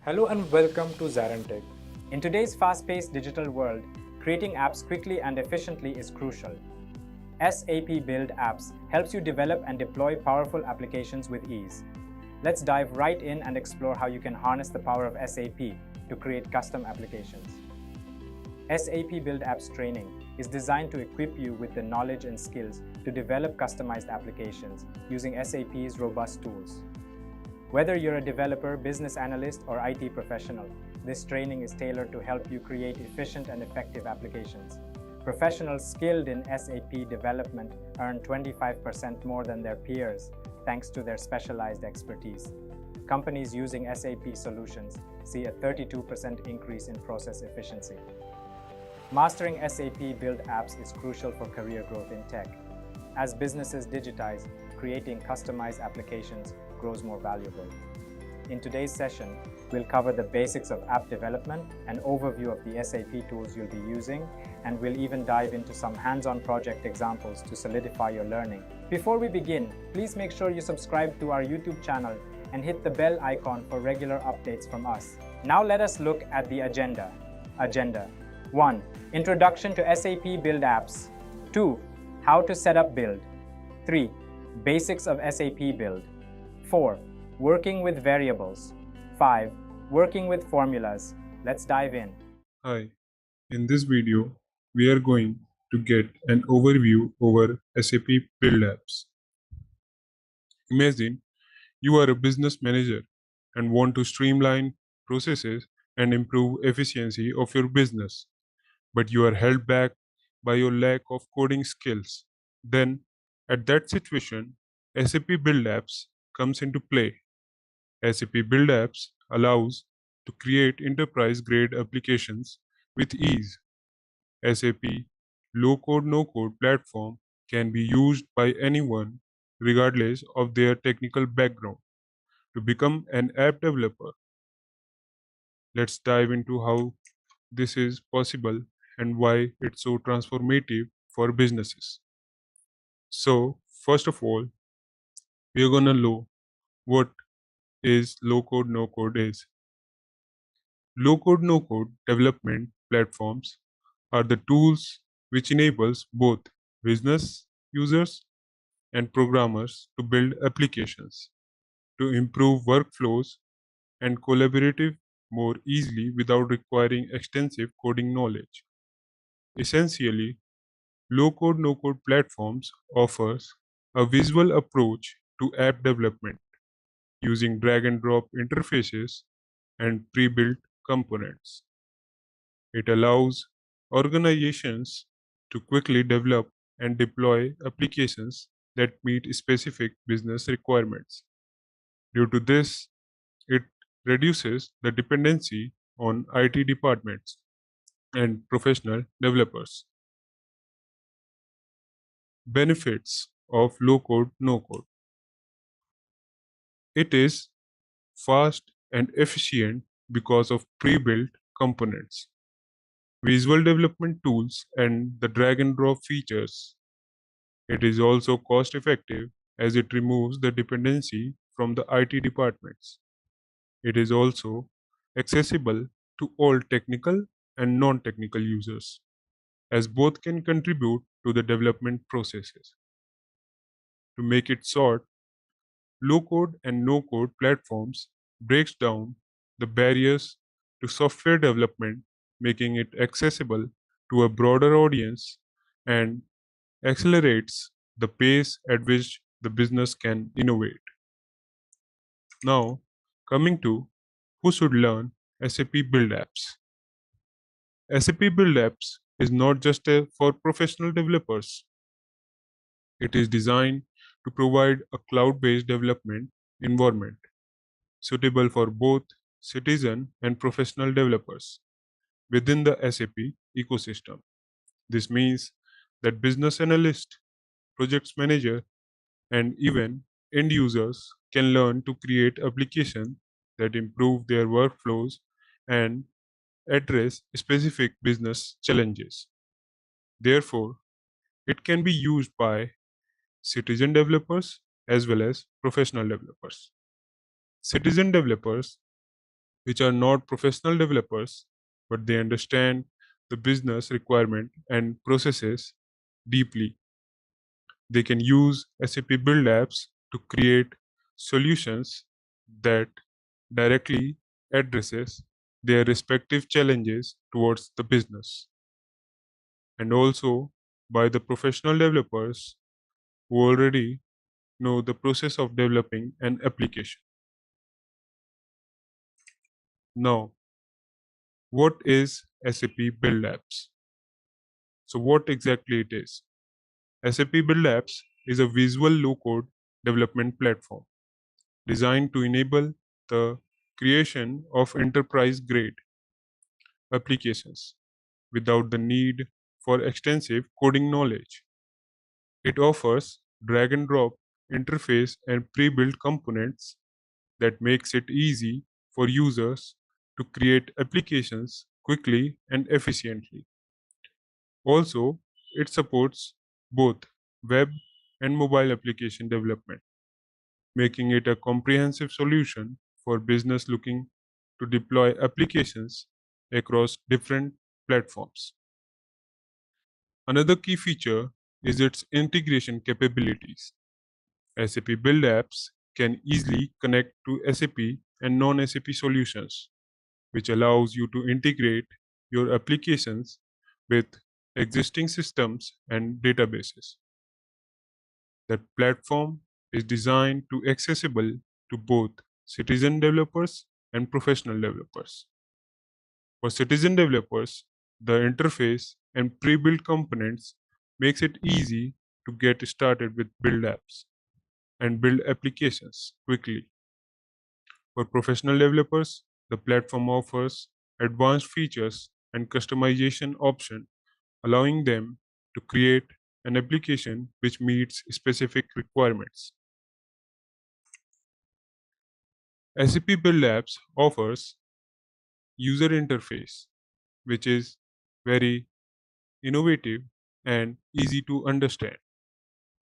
Hello and welcome to ZaranTech. In today's fast-paced digital world, creating apps quickly and efficiently is crucial. SAP Build Apps helps you develop and deploy powerful applications with ease. Let's dive right in and explore how you can harness the power of SAP to create custom applications. SAP Build Apps training is designed to equip you with the knowledge and skills to develop customized applications using SAP's robust tools. Whether you're a developer, business analyst, or IT professional, this training is tailored to help you create efficient and effective applications. Professionals skilled in SAP development earn 25% more than their peers thanks to their specialized expertise. Companies using SAP solutions see a 32% increase in process efficiency. Mastering SAP Build Apps is crucial for career growth in tech. As businesses digitize, creating customized applications grows more valuable. In today's session, we'll cover the basics of app development, an overview of the SAP tools you'll be using, and we'll even dive into some hands-on project examples to solidify your learning. Before we begin, please make sure you subscribe to our YouTube channel and hit the bell icon for regular updates from us. Now let us look at the agenda. Agenda 1. Introduction to SAP Build Apps. 2. How to set up Build. 3. Basics of SAP Build. 4. Working with variables. 5. Working with formulas. Let's dive in. Hi, in this video, we are going to get an overview over SAP Build Apps. Imagine you are a business manager and want to streamline processes and improve efficiency of your business, but you are held back by your lack of coding skills. Then, at that situation, SAP Build Apps comes into play. SAP Build Apps allows to create enterprise-grade applications with ease. SAP low-code, no-code platform can be used by anyone regardless of their technical background to become an app developer. Let's dive into how this is possible and why it's so transformative for businesses. So, first of all, we are going to know what is low-code, no-code is. Low-code, no-code development platforms are the tools which enables both business users and programmers to build applications, to improve workflows and collaborative more easily without requiring extensive coding knowledge. Essentially, low-code, no-code platforms offers a visual approach to app development using drag and drop interfaces and pre-built components. It allows organizations to quickly develop and deploy applications that meet specific business requirements. Due to this, it reduces the dependency on IT departments and professional developers. Benefits of low code, no code. It is fast and efficient because of pre built components, visual development tools, and the drag and drop features. It is also cost effective as it removes the dependency from the IT departments. It is also accessible to all technical and non-technical users, as both can contribute to the development processes. To make it short, low-code and no-code platforms breaks down the barriers to software development, making it accessible to a broader audience and accelerates the pace at which the business can innovate. Now, coming to who should learn SAP Build Apps. SAP Build Apps is not just for professional developers. It is designed to provide a cloud-based development environment suitable for both citizen and professional developers within the SAP ecosystem. This means that business analysts, project manager, and even end users can learn to create applications that improve their workflows and address specific business challenges. Therefore, it can be used by citizen developers as well as professional developers. Citizen developers which are not professional developers, but they understand the business requirement and processes deeply. They can use SAP Build Apps to create solutions that directly addresses their respective challenges towards the business, and also by the professional developers who already know the process of developing an application. Now, what is SAP Build Apps? So what exactly it is? SAP Build Apps is a visual low-code development platform designed to enable the creation of enterprise-grade applications without the need for extensive coding knowledge. It offers drag and drop interface and pre-built components that makes it easy for users to create applications quickly and efficiently. Also, it supports both web and mobile application development, making it a comprehensive solution for business looking to deploy applications across different platforms. Another key feature is its integration capabilities. SAP Build Apps can easily connect to SAP and non-SAP solutions, which allows you to integrate your applications with existing systems and databases. That platform is designed to accessible to both citizen developers and professional developers. For citizen developers, the interface and pre-built components makes it easy to get started with build apps and build applications quickly. For professional developers, the platform offers advanced features and customization options, allowing them to create an application which meets specific requirements. SAP Build Apps offers user interface, which is very innovative and easy to understand.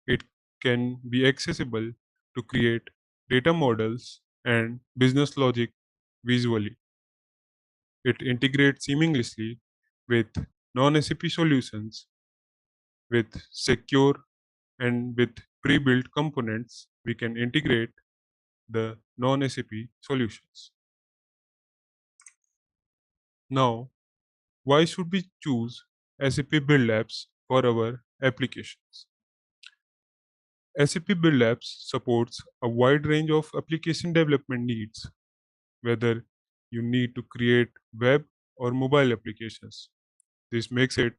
It can be accessible to create data models and business logic visually. It integrates seamlessly with non-SAP solutions with secure and with pre-built components. We can integrate the non-SAP solutions. Now, why should we choose SAP Build Apps for our applications? SAP Build Apps supports a wide range of application development needs, whether you need to create web or mobile applications. This makes it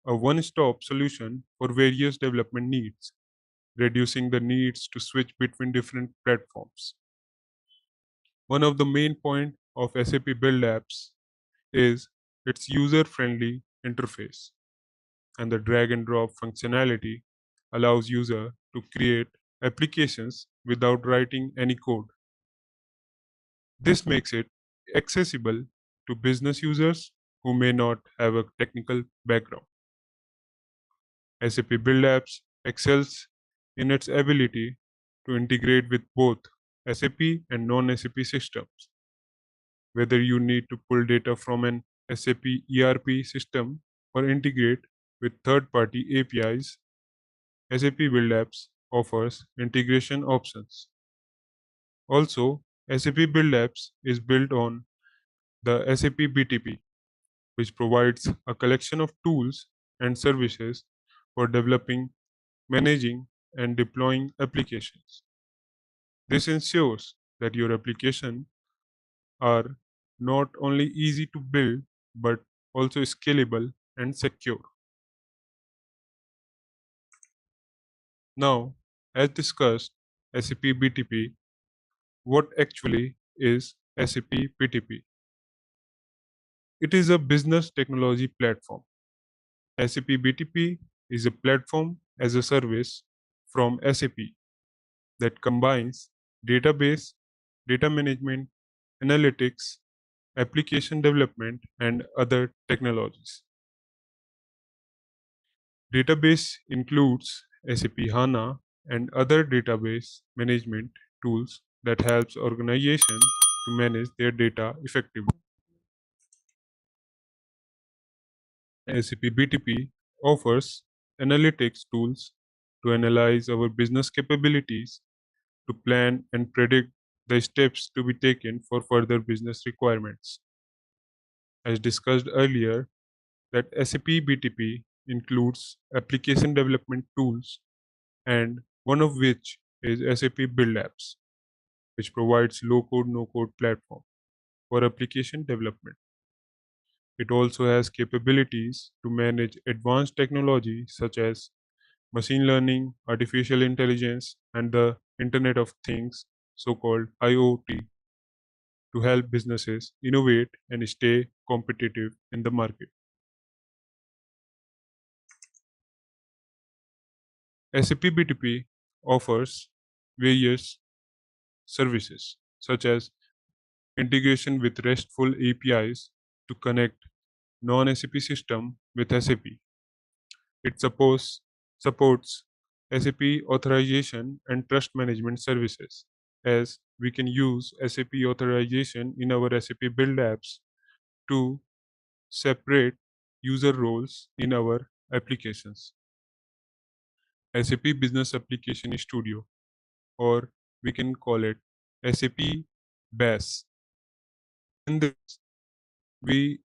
a one-stop solution for various development needs, reducing the needs to switch between different platforms. One of the main points of SAP Build Apps is its user-friendly interface, and the drag and drop functionality allows user to create applications without writing any code. This makes it accessible to business users who may not have a technical background. SAP Build Apps excels in its ability to integrate with both SAP and non-SAP systems. Whether you need to pull data from an SAP ERP system or integrate with third-party APIs, SAP Build Apps offers integration options. Also, SAP Build Apps is built on the SAP BTP, which provides a collection of tools and services for developing, managing, and deploying applications. This ensures that your applications are not only easy to build but also scalable and secure. Now, as discussed, SAP BTP, what actually is SAP BTP? It is a business technology platform. SAP BTP is a platform as a service from SAP that combines database, data management, analytics, application development, and other technologies. Database includes SAP HANA and other database management tools that helps organization to manage their data effectively. SAP BTP offers analytics tools to analyze our business capabilities, to plan and predict the steps to be taken for further business requirements. As discussed earlier, that SAP BTP includes application development tools, and one of which is SAP Build Apps, which provides low-code, no-code platform for application development. It also has capabilities to manage advanced technology such as machine learning, artificial intelligence, and the Internet of Things, so-called IoT, to help businesses innovate and stay competitive in the market. SAP BTP offers various services such as integration with RESTful APIs to connect non-SAP system with SAP. It supports SAP authorization and trust management services, as we can use SAP authorization in our SAP Build Apps to separate user roles in our applications. SAP Business Application Studio, or we can call it SAP BAS. In this, we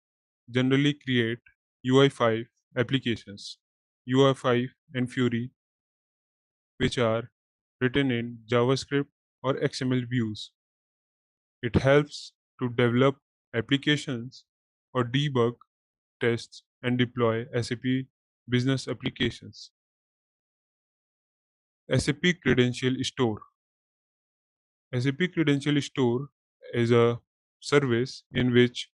generally create UI5 applications, UI5 and Fury, which are written in JavaScript or XML views. It helps to develop applications or debug, tests, and deploy SAP business applications. SAP Credential Store. SAP Credential Store is a service in which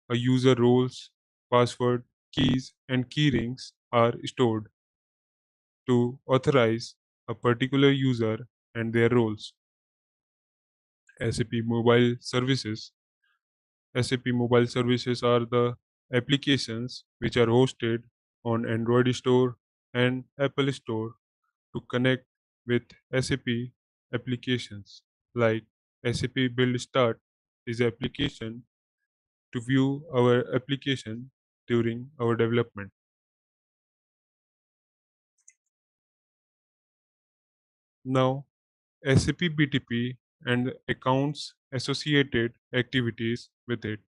a user roles, password, keys, and key rings are stored to authorize a particular user and their roles. SAP Mobile Services. SAP Mobile Services are the applications which are hosted on Android Store and Apple Store to connect with SAP applications like SAP Build Start is an application to view our application during our development. Now, SAP BTP and accounts associated activities with it.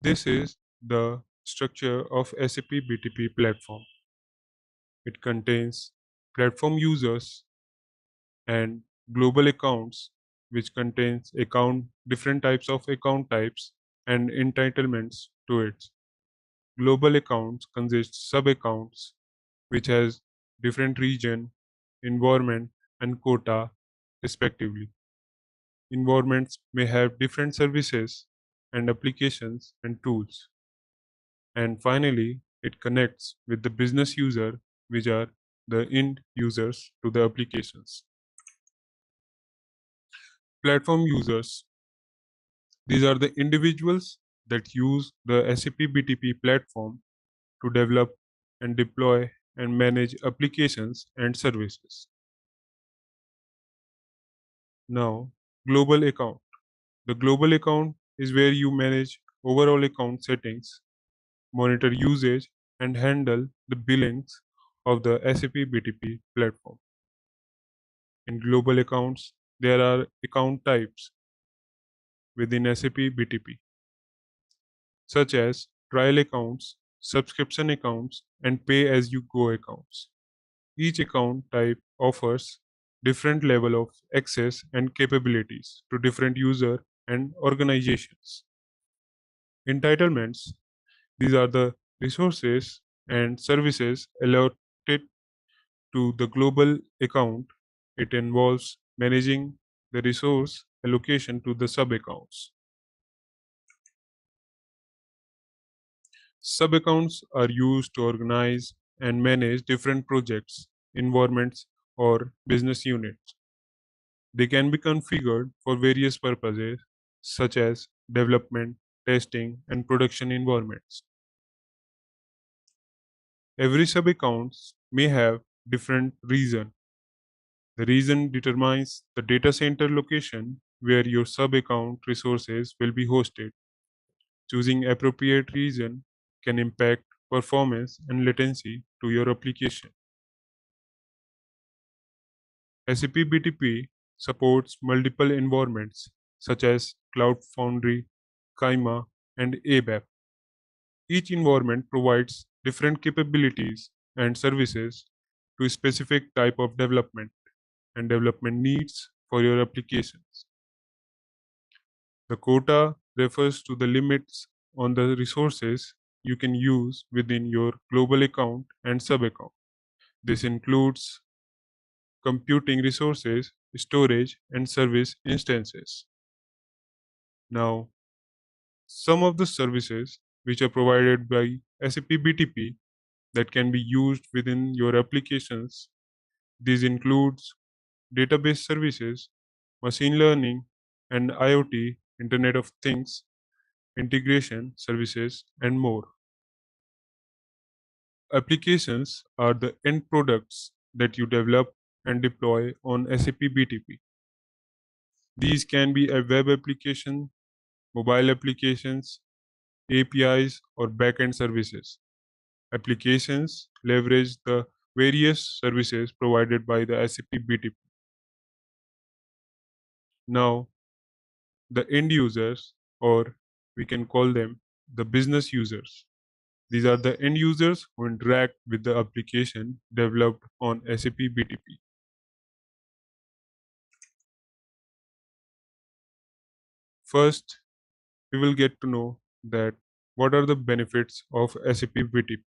This is the structure of SAP BTP platform. It contains platform users and global accounts, which contains different types of account types and entitlements to it. Global accounts consist sub-accounts, which has different region, environment, and quota, respectively. Environments may have different services and applications and tools. And finally, it connects with the business user, which are the end users to the applications. Platform users. These are the individuals that use the SAP BTP platform to develop and deploy and manage applications and services. Now, global account. The global account is where you manage overall account settings, monitor usage, and handle the billings of the SAP BTP platform. In global accounts, there are account types within SAP BTP, such as trial accounts, subscription accounts, and pay-as-you-go accounts. Each account type offers different level of access and capabilities to different user and organizations. Entitlements. These are the resources and services allotted to the global account. It involves managing the resource allocation to the sub-accounts. Sub-accounts are used to organize and manage different projects, environments, or business units. They can be configured for various purposes, such as development, testing, and production environments. Every sub-account may have different reason. The reason determines the data center location where your sub-account resources will be hosted. Choosing appropriate region can impact performance and latency to your application. SAP BTP supports multiple environments such as Cloud Foundry, Kaima, and ABAP. Each environment provides different capabilities and services to a specific type of development and development needs for your applications. The quota refers to the limits on the resources you can use within your global account and sub-account. This includes computing resources, storage, and service instances. Now, some of the services which are provided by SAP BTP that can be used within your applications. These includes database services, machine learning, and IoT, Internet of Things, integration services, and more. Applications are the end products that you develop and deploy on SAP BTP. These can be a web application, mobile applications, APIs, or backend services. Applications leverage the various services provided by the SAP BTP. Now, the end users, or we can call them the business users. These are the end users who interact with the application developed on SAP BTP. First, we will get to know that what are the benefits of SAP BTP.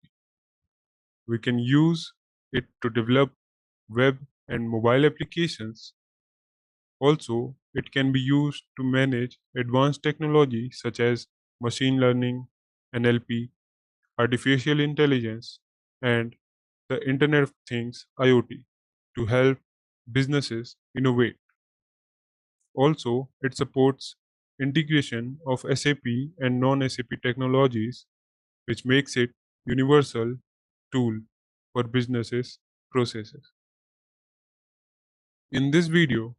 We can use it to develop web and mobile applications. Also, it can be used to manage advanced technology such as machine learning, NLP, artificial intelligence, and the Internet of Things IoT to help businesses innovate. Also, it supports integration of SAP and non-SAP technologies, which makes it universal tool for businesses processes. In this video,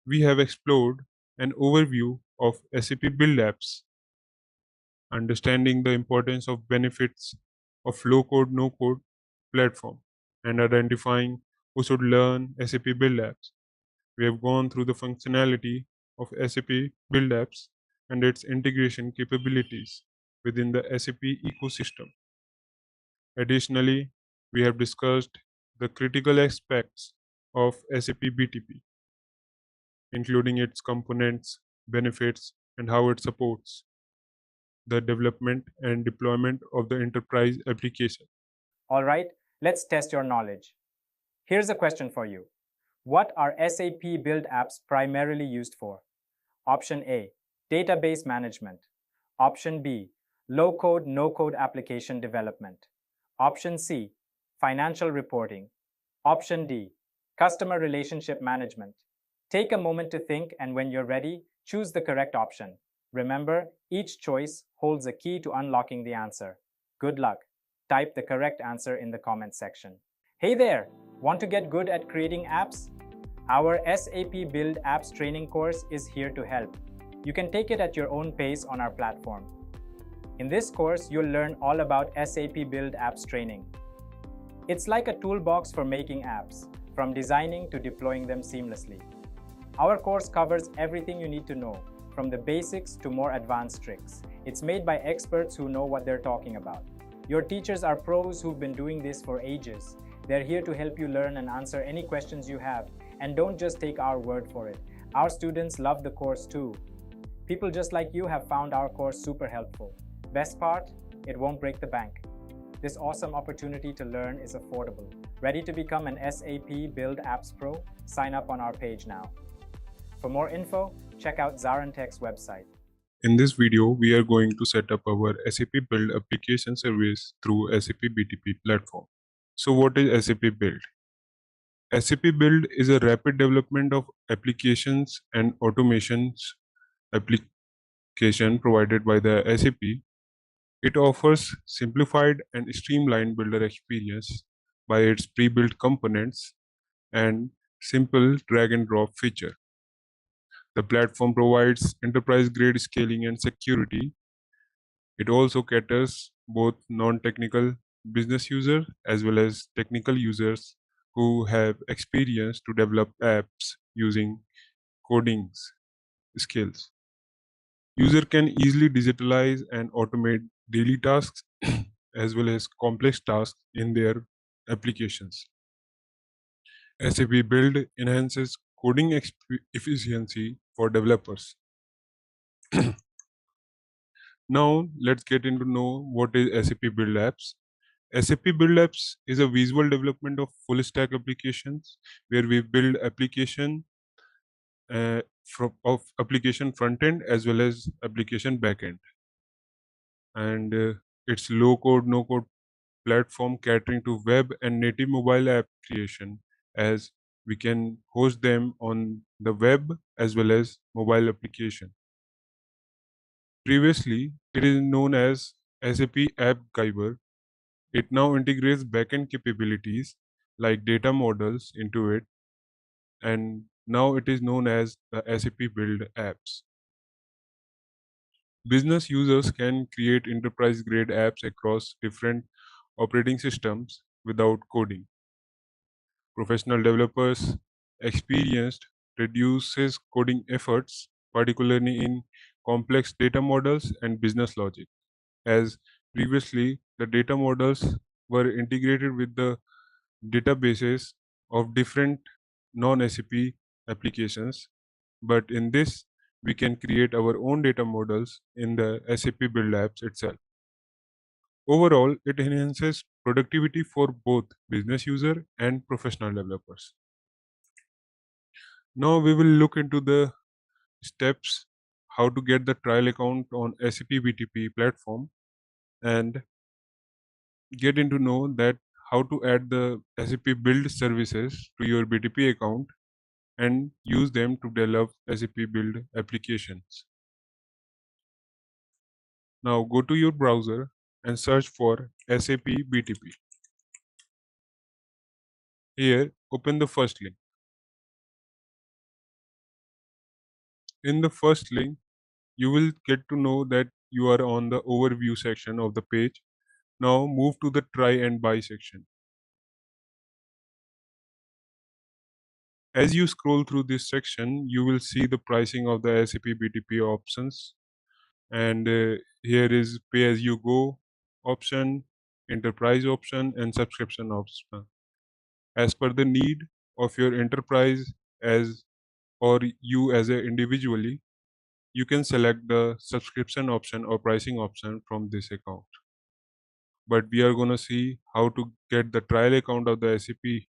we have explored an overview of SAP Build Apps, understanding the importance of benefits of low-code, no-code platform, and identifying who should learn SAP Build Apps. We have gone through the functionality of SAP Build Apps and its integration capabilities within the SAP ecosystem. Additionally, we have discussed the critical aspects of SAP BTP, including its components, benefits, and how it supports the development and deployment of the enterprise application. All right, let's test your knowledge. Here's a question for you. What are SAP Build Apps primarily used for? Option A, database management. Option B, low-code, no-code application development. Option C, financial reporting. Option D, customer relationship management. Take a moment to think, and when you're ready, choose the correct option. Remember, each choice holds a key to unlocking the answer. Good luck. Type the correct answer in the comment section. Hey there! Want to get good at creating apps? Our SAP Build Apps training course is here to help. You can take it at your own pace on our platform. In this course, you'll learn all about SAP Build Apps training. It's like a toolbox for making apps, from designing to deploying them seamlessly. Our course covers everything you need to know, from the basics to more advanced tricks. It's made by experts who know what they're talking about. Your teachers are pros who've been doing this for ages. They're here to help you learn and answer any questions you have. And don't just take our word for it. Our students love the course too. People just like you have found our course super helpful. Best part? It won't break the bank. This awesome opportunity to learn is affordable. Ready to become an SAP Build Apps Pro? Sign up on our page now. For more info, check out ZaranTech's website. In this video, we are going to set up our SAP Build application service through SAP BTP platform. So what is SAP Build? SAP Build is a rapid development of applications and automations application provided by the SAP. It offers simplified and streamlined builder experience by its pre-built components and simple drag and drop feature. The platform provides enterprise-grade scaling and security. It also caters both non-technical business users as well as technical users who have experience to develop apps using coding skills. User can easily digitalize and automate daily tasks as well as complex tasks in their applications. SAP Build enhances coding efficiency for developers. Now let's get into know what is SAP Build Apps. SAP Build Apps is a visual development of full stack applications where we build application of application front end as well as application back end. And it's low code, no code platform catering to web and native mobile app creation, as we can host them on the web as well as mobile application. Previously, it is known as SAP App Guiber. It now integrates backend capabilities like data models into it, and now it is known as the SAP Build Apps. Business users can create enterprise-grade apps across different operating systems without coding. Professional developers experienced reduces coding efforts, particularly in complex data models and business logic, as previously the data models were integrated with the databases of different non-SAP applications, but in this we can create our own data models in the SAP Build Apps itself. Overall, it enhances productivity for both business user and professional developers. Now we will look into the steps how to get the trial account on SAP BTP platform and get into know that how to add the SAP build services to your BTP account and use them to develop SAP build applications. Now go to your browser and search for SAP BTP. Here, open the first link. In the first link, you will get to know that you are on the overview section of the page. Now move to the try and buy section. As you scroll through this section, you will see the pricing of the SAP BTP options. And here is pay as you go option, enterprise option, and subscription option. As per the need of your enterprise as or you as a individually, you can select the subscription option or pricing option from this account. But we are going to see how to get the trial account of the SAP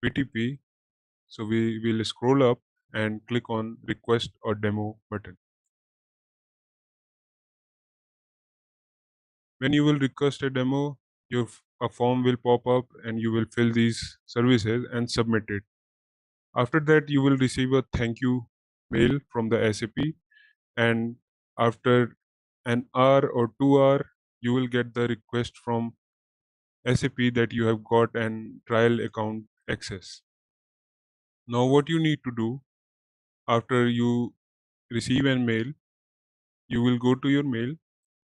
BTP. So we will scroll up and click on request or demo button. When you will request a demo, a form will pop up and you will fill these services and submit it. After that, you will receive a thank you mail from the SAP, and after an hour or 2 hours, you will get the request from SAP that you have got an trial account access. Now what you need to do after you receive an mail, you will go to your mail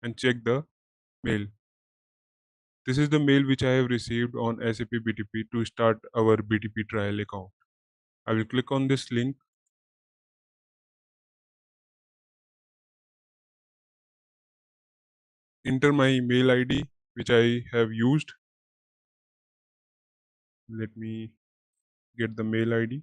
and check the mail. This is the mail which I have received on SAP BTP to start our BTP trial account. I will click on this link. Enter my mail ID which I have used. Let me get the mail ID.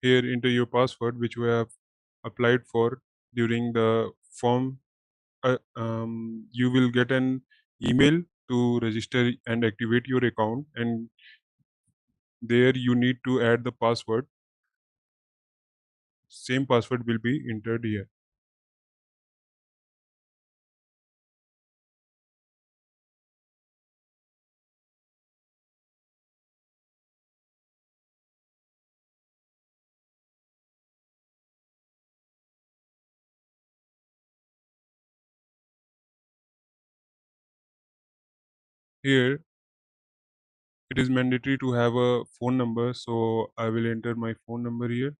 Here enter your password which you have applied for during the form. You will get an email to register and activate your account, and there you need to add the password. Same password will be entered here. Here it is mandatory to have a phone number, so I will enter my phone number here.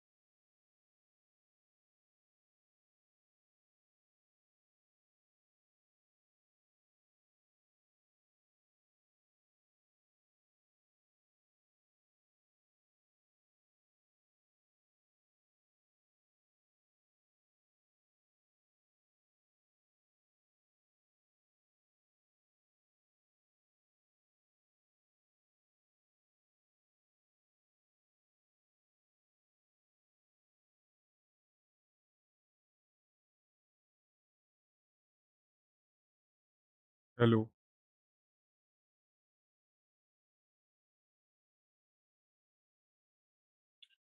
Hello.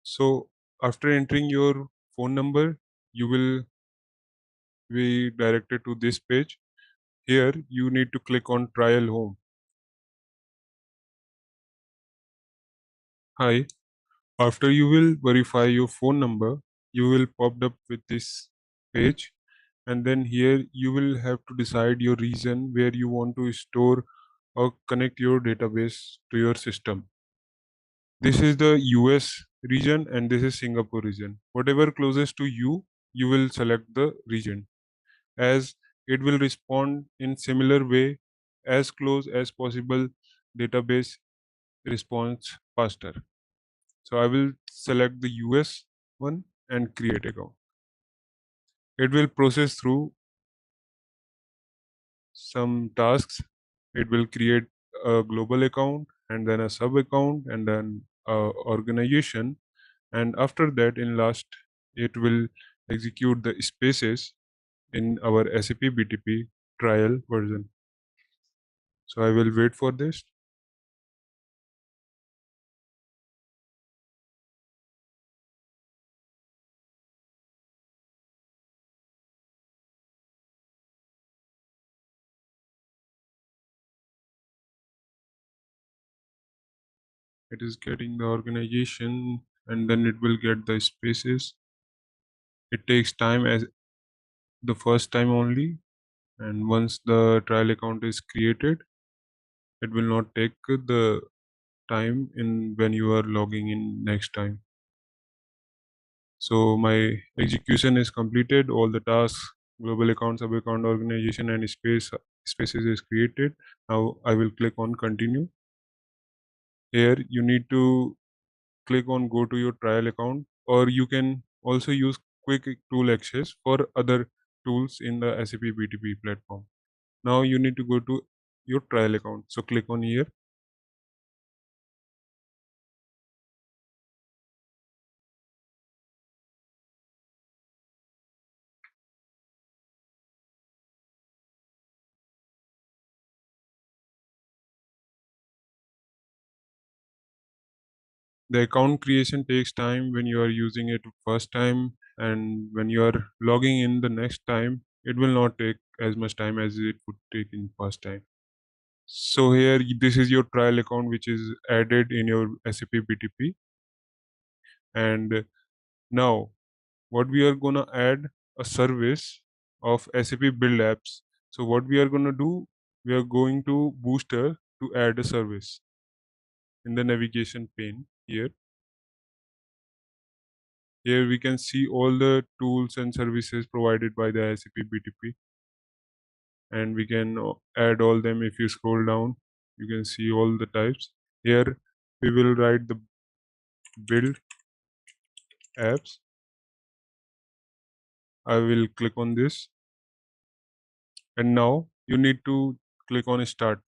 So after entering your phone number, you will be directed to this page. Here you need to click on trial home. Hi. After you will verify your phone number, you will pop up with this page, and then here you will have to decide your region where you want to store or connect your database to your system. This is the US region and this is Singapore region. Whatever closest to you, you will select the region, as it will respond in similar way, as close as possible database response faster. So I will select the US one and create account. It will process through some tasks. It will create a global account and then a sub account and then a organization, and after that in last it will execute the spaces in our SAP BTP trial version. So I will wait for this. It is getting the organization and then it will get the spaces. It takes time as the first time only, and once the trial account is created, it will not take the time in when you are logging in next time. So my execution is completed. All the tasks, global account, sub account, organization, and spaces is created. Now I will click on continue. Here you need to click on go to your trial account, or you can also use quick tool access for other tools in the SAP BTP platform. Now you need to go to your trial account. So click on here. The account creation takes time when you are using it first time, and when you are logging in the next time, it will not take as much time as it would take in first time. So here this is your trial account which is added in your SAP BTP, and now what we are gonna add a service of SAP Build Apps. So what we are gonna do, we are going to Booster to add a service in the navigation pane here. Here we can see all the tools and services provided by the SAP BTP, and we can add all them. If you scroll down, you can see all the types. Here we will write the build apps. I will click on this, and now you need to click on start.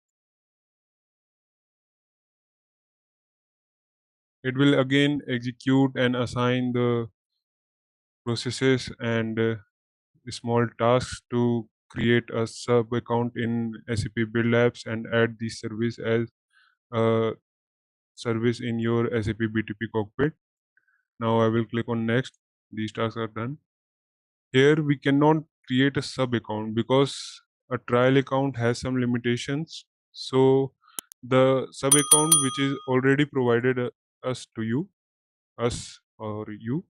It will again execute and assign the processes and small tasks to create a sub account in SAP Build Apps and add this service as a service in your SAP BTP cockpit. Now I will click on next. These tasks are done. Here we cannot create a sub account because a trial account has some limitations. So the sub account which is already provided us to you, us or you,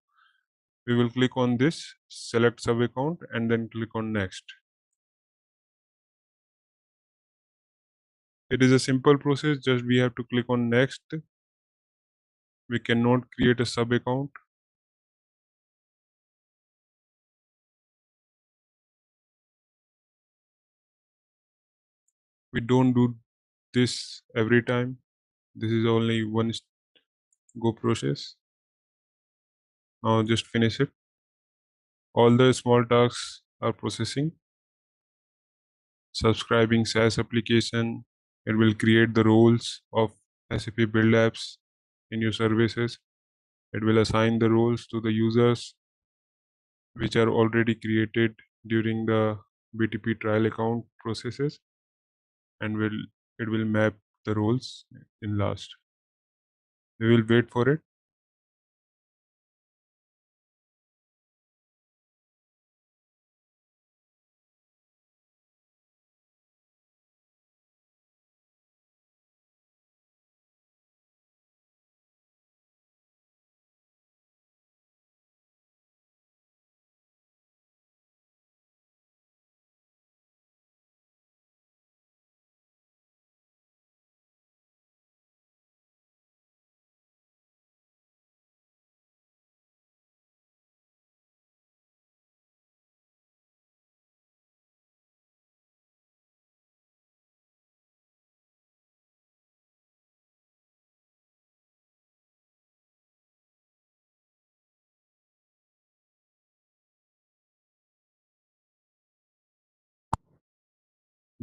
we will click on this, select sub account, and then click on next. It is a simple process, just we have to click on next. We cannot create a sub account. We don't do this every time. This is only one go process. Now just finish it. All the small tasks are processing. Subscribing SaaS application. It will create the roles of SAP Build Apps in your services. It will assign the roles to the users which are already created during the BTP trial account processes, and it will map the roles in last. We will wait for it.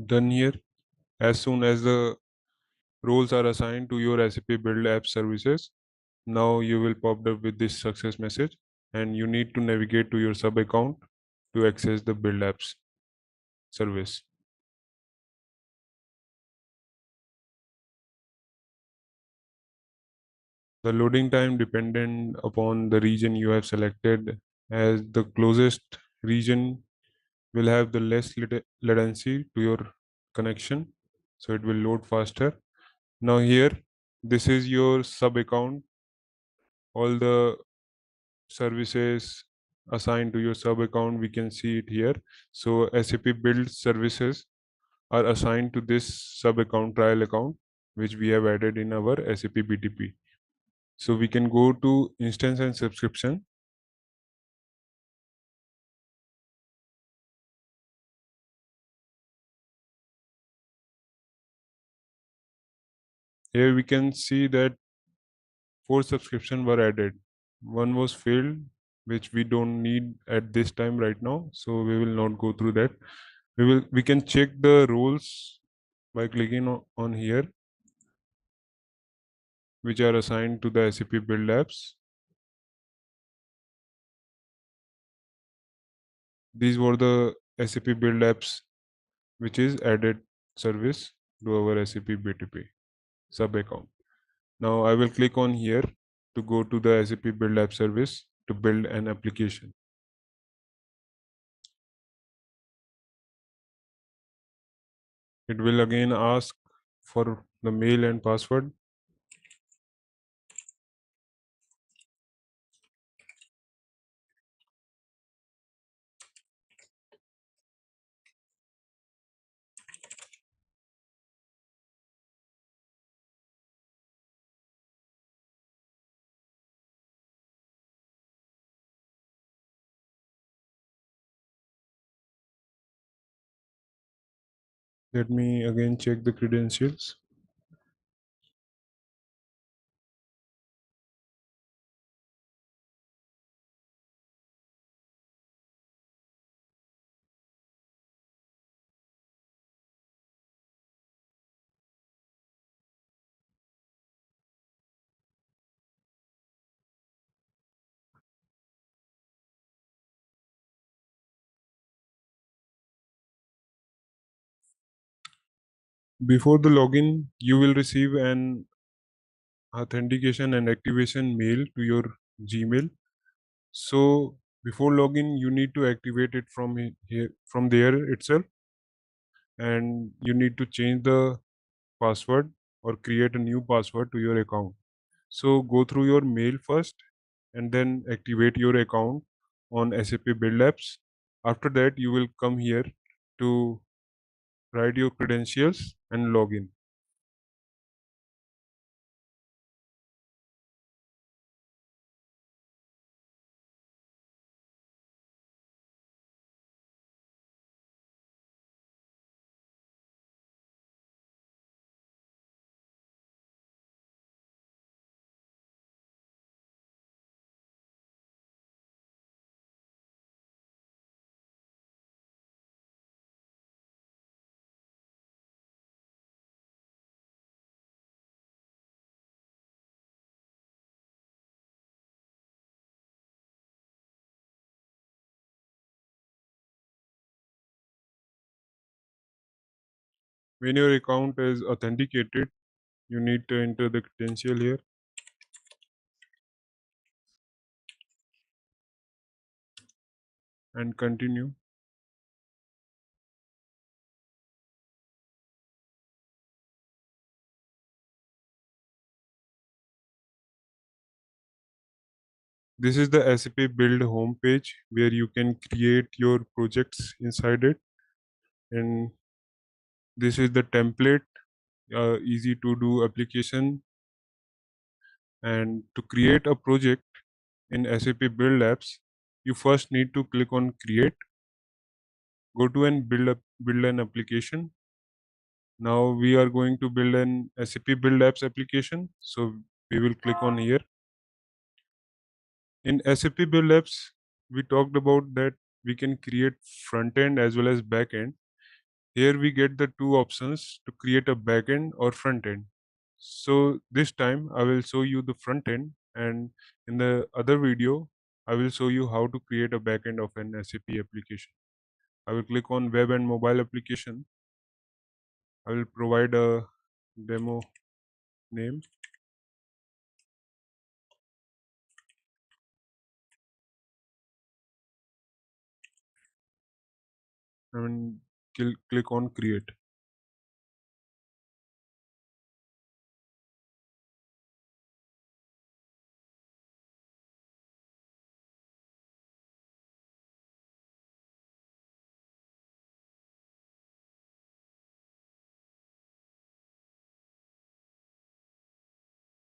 Done here. As soon as the roles are assigned to your SAP Build App services, now you will pop up with this success message, and you need to navigate to your sub account to access the Build Apps service. The loading time dependent upon the region you have selected, as the closest region will have the less latency to your connection, so it will load faster. Now here, this is your sub account. All the services assigned to your sub account, we can see it here. So SAP build services are assigned to this sub account trial account, which we have added in our SAP BTP. So we can go to instance and subscription. Here we can see that 4 subscriptions were added. One was failed, which we don't need at this time right now, so we will not go through that. We can check the roles by clicking on here, which are assigned to the SAP Build Apps. These were the SAP Build Apps which is added service to our SAP BTP sub account. Now I will click on here to go to the SAP Build App service to build an application. It will again ask for the mail and password. Let me again check the credentials. Before the login, you will receive an authentication and activation mail to your Gmail. So before login, you need to activate it from there itself, and you need to change the password or create a new password to your account. So go through your mail first and then activate your account on SAP Build Apps. After that, you will come here to write your credentials and login. When your account is authenticated, you need to enter the credential here and continue. This is the SAP Build homepage where you can create your projects inside it. And this is the template, easy to do application. And to create a project in SAP Build Apps, you first need to click on Create, go to and build an application. Now we are going to build an SAP Build Apps application. So we will click on here. In SAP Build Apps, we talked about that we can create front end as well as back end. Here we get the two options to create a back end or front end. So this time I will show you the front end, and in the other video, I will show you how to create a back end of an SAP application. I will click on web and mobile application. I will provide a demo name and click on create.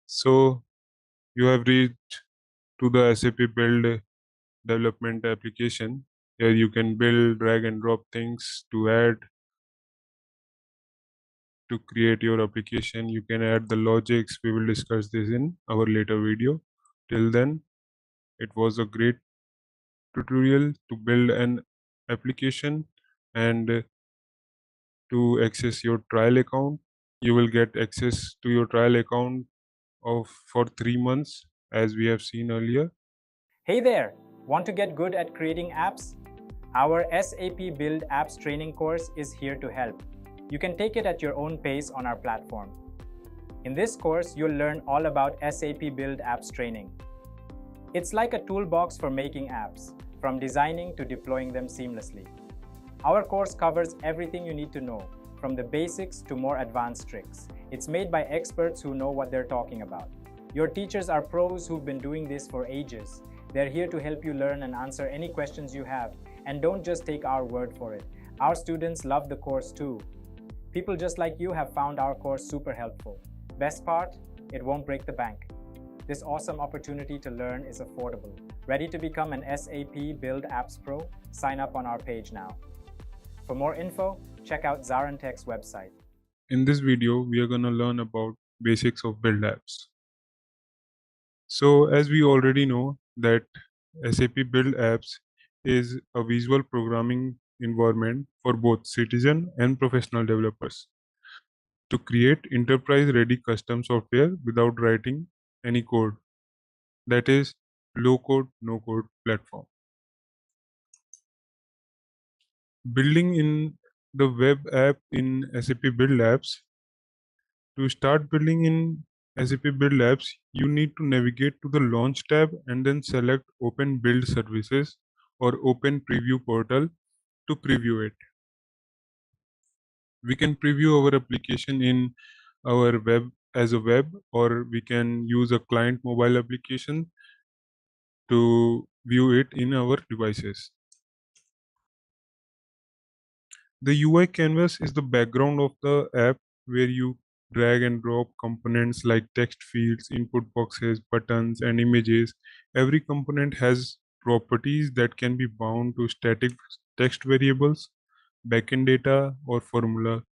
So you have reached to the SAP build development application. Here you can build, drag and drop things to add, to create your application. You can add the logics. We will discuss this in our later video. Till then, it was a great tutorial to build an application. And to access your trial account, you will get access to your trial account of for 3 months, as we have seen earlier. Hey there! Want to get good at creating apps? Our SAP Build Apps training course is here to help. You can take it at your own pace on our platform. In this course, you'll learn all about SAP Build Apps training. It's like a toolbox for making apps, from designing to deploying them seamlessly. Our course covers everything you need to know, from the basics to more advanced tricks. It's made by experts who know what they're talking about. Your teachers are pros who've been doing this for ages. They're here to help you learn and answer any questions you have. And don't just take our word for it. Our students love the course too. People just like you have found our course super helpful. Best part? It won't break the bank. This awesome opportunity to learn is affordable. Ready to become an SAP Build Apps Pro? Sign up on our page now. For more info, check out ZaranTech's website. In this video, we are going to learn about basics of build apps. So as we already know that SAP Build Apps is a visual programming environment for both citizen and professional developers to create enterprise-ready custom software without writing any code. That is low-code, no-code platform. Building in the web app in SAP Build Apps. To start building in SAP Build Apps, you need to navigate to the Launch tab and then select Open Build Services or Open Preview Portal to preview it. We can preview our application in our web as a web, or we can use a client mobile application to view it in our devices. The UI canvas is the background of the app where you drag and drop components like text fields, input boxes, buttons, and images. Every component has properties that can be bound to static text variables, backend data, or formula.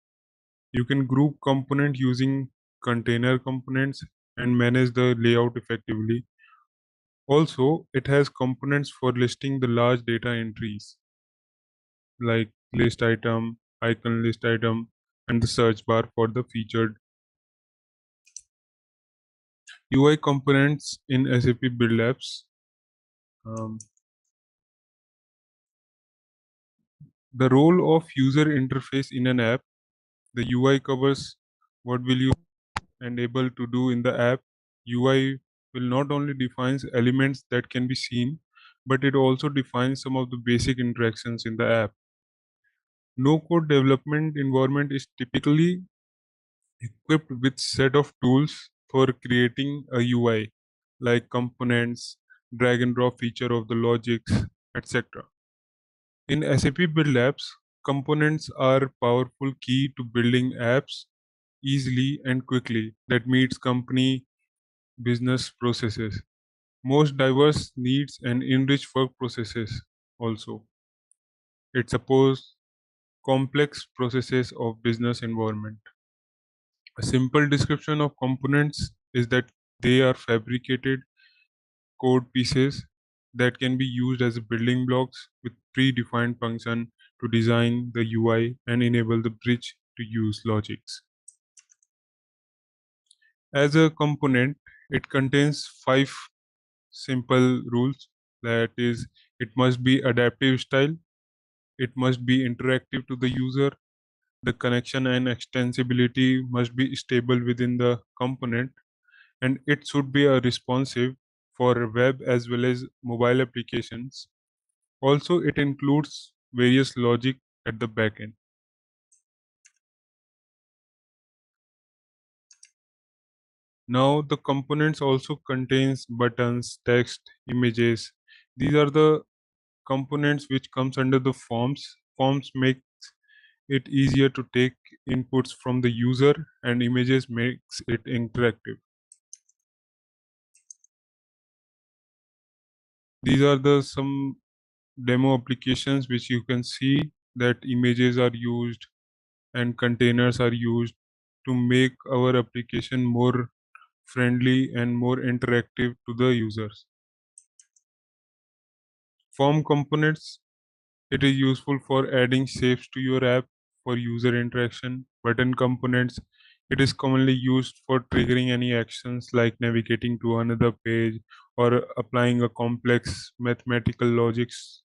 You can group component using container components and manage the layout effectively. Also, it has components for listing the large data entries like list item, icon list item, and the search bar for the featured UI components in SAP Build Apps. The role of user interface in an app. The UI covers what will you and able to do in the app. UI will not only defines elements that can be seen, but it also defines some of the basic interactions in the app. No code development environment is typically equipped with set of tools for creating a UI, like components, drag and drop feature of the logics, etc. In SAP Build Apps, components are powerful key to building apps easily and quickly that meets company business processes. Most diverse needs and enrich work processes also. It supports complex processes of business environment. A simple description of components is that they are fabricated code pieces that can be used as building blocks with predefined function to design the UI and enable the bridge to use logics. As a component, it contains 5 simple rules. That is, it must be adaptive style, it must be interactive to the user, the connection and extensibility must be stable within the component, and it should be a responsive for web as well as mobile applications. Also, it includes various logic at the backend. Now, the components also contains buttons, text, images. These are the components which comes under the forms. Forms make it easier to take inputs from the user, and images makes it interactive. These are the some demo applications which you can see that images are used and containers are used to make our application more friendly and more interactive to the users. Form components, it is useful for adding shapes to your app for user interaction. Button components, it is commonly used for triggering any actions like navigating to another page or applying a complex mathematical logics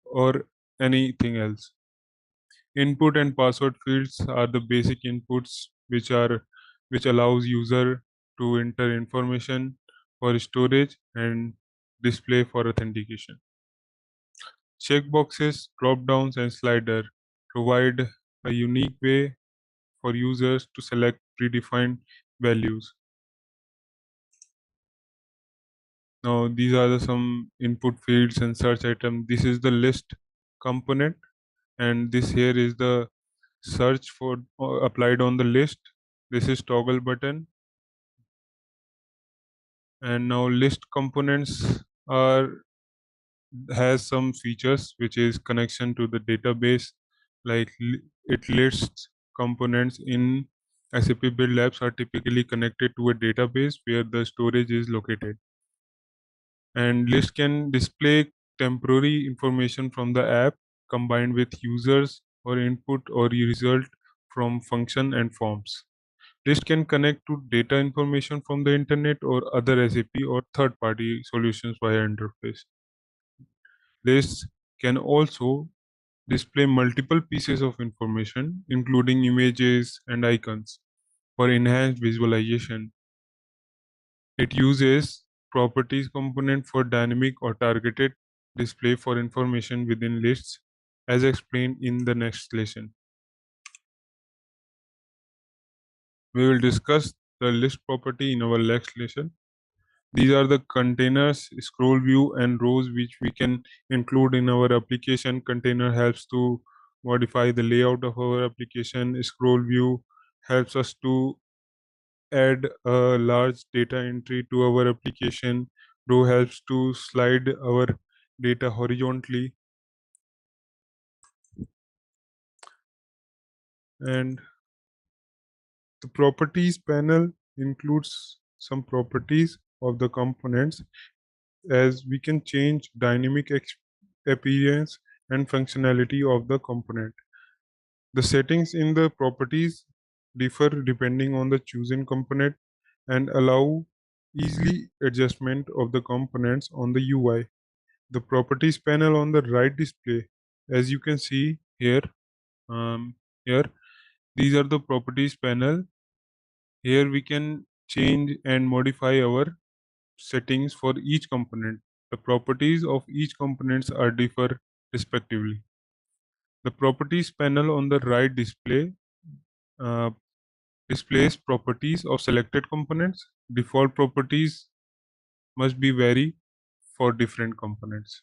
or anything else. Input and password fields are the basic inputs which allows user to enter information for storage and display for authentication. Checkboxes, drop-downs, and slider provide a unique way for users to select predefined values. Now, these are some input fields and search item. This is the list component, and this here is the search for applied on the list. This is toggle button, and now list components are has some features which is connection to the database, like it lists components in SAP Build Apps are typically connected to a database where the storage is located, and list can display temporary information from the app combined with users or input or result from function and forms. List can connect to data information from the internet or other SAP or third-party solutions via interface. Lists can also display multiple pieces of information, including images and icons, for enhanced visualization. It uses properties component for dynamic or targeted display for information within lists, as explained in the next lesson. We will discuss the list property in our next lesson. These are the containers, scroll view, and rows which we can include in our application. Container helps to modify the layout of our application. Scroll view helps us to add a large data entry to our application. Row helps to slide our data horizontally. And the properties panel includes some properties of the components, as we can change dynamic appearance and functionality of the component. The settings in the properties differ depending on the chosen component and allow easily adjustment of the components on the UI. The properties panel on the right display, as you can see here, here These are the properties panel. Here we can change and modify our settings for each component. The properties of each components are differ respectively. The properties panel on the right uh, displays properties of selected components. Default properties must be vary for different components.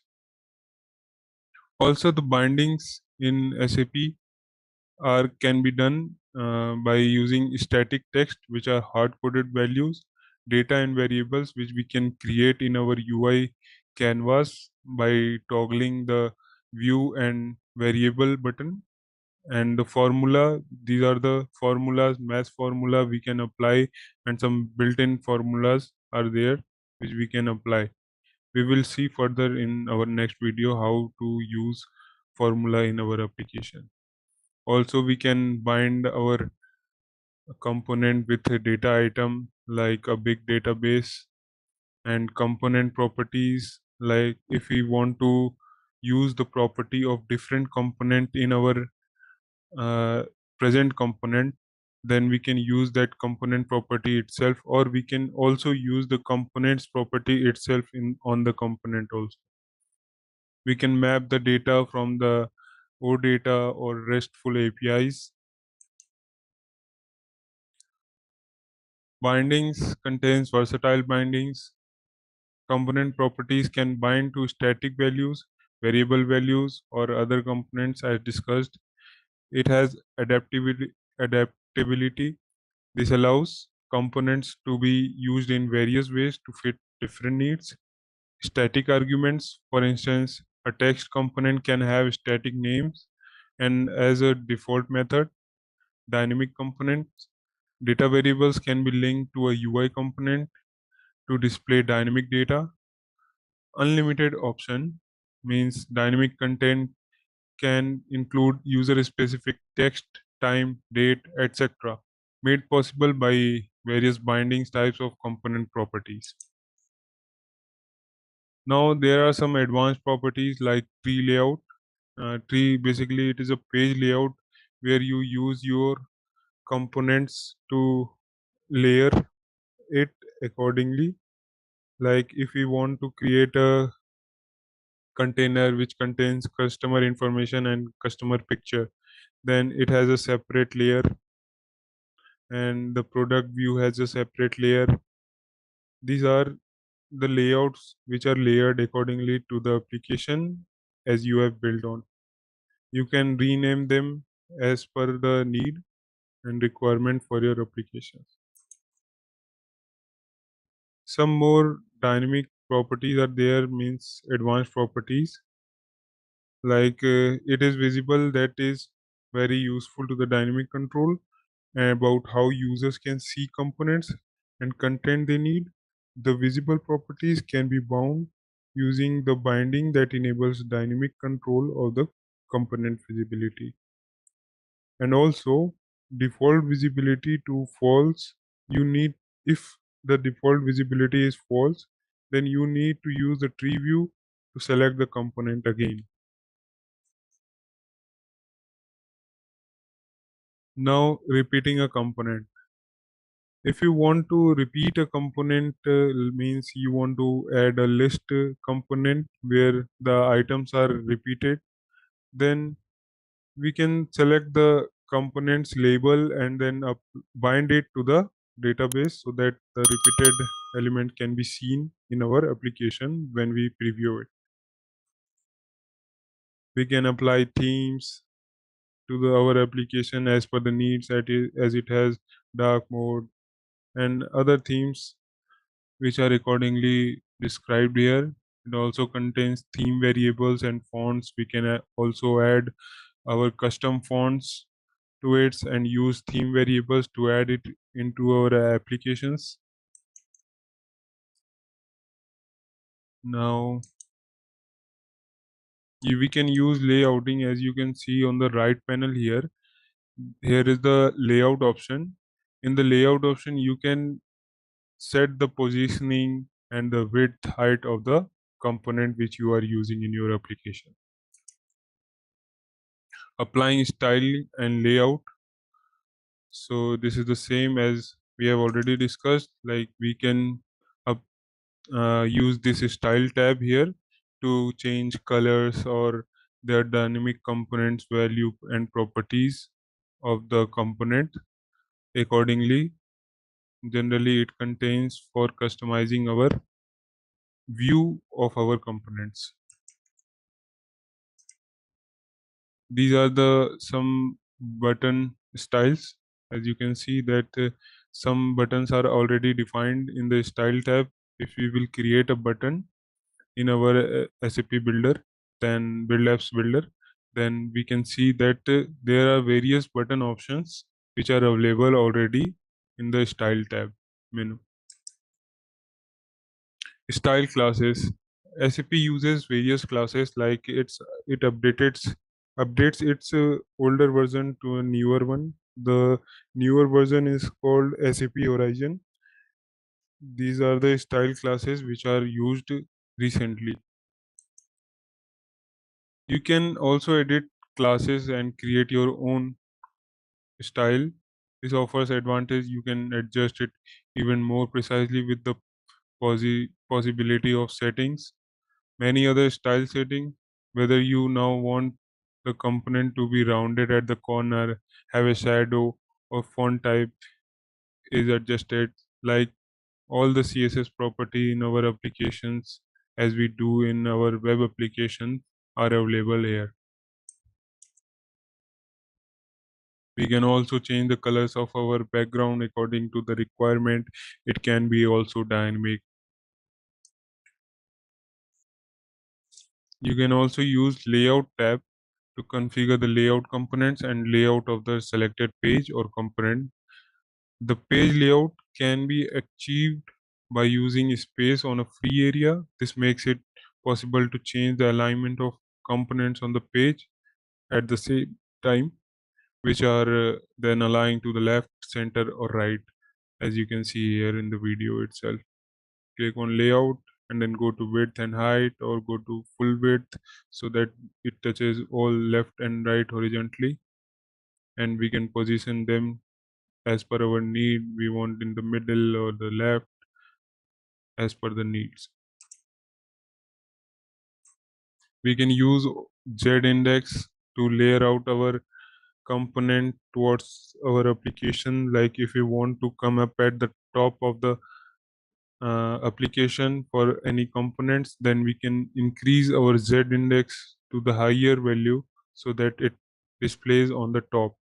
Also, the bindings in SAP are can be done by using static text, which are hard-coded values, data and variables, which we can create in our UI canvas by toggling the view and variable button. And the formula, these are the formulas, math formula we can apply, and some built-in formulas are there which we can apply. We will see further in our next video how to use formula in our application. Also, we can bind our component with a data item like a big database, and component properties, like if we want to use the property of different component in our uh, present component, then we can use that component property itself, or we can also use the components property itself in on the component also. We can map the data from the OData or RESTful APIs. Bindings contains versatile bindings. Component properties can bind to static values, variable values, or other components as discussed. It has adaptability. This allows components to be used in various ways to fit different needs. Static arguments, for instance, a text component can have static names and as a default method. Dynamic components, data variables can be linked to a UI component to display dynamic data. Unlimited option means dynamic content can include user specific text, time, date, etc., made possible by various bindings types of component properties. Now there are some advanced properties like tree layout. Tree basically it is a page layout where you use your components to layer it accordingly. Like if we want to create a container which contains customer information and customer picture, then it has a separate layer, and the product view has a separate layer. These are the layouts which are layered accordingly to the application as you have built on. You can rename them as per the need and requirement for your applications. Some more dynamic properties are there, means advanced properties, like it is visible, that is very useful to the dynamic control and about how users can see components and content they need. The visible properties can be bound using the binding that enables dynamic control of the component visibility. And also default visibility to false. You need, if the default visibility is false, then you need to use the tree view to select the component again. Now repeating a component. If you want to repeat a component, means you want to add a list component where the items are repeated, then we can select the components label and then bind it to the database so that the repeated element can be seen in our application when we preview it. We can apply themes to our application as per the needs, as it has dark mode and other themes which are accordingly described here. It also contains theme variables and fonts. We can also add our custom fonts to it and use theme variables to add it into our applications. Now we can use layouting, as you can see on the right panel here. Here is the layout option. In the layout option, you can set the positioning and the width height of the component which you are using in your application. Applying style and layout. So this is the same as we have already discussed. Like we can use this style tab here to change colors or their dynamic components value and properties of the component accordingly. Generally it contains for customizing our view of our components. These are the some button styles. As you can see that some buttons are already defined in the style tab. If we will create a button in our SAP builder, then build apps builder, then we can see that there are various button options which are available already in the style tab menu. Style classes. SAP uses various classes like it updates its older version to a newer one. The newer version is called SAP Horizon. These are the style classes which are used recently. You can also edit classes and create your own style. This offers advantage. You can adjust it even more precisely with the possibility of settings. Many other style setting, whether you now want the component to be rounded at the corner, have a shadow or font type is adjusted, like all the CSS property in our applications as we do in our web application are available here. We can also change the colors of our background according to the requirement. It can be also dynamic. You can also use layout tab to configure the layout components and layout of the selected page or component. The page layout can be achieved by using space on a free area. This makes it possible to change the alignment of components on the page at the same time, which are then aligned to the left, center, or right, as you can see here in the video itself. Click on layout and then go to width and height or go to full width so that it touches all left and right horizontally, and we can position them as per our need. We want in the middle or the left as per the needs. We can use Z index to layer out our component towards our application. Like if we want to come up at the top of the application for any components, then we can increase our Z index to the higher value so that it displays on the top.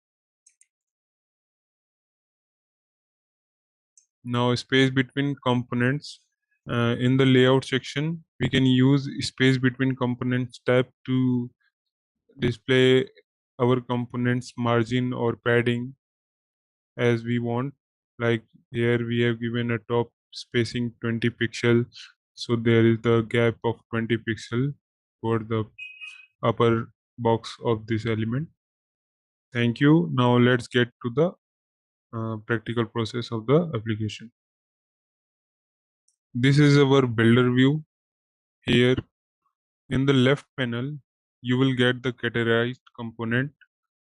Now space between components. In the layout section, we can use space between components tab to display our components margin or padding as we want. Like here we have given a top spacing 20 pixel, so there is the gap of 20 pixel toward the upper box of this element. Thank you. Now let's get to the practical process of the application. This is our builder view. Here in the left panel, you will get the categorized component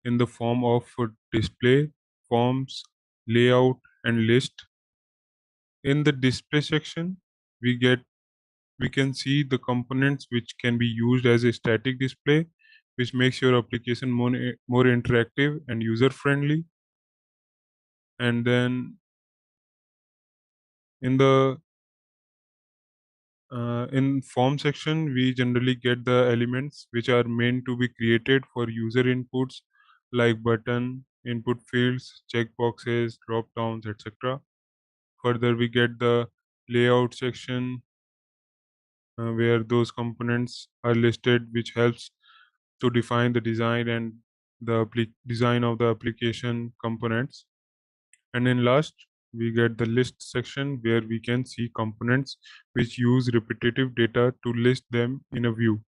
in the form of display, forms, layout, and list. In the display section, we can see the components which can be used as a static display, which makes your application more interactive and user friendly. And then in the in form section, we generally get the elements which are meant to be created for user inputs like button, input fields, checkboxes, drop downs, etc. Further, we get the layout section where those components are listed, which helps to define the design and the design of the application components. And then last, we get the list section where we can see components which use repetitive data to list them in a view.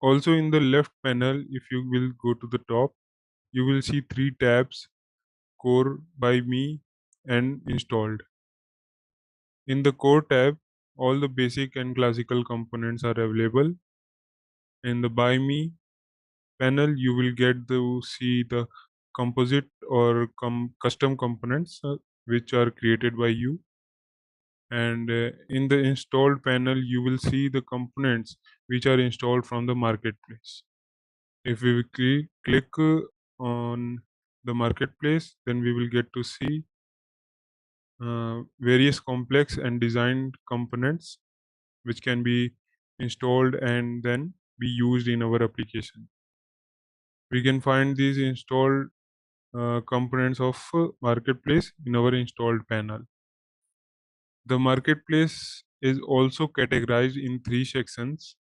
Also in the left panel, if you will go to the top, you will see three tabs: core, by me, and installed. In the core tab, all the basic and classical components are available. In the by me panel, you will get to see the composite or custom components which are created by you. And in the installed panel, you will see the components which are installed from the marketplace. If we will click on the marketplace, then we will get to see various complex and designed components which can be installed and then be used in our application. We can find these installed components of marketplace in our installed panel. The marketplace is also categorized in three sections: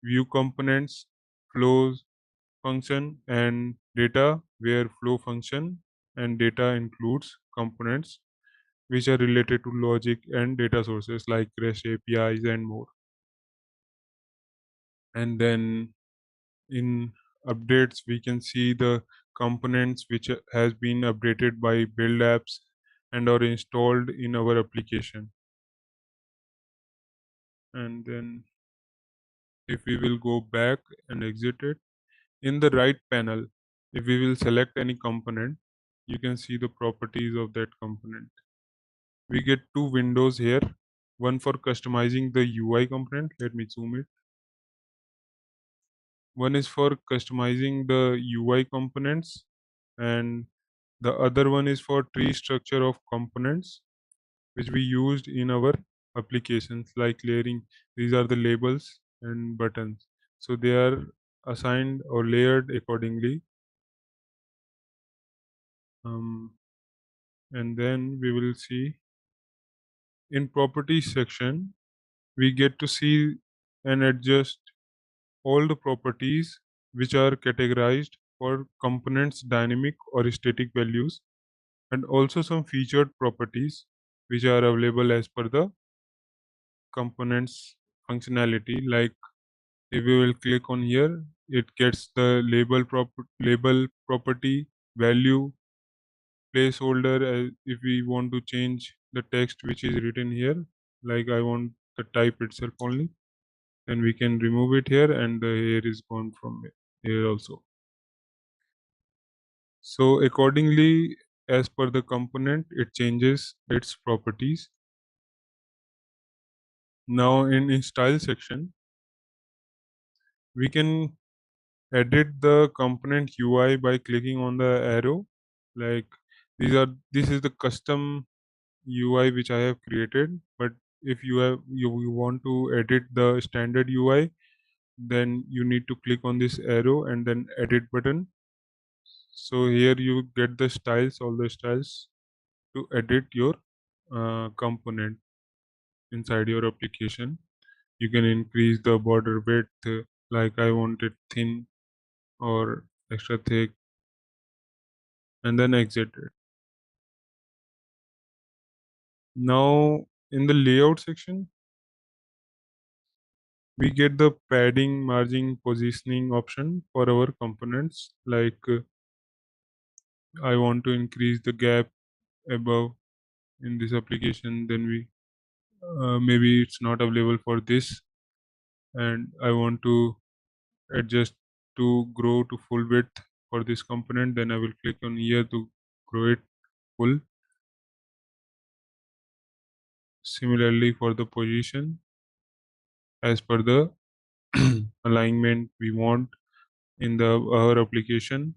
view components, flows, function, and data, where flow function and data includes components which are related to logic and data sources like REST APIs and more. And then in updates, we can see the components which has been updated by build apps and are installed in our application. And then if we will go back and exit it, in the right panel, if we will select any component, you can see the properties of that component. We get two windows here, one for customizing the UI component. Let me zoom it. One is for customizing the UI components, and the other one is for tree structure of components which we used in our applications like layering. These are the labels and buttons. So they are assigned or layered accordingly. And then we will see in properties section, we get to see and adjust all the properties which are categorized for components dynamic or static values, and also some featured properties which are available as per the components functionality. Like if we will click on here, it gets the label property, value, placeholder. If we want to change the text which is written here, like I want the type itself only, then we can remove it here, and the hair is gone from here also. So accordingly, as per the component, it changes its properties. Now in style section, we can edit the component UI by clicking on the arrow. Like this is the custom UI which I have created, but if you want to edit the standard UI, then you need to click on this arrow and then edit button. So here you get the styles, all the styles to edit your component inside your application. You can increase the border width, like I want it thin or extra thick, and then exit it. Now in the layout section, we get the padding, margin, positioning option for our components. Like I want to increase the gap above in this application, then we maybe it's not available for this, and I want to adjust to grow to full width for this component, then I will click on here to grow it full. Similarly for the position, as per the alignment we want in the our application,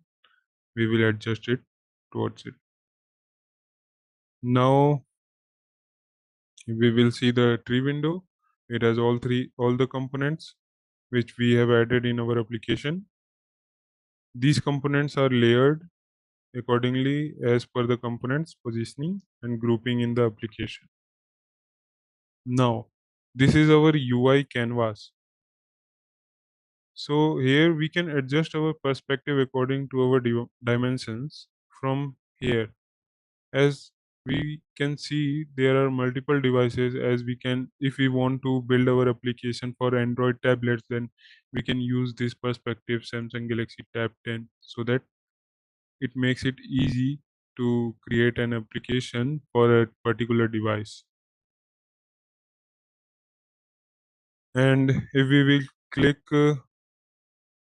we will adjust it towards it. Now we will see the tree window. It has all the components which we have added in our application. These components are layered accordingly as per the components positioning and grouping in the application. Now this is our UI canvas. So here we can adjust our perspective according to our dimensions from here. As we can see, there are multiple devices. As we can, if we want to build our application for Android tablets, then we can use this perspective Samsung Galaxy Tab 10, so that it makes it easy to create an application for a particular device. And if we will click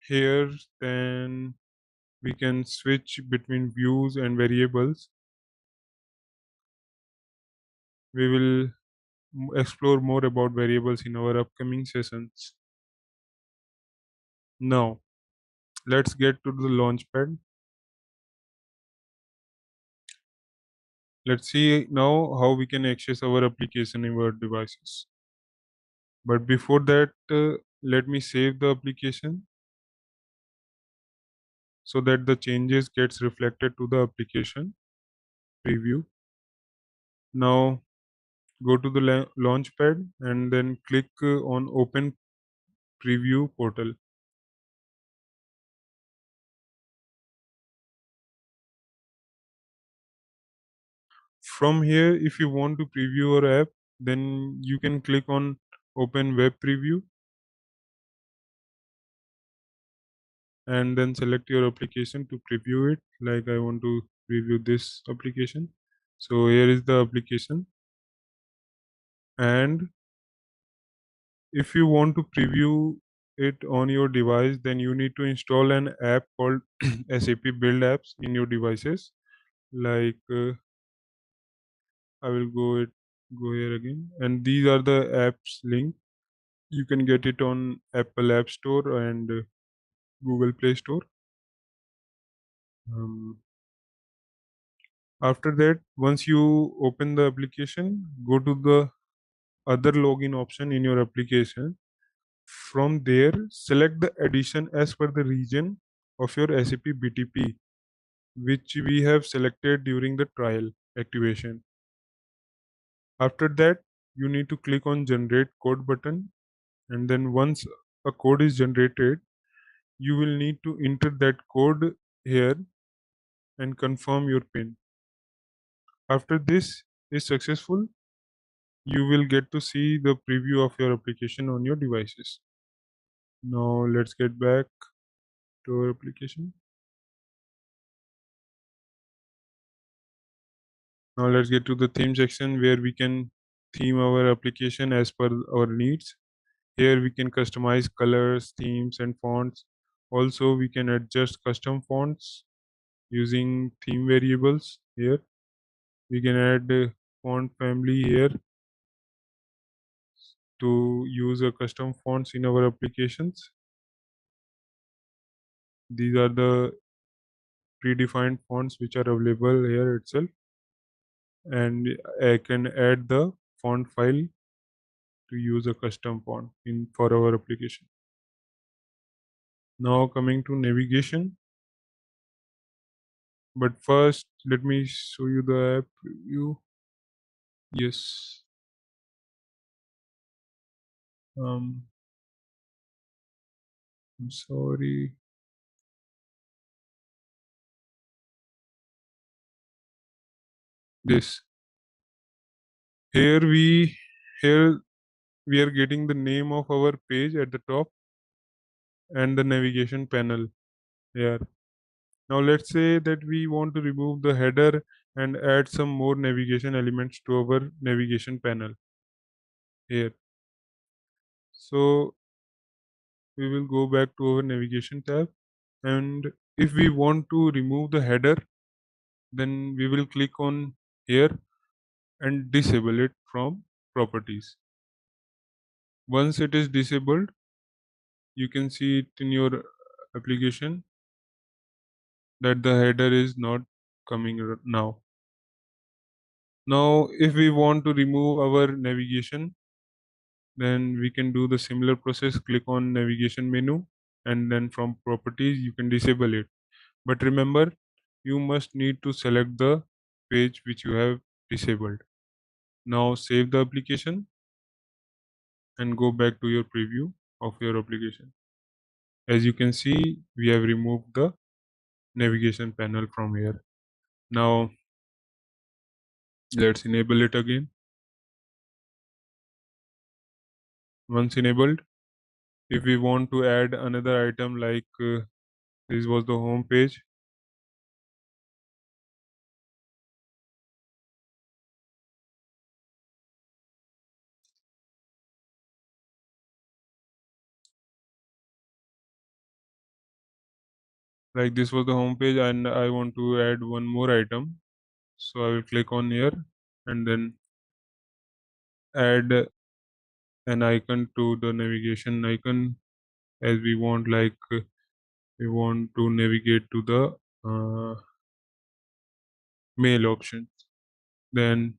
here, then we can switch between views and variables. We will explore more about variables in our upcoming sessions. Now, let's get to the launchpad. Let's see now how we can access our application in our devices. But before that, let me save the application so that the changes gets reflected to the application preview. Now go to the launchpad and then click on open preview portal. From here, if you want to preview your app, then you can click on open web preview and then select your application to preview it. Like I want to preview this application. So here is the application, and if you want to preview it on your device, then you need to install an app called SAP Build Apps in your devices. Like I will go here again, and these are the apps link. You can get it on Apple App Store and Google Play Store. Um, After that, once you open the application, go to the other login option in your application. From there, select the edition as per the region of your SAP BTP, which we have selected during the trial activation. After that, you need to click on generate code button, and then once a code is generated, you will need to enter that code here and confirm your PIN. After this is successful, you will get to see the preview of your application on your devices. Now let's get back to our application. Now let's get to the theme section where we can theme our application as per our needs. Here we can customize colors, themes and fonts. Also we can adjust custom fonts using theme variables here. We can add font family here to use a custom fonts in our applications. These are the predefined fonts which are available here itself, and I can add the font file to use a custom font in for our application. Now coming to navigation, but first let me show you the app preview. Yes. I'm sorry. This here we here we are getting the name of our page at the top and the navigation panel here. Now let's say that we want to remove the header and add some more navigation elements to our navigation panel here. So we will go back to our navigation tab, and if we want to remove the header, then we will click on here and disable it from properties. Once it is disabled, you can see it in your application that the header is not coming now. Now if we want to remove our navigation, then we can do the similar process. Click on navigation menu, and then from properties you can disable it. But remember, you must need to select the page which you have disabled. Now save the application and go back to your preview of your application. As you can see, we have removed the navigation panel from here. Now let's enable it again. Once enabled, if we want to add another item like this was the home page, Like this was the home page, and I want to add one more item. So I will click on here and then add an icon to the navigation icon as we want. Like we want to navigate to the mail option. Then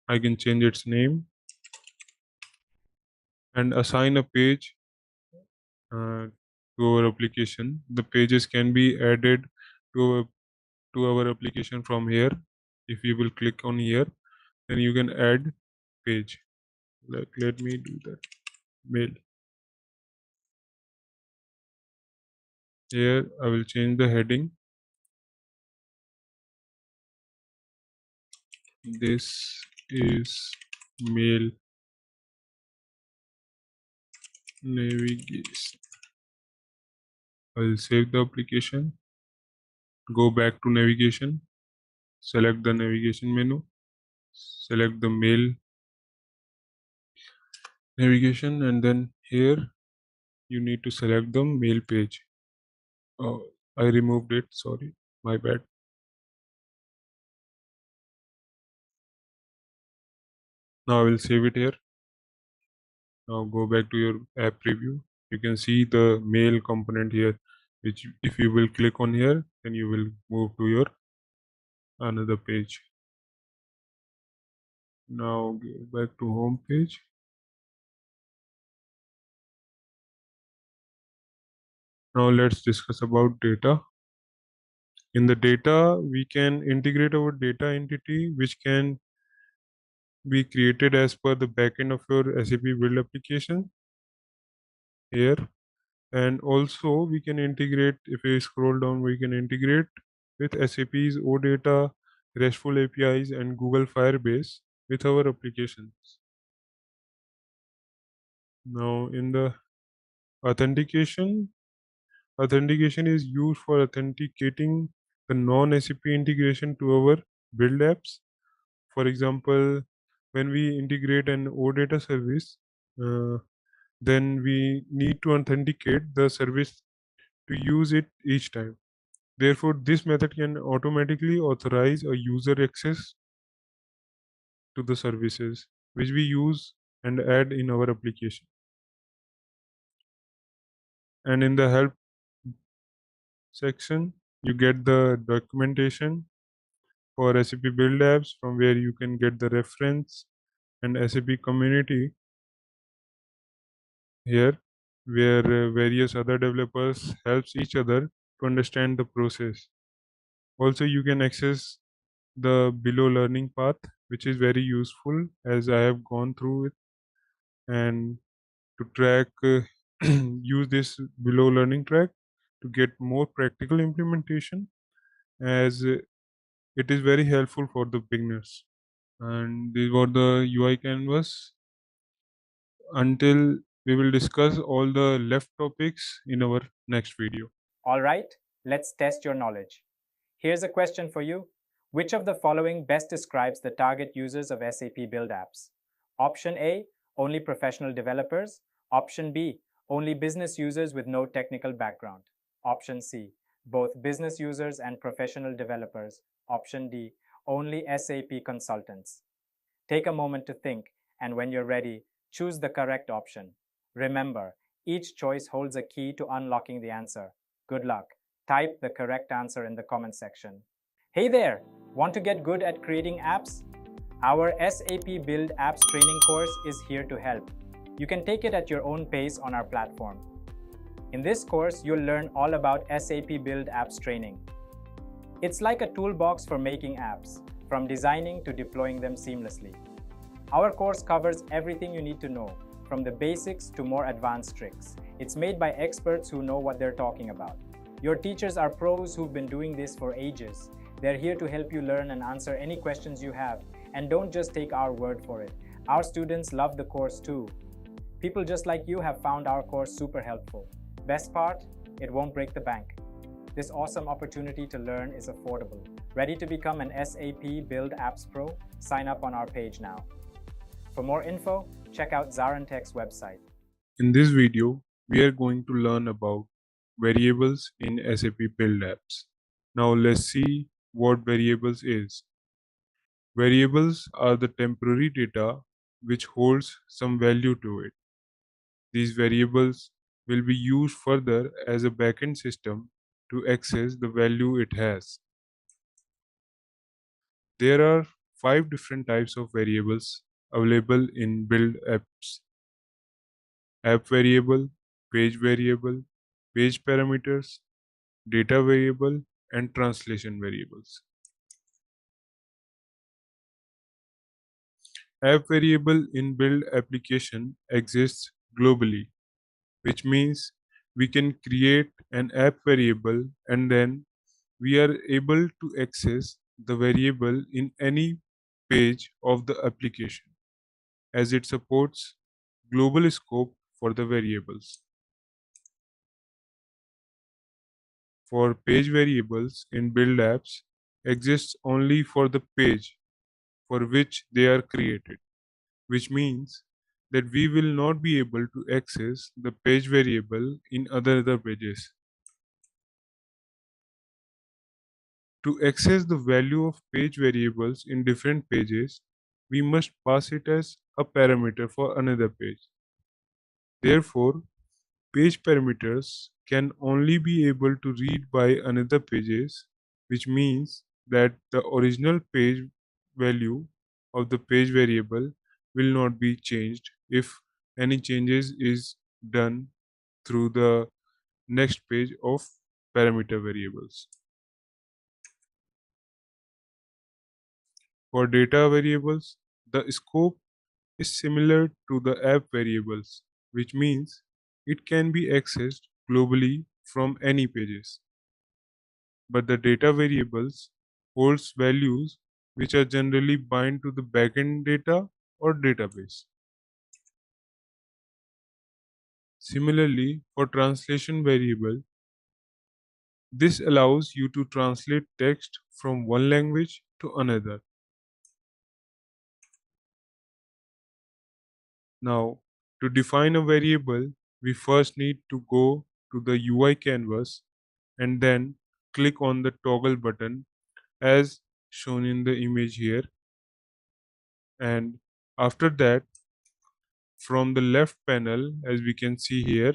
I can change its name and assign a page to our application. The pages can be added to our application from here. If you will click on here, then you can add page. Like let me do that. Mail. Here I will change the heading. This is mail navigation. I will save the application. Go back to navigation. Select the navigation menu. Select the mail navigation, and then here you need to select the mail page. Oh, I removed it. Sorry, my bad. Now I will save it here. Now go back to your app preview. You can see the mail component here, which if you will click on here, then you will move to your another page. Now go back to home page. Now let's discuss about data. In the data, we can integrate our data entity, which can be created as per the backend of your SAP Build application here. And also we can integrate, if we scroll down, we can integrate with SAP's OData, RESTful APIs, and Google Firebase with our applications. Now in the authentication, authentication is used for authenticating the non-SAP integration to our build apps. For example, when we integrate an OData service, then we need to authenticate the service to use it each time. Therefore, this method can automatically authorize a user access to the services which we use and add in our application. And in the help section, you get the documentation for SAP Build Apps, from where you can get the reference, and SAP community here, where various other developers helps each other to understand the process. Also, you can access the below learning path, which is very useful as I have gone through it, and to track use this below learning track to get more practical implementation, as it is very helpful for the beginners. And these were the UI canvas. Until we will discuss all the left topics in our next video. All right, let's test your knowledge. Here's a question for you. Which of the following best describes the target users of SAP Build Apps? Option A, only professional developers. Option B, only business users with no technical background. Option C, both business users and professional developers. Option D, only SAP consultants. Take a moment to think, and when you're ready, choose the correct option. Remember, each choice holds a key to unlocking the answer. Good luck. Type the correct answer in the comment section. Hey there! Want to get good at creating apps? Our SAP Build Apps training course is here to help. You can take it at your own pace on our platform. In this course, you'll learn all about SAP Build Apps training. It's like a toolbox for making apps, from designing to deploying them seamlessly. Our course covers everything you need to know, from the basics to more advanced tricks. It's made by experts who know what they're talking about. Your teachers are pros who've been doing this for ages. They're here to help you learn and answer any questions you have. And don't just take our word for it. Our students love the course too. People just like you have found our course super helpful. Best part, it won't break the bank. This awesome opportunity to learn is affordable. Ready to become an SAP Build Apps Pro? Sign up on our page now. For more info, check out ZaranTech's website. In this video, we are going to learn about variables in SAP Build Apps. Now let's see what variables is. Variables are the temporary data which holds some value to it. These variables will be used further as a backend system to access the value it has. There are 5 different types of variables available in Build Apps: app variable, page parameters, data variable, and translation variables. App variable in build application exists globally, which means we can create an app variable and then we are able to access the variable in any page of the application as it supports global scope for the variables. For page variables in build apps exists only for the page for which they are created, which means that we will not be able to access the page variable in other pages. To access the value of page variables in different pages, we must pass it as a parameter for another page. Therefore, page parameters can only be able to read by another pages, which means that the original page value of the page variable will not be changed if any changes is done through the next page of parameter variables. For data variables, the scope is similar to the app variables, which means it can be accessed globally from any pages. But the data variables holds values which are generally bind to the backend data or database. Similarly, for translation variable, this allows you to translate text from one language to another. Now, to define a variable, we first need to go to the UI canvas and then click on the toggle button as shown in the image here. And after that, from the left panel, as we can see here,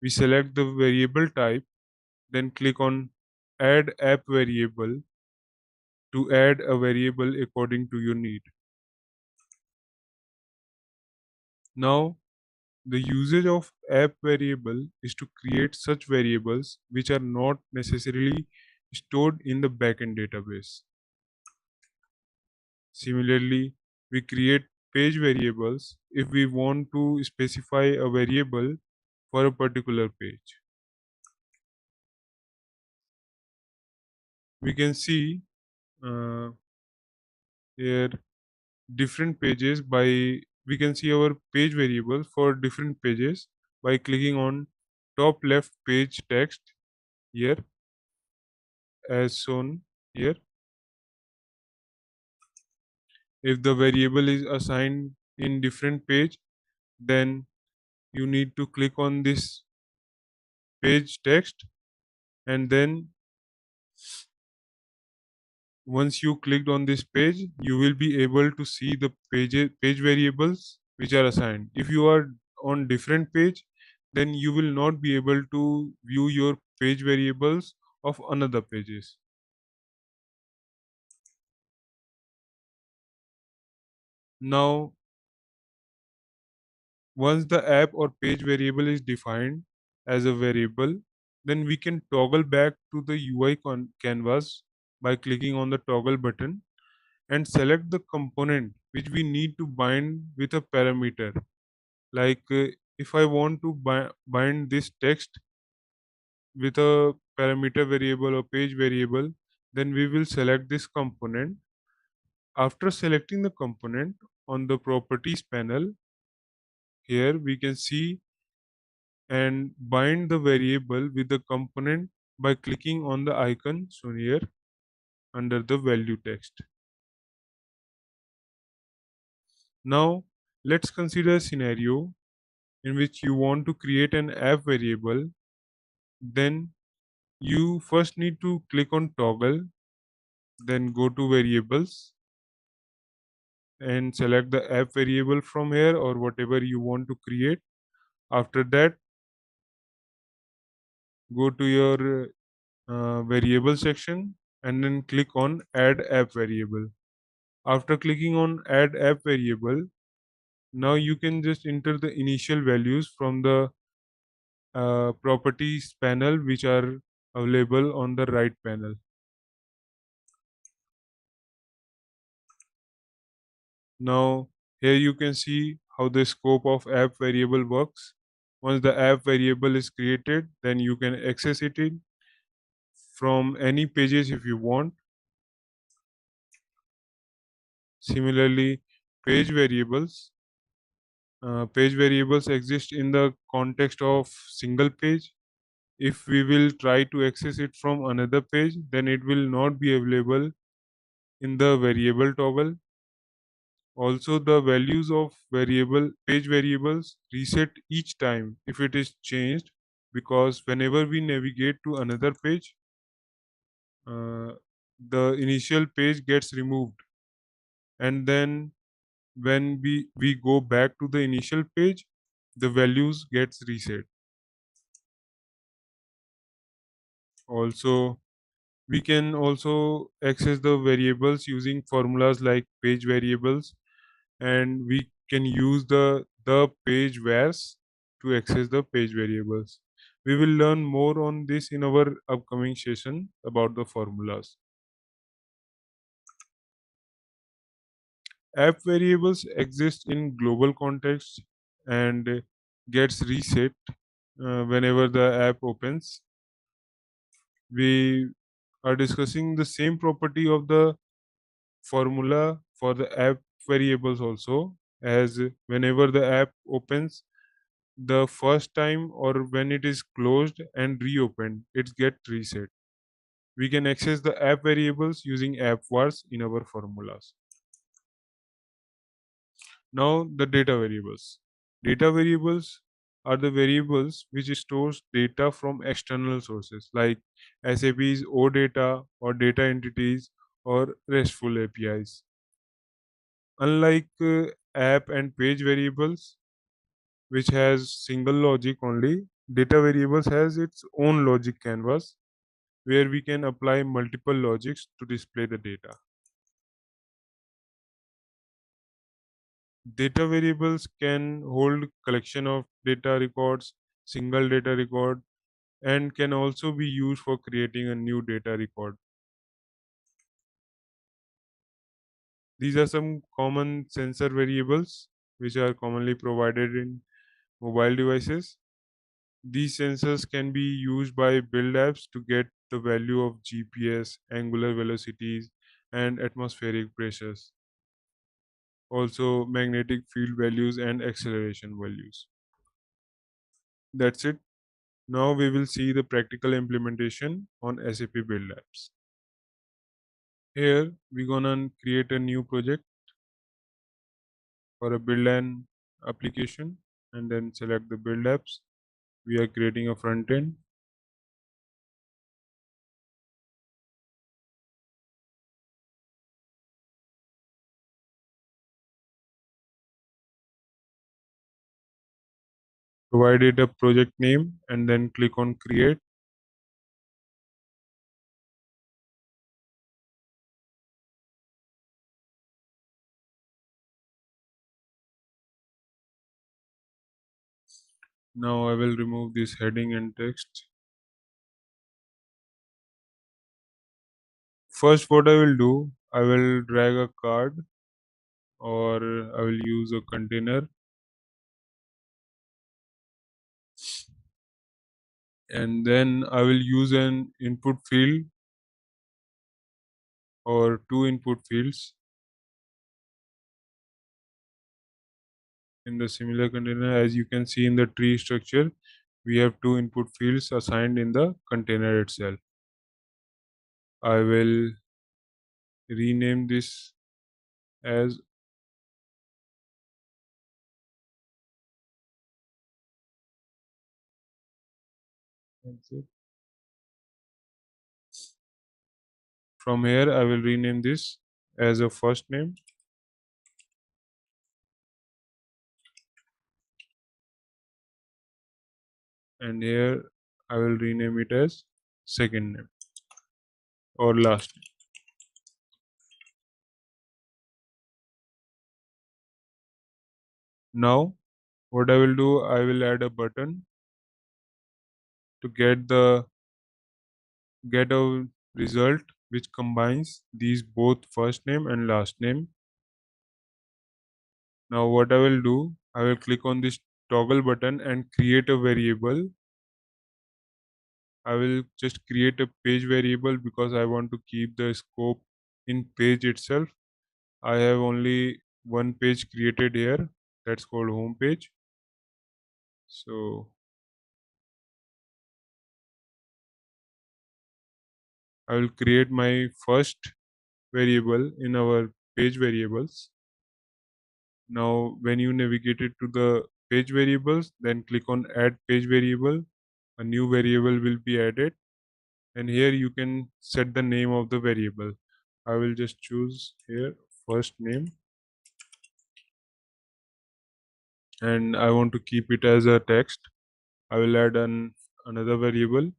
we select the variable type, then click on add app variable to add a variable according to your need. Now, the usage of app variable is to create such variables which are not necessarily stored in the backend database. Similarly, we create page variables if we want to specify a variable for a particular page. We can see here different pages by we can see our page variables for different pages by clicking on top left page text here as shown here. If the variable is assigned in different page, then you need to click on this page text, and then once you clicked on this page, you will be able to see the page variables which are assigned. If you are on different page, then you will not be able to view your page variables of another pages. Now, once the app or page variable is defined as a variable, then we can toggle back to the UI canvas by clicking on the toggle button and select the component which we need to bind with a parameter. Like if I want to bind this text with a parameter variable or page variable, then we will select this component. After selecting the component on the properties panel, here we can see and bind the variable with the component by clicking on the icon shown here under the value text. Now let's consider a scenario in which you want to create an app variable Then you first need to click on toggle, then go to variables and select the app variable from here or whatever you want to create. After that, go to your variable section and then click on add app variable. After clicking on add app variable, now you can just enter the initial values from the properties panel which are available on the right panel. Now here you can see how the scope of app variable works. Once the app variable is created, then you can access it from any pages if you want. Similarly, page variables. Page variables exist in the context of single page. If we will try to access it from another page, then it will not be available in the variable toggle. Also, the values of variable page variables reset each time if it is changed, because whenever we navigate to another page, uh, the initial page gets removed, and then when we go back to the initial page, the values gets reset. Also, we can also access the variables using formulas like page variables, and we can use the page varies to access the page variables. We will learn more on this in our upcoming session about the formulas. App variables exist in global context and gets reset whenever the app opens. We are discussing the same property of the formula for the app variables also, as whenever the app opens the first time or when it is closed and reopened, it gets reset. We can access the app variables using app vars in our formulas. Now the data variables. Data variables are the variables which stores data from external sources like SAP's OData or data entities or RESTful APIs. Unlike app and page variables, which has single logic only, data variables has its own logic canvas where we can apply multiple logics to display the data. Data variables can hold collection of data records, single data record, and can also be used for creating a new data record. These are some common sensor variables which are commonly provided in mobile devices. These sensors can be used by build apps to get the value of GPS, angular velocities, and atmospheric pressures. Also, magnetic field values and acceleration values. That's it. Now we will see the practical implementation on SAP Build Apps. Here we're gonna create a new project for a build an application and then select the build apps. We are creating a front end. Provide it a project name and then click on create. Now I will remove this heading and text. First, what I will do, I will drag a card or I will use a container and then I will use an input field or two input fields in the similar container. As you can see in the tree structure, we have two input fields assigned in the container itself. I will rename this as That's it. From here, I will rename this as a first name, and here I will rename it as second name or last name. Now, what I will do, I will add a button to get a result which combines these both first name and last name. Now what I will do, I will click on this toggle button and create a variable. I will just create a page variable because I want to keep the scope in page itself. I have only one page created here, that's called home page. So I will create my first variable in our page variables. Now when you navigate it to the page variables, then click on add page variable. A new variable will be added, and here you can set the name of the variable. I will just choose here first name, and I want to keep it as a text. I will add another variable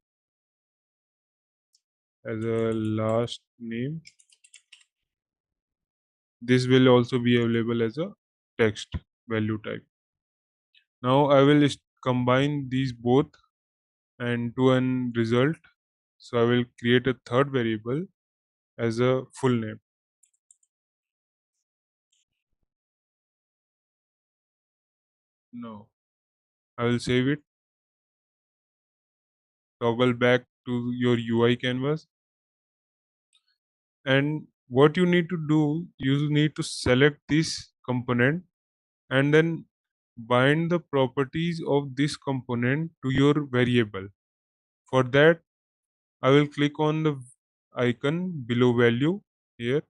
as a last name. This will also be available as a text value type. Now I will combine these both and to an result. So I will create a third variable as a full name. No, I will save it, toggle back to your UI canvas, and what you need to do, you need to select this component and then bind the properties of this component to your variable. For that, I will click on the icon below value here,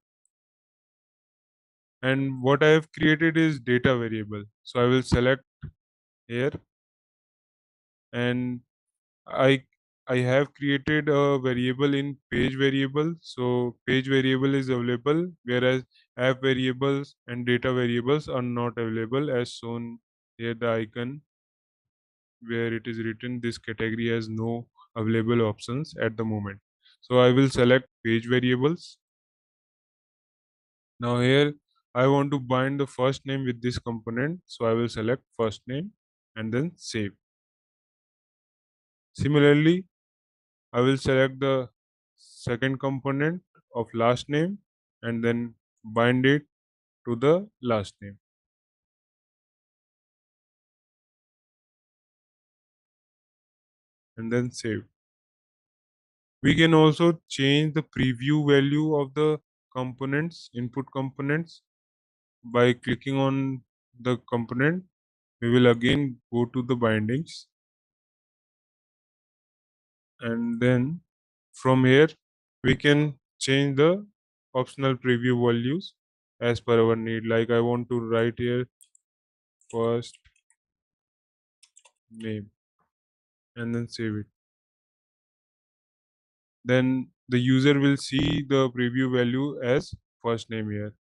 and what I have created is data variable. So I will select here, and I I have created a variable in page variable. So page variable is available, whereas app variables and data variables are not available, as shown here the icon where it is written this category has no available options at the moment. So I will select page variables. Now here I want to bind the first name with this component. So I will select first name and then save. Similarly, I will select the second component of last name and then bind it to the last name and then save. We can also change the preview value of the components, input components, by clicking on the component. We will again go to the bindings, and then from here we can change the optional preview values as per our need. Like I want to write here first name and then save it. Then the user will see the preview value as first name here.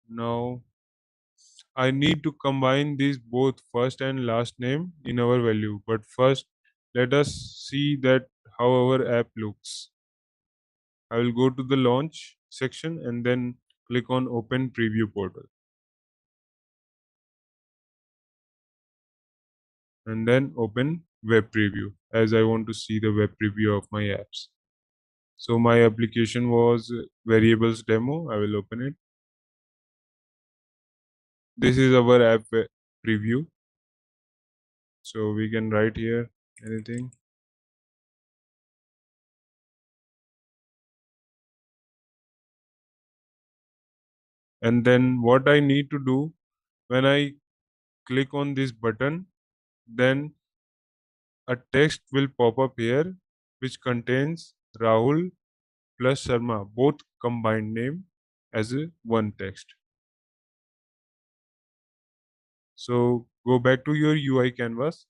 Now I need to combine these both first and last name in our value, but first let us see that how our app looks. I will go to the launch section and then click on open preview portal, and then open web preview, as I want to see the web preview of my apps. So my application was variables demo. I will open it. This is our app preview. So we can write here anything. And then what I need to do, when I click on this button, then a text will pop up here which contains Rahul plus Sharma, both combined name as a one text. So go back to your UI canvas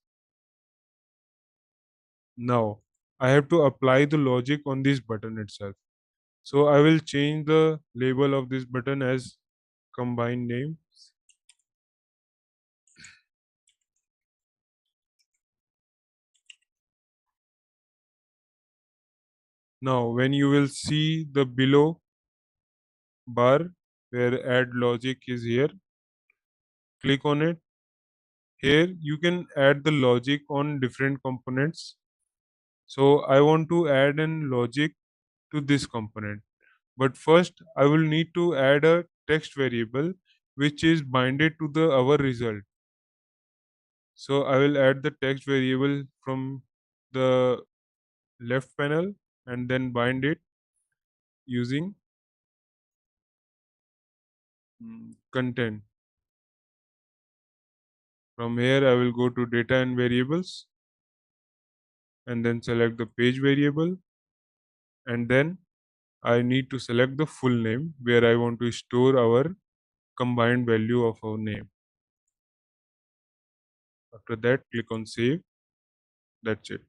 Now I have to apply the logic on this button itself. So I will change the label of this button as combined name. Now when you will see the below bar where add logic is here, click on it. Here you can add the logic on different components. So I want to add an logic to this component. But first I will need to add a text variable which is binded to the our result. So I will add the text variable from the left panel and then bind it using content. From here I will go to data and variables and then select the page variable, and then I need to select the full name where I want to store our combined value of our name. After that, click on save. That's it.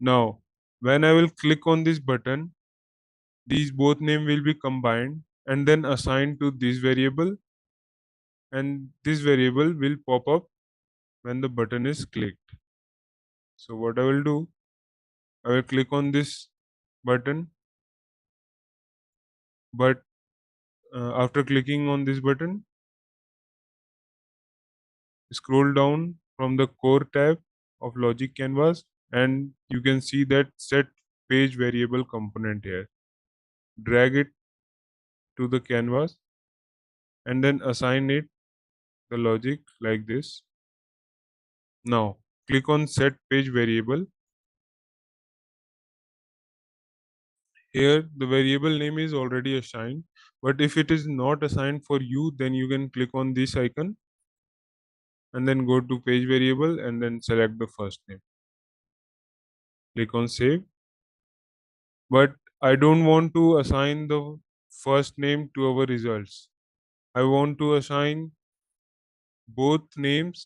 Now, when I will click on this button, these both name will be combined and then assigned to this variable, and this variable will pop up when the button is clicked. So what I will do, I will click on this button, but after clicking on this button, scroll down from the core tab of logic canvas and you can see that set page variable component here. Drag it to the canvas and then assign it the logic like this. Now click on set page variable. Here the variable name is already assigned, but if it is not assigned for you, then you can click on this icon and then go to page variable and then select the first name. Click on save. But I don't want to assign the first name to our results. I want to assign both names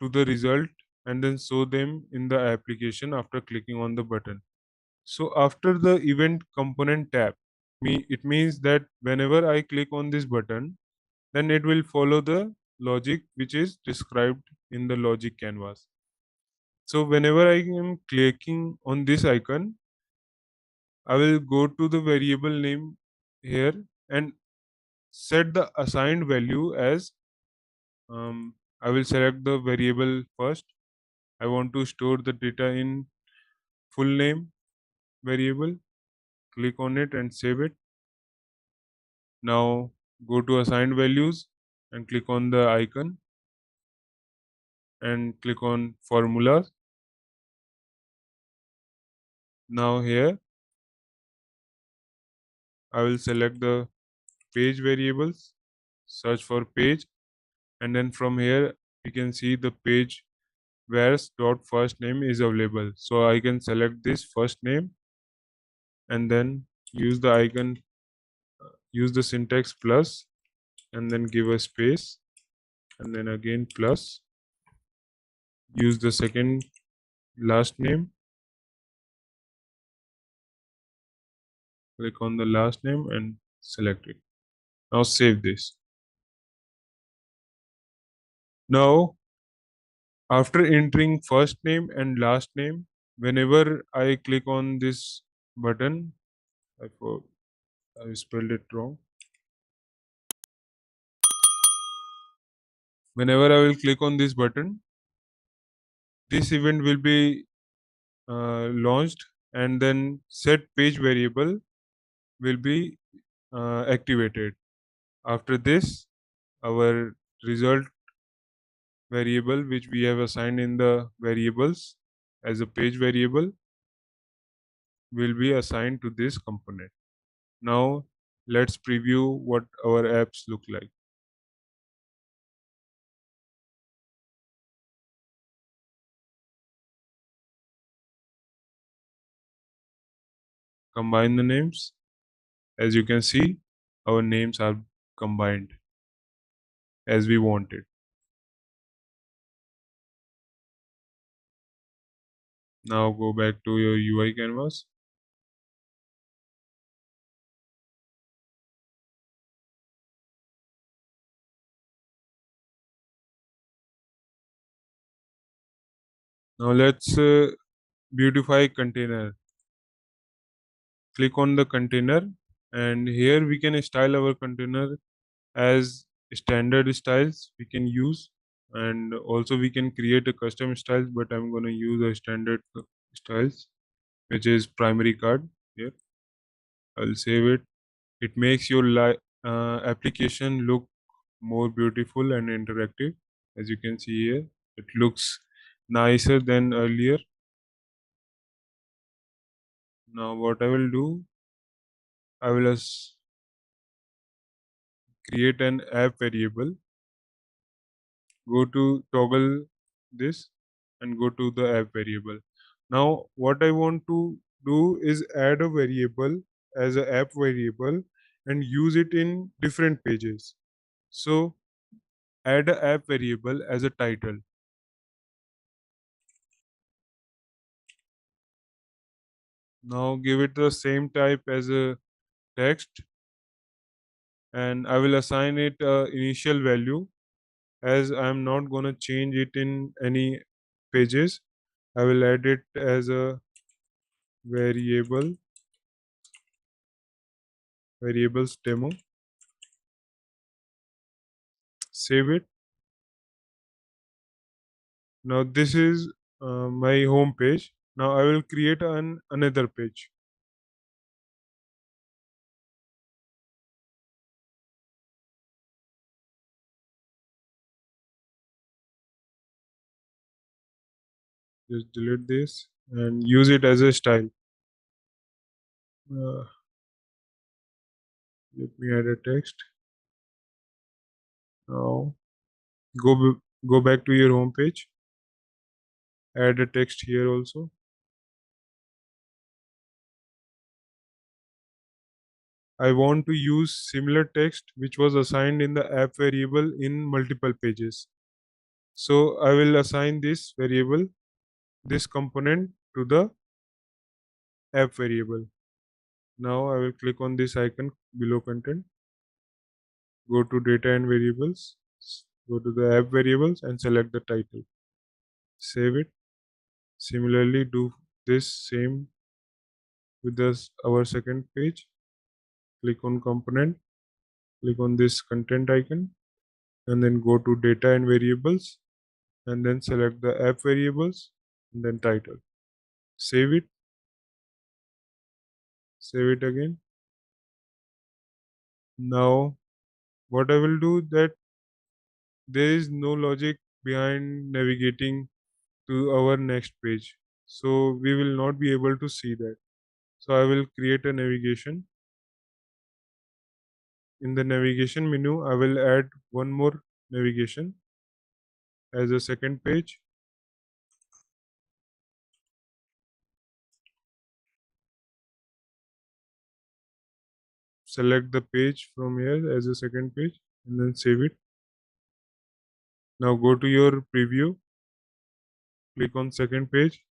to the result and then show them in the application after clicking on the button. So after the event component tab, it means that whenever I click on this button, then it will follow the logic which is described in the logic canvas. So whenever I am clicking on this icon, I will go to the variable name here and set the assigned value as I will select the variable first. I want to store the data in full name variable. Click on it and save it. Now go to assigned values and click on the icon and click on formulas. Now here I will select the page variables, search for page, and then from here you can see the page where's dot first name is available. So I can select this first name and then use the icon, use the syntax plus and then give a space and then again plus. Use the second last name, click on the last name and select it. Now save this. Now after entering first name and last name, whenever I click on this button, I spelled it wrong. Whenever I will click on this button, this event will be launched and then set page variable will be activated. After this, our result variable which we have assigned in the variables as a page variable will be assigned to this component. Now let's preview what our apps look like. Combine the names. As you can see, our names are combined as we wanted. Now go back to your UI canvas. Now let's beautify container. Click on the container, and here we can style our container as standard styles we can use, and also we can create a custom styles, but I'm going to use a standard styles, which is primary card. Here I'll save it. It makes your application look more beautiful and interactive. As you can see here, it looks nicer than earlier. Now what I will do, I will create an app variable. Go to toggle this and go to the app variable. Now what I want to do is add a variable as an app variable and use it in different pages. So add a app variable as a title. Now give it the same type as a text, and I will assign it a initial value, as I am not gonna change it in any pages. I will add it as a variables demo. Save it. Now this is my home page. Now I will create another page. Just delete this and use it as a style. Uh, Let me add a text. Now go back to your home page. Add a text here also. I want to use similar text which was assigned in the app variable in multiple pages. So I will assign this variable, this component, to the app variable. Now I will click on this icon below content. Go to data and variables. Go to the app variables and select the title. Save it. Similarly, do this same with our second page. Click on component. Click on this content icon and then go to data and variables and then select the app variables and then title. Save it. Save it again. Now what I will do, that there is no logic behind navigating to our next page, so we will not be able to see that. So I will create a navigation. In the navigation menu, I will add one more navigation as a second page. Select the page from here as a second page and then save it. Now go to your preview, click on second page.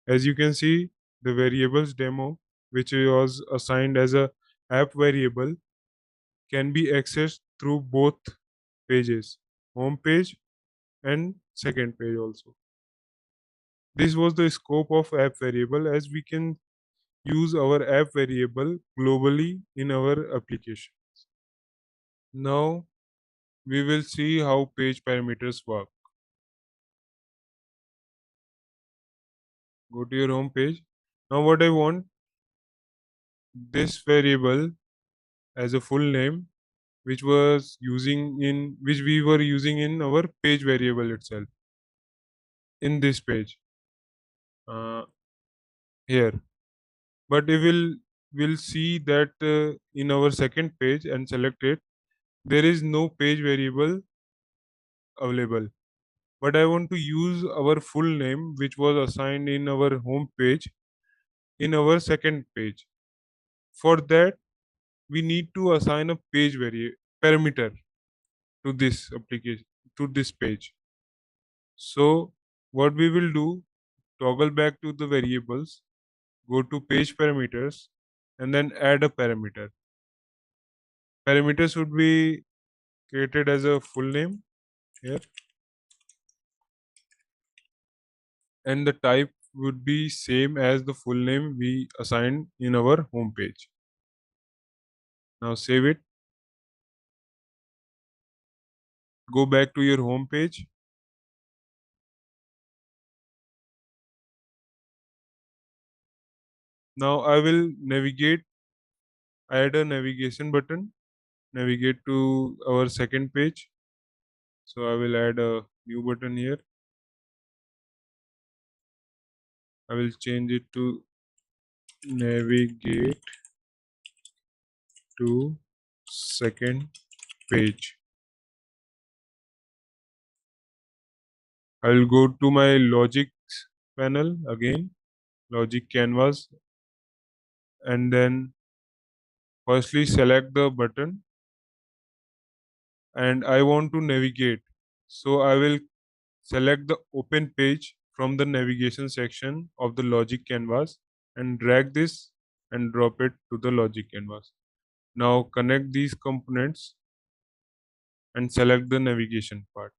As you can see, the variables demo, which was assigned as a app variable, can be accessed through both pages, home page and second page also. This was the scope of app variable, as we can use our app variable globally in our application. Now we will see how page parameters work. Go to your home page. Now what I want, this variable as a full name, which we were using in our page variable itself, in this page, uh, here. But will see that in our second page and select it, there is no page variable available. But I want to use our full name, which was assigned in our home page, in our second page. For that, we need to assign a page parameter to this application, to this page. So what we will do, toggle back to the variables, go to page parameters, and then add a parameter. Parameters would be created as a full name here, and the type would be same as the full name we assigned in our home page. Now save it. Go back to your home page. Now I will add a navigation button, navigate to our second page. So I will add a new button here. I will change it to navigate to second page. I will go to my logic panel again, logic canvas, and then firstly select the button, and I want to navigate. So I will select the open page from the navigation section of the logic canvas and drag this and drop it to the logic canvas. Now connect these components and select the navigation part.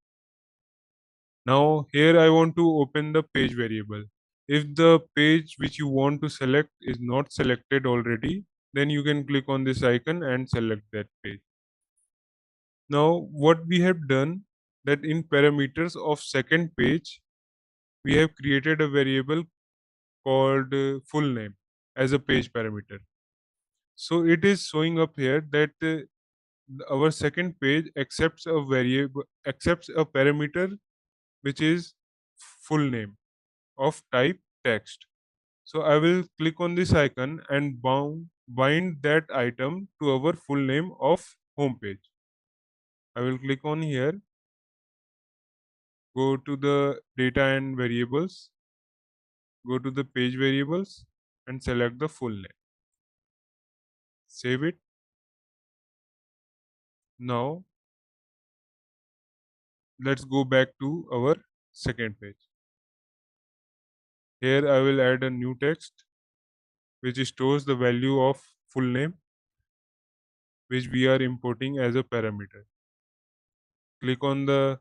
Now here I want to open the page variable. If the page which you want to select is not selected already, then you can click on this icon and select that page. Now what we have done, that in parameters of second page, we have created a variable called full name as a page parameter. So it is showing up here that our second page accepts a parameter which is full name of type text. So I will click on this icon and bind that item to our full name of home page. I will click on here, go to the data and variables, go to the page variables and select the full name. Save it. Now let's go back to our second page. Here I will add a new text which stores the value of full name which we are importing as a parameter. Click on the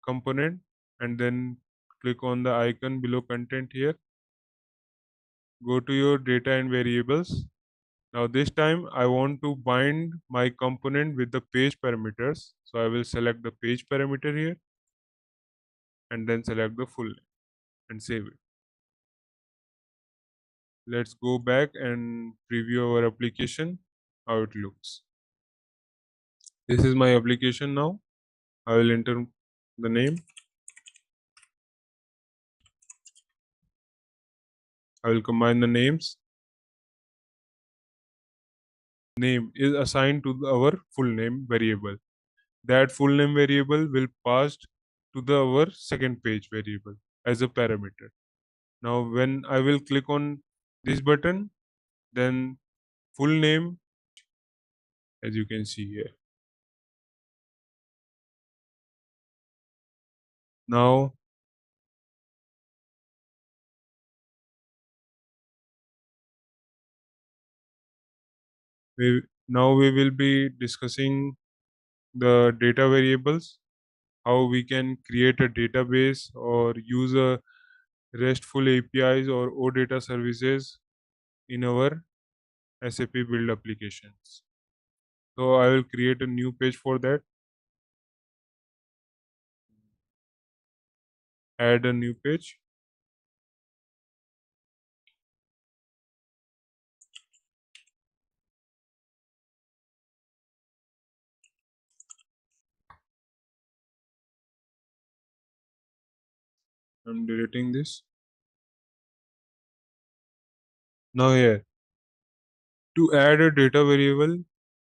component and then click on the icon below content here. Go to your data and variables. Now this time I want to bind my component with the page parameters. So I will select the page parameter here and then select the full name and save it. Let's go back and preview our application, how it looks. This is my application now. I will enter the name. I will combine the names. Name is assigned to our full name variable. That full name variable will pass to our second page variable as a parameter. Now when I will click on this button, then full name, as you can see here. Now we will be discussing the data variables, how we can create a database or use a RESTful APIs or OData services in our SAP Build applications. So I will create a new page for that. Add a new page. I'm deleting this. Now here, to add a data variable,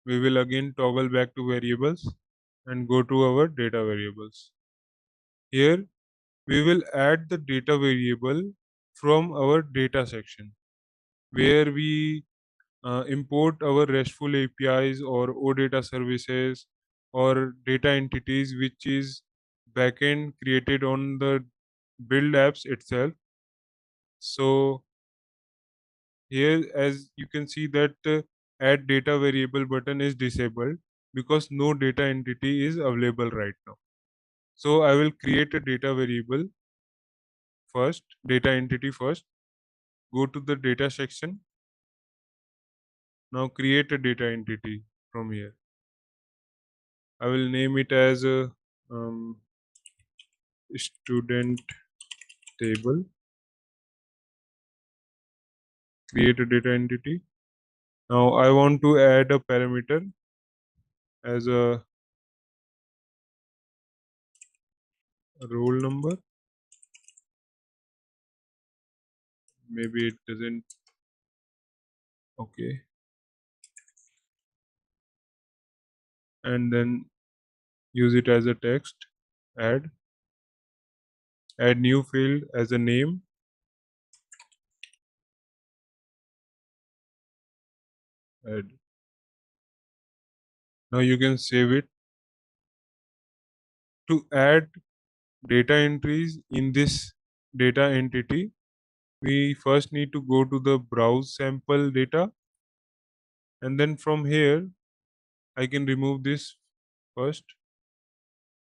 we will again toggle back to variables and go to our data variables. Here, we will add the data variable from our data section, where we import our RESTful APIs or OData services or data entities which is backend created on the build apps itself. So here, as you can see that add data variable button is disabled because no data entity is available right now. So I will create a data variable first, data entity first. Go to the data section. Now create a data entity from here. I will name it as a student table. Create a data entity. Now I want to add a parameter as a roll number. Maybe it doesn't. Okay. And then use it as a text. Add new field as a name. Add. Now you can save it. To add data entries in this data entity, we first need to go to the browse sample data, and then from here I can remove this first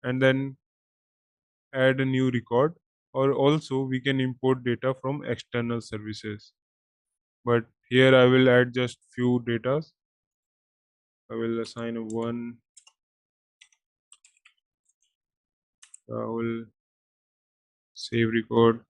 and then add a new record, or also we can import data from external services. But here I will add just few datas. I will assign a one. I will save record.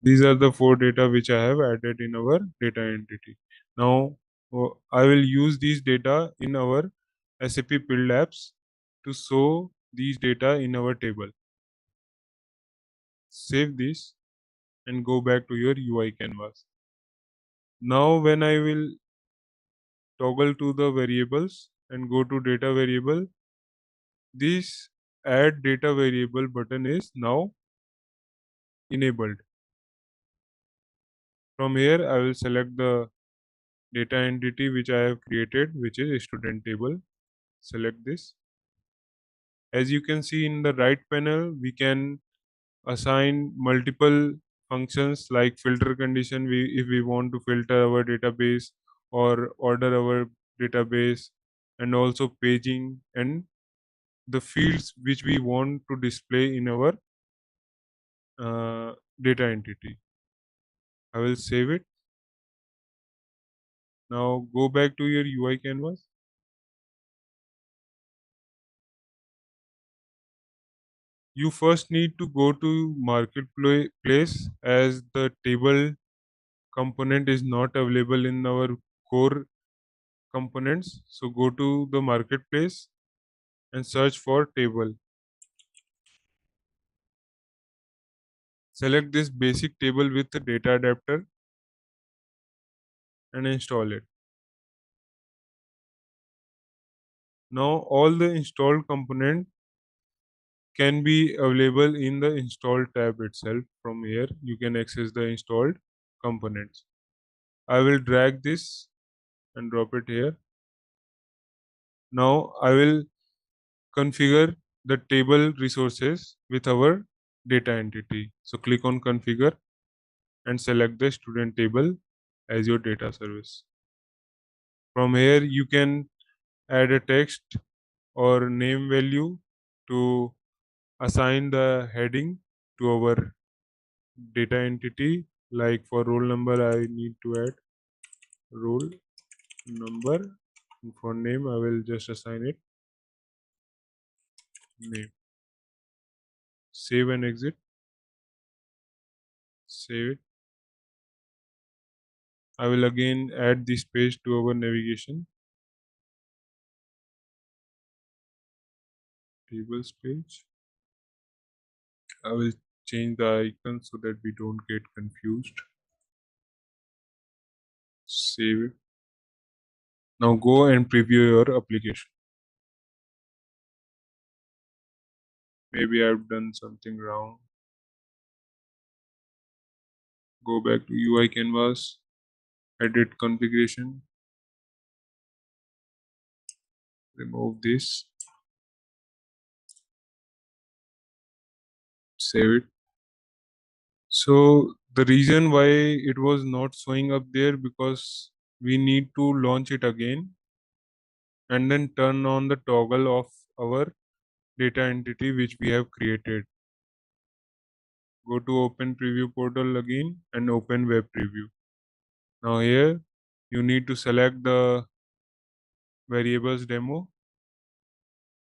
These are the four data which I have added in our data entity. Now I will use these data in our SAP Build Apps to show these data in our table. Save this and go back to your UI canvas. Now when I will toggle to the variables and go to data variable, this add data variable button is now enabled. From here I will select the data entity which I have created, which is a student table. Select this. As you can see in the right panel, we can assign multiple functions like filter condition, if we want to filter our database or order our database, and also paging and the fields which we want to display in our data entity. I will save it. Now go back to your UI canvas. You first need to go to marketplace, as the table component is not available in our core components. So go to the marketplace and search for table. Select this basic table with the data adapter and install it. Now all the installed component can be available in the install tab itself. From here you can access the installed components. I will drag this and drop it here. Now I will configure the table resources with our data entity. So click on configure and select the student table as your data service. From here you can add a text or name value to assign the heading to our data entity. Like for roll number I need to add roll number, and for name I will just assign it name. Save and exit. Save it. I will again add this page to our navigation tables page. I will change the icon so that we don't get confused. Save it. Now go and preview your application. Maybe I've done something wrong. Go back to UI canvas, edit configuration, remove this, save it. So the reason why it was not showing up there, because we need to launch it again and then turn on the toggle of our data entity which we have created. Go to open preview portal again and open web preview. Now here you need to select the variables demo,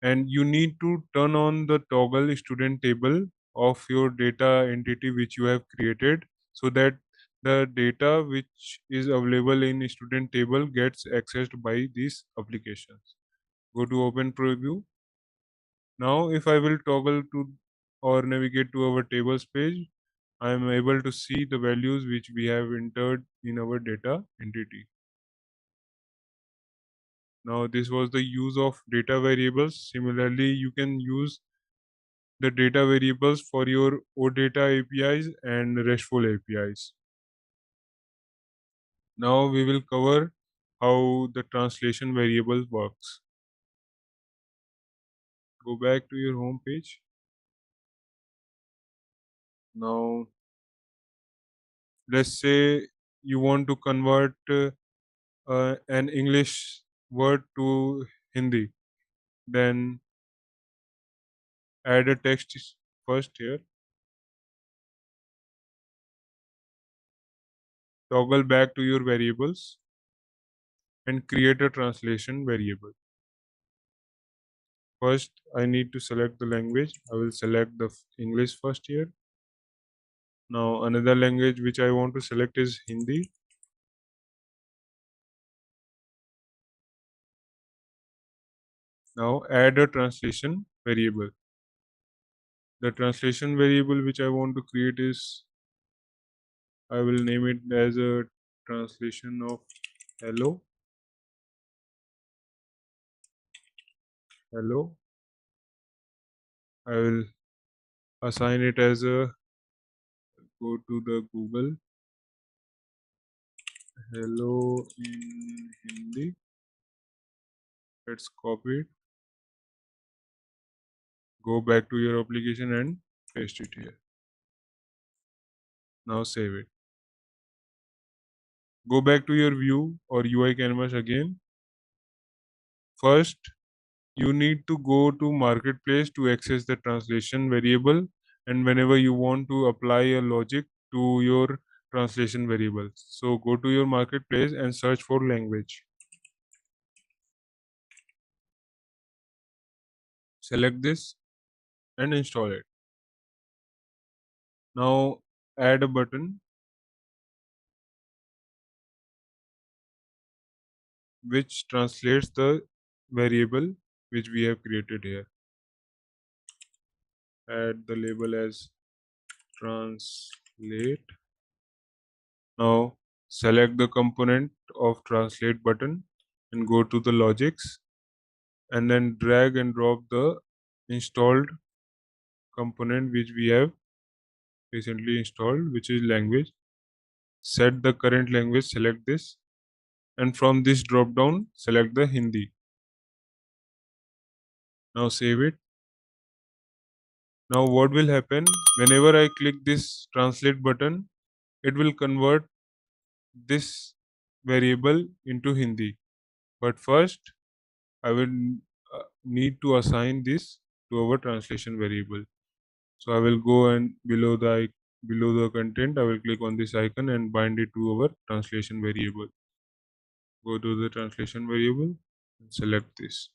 and you need to turn on the toggle student table of your data entity which you have created, so that the data which is available in student table gets accessed by these applications. Go to open preview. Now if I will toggle to or navigate to our tables page, I am able to see the values which we have entered in our data entity. Now this was the use of data variables. Similarly, you can use the data variables for your OData APIs and RESTful APIs. Now we will cover how the translation variable works. Go back to your home page. Now let's say you want to convert an English word to Hindi. Then add a text first here. Toggle back to your variables and create a translation variable. First, I need to select the language. I will select the English first here. Now, another language which I want to select is Hindi. Now, add a translation variable. The translation variable which I want to create is, I will name it as a translation of hello. Hello. I will assign it as a, go to the Google, hello in Hindi. Let's copy it. Go back to your application and paste it here. Now save it. Go back to your view or UI canvas again. First, you need to go to marketplace to access the translation variable, and whenever you want to apply a logic to your translation variable. So go to your marketplace and search for language. Select this and install it. Now add a button which translates the variable which we have created here. Add the label as translate. Now select the component of translate button and go to the logics, and then drag and drop the installed component which we have recently installed, which is language. Set the current language, select this, and from this drop down select the Hindi. Now save it. Now what will happen, whenever I click this translate button, it will convert this variable into Hindi. But first I will need to assign this to our translation variable. So I will go and below the content, I will click on this icon and bind it to our translation variable. Go to the translation variable and select this.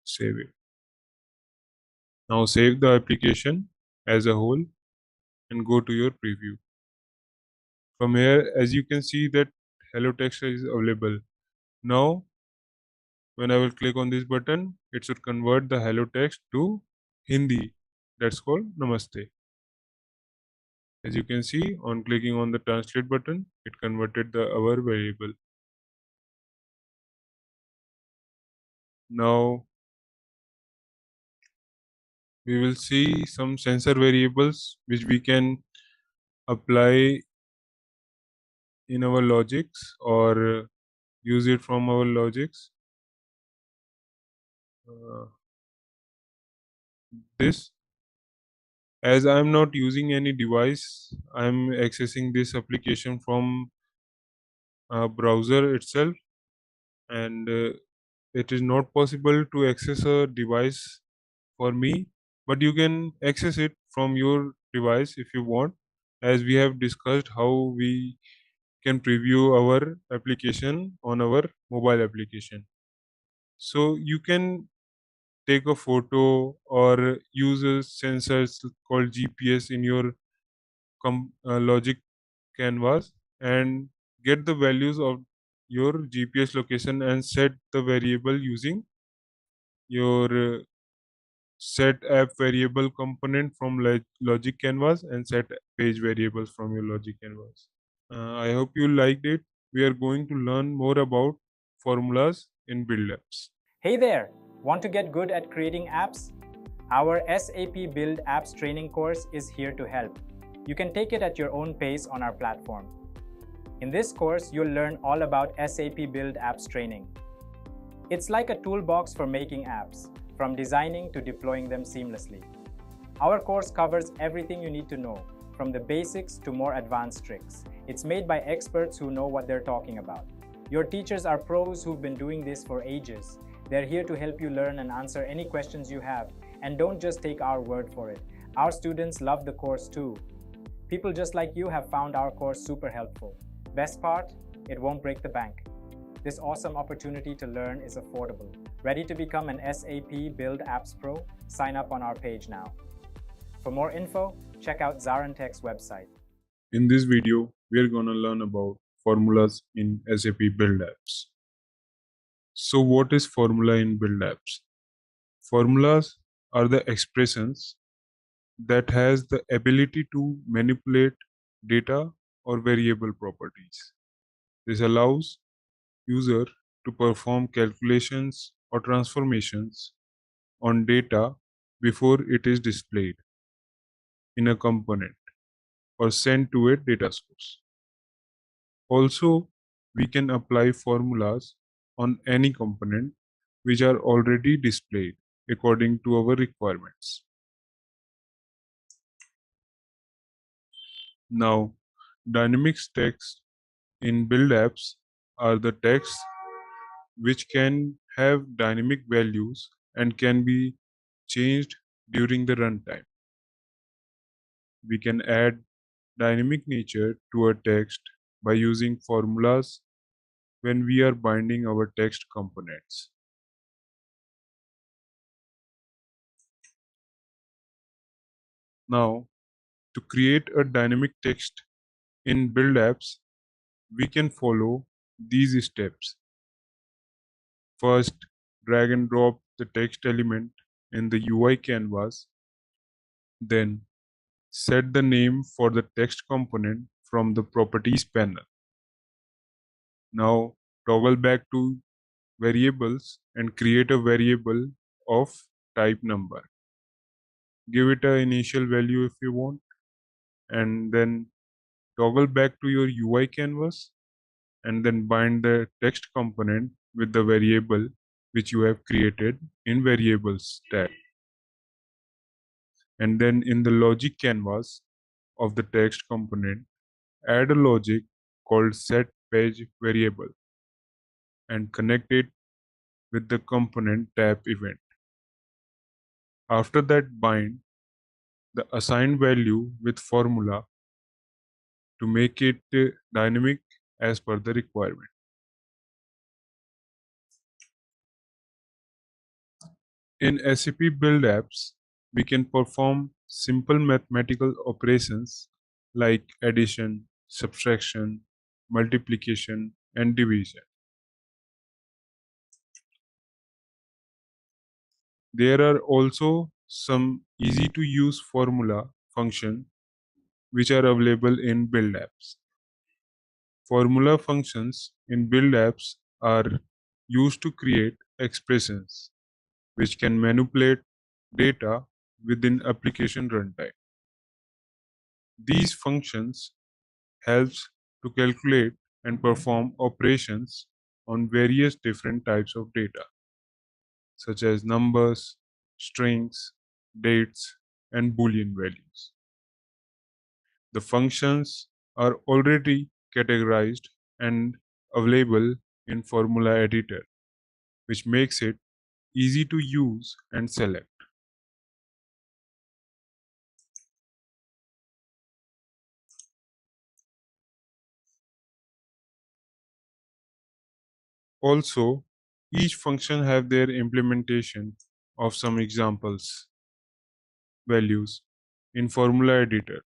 Save it. Now save the application as a whole and go to your preview. From here, as you can see that hello text is available. Now when I will click on this button, it should convert the hello text to Hindi. That's called Namaste. As you can see, on clicking on the translate button, it converted the our variable. Now we will see some sensor variables which we can apply in our logics or use it from our logics. This, as I am not using any device, I am accessing this application from a browser itself, and it is not possible to access a device for me, but you can access it from your device if you want, as we have discussed how we can preview our application on our mobile application. So you can take a photo or use a sensors called GPS in your logic canvas and get the values of your GPS location and set the variable using your set app variable component from logic canvas and set page variables from your logic canvas. I hope you liked it. We are going to learn more about formulas in Build Apps. Hey there! Want to get good at creating apps? Our SAP Build Apps training course is here to help. You can take it at your own pace on our platform. In this course, you'll learn all about SAP Build Apps training. It's like a toolbox for making apps, from designing to deploying them seamlessly. Our course covers everything you need to know, from the basics to more advanced tricks. It's made by experts who know what they're talking about. Your teachers are pros who've been doing this for ages. They're here to help you learn and answer any questions you have. And don't just take our word for it. Our students love the course too. People just like you have found our course super helpful. Best part? It won't break the bank. This awesome opportunity to learn is affordable. Ready to become an SAP Build Apps Pro? Sign up on our page now. For more info, check out ZaranTech's website. In this video, we are going to learn about formulas in SAP Build Apps. So what is formula in Build Apps? Formulas are the expressions that has the ability to manipulate data or variable properties. This allows user to perform calculations or transformations on data before it is displayed in a component or sent to a data source. Also, we can apply formulas on any component which are already displayed according to our requirements. Now, dynamics text in Build Apps are the texts which can have dynamic values and can be changed during the runtime. We can add dynamic nature to a text by using formulas when we are binding our text components. Now, to create a dynamic text in Build Apps, we can follow these steps. First, drag and drop the text element in the UI canvas. Then, set the name for the text component from the properties panel. Now, toggle back to variables and create a variable of type number. Give it an initial value if you want, and then toggle back to your UI canvas and then bind the text component with the variable which you have created in variables tab. And then in the logic canvas of the text component, add a logic called set page variable and connect it with the component tab event. After that, bind the assigned value with formula to make it dynamic as per the requirement. In SAP Build Apps, we can perform simple mathematical operations like addition, subtraction, multiplication, and division. There are also some easy to use formula functions which are available in Build Apps. Formula functions in Build Apps are used to create expressions, which can manipulate data within application runtime. These functions helps to calculate and perform operations on various different types of data, such as numbers, strings, dates, and Boolean values. The functions are already categorized and available in Formula Editor, which makes it easy to use and select. Also, each function have their implementation of some examples values in Formula Editor,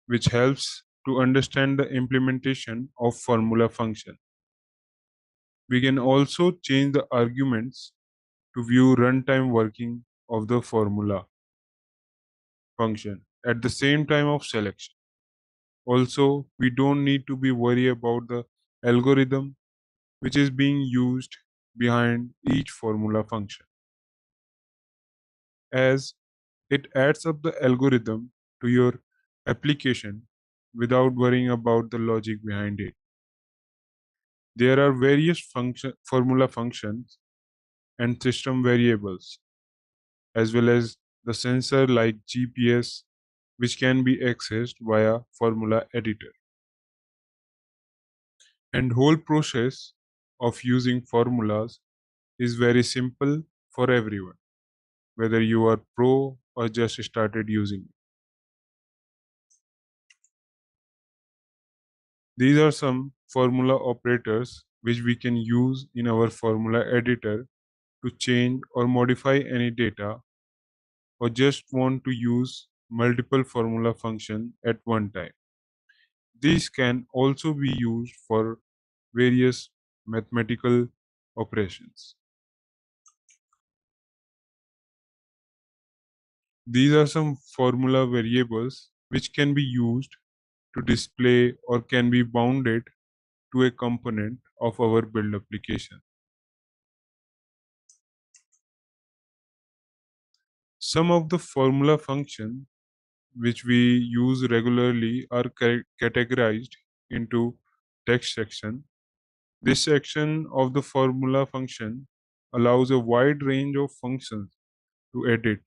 which helps to understand the implementation of formula function. We can also change the arguments to view runtime working of the formula function at the same time of selection. Also, we don't need to be worried about the algorithm which is being used behind each formula function, as it adds up the algorithm to your application without worrying about the logic behind it. There are various formula functions and system variables, as well as the sensor like GPS, which can be accessed via formula editor. And whole process of using formulas is very simple for everyone, whether you are pro or just started using it. These are some formula operators which we can use in our formula editor to change or modify any data, or just want to use multiple formula function at one time. These can also be used for various mathematical operations. These are some formula variables which can be used to display or can be bounded to a component of our build application. Some of the formula functions which we use regularly are categorized into text section. This section of the formula function allows a wide range of functions to edit,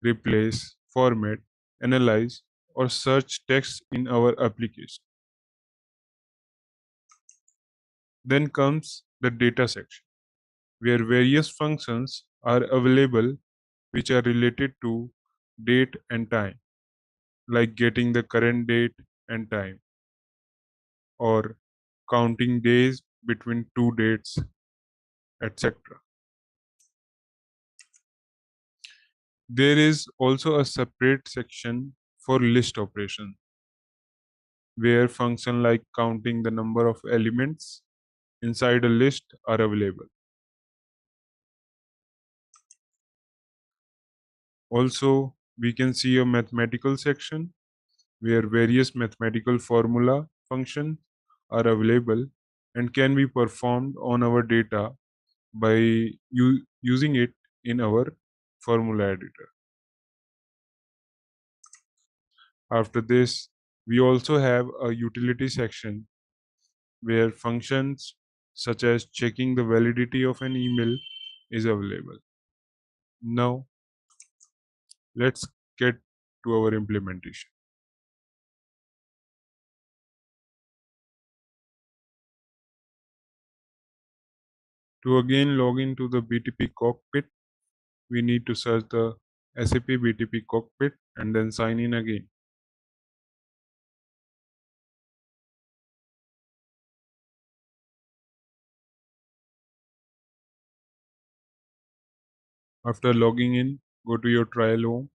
replace, format, analyze, or search text in our application. Then comes the data section, where various functions are available which are related to date and time, like getting the current date and time, or counting days between two dates, etc. There is also a separate section for list operation, where functions like counting the number of elements inside a list are available. Also, we can see a mathematical section where various mathematical formula functions are available and can be performed on our data by using it in our formula editor. After this, we also have a utility section where functions such as checking the validity of an email is available. Now, let's get to our implementation. To again log into the BTP cockpit, we need to search the SAP BTP cockpit and then sign in again. After logging in, go to your trial home.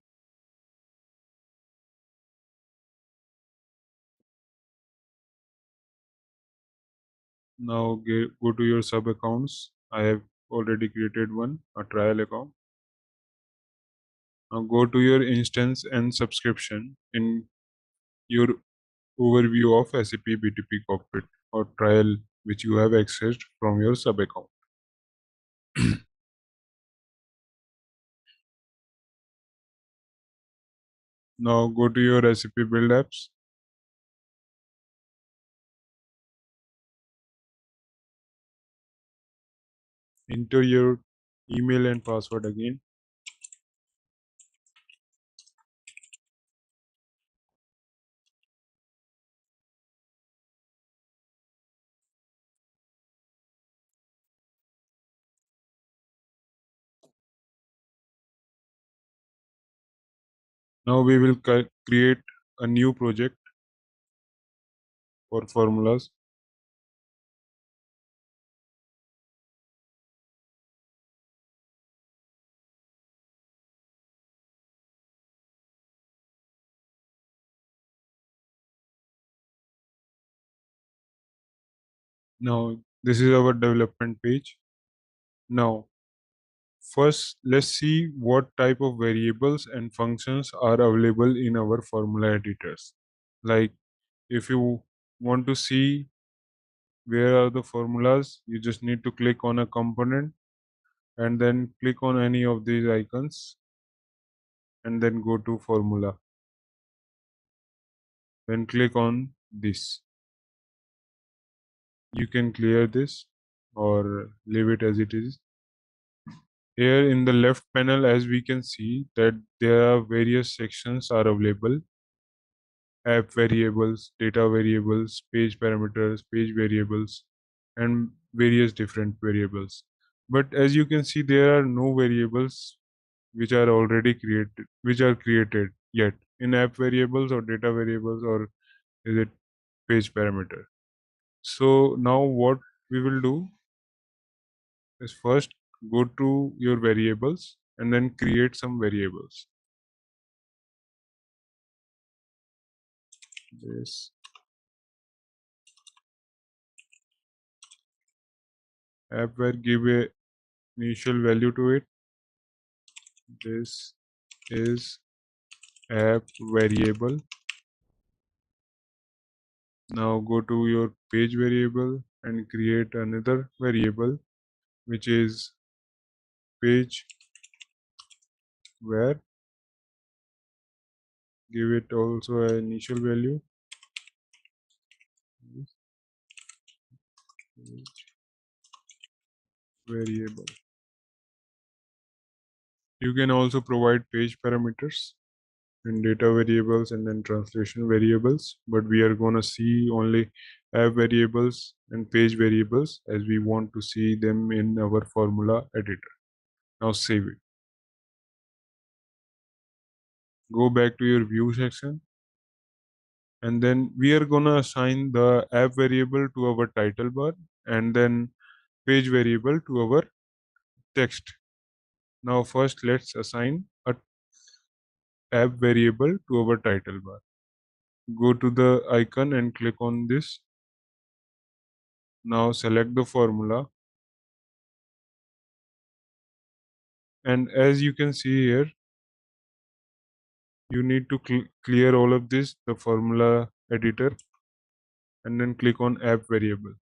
Now go to your sub accounts. I have already created one, a trial account. Now go to your instance and subscription in your overview of SAP BTP cockpit or trial which you have accessed from your sub account. Now go to your SAP Build Apps. Enter your email and password again. Now we will create a new project for formulas. Now this is our development page. Now first let's see what type of variables and functions are available in our formula editors. Like if you want to see where are the formulas, you just need to click on a component and then click on any of these icons and then go to formula. Then click on this. You can clear this or leave it as it is. Here in the left panel, as we can see that there are various sections are available: app variables, data variables, page parameters, page variables, and various different variables. But as you can see, there are no variables which are already created, which are created yet in app variables or data variables, or is it page parameter. So now what we will do is first go to your variables and then create some variables. This app where give a initial value to it. This is app variable. Now go to your page variable and create another variable which is page where, give it also an initial value. Page variable. You can also provide page parameters and data variables and then translation variables, but we are going to see only app variables and page variables as we want to see them in our formula editor. Now save it. Go back to your view section, and then we are going to assign the app variable to our title bar and then page variable to our text. Now first let's assign a app variable to our title bar. Go to the icon and click on this. Now select the formula, and as you can see here, you need to clear all of this, the formula editor, and then click on app variable.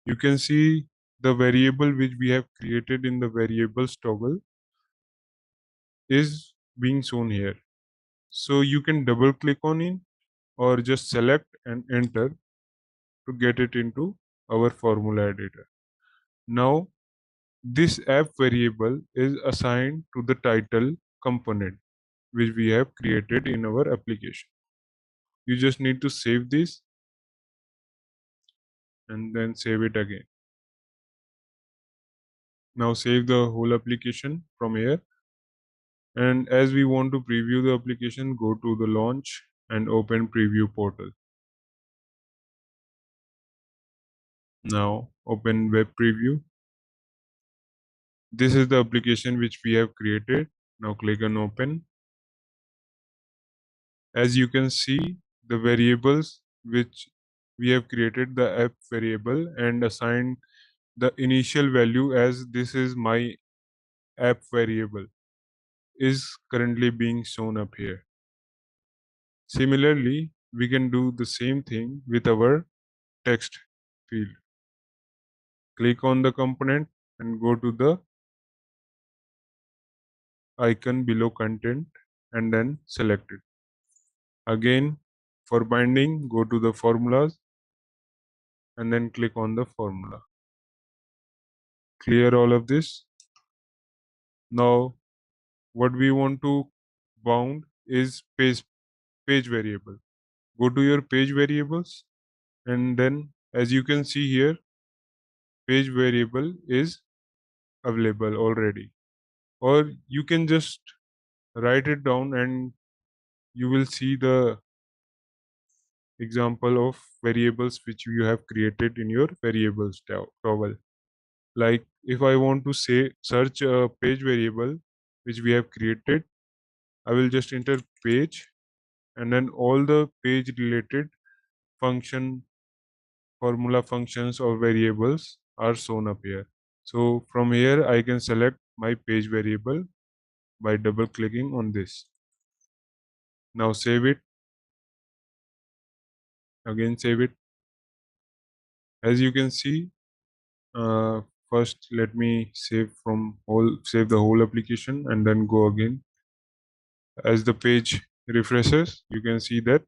You can see the variable which we have created in the variables toggle is being shown here. So you can double click on it or just select and enter to get it into our formula editor. Now this app variable is assigned to the title component which we have created in our application. You just need to save this and then save it again. Now save the whole application from here, and as we want to preview the application, go to the launch and open preview portal. Now open web preview. This is the application which we have created. Now click on open. As you can see, the variables which we have created, the app variable, and assigned the initial value as this is my app variable, is currently being shown up here. Similarly, we can do the same thing with our text field. Click on the component and go to the icon below content and then select it. Again, for binding, go to the formulas and then click on the formula. Clear all of this. Now, what we want to bound is page variable. Go to your page variables, and then as you can see here, page variable is available already. Or you can just write it down and you will see the example of variables which you have created in your variables towel. Like if I want to say search a page variable which we have created, I will just enter page, and then all the page related function formula functions or variables are shown up here. So from here I can select my page variable by double clicking on this. Now save it. Again save it. As you can see, first let me save the whole application and then go again. As the page refreshes, you can see that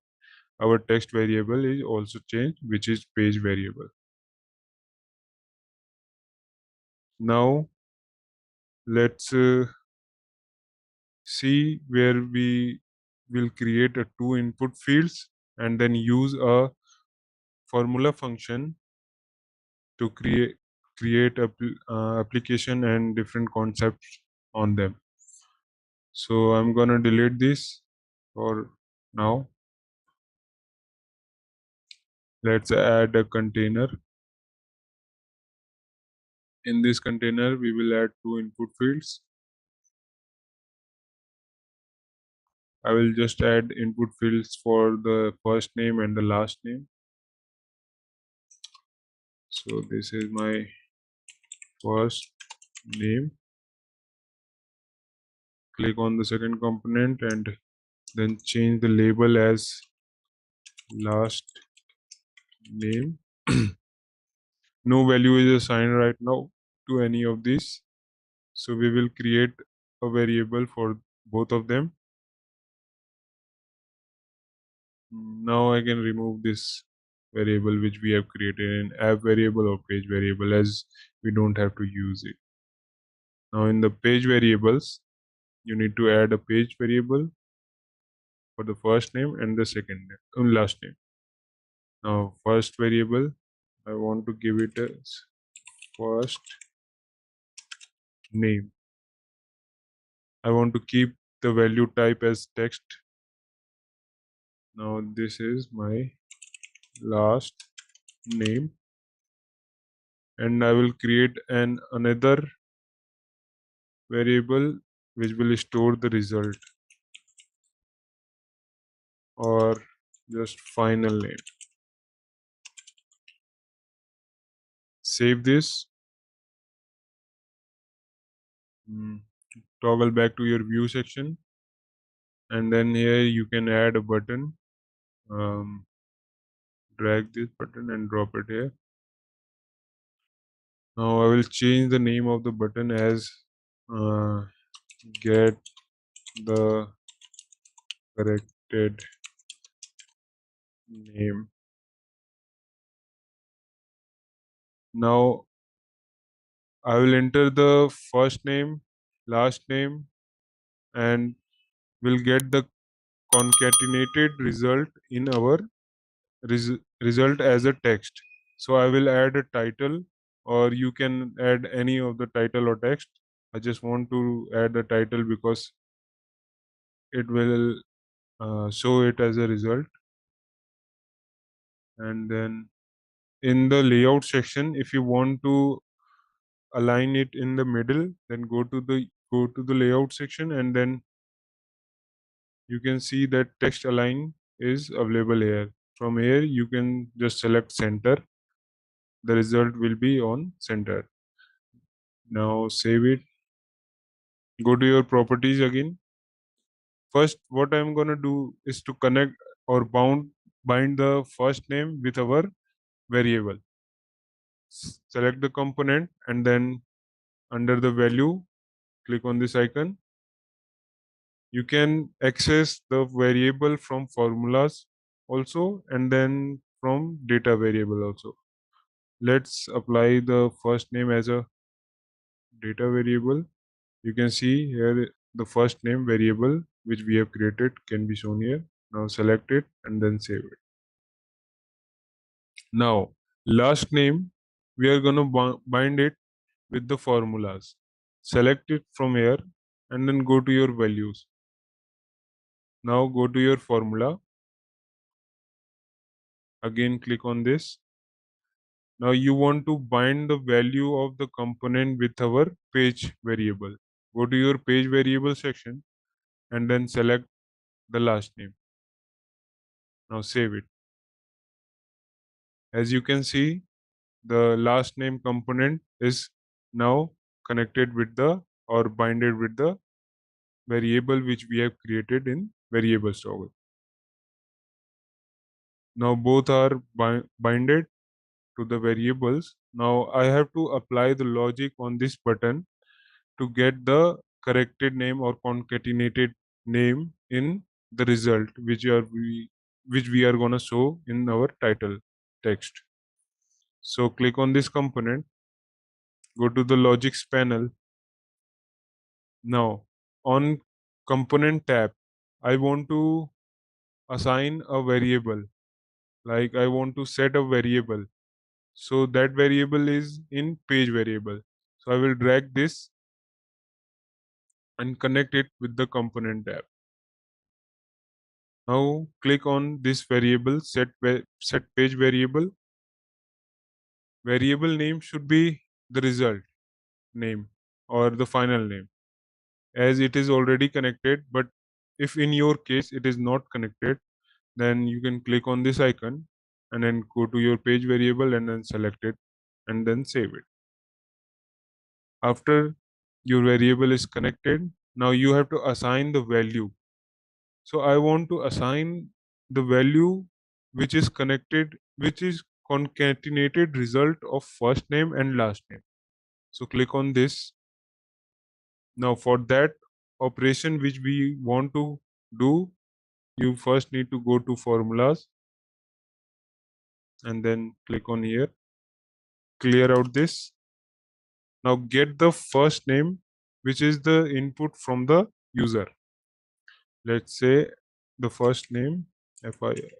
our text variable is also changed, which is page variable. Now let's see where we will create a two input fields and then use a formula function to create application and different concepts on them. So I'm gonna delete this for now. Let's add a container. In this container we will add two input fields. I will just add input fields for the first name and the last name. So this is my first name. Click on the second component and then change the label as last name. No value is assigned right now to any of these, so we will create a variable for both of them. Now I can remove this variable which we have created in app variable or page variable, as we don't have to use it. Now in the page variables, you need to add a page variable for the first name and the second name, last name. Now first variable, I want to give it as first name. I want to keep the value type as text. Now this is my last name, and I will create another variable which will store the result or just final name. Save this. Toggle back to your view section, and then here you can add a button. Drag this button and drop it here. Now I will change the name of the button as get the corrected name. Now I will enter the first name, last name, and will get the concatenated result in our result as a text. So I will add a title, or you can add any of the title or text. I just want to add the title because it will show it as a result. And then in the layout section, if you want to align it in the middle, then go to the layout section, and then you can see that text align is available here. From here you can just select center. The result will be on center. Now save it. Go to your properties again. First, what I'm gonna do is to connect or bind the first name with our variable. Select the component and then Under the value, click on this icon. You can access the variable from formulas also, and then from data variable also. Let's apply the first name as a data variable. You can see here the first name variable which we have created can be shown here. Now select it and then save it. Now last name, we are going to bind it with the formulas. Select it from here and then go to your values. Now go to your formula. Again click on this. Now you want to bind the value of the component with our page variable. Go to your page variable section and then select the last name. Now save it. As you can see, the last name component is now connected with the or binded with the variable which we have created in variables toggle. Now both are binded to the variables. Now I have to apply the logic on this button to get the corrected name or concatenated name in the result which we are going to show in our title text. So click on this component, go to the logics panel. Now on component tab, I want to assign a variable, like I want to set a variable. So that variable is in page variable. So I will drag this and connect it with the component tab. Now click on this variable, set page variable. Variable name should be the result name or the final name, as it is already connected. But if in your case it is not connected, then you can click on this icon and then go to your page variable and then select it and then save it. After your variable is connected, now you have to assign the value. So I want to assign the value which is connected, which is concatenated result of first name and last name. So click on this. Now for that operation which we want to do, you first need to go to formulas and then click on here, clear out this. Now get the first name which is the input from the user. Let's say the first name FIR.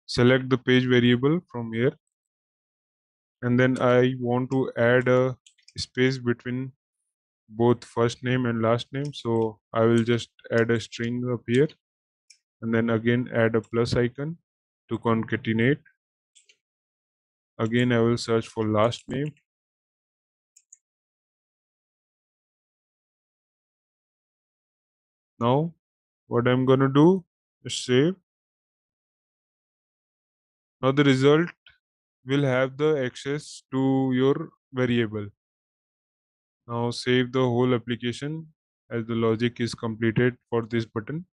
Select the page variable from here, and then I want to add a space between both first name and last name. So I will just add a string up here and then again add a plus icon to concatenate. Again I will search for last name. Now what I'm gonna do is save. Now the result will have the access to your variable. Now save the whole application as the logic is completed for this button.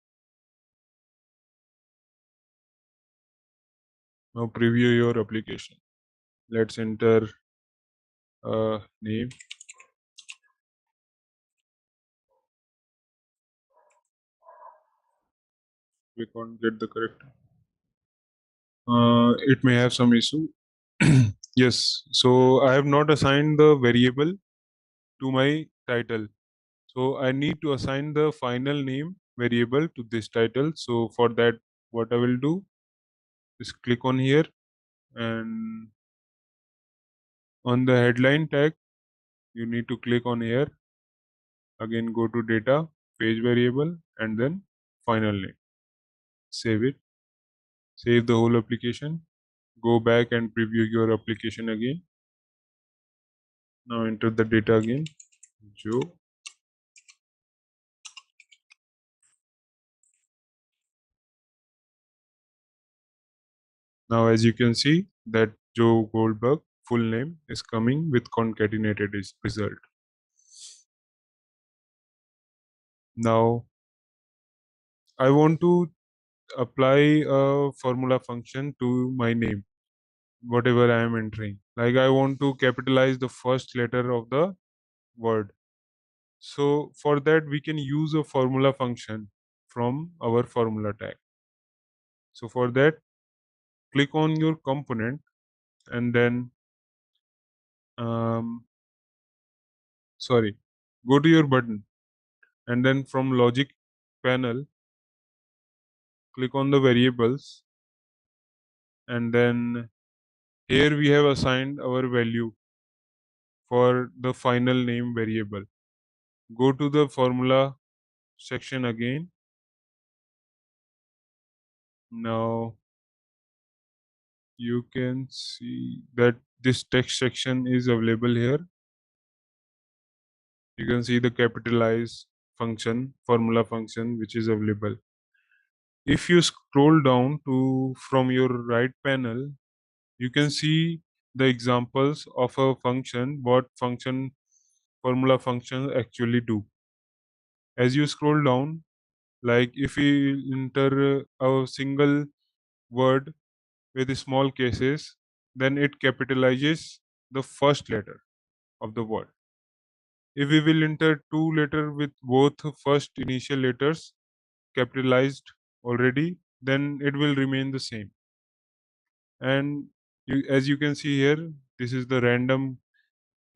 Now preview your application. Let's enter a name. We can't get the correct. It may have some issue. Yes, so I have not assigned the variable to my title. So I need to assign the final name variable to this title. So for that, what I will do is click on here, and on the headline tag, you need to click on here. Again, go to data, page variable, and then final name. Save it. Save the whole application. Go back and preview your application again. Now enter the data again. Joe. Now as you can see that Joe Goldberg full name is coming with concatenated result. Now I want to apply a formula function to my name. whatever I am entering. Like I want to capitalize the first letter of the word. So for that, we can use a formula function from our formula tag. So for that, click on your component and then, um, sorry, go to your button and then from logic panel, click on the variables, and then here we have assigned our value for the final name variable. Go to the formula section again. Now you can see that this text section is available here. You can see the capitalize function, formula function, which is available. If you scroll down to from your right panel, you can see the examples of a function, what function formula functions actually do. As you scroll down, like if we enter a single word with small cases, then it capitalizes the first letter of the word. If we will enter two letter with both first initial letters capitalized already, then it will remain the same. And as you can see here, this is the random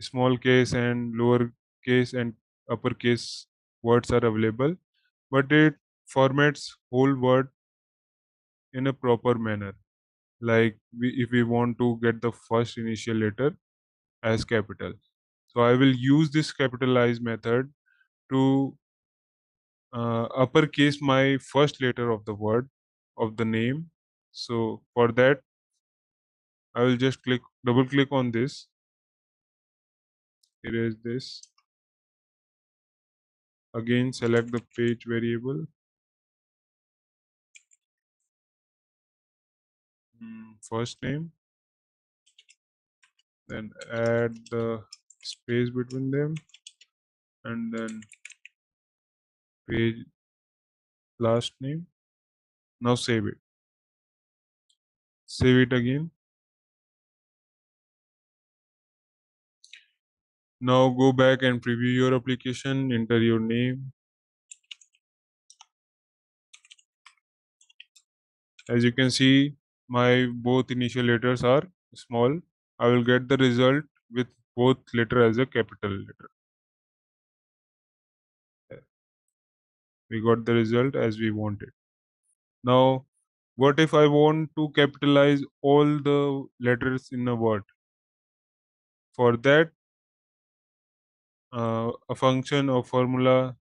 small case and lower case and uppercase words are available, but it formats whole word in a proper manner. Like if we want to get the first initial letter as capital. So I will use this capitalize method to uppercase my first letter of the word of the name. So for that, I will just double click on this. Erase this. Again, select the page variable. First name, then add the space between them, and then page last name. Now save it. Save it again. Now go back and preview your application, enter your name. As you can see, my both initial letters are small. I will get the result with both letter as a capital letter. We got the result as we wanted. Now, what if I want to capitalize all the letters in a word? For that, a function or formula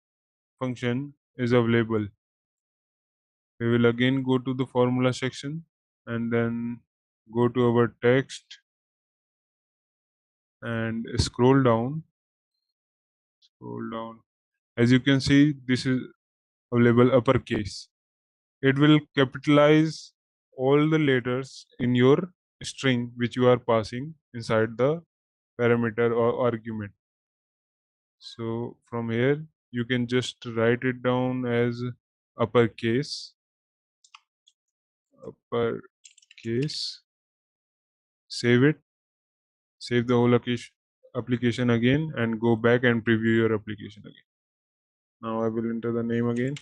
function is available. We will again go to the formula section and then go to our text and scroll down. Scroll down. As you can see, this is available uppercase. It will capitalize all the letters in your string which you are passing inside the parameter or argument. So from here, you can just write it down as uppercase, uppercase, save it, save the whole application again, and go back and preview your application again. Now I will enter the name again.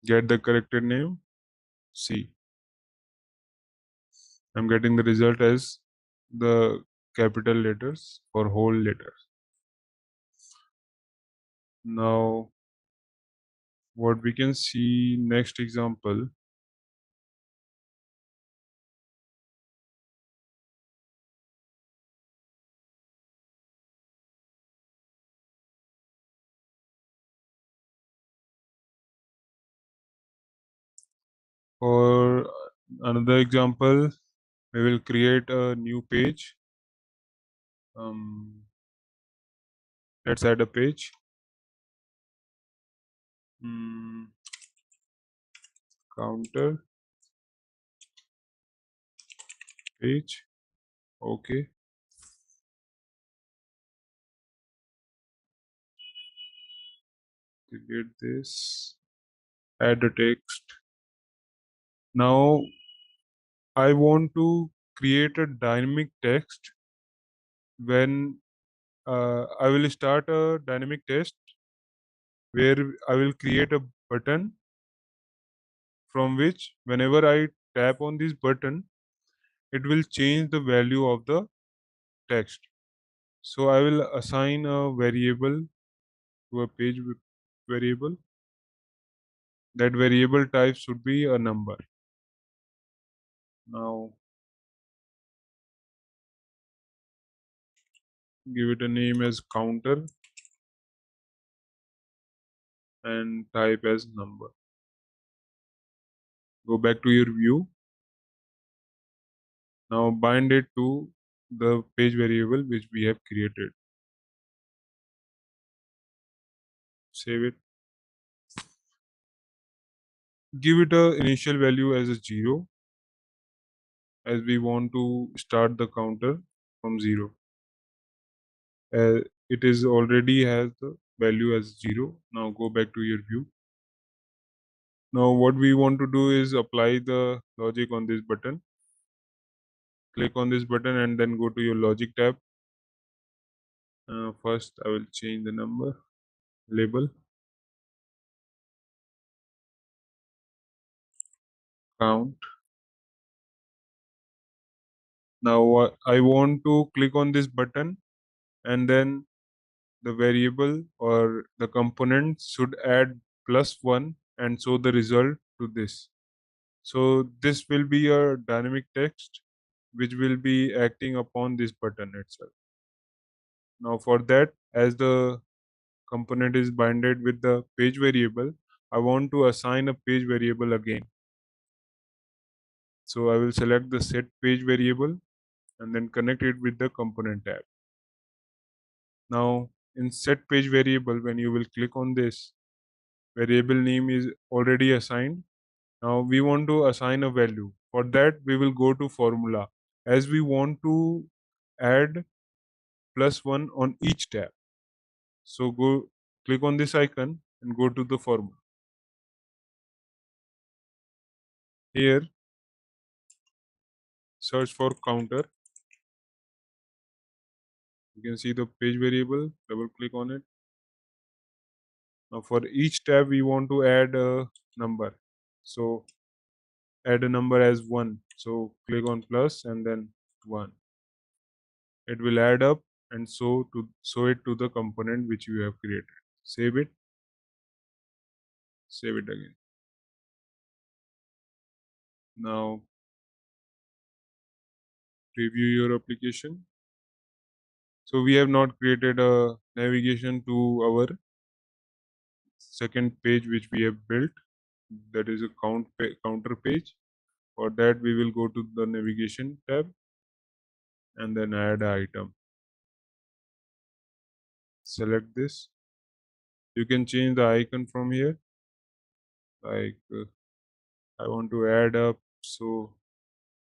Get the corrected name. See, I'm getting the result as the capital letters for whole letters. Now, what we can see next example. For another example, we will create a new page. Let's add a page. Counter page. Okay. delete this, add a text. Now I want to create a dynamic text when I will start a dynamic text where I will create a button from which whenever I tap on this button, it will change the value of the text. So I will assign a variable to a page variable. That variable type should be a number. Now give it a name as counter and type as number. Go back to your view. Now bind it to the page variable which we have created. Save it. Give it a initial value as a 0 as we want to start the counter from 0. It is already has the value as 0. Now go back to your view. Now what we want to do is apply the logic on this button. Click on this button and then go to your logic tab. First I will change the number label count. Now I want to click on this button and then the variable or the component should add +1 and show the result to this. So this will be a dynamic text which will be acting upon this button itself. Now for that, as the component is binded with the page variable, I want to assign a page variable again. So I will select the set page variable and then connect it with the component tab. Now in set page variable, when you will click on this, variable name is already assigned. Now we want to assign a value. For that, we will go to formula as we want to add +1 on each tab. So go click on this icon and go to the formula. Here, search for counter. You can see the page variable, double click on it. Now for each tab, we want to add a number. So add a number as 1. So click on plus and then 1. It will add up and show it to the component which you have created. Save it. Save it again. Now preview your application. So we have not created a navigation to our second page which we have built. That is a counter page. For that we will go to the navigation tab and then add item. Select this. You can change the icon from here. Like I want to add up, so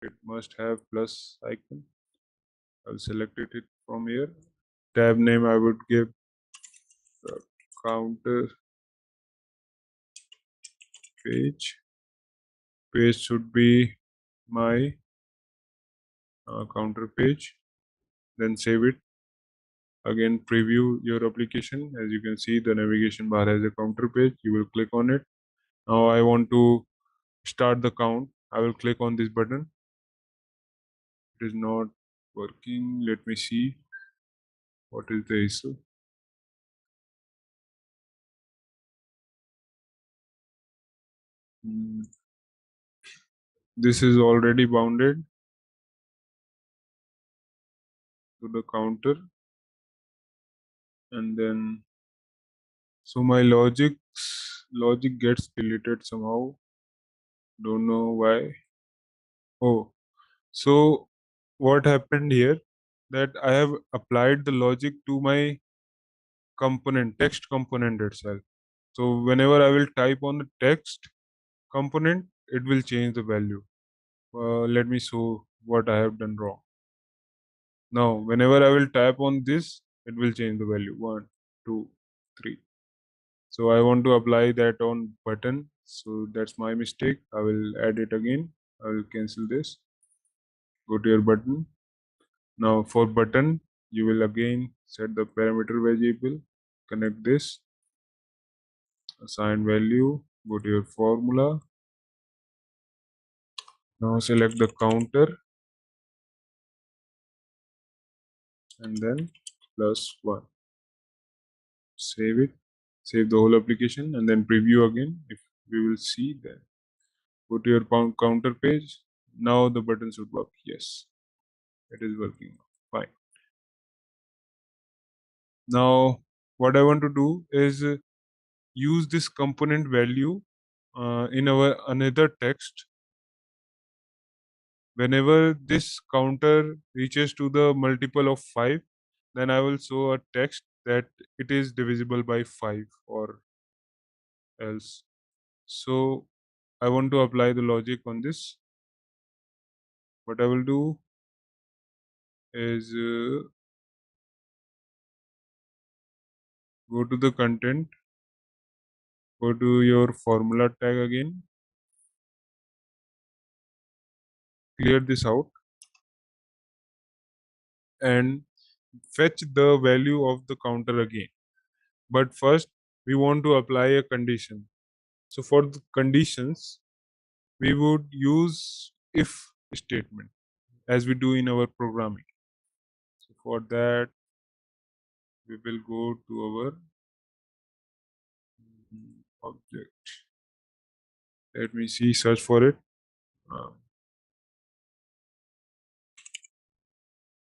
it must have plus icon. I'll select it from here. Tab name I would give counter page. Page should be my counter page. Then save it. Again preview your application. As you can see, the navigation bar has a counter page. You will click on it. Now I want to start the count. I will click on this button. It is not working. Let me see what is the issue. This is already bounded to the counter, and then so my logic gets deleted somehow. Don't know why. Oh, so what happened here, that I have applied the logic to my component, text component itself. So whenever I will type on the text component, it will change the value. Let me show what I have done wrong. Now whenever I will type on this, it will change the value 1, 2, 3. So I want to apply that on button. So that's my mistake. I will add it again. I will cancel this. Go to your button. Now for button, you will again set the parameter variable. Connect this. Assign value. Go to your formula. Now select the counter and then +1. Save it. Save the whole application and then preview again. If we will see that. Go to your counter page. Now the button should work. Yes, it is working. Fine. Now what I want to do is use this component value in our another text. Whenever this counter reaches to the multiple of 5, then I will show a text that it is divisible by 5 or else. So I want to apply the logic on this. What I will do is go to the content, go to your formula tag again, clear this out and fetch the value of the counter again. But first we want to apply a condition. So for the conditions, we would use if statement as we do in our programming. So for that, we will go to our object. Let me see, search for it.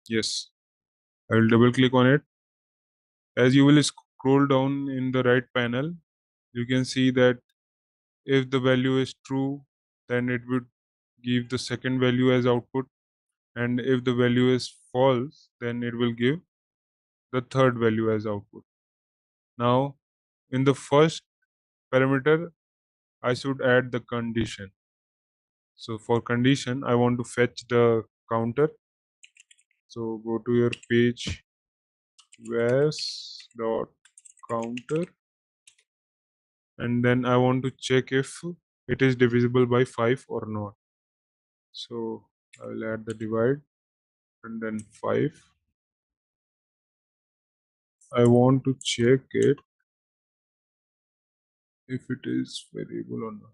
Yes, I will double click on it. As you will scroll down in the right panel, you can see that if the value is true, then it would give the second value as output, and if the value is false, then it will give the third value as output. Now in the first parameter, I should add the condition. So for condition, I want to fetch the counter. So go to your page was.counter, and then I want to check if it is divisible by 5 or not. So I will add the divide and then 5. I want to check it if it is variable or not.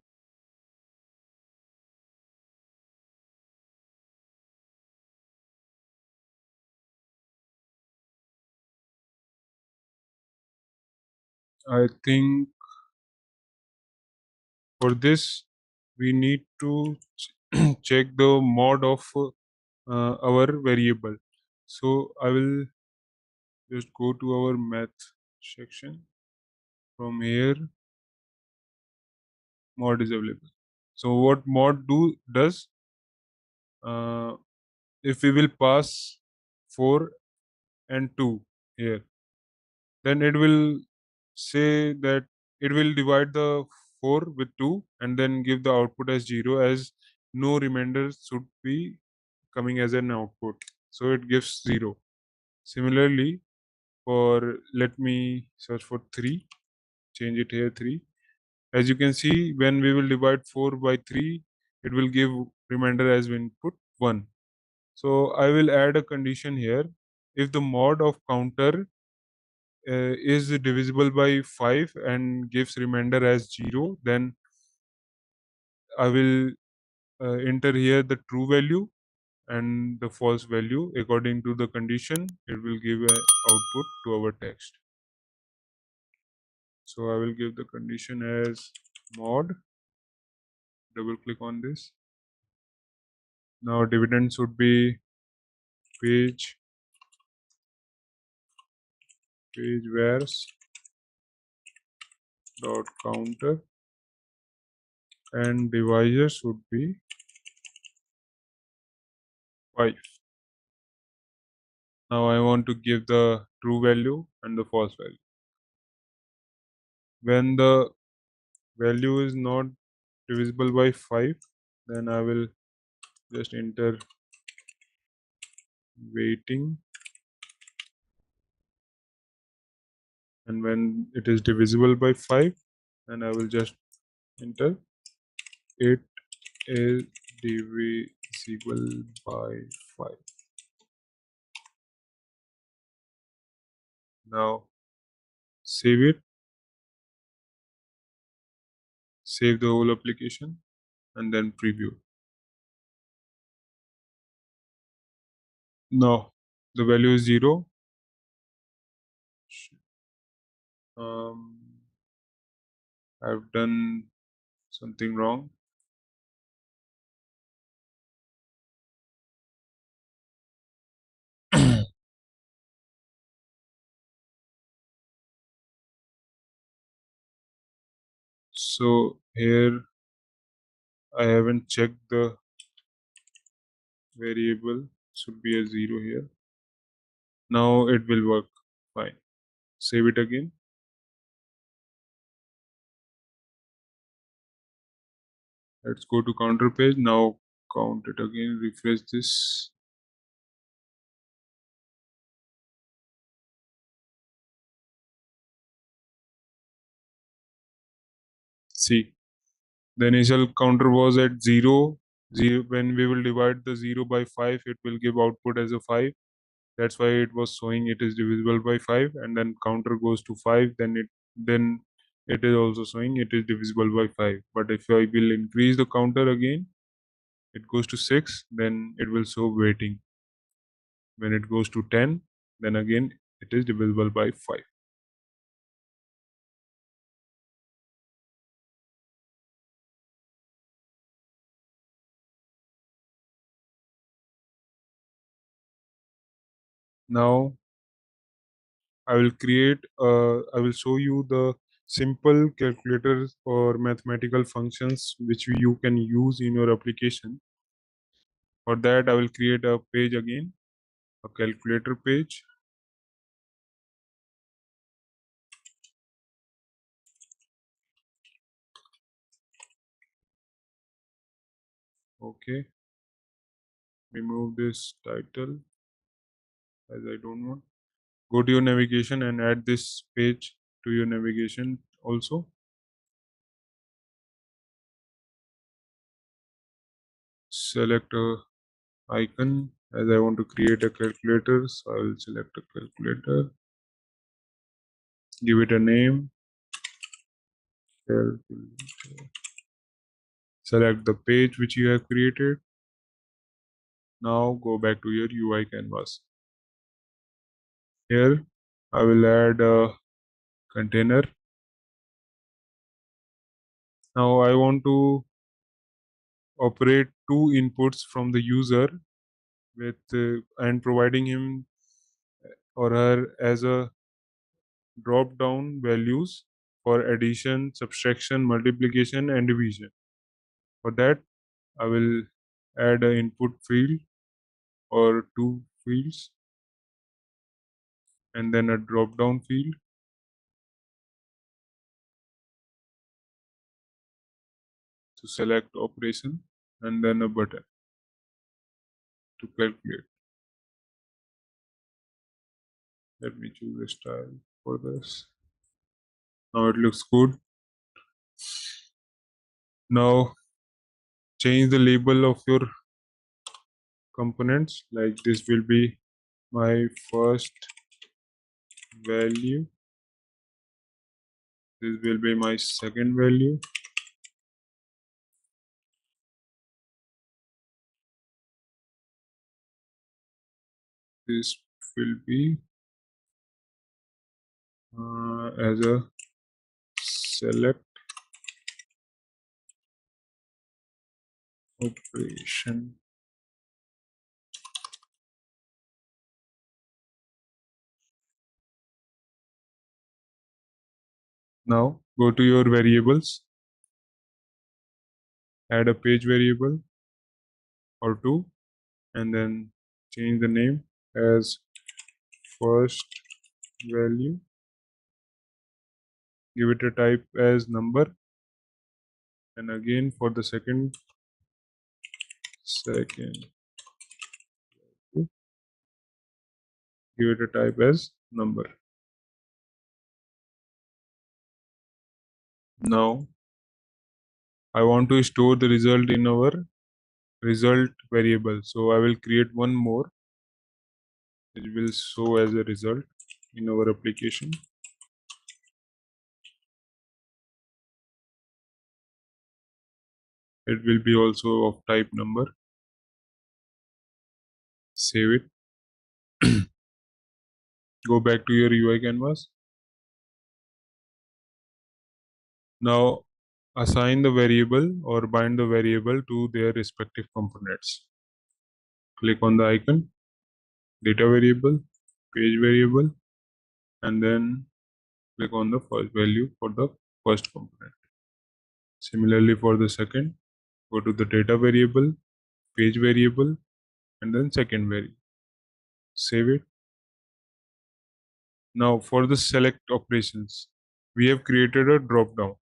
I think for this we need to check the mod of our variable. So I will just go to our math section. From here, mod is available. So what mod does, uh, if we will pass 4 and 2 here, then it will say that it will divide the 4 with 2 and then give the output as 0, as no remainder should be coming as an output. So it gives 0. Similarly, for let me search for 3, change it here 3. As you can see, when we will divide 4 by 3, it will give remainder as input 1. So I will add a condition here. If the mod of counter is divisible by 5 and gives remainder as 0, then I will enter here the true value and the false value. According to the condition, it will give an output to our text. So I will give the condition as mod. Double click on this. Now dividend should be page vares dot counter, and divisor should be 5. Now I want to give the true value and the false value. When the value is not divisible by 5, then I will just enter waiting and when it is divisible by 5, then I will just enter it is divisible by 5. Now save it, save the whole application, and then preview. Now the value is 0. um, I've done something wrong. So here I haven't checked the variable, should be a 0 here. Now it will work fine. Save it again. Let's go to counter page. Now count it again, refresh this. See, the initial counter was at 0. When we will divide the 0 by 5, it will give output as a 5. That's why it was showing it is divisible by 5, and then counter goes to 5, then it is also showing it is divisible by 5. But if I will increase the counter again, it goes to 6, then it will show waiting. When it goes to 10, then again it is divisible by 5. Now I will show you the simple calculators or mathematical functions which you can use in your application. For that, I will create a page again, a calculator page. Okay, remove this title as I don't want. Go to your navigation and add this page to your navigation also. Select a icon as I want to create a calculator, so I will select a calculator, give it a name, calculator. Select the page which you have created. Now go back to your UI canvas. Here I will add a container. Now I want to operate two inputs from the user with and providing him or her as a drop down values for addition, subtraction, multiplication, and division. For that, I will add an input field or two fields and then a drop down field to select operation and then a button to calculate. Let me choose a style for this. Now it looks good. Now change the label of your components, like this will be my first value, this will be my second value, this will be as a select operation. Now go to your variables, add a page variable or two, and then change the name as first value, give it a type as number, and again for the second give it a type as number. Now I want to store the result in our result variable. So I will create one more. It will show as a result in our application. It will be also of type number. Save it. Go back to your UI canvas. Now assign the variable or bind the variable to their respective components. Click on the icon, data variable, page variable, and then click on the first value for the first component. Similarly for the second, go to the data variable, page variable, and then second variable. Save it. Now for the select operations, we have created a drop down.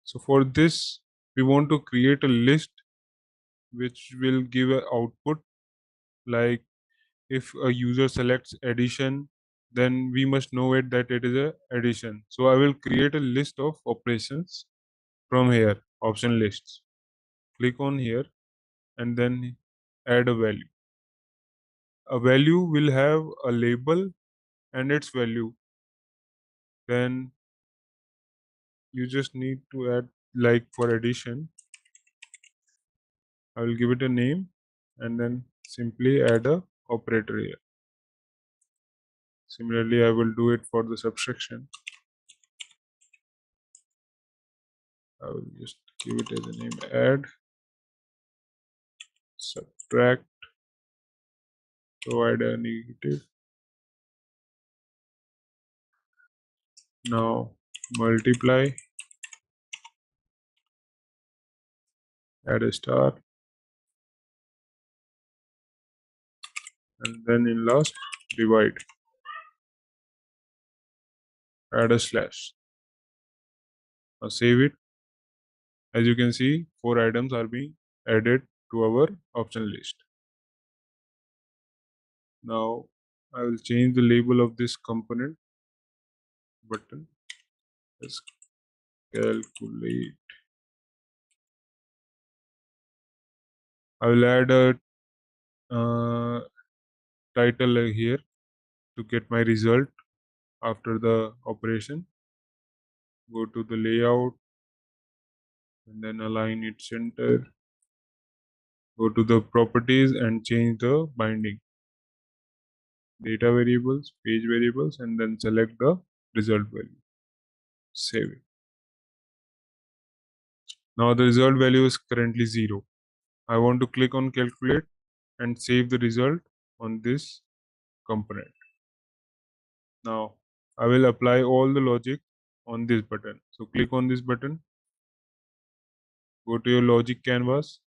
So for this, we want to create a list which will give an output, like if a user selects addition, then we must know it that it is a addition. So I will create a list of operations from here, option lists. Click on here and then add a value. A value will have a label and its value. Then you just need to add, like for addition, I will give it a name and then simply add a operator here. Similarly, I will do it for the subtraction. I will just give it as a name, add, subtract, provide a negative. Now multiply, add a star, and then in last divide, add a slash. Now save it. As you can see, 4 items are being added to our option list. Now I will change the label of this component button as calculate. I will add a title here to get my result after the operation. Go to the layout and then align it center. Go to the properties and change the binding, data variables, page variables, and then select the result value. Save it. Now the result value is currently 0. I want to click on calculate and save the result on this component. Now I will apply all the logic on this button. So click on this button, go to your logic canvas.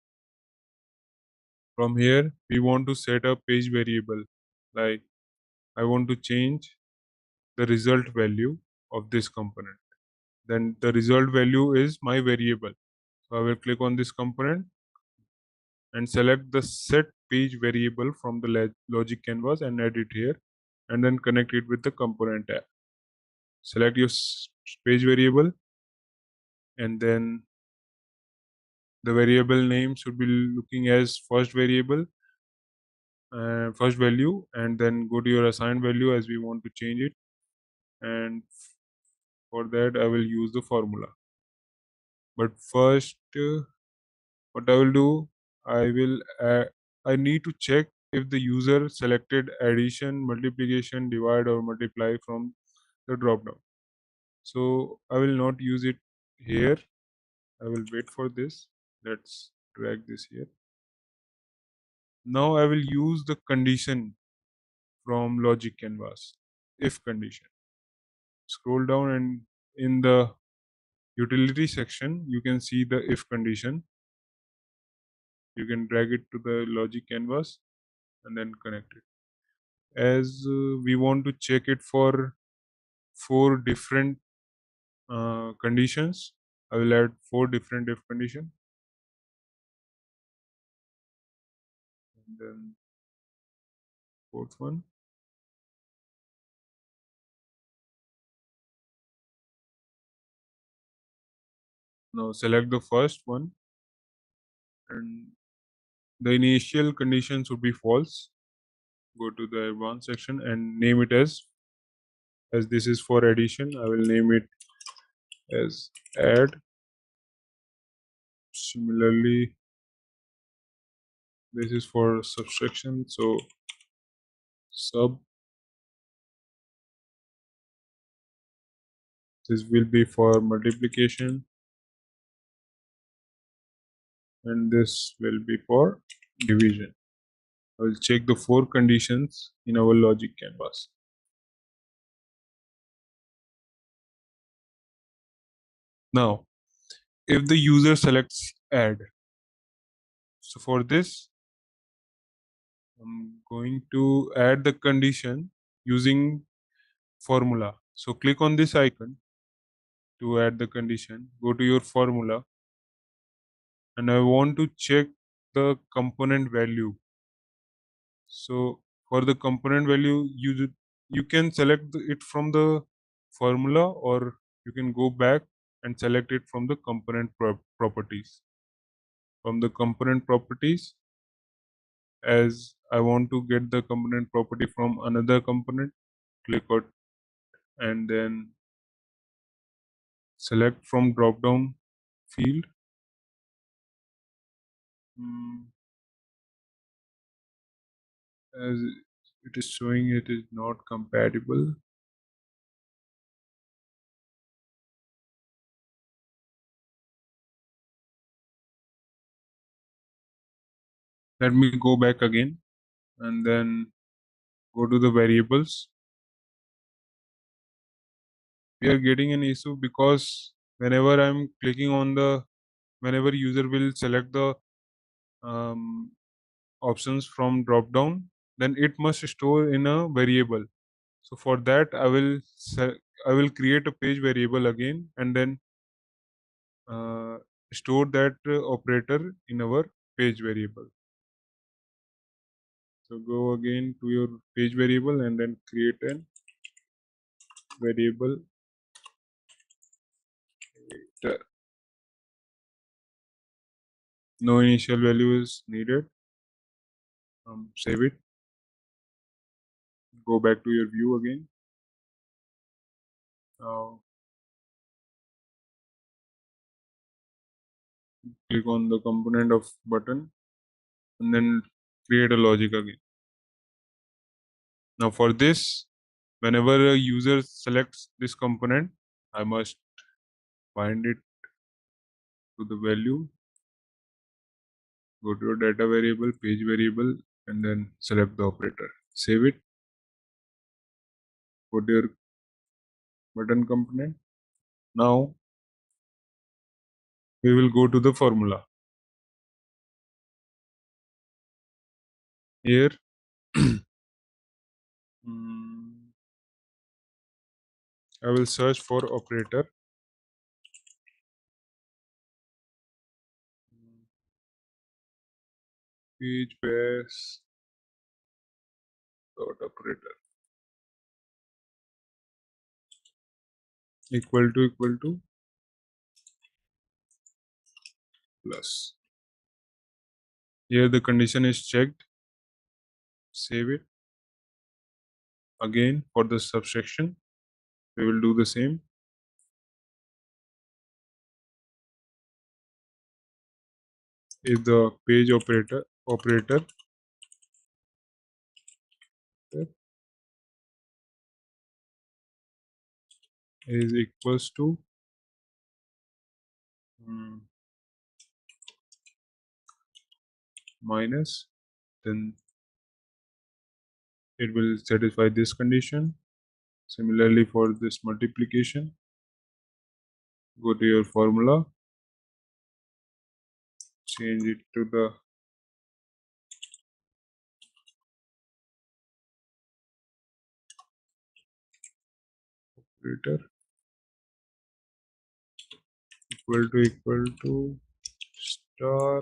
From here, we want to set a page variable. Like I want to change the result value of this component. Then the result value is my variable. So I will click on this component and select the set page variable from the logic canvas and add it here, and then connect it with the component tab. Select your page variable, and then the variable name should be looking as first variable, first value, and then go to your assigned value as we want to change it. And for that, I will use the formula. But first, what I will do, I will I need to check if the user selected addition, multiplication, divide, or multiply from the drop down. So I will not use it here. I will wait for this. Let's drag this here. Now I will use the condition from logic canvas, if condition. Scroll down and in the utility section, you can see the if condition. You can drag it to the logic canvas and then connect it. As we want to check it for 4 different conditions, I will add 4 different if condition. And then fourth one. Now select the first one, and the initial condition should be false. Go to the advanced section and name it as this is for addition. I will name it as add. Similarly, this is for subtraction, so sub. This will be for multiplication, and this will be for division. I will check the 4 conditions in our logic canvas. Now, if the user selects add, so for this, I'm going to add the condition using formula. So click on this icon to add the condition. Go to your formula, and I want to check the component value. So for the component value, you can select it from the formula, or you can go back and select it from the component properties. From the component properties, as I want to get the component property from another component, click on and then select from drop down field. As it is showing, it is not compatible. Let me go back again and then go to the variables. We are getting an issue because whenever I'm clicking on whenever user will select the options from drop down, then it must store in a variable. So for that, I will create a page variable again, and then store that operator in our page variable. So go again to your page variable and then create a variable. No initial value is needed. Save it. Go back to your view again. Now click on the component of button and then create a logic again. Now for this, whenever a user selects this component, I must bind it to the value. Go to your data variable, page variable, and then select the operator. Save it. Go to your button component. Now we will go to the formula. Here I will search for operator. Page base dot operator equal to plus. Here the condition is checked. Save it. Again for the subsection, we will do the same. If the page operator is equals to minus, then it will satisfy this condition. Similarly for this multiplication, go to your formula, change it to the operator equal to star.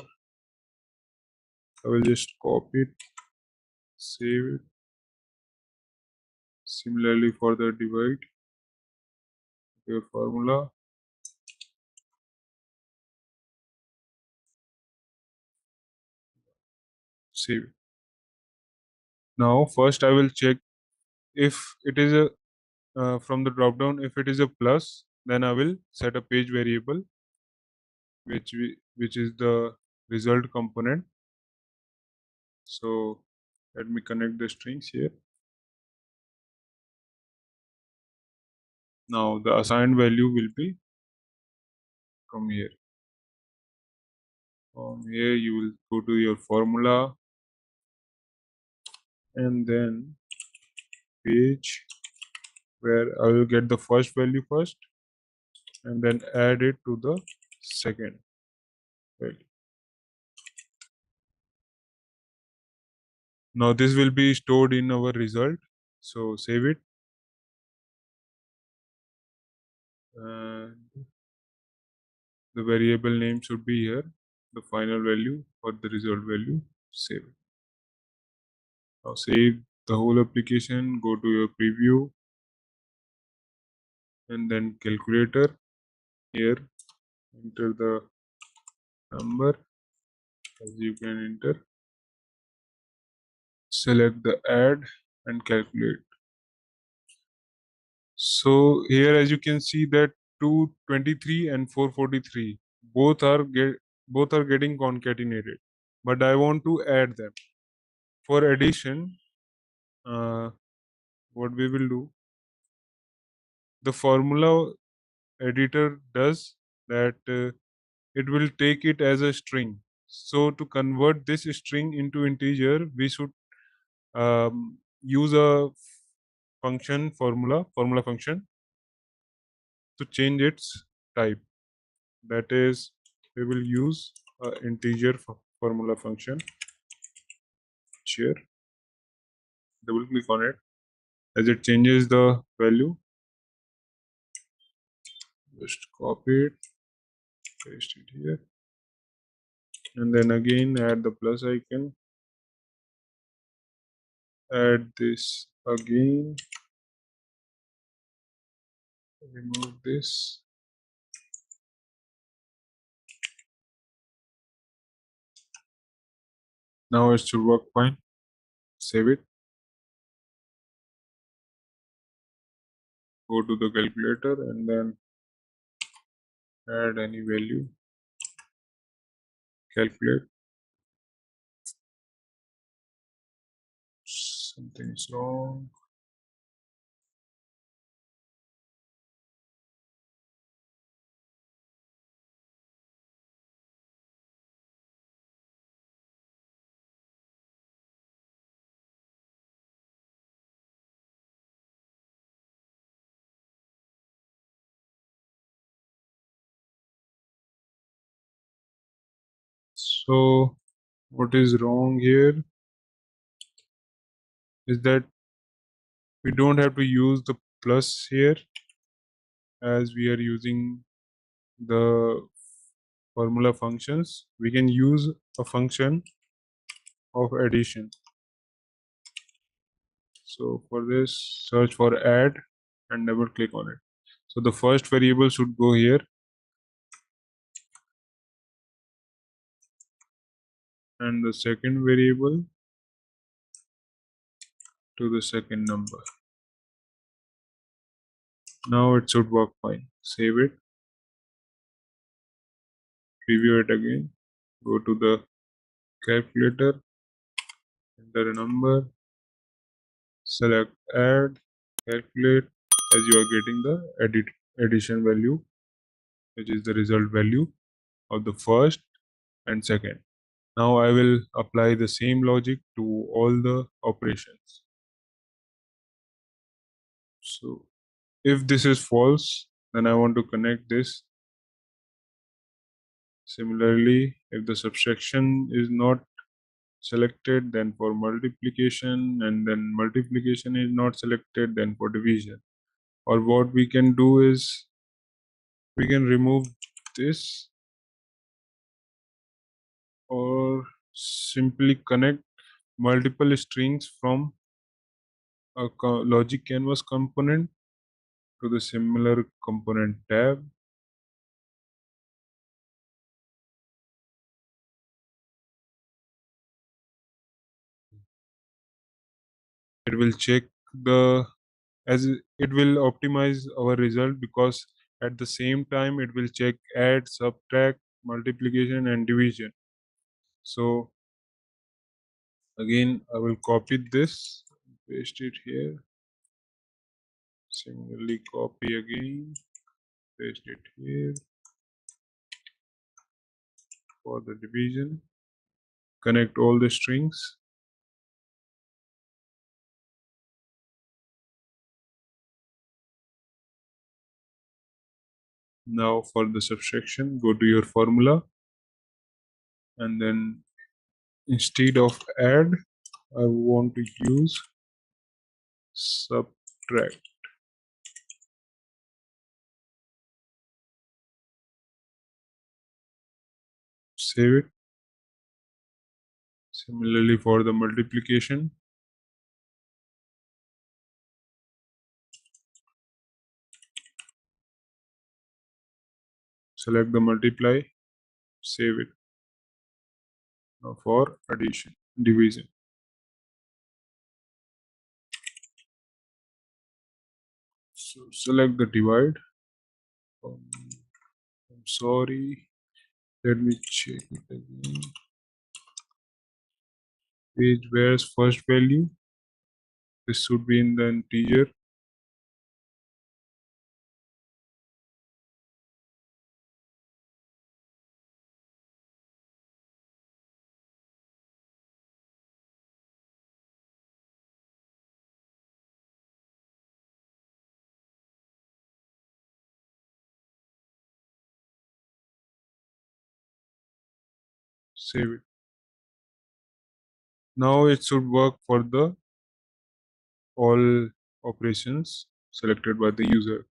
I will just copy it, save it. Similarly for the divide, your formula, Save. Now first I will check if it is a from the drop down, if it is a plus, then I will set a page variable which is the result component. So let me connect the strings here. Now the assigned value will be from here. From here you will go to your formula and then page, where I will get the first value first and then add it to the second value. Now this will be stored in our result. So save it. And the variable name should be here, the final value or the result value. Save it. Now save the whole application, go to your preview and then calculator. Here enter the number as you can enter. Select the add and calculate. So here as you can see that 223 and 443 both are getting concatenated, but I want to add them. For addition, what we will do, the formula editor does that it will take it as a string. So to convert this string into integer, we should use a formula function to change its type. That is, we will use a integer formula function here. Double click on it. As it changes the value, just copy it, paste it here, and then again add the plus icon. Add this again. Remove this. Now it should work fine. Save it. Go to the calculator and then add any value. Calculate. Something is wrong. So what is wrong here is that we don't have to use the plus here, as we are using the formula functions. We can use a function of addition. So for this, search for add and double click on it. So the first variable should go here and the second variable to the second number. Now it should work fine. Save it, preview it again, go to the calculator, enter a number, select add, calculate, as you are getting the addition value, which is the result value of the first and second. Now I will apply the same logic to all the operations. So if this is false, then I want to connect this. Similarly, if the subtraction is not selected, then for multiplication, and then multiplication is not selected, then for division. Or what we can do is we can remove this or simply connect multiple strings from a logic canvas component to the similar component tab. It will check the as it will optimize our result, because at the same time it will check add, subtract, multiplication and division. So again I will copy this, paste it here, similarly copy again, paste it here for the division, connect all the strings. Now for the subtraction, go to your formula and then instead of add I want to use subtract. Save it. Similarly for the multiplication, select the multiply, save it. Now for addition, division, so select the divide. I'm sorry, let me check it again. Page where's first value, this should be in the integer. Save it. Now it should work for the all operations selected by the user.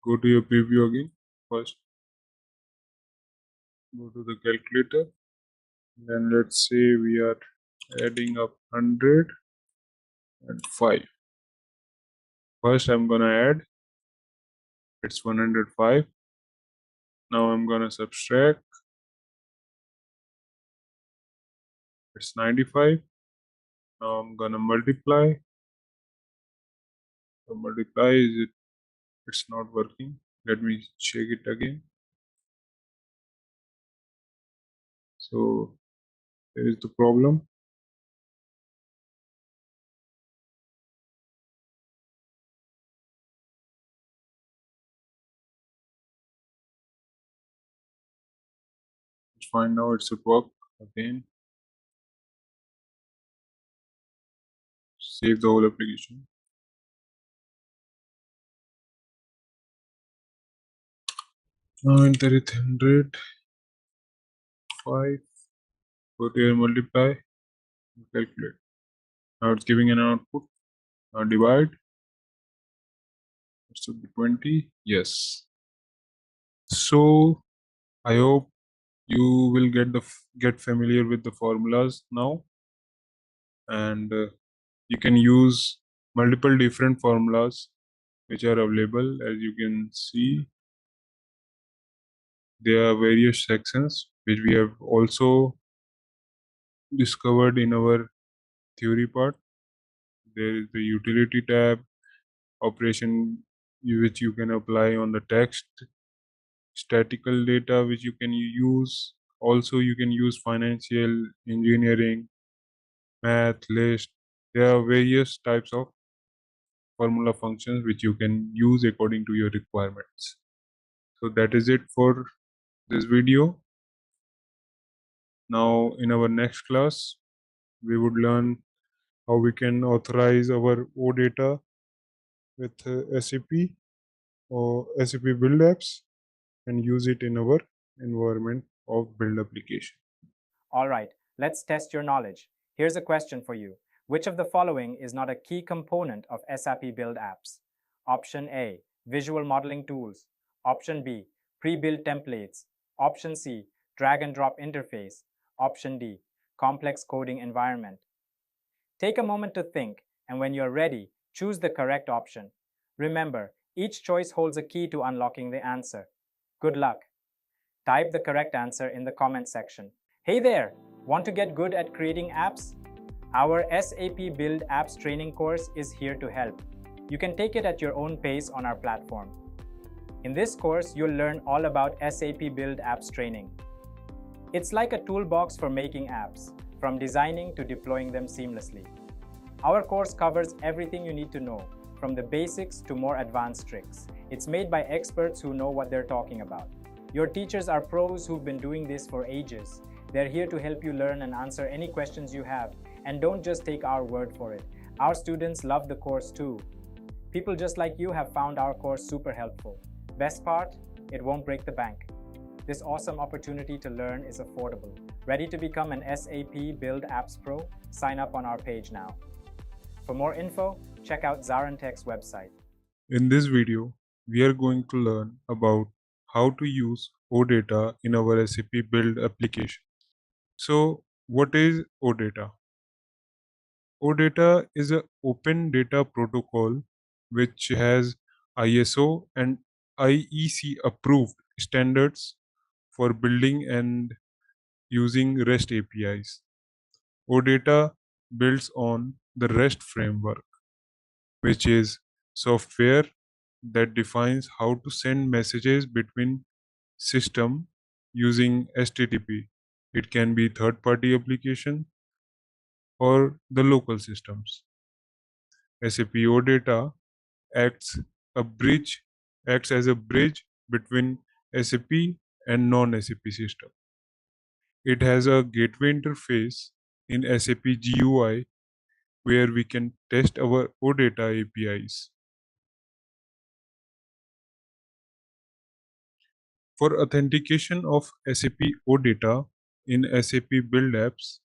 Go to your preview again. First go to the calculator, then let's say we are adding up 100 and 5. First I'm gonna add, it's 105. Now I'm gonna subtract, it's 95. Now I'm gonna multiply. So multiply is it, it's not working. Let me check it again. So there is the problem. It's fine now, it should work again. Save the whole application. Now enter it 100, 5. Go to your multiply, calculate. Now it's giving an output. Now divide. It should be 20. Yes. So I hope you will get familiar with the formulas now, and you can use multiple different formulas which are available. As you can see, there are various sections which we have also discovered in our theory part. There is the utility tab, operation which you can apply on the text, statistical data which you can use. Also you can use financial engineering, math, list. There are various types of formula functions which you can use according to your requirements. So that is it for this video. Now in our next class we would learn how we can authorize our OData with SAP or SAP Build Apps and use it in our environment of build application. All right, let's test your knowledge. Here's a question for you. Which of the following is not a key component of SAP Build Apps? Option A, visual modeling tools. Option B, pre-built templates. Option C, drag and drop interface. Option D, complex coding environment. Take a moment to think, and when you're ready, choose the correct option. Remember, each choice holds a key to unlocking the answer. Good luck. Type the correct answer in the comment section. Hey there! Want to get good at creating apps? Our SAP Build Apps training course is here to help. You can take it at your own pace on our platform. In this course, you'll learn all about SAP Build Apps training. It's like a toolbox for making apps, from designing to deploying them seamlessly. Our course covers everything you need to know, from the basics to more advanced tricks. It's made by experts who know what they're talking about. Your teachers are pros who've been doing this for ages. They're here to help you learn and answer any questions you have. And don't just take our word for it. Our students love the course too. People just like you have found our course super helpful. Best part? It won't break the bank. This awesome opportunity to learn is affordable. Ready to become an SAP Build Apps Pro? Sign up on our page now. For more info, check out ZaranTech's website. In this video, we are going to learn about how to use OData in our SAP Build application. So, what is OData? OData is an open data protocol which has ISO and IEC approved standards for building and using REST APIs. OData builds on the REST framework, which is software that defines how to send messages between system using HTTP. It can be third-party application or the local systems. SAP OData acts acts as a bridge between SAP and non-SAP system. It has a gateway interface in SAP GUI where we can test our OData APIs. For authentication of SAP OData in SAP Build Apps,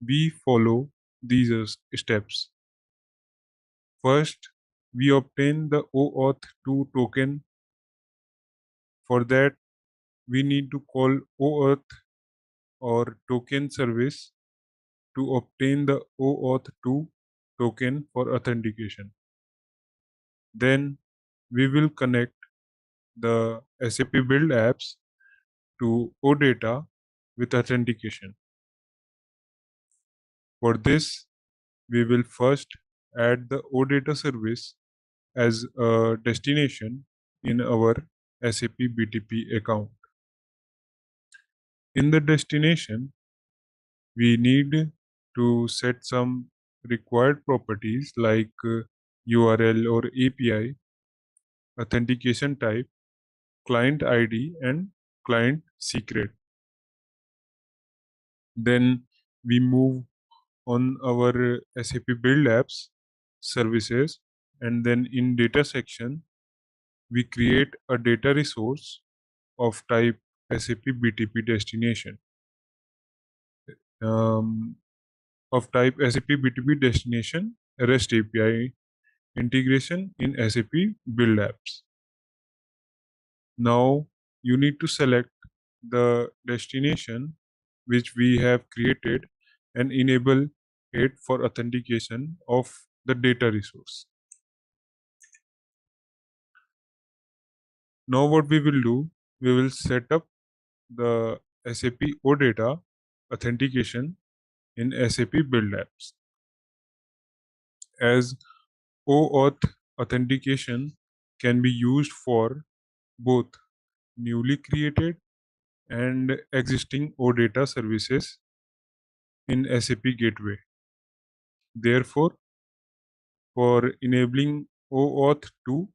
we follow these steps. First, we obtain the OAuth 2 token. For that, we need to call OAuth or token service to obtain the OAuth 2 token for authentication. Then we will connect the SAP Build Apps to OData with authentication. For this, we will first add the OData service as a destination in our SAP BTP account. In the destination, we need to set some required properties like URL or API, authentication type, client ID, and client secret. Then we move on our SAP Build Apps services, and then in data section, we create a data resource of type SAP BTP destination. Of type SAP BTP destination REST API integration in SAP Build Apps. Now you need to select the destination which we have created and enable it for authentication of the data resource. Now what we will do, we will set up the SAP OData authentication in SAP Build Apps. As OAuth authentication can be used for both newly created and existing OData services in SAP Gateway. Therefore, for enabling OAuth 2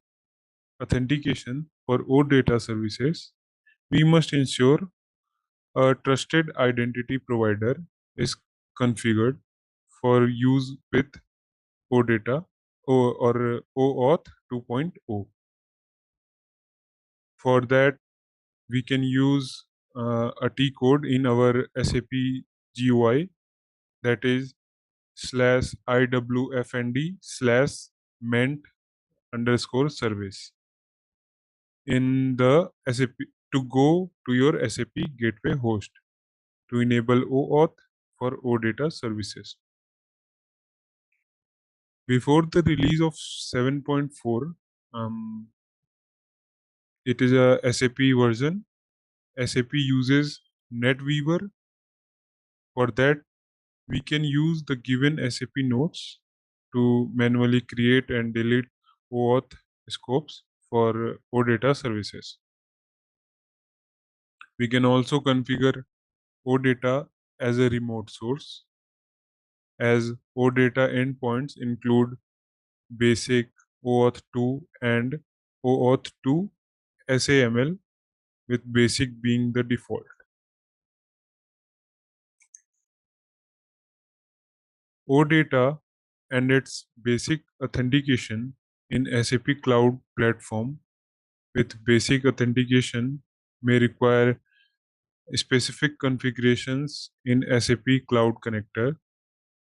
authentication for OData services, we must ensure a trusted identity provider is configured for use with OData or OAuth 2.0. For that, we can use a T code in our SAP GUI, that is /IWFND/ment_service in the SAP to go to your SAP gateway host to enable OAuth for OData services. Before the release of 7.4, it is a SAP version. SAP uses NetWeaver. For that, We can use the given SAP notes to manually create and delete OAuth scopes for OData services. We can also configure OData as a remote source, as OData endpoints include basic OAuth 2 and OAuth 2 SAML, with basic being the default. OData and its basic authentication in SAP Cloud Platform with basic authentication may require specific configurations in SAP Cloud Connector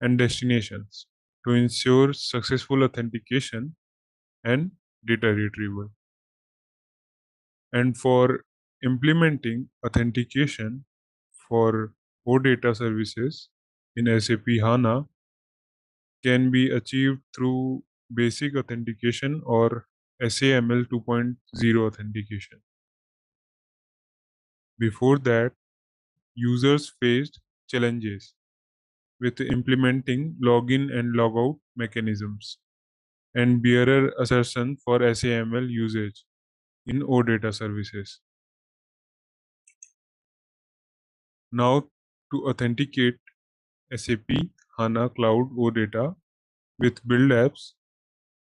and destinations to ensure successful authentication and data retrieval. And for implementing authentication for OData services in SAP HANA can be achieved through basic authentication or SAML 2.0 authentication. Before that, users faced challenges with implementing login and logout mechanisms and bearer assertion for SAML usage in OData services. Now, to authenticate SAP HANA Cloud OData with Build Apps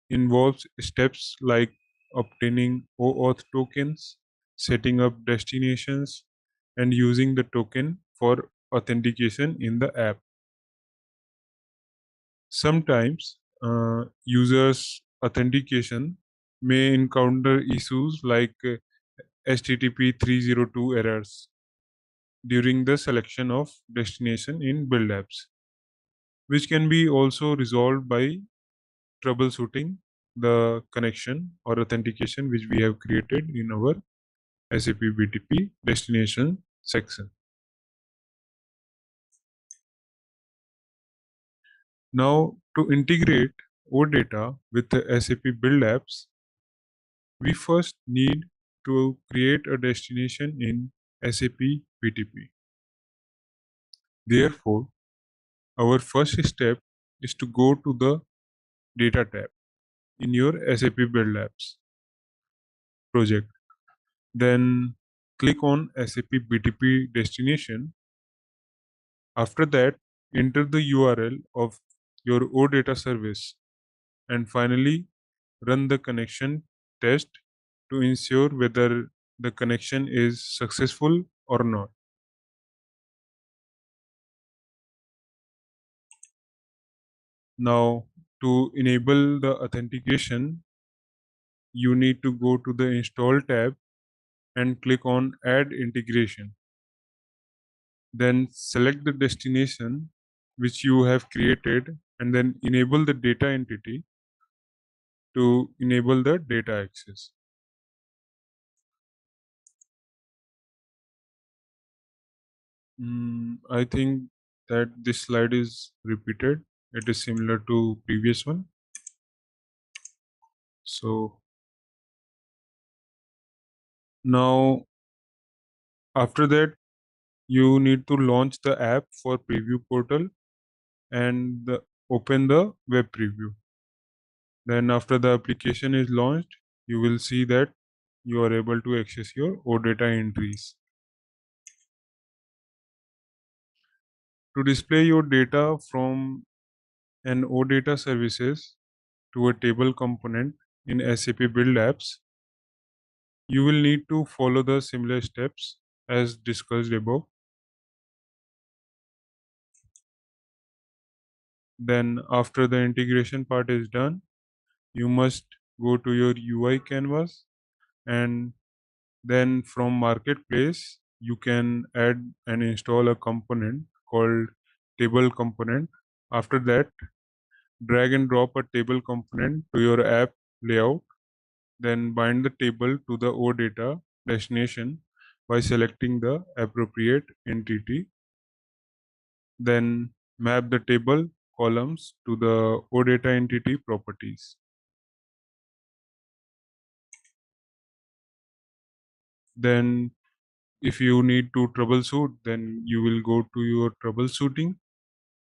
involves steps like obtaining OAuth tokens, setting up destinations, and using the token for authentication in the app. Sometimes users' authentication may encounter issues like HTTP 302 errors during the selection of destination in Build Apps, which can be also resolved by troubleshooting the connection or authentication which we have created in our SAP BTP destination section. Now, to integrate OData with the SAP Build Apps, we first need to create a destination in SAP BTP. Therefore, our first step is to go to the Data tab in your SAP Build Apps project. Then click on SAP BTP destination. After that, enter the URL of your OData service and finally run the connection test to ensure whether the connection is successful or not. Now, to enable the authentication, you need to go to the Install tab and click on Add Integration. Then select the destination which you have created and then enable the data entity to enable the data access. I think that this slide is repeated. It is similar to previous one. So now after that, you need to launch the app for preview portal and open the web preview. Then after the application is launched, you will see that you are able to access your OData entries. To display your data from an OData services to a table component in SAP Build Apps, you will need to follow the similar steps as discussed above. Then after the integration part is done, you must go to your UI canvas, and then from marketplace you can add and install a component called table component. After that, drag and drop a table component to your app layout, then bind the table to the OData destination by selecting the appropriate entity, then map the table columns to the OData entity properties. Then if you need to troubleshoot, then you will go to your troubleshooting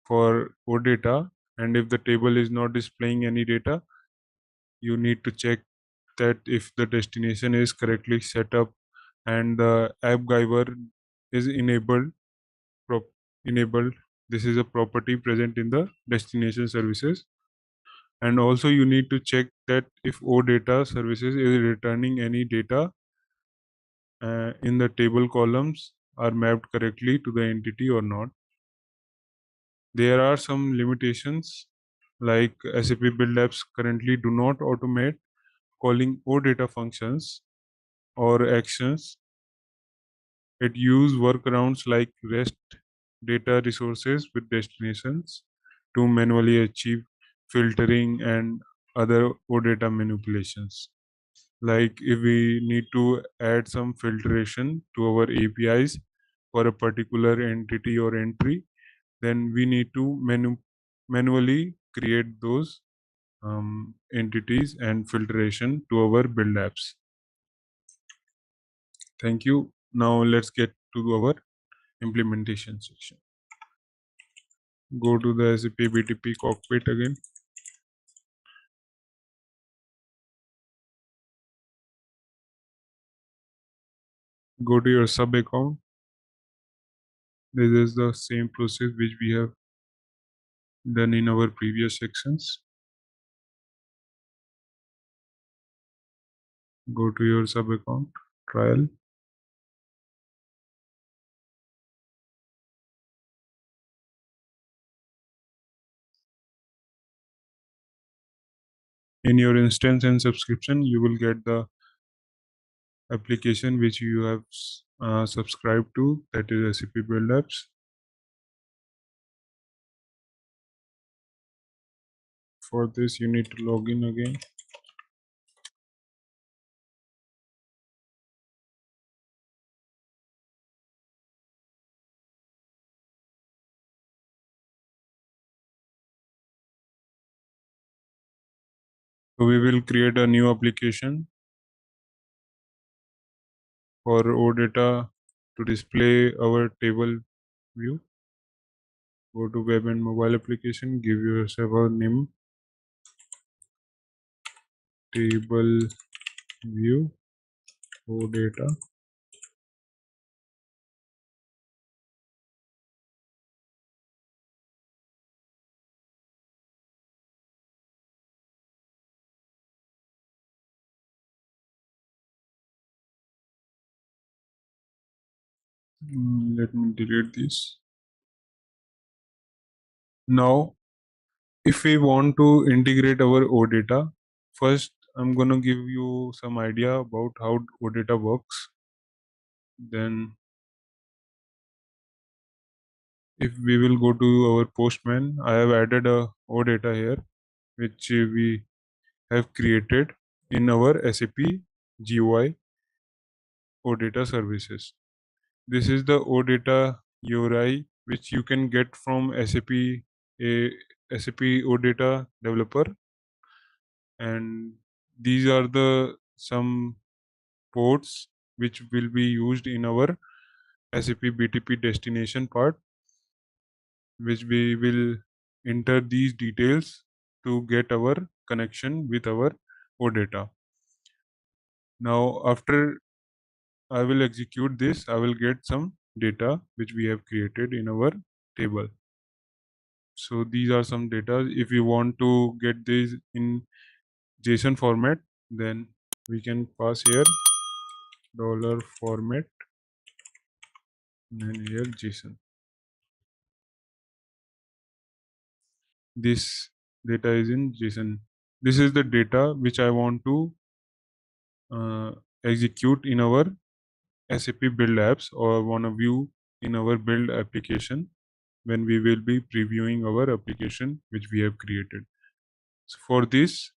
for OData, and if the table is not displaying any data, you need to check that if the destination is correctly set up and the app giver is prop- enabled. This is a property present in the destination services. And also you need to check that if OData services is returning any data in the table columns are mapped correctly to the entity or not. There are some limitations, like SAP Build Apps currently do not automate calling OData functions or actions. It uses workarounds like REST data resources with destinations to manually achieve filtering and other OData manipulations. Like if we need to add some filtration to our APIs for a particular entity or entry, then we need to manually create those entities and filtration to our build apps. Thank you. Now let's get to our implementation section. Go to the SAP BTP cockpit again. Go to your sub account. This is the same process which we have done in our previous sections. Go to your sub account, trial. In your instance and subscription, you will get the application which you have subscribed to, that is SAP Build Apps. For this, you need to log in again. So we will create a new application for OData to display our table view. Go to web and mobile application, give yourself a name, table view, OData. Let me delete this. Now, if we want to integrate our OData, first I'm going to give you some idea about how OData works. Then if we will go to our Postman, I have added a OData here, which we have created in our SAP GUI OData services. This is the OData URI which you can get from SAP OData developer, and these are the some ports which will be used in our SAP BTP destination part, which we will enter these details to get our connection with our OData. Now after I will execute this, I will get some data which we have created in our table. So these are some data. If you want to get these in JSON format, then we can pass here dollar format and here JSON. This data is in JSON. This is the data which I want to execute in our SAP Build Apps or want to view in our build application when we will be previewing our application which we have created. So for this,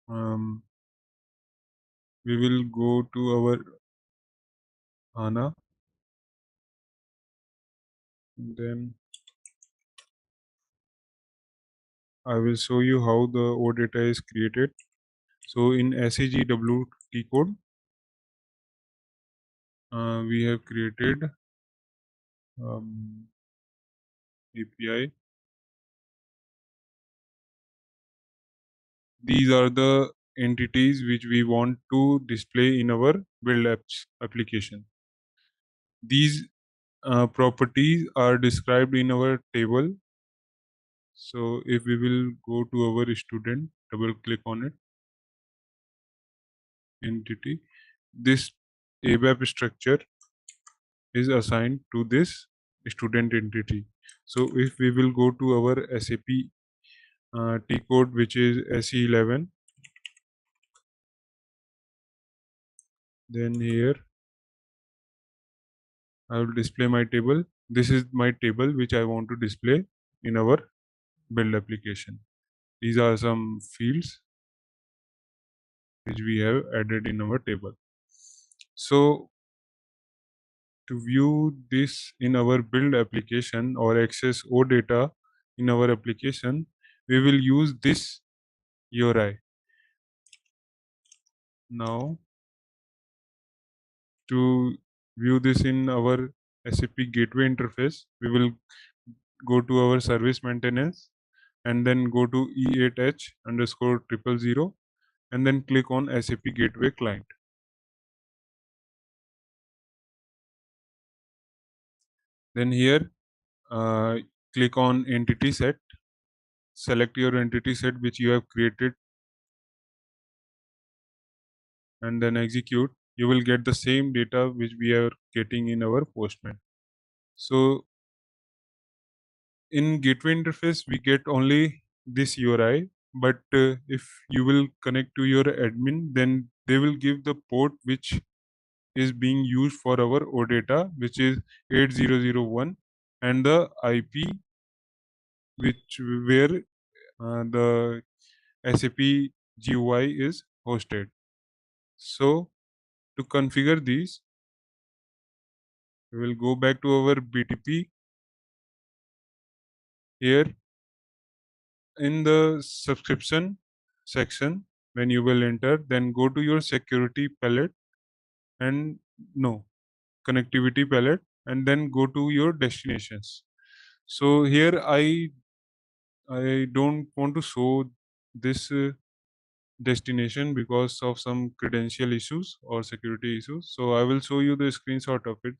we will go to our HANA, then I will show you how the OData is created. So in SAGWT code, we have created API. These are the entities which we want to display in our build apps application. These properties are described in our table. So if we will go to our student, double click on it, entity, this ABAP structure is assigned to this student entity. So if we will go to our SAP T code, which is SE11, then here I will display my table. This is my table which I want to display in our build application. These are some fields which we have added in our table. So to view this in our build application or access OData in our application, we will use this URI. Now to view this in our SAP gateway interface, we will go to our service maintenance and then go to E8H underscore 000 and then click on SAP gateway client. Then here click on entity set, select your entity set which you have created and then execute. You will get the same data which we are getting in our Postman. So in gateway interface we get only this URI, but if you will connect to your admin, then they will give the port which is being used for our OData, which is 8001, and the IP which where the SAP GUI is hosted. So to configure these, we will go back to our BTP. Here in the subscription section, when you will enter, then go to your security palette and no connectivity palette, and then go to your destinations. So here I don't want to show this destination because of some credential issues or security issues. So I will show you the screenshot of it.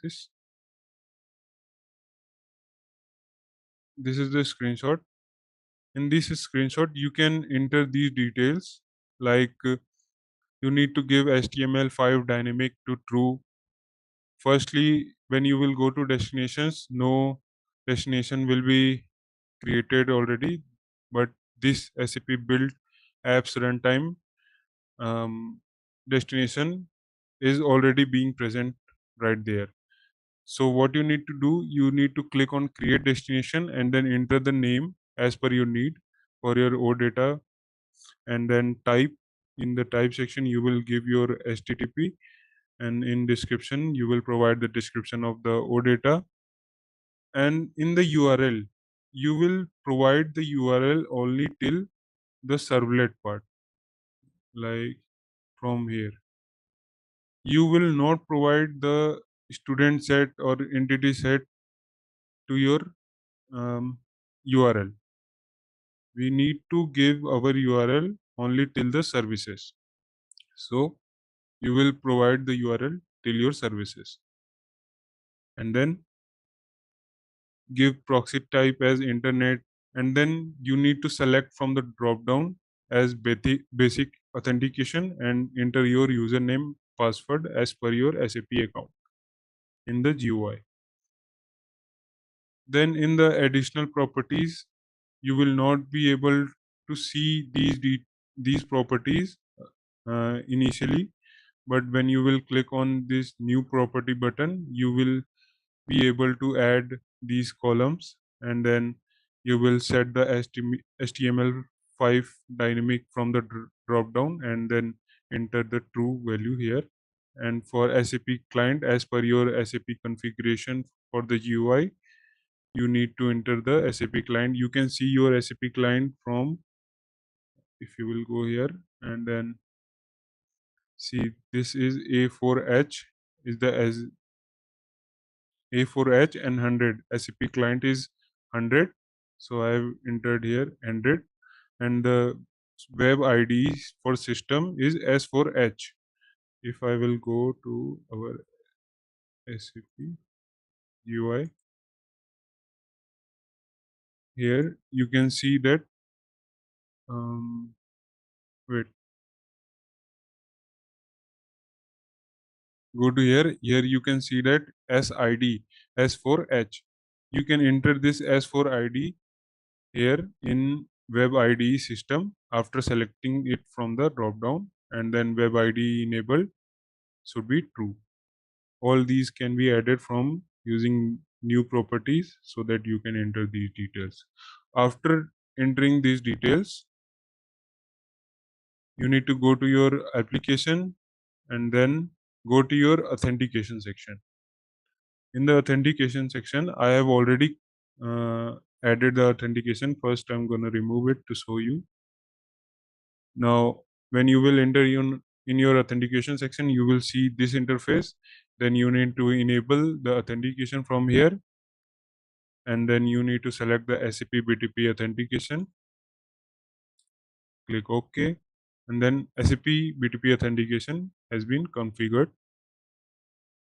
This is the screenshot. In this screenshot, you can enter these details like you need to give HTML5 dynamic to true. Firstly, when you will go to destinations, no destination will be created already, but this SAP Build Apps runtime destination is already being present right there. So what you need to do, you need to click on create destination and then enter the name as per your need for your OData, and then type. In the type section you will give your HTTP, and in description you will provide the description of the OData, and in the URL you will provide the URL only till the servlet part, like from here. You will not provide the student set or entity set to your URL. We need to give our URL only till the services. So you will provide the URL till your services, and then give proxy type as internet, and then you need to select from the drop down as basic authentication and enter your username password as per your SAP account in the GUI. Then in the additional properties, you will not be able to see these properties initially, but when you will click on this new property button, you will be able to add these columns, and then you will set the HTML5 dynamic from the drop down and then enter the true value here. And for SAP client, as per your SAP configuration for the GUI, you need to enter the SAP client. You can see your SAP client from, if you will go here and then see, this is A4H is the as A4H and 100. SAP client is 100. So I've entered here 100. And the web ID for system is S4H. If I will go to our SAP UI, here you can see that, wait, go to here you can see that SID, S4H. You can enter this S4ID here in web ID system after selecting it from the drop down, and then web ID enabled should be true. All these can be added from using new properties so that you can enter these details. After entering these details, you need to go to your application and then go to your authentication section. In the authentication section, I have already added the authentication. First, I'm going to remove it to show you. Now, when you will enter in your authentication section, you will see this interface. Then you need to enable the authentication from here, and then you need to select the SAP BTP authentication. Click OK, and then SAP BTP authentication has been configured,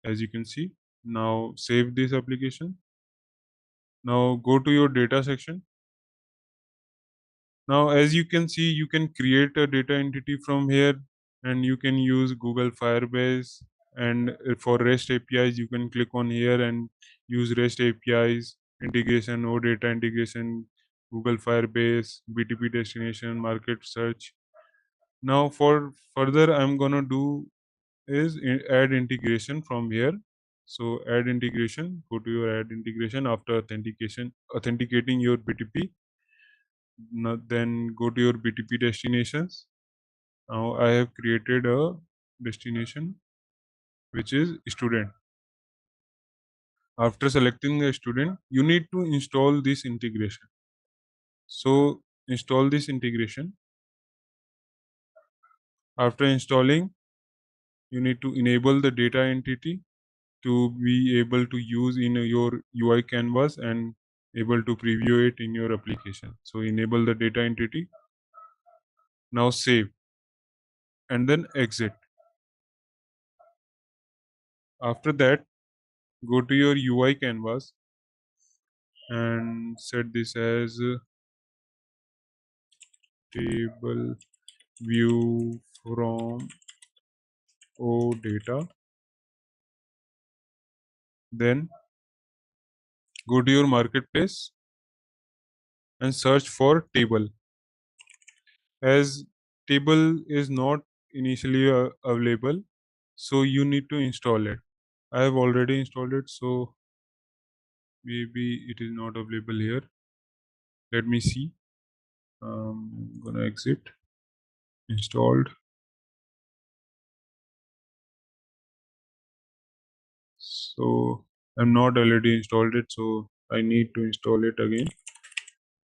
as you can see. Now save this application. Now go to your data section. Now, as you can see, you can create a data entity from here, and you can use Google Firebase. And for REST APIs, you can click on here and use REST APIs, integration, OData integration, Google Firebase, BTP destination, market search. Now, for further, I'm gonna do is add integration from here. So add integration, go to your add integration after authenticating your BTP. Now, then go to your BTP destinations. Now I have created a destination which is student. After selecting a student, you need to install this integration. So install this integration. After installing, you need to enable the data entity to be able to use in your UI canvas and able to preview it in your application. So enable the data entity. Now save and then exit. After that, go to your UI canvas and set this as table view from OData. Then go to your marketplace and search for table. As table is not initially available, so you need to install it. I have already installed it, so maybe it is not available here. Let me see. I'm gonna exit. Installed. So I'm not already installed it, so I need to install it again.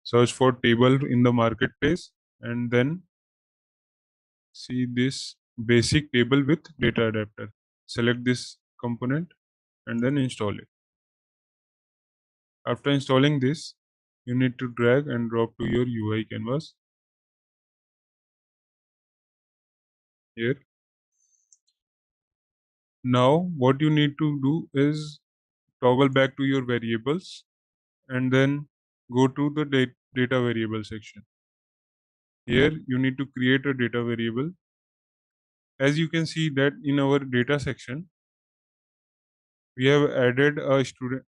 Search for table in the marketplace and then see this basic table with data adapter. Select this component and then install it. After installing this, you need to drag and drop to your UI canvas here. Now what you need to do is toggle back to your variables and then go to the data variable section. Here you need to create a data variable. As you can see that in our data section, we have added a student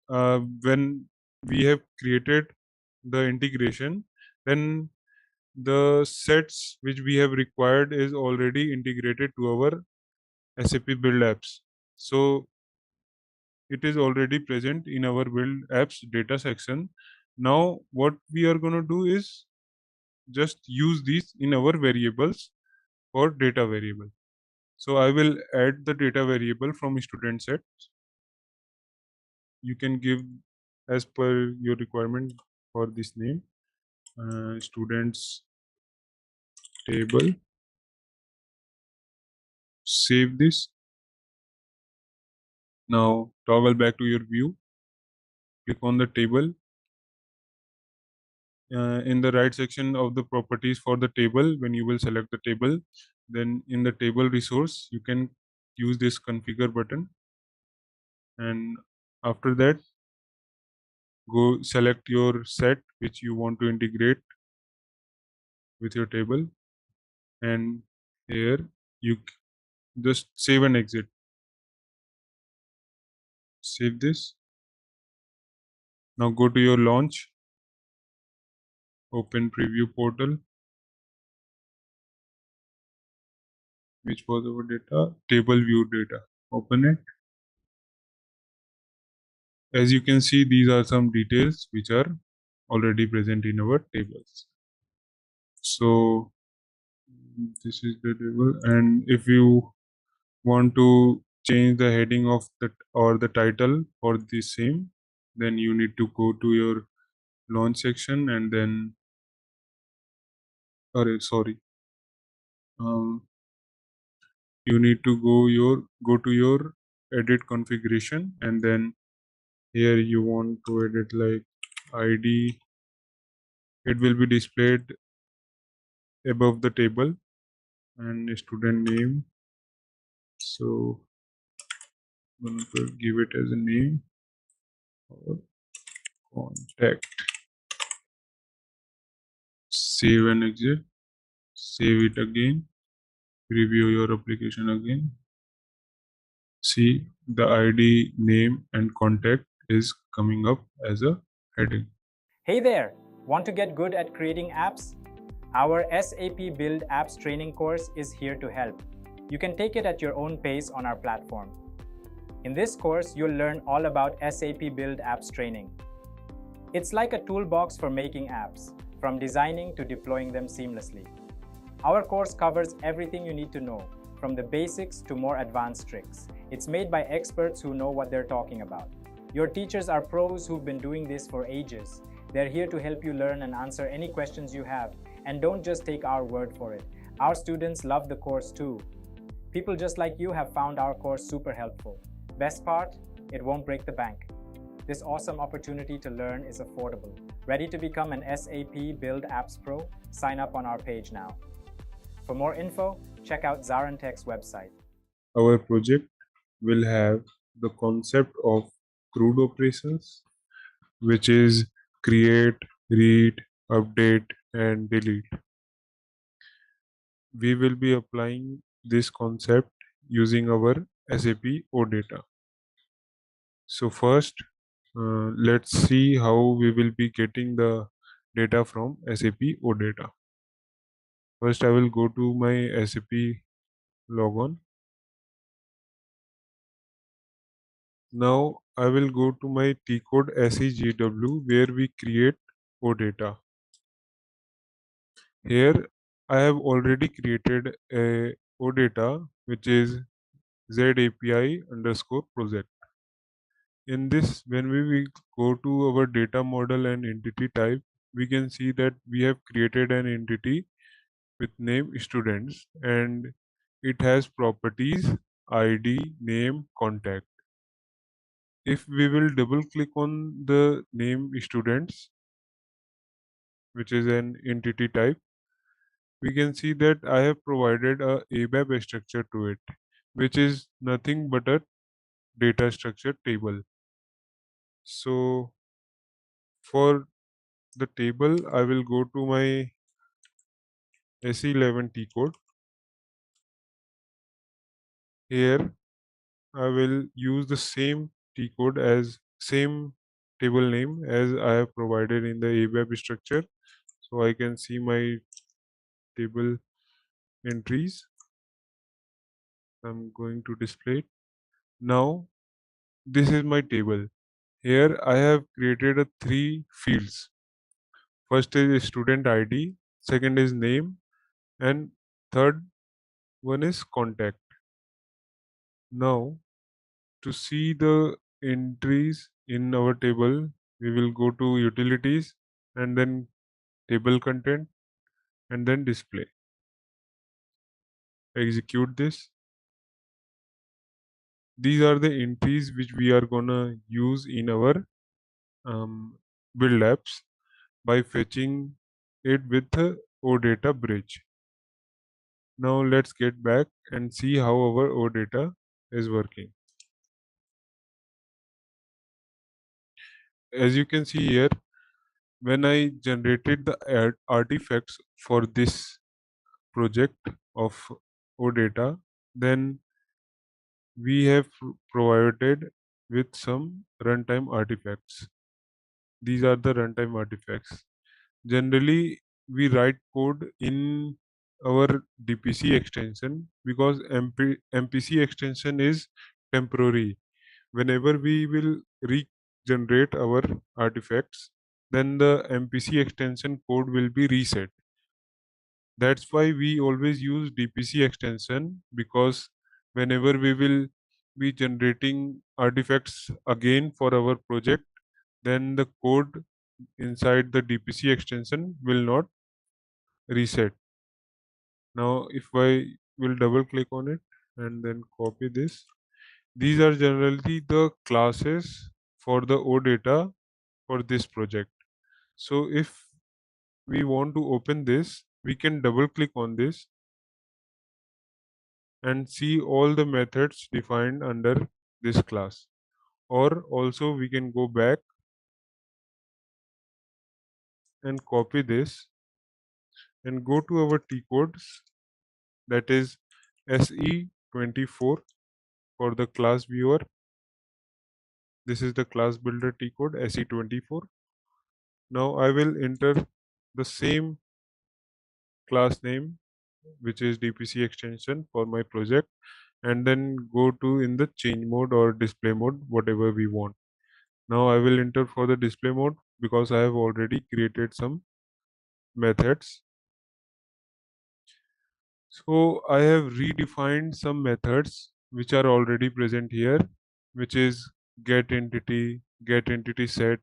when we have created the integration, then the sets which we have required is already integrated to our SAP Build Apps. So it is already present in our Build Apps data section. Now what we are going to do is just use these in our variables for data variable. So I will add the data variable from student set. You can give as per your requirement for this name, students table. Save this Now toggle back to your view, click on the table. In the right section of the properties for the table, when you will select the table, then in the table resource you can use this configure button, and after that go select your set which you want to integrate with your table, and here you just save and exit. Save this. Now go to your launch, open preview portal, which was our data, table view data. Open it. As you can see, these are some details which are already present in our tables. So this is the table, and if you want to change the heading of that or the title for the same, then you need to go to your launch section, and then you need to go to your edit configuration, and then here you want to edit like id. It will be displayed above the table, and student name, so I'm going to give it as a name or contact. Save and exit. Save it again, preview your application again. See, the id, name and contact is coming up as a heading. Hey there! Want to get good at creating apps? Our SAP Build Apps training course is here to help. You can take it at your own pace on our platform. In this course, you'll learn all about SAP Build Apps training. It's like a toolbox for making apps, from designing to deploying them seamlessly. Our course covers everything you need to know, from the basics to more advanced tricks. It's made by experts who know what they're talking about. Your teachers are pros who've been doing this for ages. They're here to help you learn and answer any questions you have. And don't just take our word for it. Our students love the course too. People just like you have found our course super helpful. Best part? It won't break the bank. This awesome opportunity to learn is affordable. Ready to become an SAP Build Apps Pro? Sign up on our page now. For more info, check out ZaranTech's website. Our project will have the concept of CRUD operations, which is create, read, update, and delete. We will be applying this concept using our SAP OData. So first, let's see how we will be getting the data from SAP OData. First, I will go to my SAP logon. Now I will go to my T-code SEGW where we create OData. Here I have already created a OData which is ZAPI underscore project. In this, when we will go to our data model and entity type, we can see that we have created an entity with name students, and it has properties ID, name, contact. If we will double click on the name students, which is an entity type, we can see that I have provided a ABAP structure to it, which is nothing but a data structure table. So for the table, I will go to my SE11 T code. Here I will use the same T code as same table name as I have provided in the ABAP structure. So I can see my table entries. I'm going to display it. Now this is my table. Here I have created a 3 fields. First is student ID, second is name, and third one is contact. Now to see the entries in our table, we will go to utilities and then table content and then display. Execute this. These are the entries which we are gonna use in our build apps by fetching it with the OData bridge. Now let's get back and see how our OData is working. As you can see here, when I generated the artifacts for this project of OData, then we have provided with some runtime artifacts. These are the runtime artifacts. Generally, we write code in our DPC extension because MPC extension is temporary. Whenever we will regenerate our artifacts, then the MPC extension code will be reset. That's why we always use DPC extension, because whenever we will be generating artifacts again for our project, then the code inside the DPC extension will not reset. Now, if I will double click on it and then copy this, these are generally the classes for the OData for this project. So if we want to open this, we can double click on this and see all the methods defined under this class. Or also we can go back and copy this and go to our T codes, that is SE24 for the class viewer. This is the class builder T code SE24. Now I will enter the same class name, which is DPC extension for my project, and then go to in the change mode or display mode, whatever we want. Now I will enter for the display mode because I have already created some methods. So I have redefined some methods which are already present here, which is get entity set,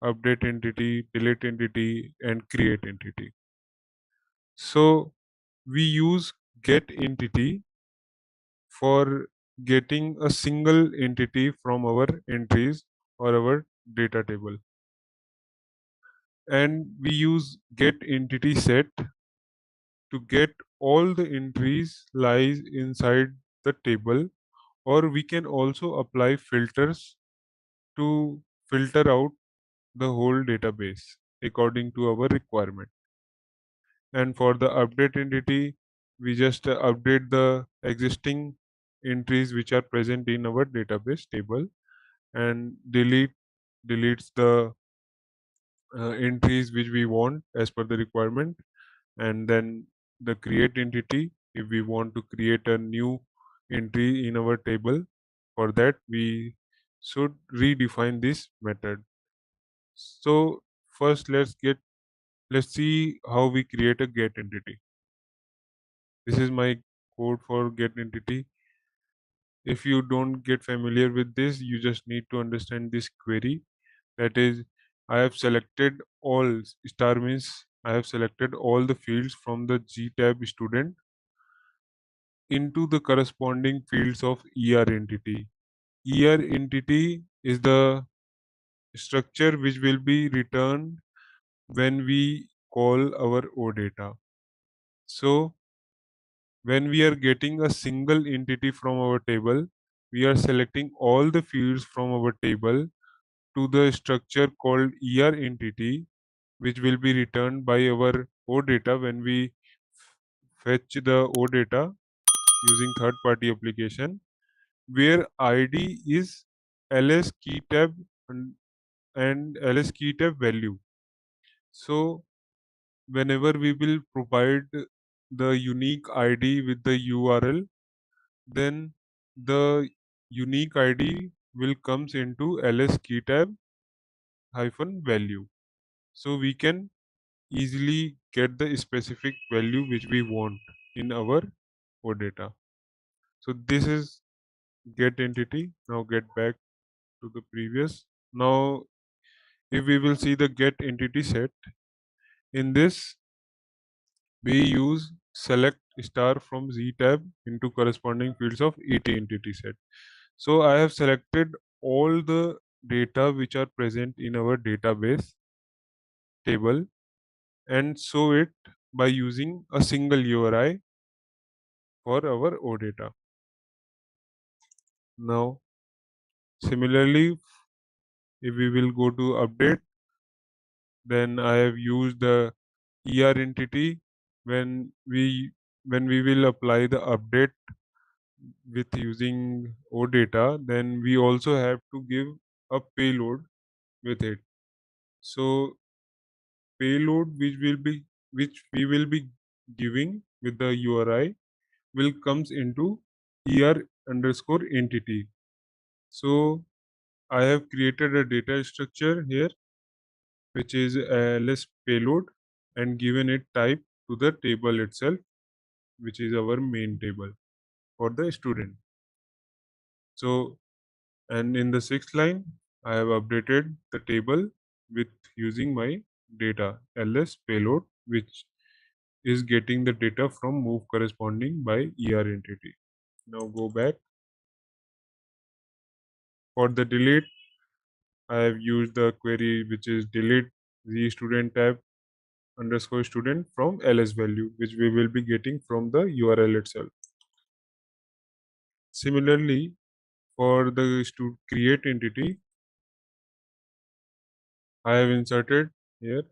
update entity, delete entity, and create entity. So we use get entity for getting a single entity from our entries or our data table. And we use get entity set to get all the entries lies inside the table, or we can also apply filters to filter out the whole database according to our requirement. And for the update entity, we just update the existing entries which are present in our database table, and deletes the entries which we want as per the requirement. And then the create entity, if we want to create a new entry in our table, for that we should redefine this method. So first let's see how we create a get entity. This is my code for get entity. If you don't get familiar with this, you just need to understand this query. That is, I have selected all, star means I have selected all the fields from the G tab student into the corresponding fields of ER entity. ER entity is the structure which will be returned when we call our OData. So when we are getting a single entity from our table, we are selecting all the fields from our table to the structure called ER entity, which will be returned by our OData when we fetch the OData using third-party application, where ID is ls key tab and ls key tab value. So whenever we will provide the unique ID with the URL, then the unique ID will comes into ls key tab hyphen value. So we can easily get the specific value which we want in our OData. So this is get entity. Now get back to the previous. Now if we will see the get entity set, in this we use select star from Z tab into corresponding fields of ET entity set. So I have selected all the data which are present in our database table and show it by using a single URI for our OData. Now similarly, if we will go to update, then I have used the ER entity. When we will apply the update with using OData, then we also have to give a payload with it. So payload which we will be giving with the URI will comes into ER underscore entity. So I have created a data structure here which is ls payload and given it type to the table itself, which is our main table for the student. So, and in the sixth line, I have updated the table with using my data ls payload, which is getting the data from move corresponding by ER entity. Now go back. For the delete, I have used the query which is delete the student tab underscore student from ls value, which we will be getting from the URL itself. Similarly, for the create entity, I have inserted here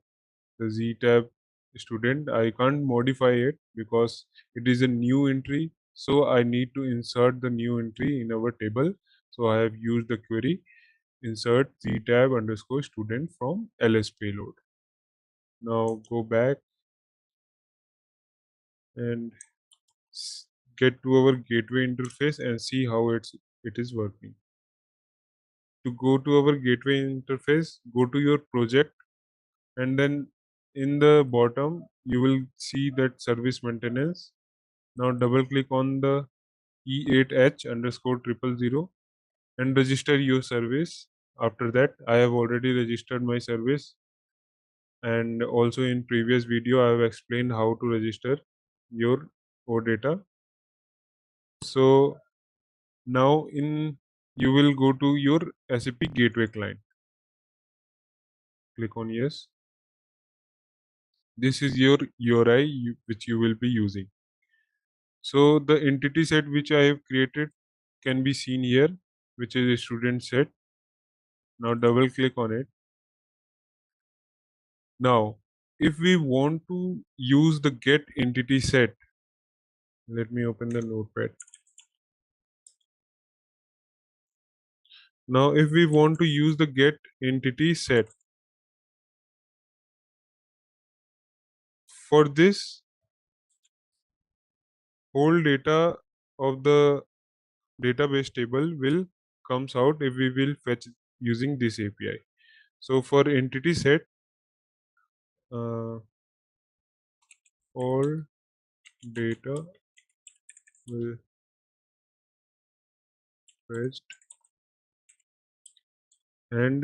the Z tab student. I can't modify it because it is a new entry. So I need to insert the new entry in our table. So I have used the query insert Z tab underscore student from ls payload. Now go back and get to our gateway interface and see how it is working. To go to our gateway interface, go to your project, and then in the bottom you will see that service maintenance. Now double click on the E8H underscore 000 and register your service. After that, I have already registered my service, and also in previous video I have explained how to register your OData. So now you will go to your SAP gateway client. Click on yes. This is your URI which you will be using. So the entity set which I have created can be seen here, which is a student set. Now double click on it. Now, if we want to use the get entity set, let me open the notepad. Now, if we want to use the get entity set, for this, whole data of the database table will comes out if we will fetch using this API. So for entity set, all data will fetched, and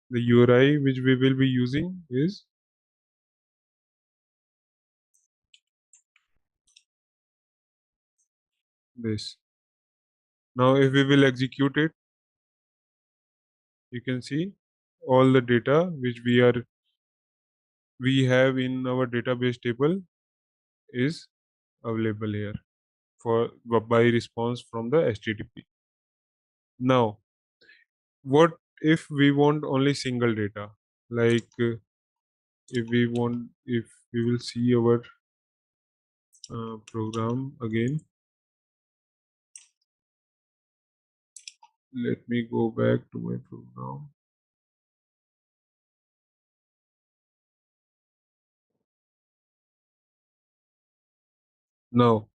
the URI which we will be using is this. Now if we will execute it, you can see all the data which we have in our database table is available here for by response from the HTTP. Now, what if we want only single data? Like if we will see our program again. Let me go back to my program. Now,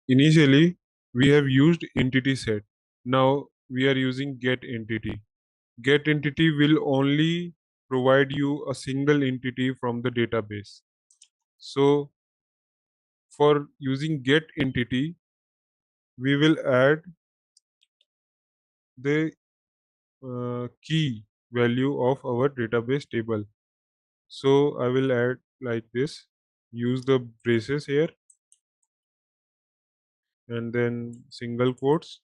initially we have used entity set. Now we are using get entity. Get entity will only provide you a single entity from the database. So for using get entity, we will add the key value of our database table. So I will add like this, use the braces here and then single quotes,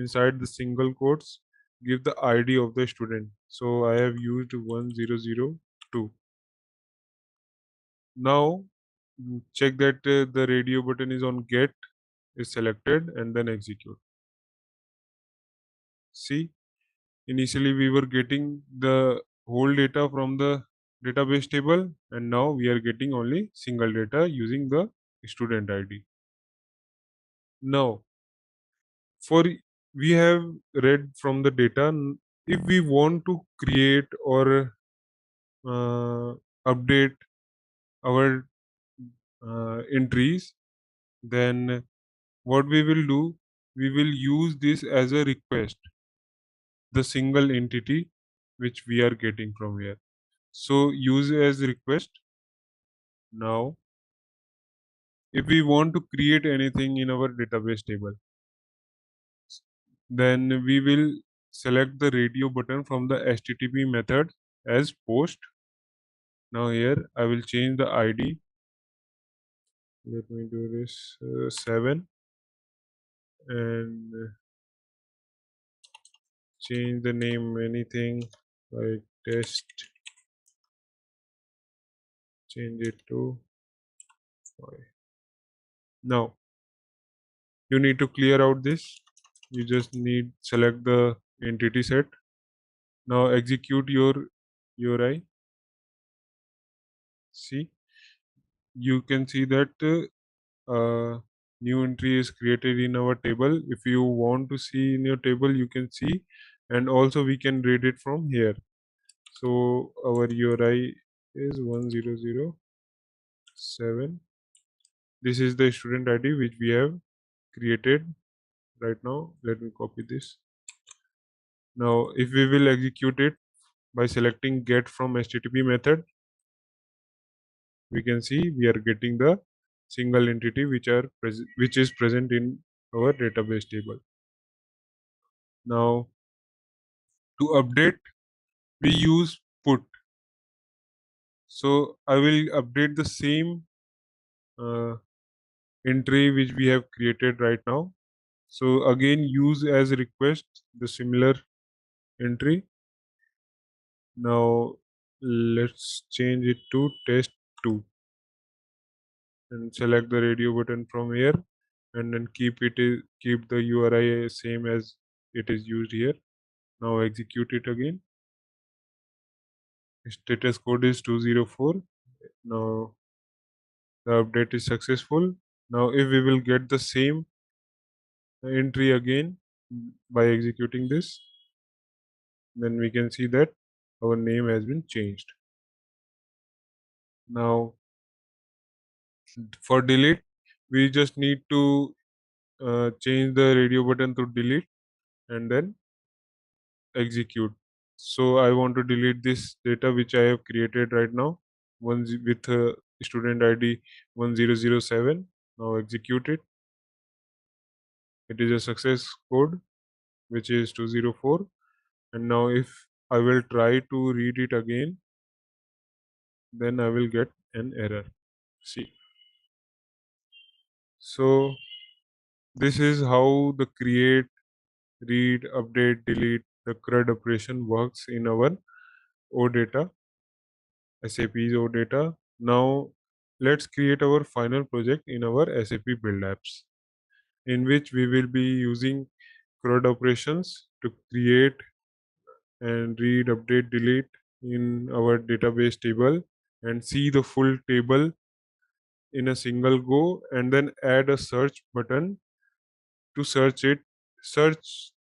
inside the single quotes, give the ID of the student. So I have used 1002. Now check that the radio button is on get is selected and then execute. See, initially we were getting the whole data from the database table, and now we are getting only single data using the student ID. Now, for we have read from the data, if we want to create or update our entries, then what we will do, we will use this as a request, the single entity which we are getting from here. So use as request. Now if we want to create anything in our database table, then we will select the radio button from the http method as post. Now here I will change the ID. Let me do this 7 and change the name anything like test, change it to 5. Now you need to clear out this. You just need select the entity set. Now execute your URI. See, you can see that new entry is created in our table. If you want to see in your table, you can see, and also we can read it from here. So our URI is 1007. This is the student ID which we have created right now. Let me copy this. Now if we will execute it by selecting get from http method, we can see we are getting the single entity which is present in our database table. Now to update, we use put. So I will update the same uh, entry which we have created right now. So again use as request the similar entry. Now let's change it to test 2 and select the radio button from here, and then keep the URI same as it is used here. Now execute it again. Status code is 204. Now the update is successful. Now if we will get the same entry again by executing this, then we can see that our name has been changed. Now for delete, we just need to change the radio button to delete and then execute. So I want to delete this data which I have created right now with student ID 1007. Now execute it. It is a success code which is 204. And now if I will try to read it again, then I will get an error. See. So this is how the create, read, update, delete, the CRUD operation works in our OData, SAP's OData. Now let's create our final project in our SAP Build Apps, in which we will be using CRUD operations to create and read, update, delete in our database table and see the full table in a single go, and then add a search button to search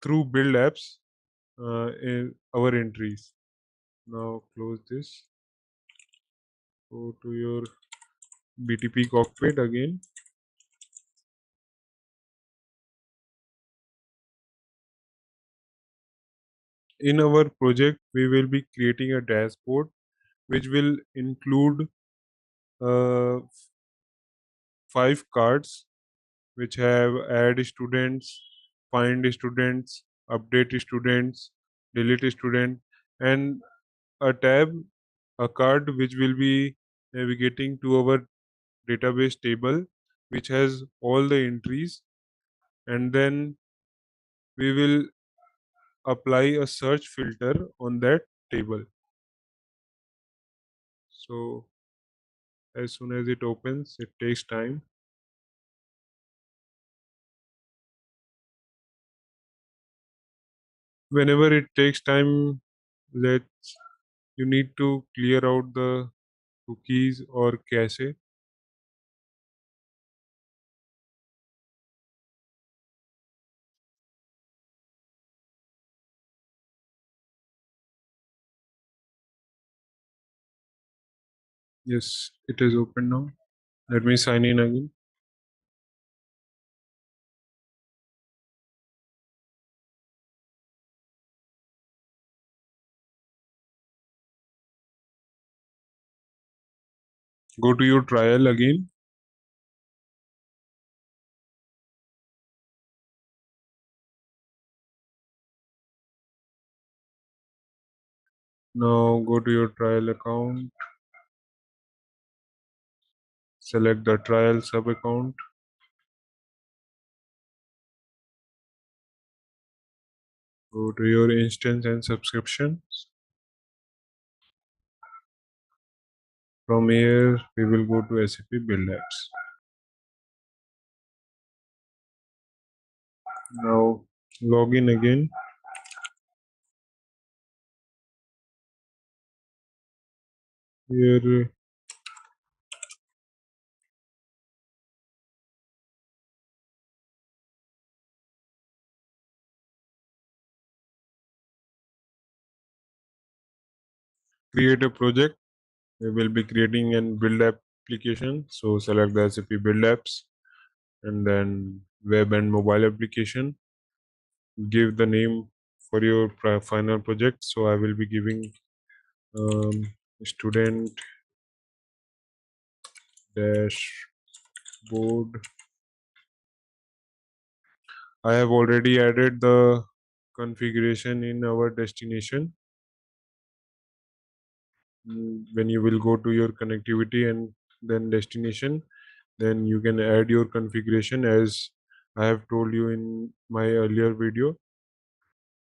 through Build Apps in our entries. Now close this, go to your BTP cockpit again. In our project, we will be creating a dashboard which will include uh, 5 cards which have add students, find students, update students, delete student, and a tab, a card which will be navigating to our database table which has all the entries, and then we will apply a search filter on that table. So as soon as it opens, it takes time. Whenever it takes time, let you need to clear out the cookies or cache. Yes, it is open now. Let me sign in again. Go to your trial again. Now go to your trial account. Select the trial sub account. Go to your instance and subscriptions. From here, we will go to SAP Build Apps. Now log in again. Here create a project. We will be creating an build application. So select the SAP Build Apps and then web and mobile application. Give the name for your final project. So I will be giving student dashboard. I have already added the configuration in our destination. When you will go to your connectivity and then destination, then you can add your configuration as I have told you in my earlier video.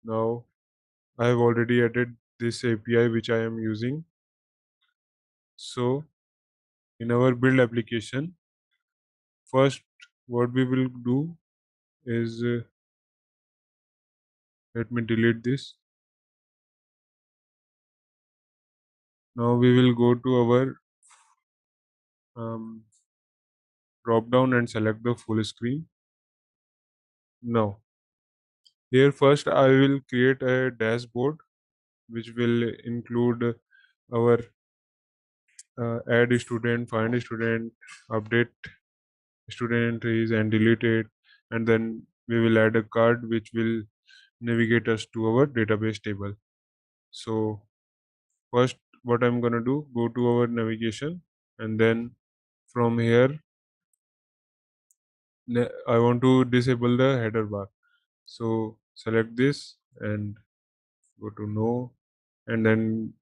Now I have already added this API which I am using. So in our build application, first what we will do is let me delete this. Now we will go to our drop down and select the full screen. Now here first I will create a dashboard which will include our add student, find student, update student entries and delete it, and then we will add a card which will navigate us to our database table. So first what I'm gonna do, go to our navigation and then from here I want to disable the header bar. So select this and go to no and then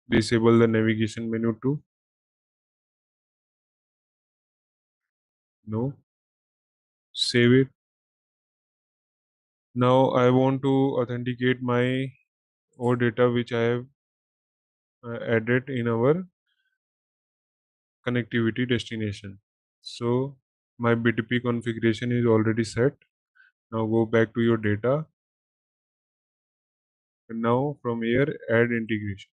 disable the navigation menu to no. Save it. Now I want to authenticate my OData which I have added in our connectivity destination. So my BTP configuration is already set. Now go back to your data and now from here add integration.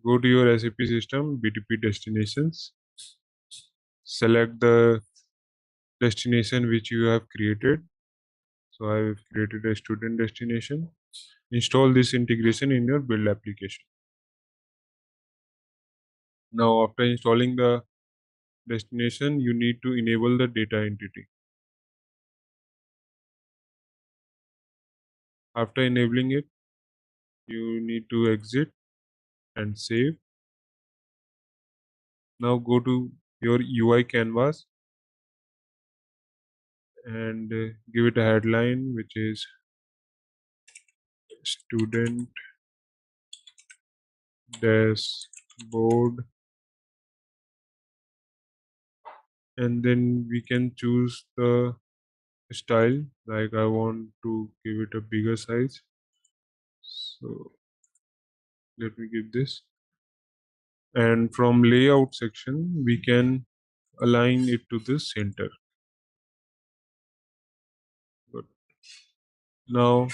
Go to your SAP system, BTP destinations. Select the destination which you have created. So I have created a student destination. Install this integration in your build application. Now after installing the destination, you need to enable the data entity. After enabling it, you need to exit and save. Now go to your UI canvas and give it a headline which is student dashboard, and then we can choose the style, like I want to give it a bigger size. So let me give this. And from layout section, we can align it to the center. Good. Now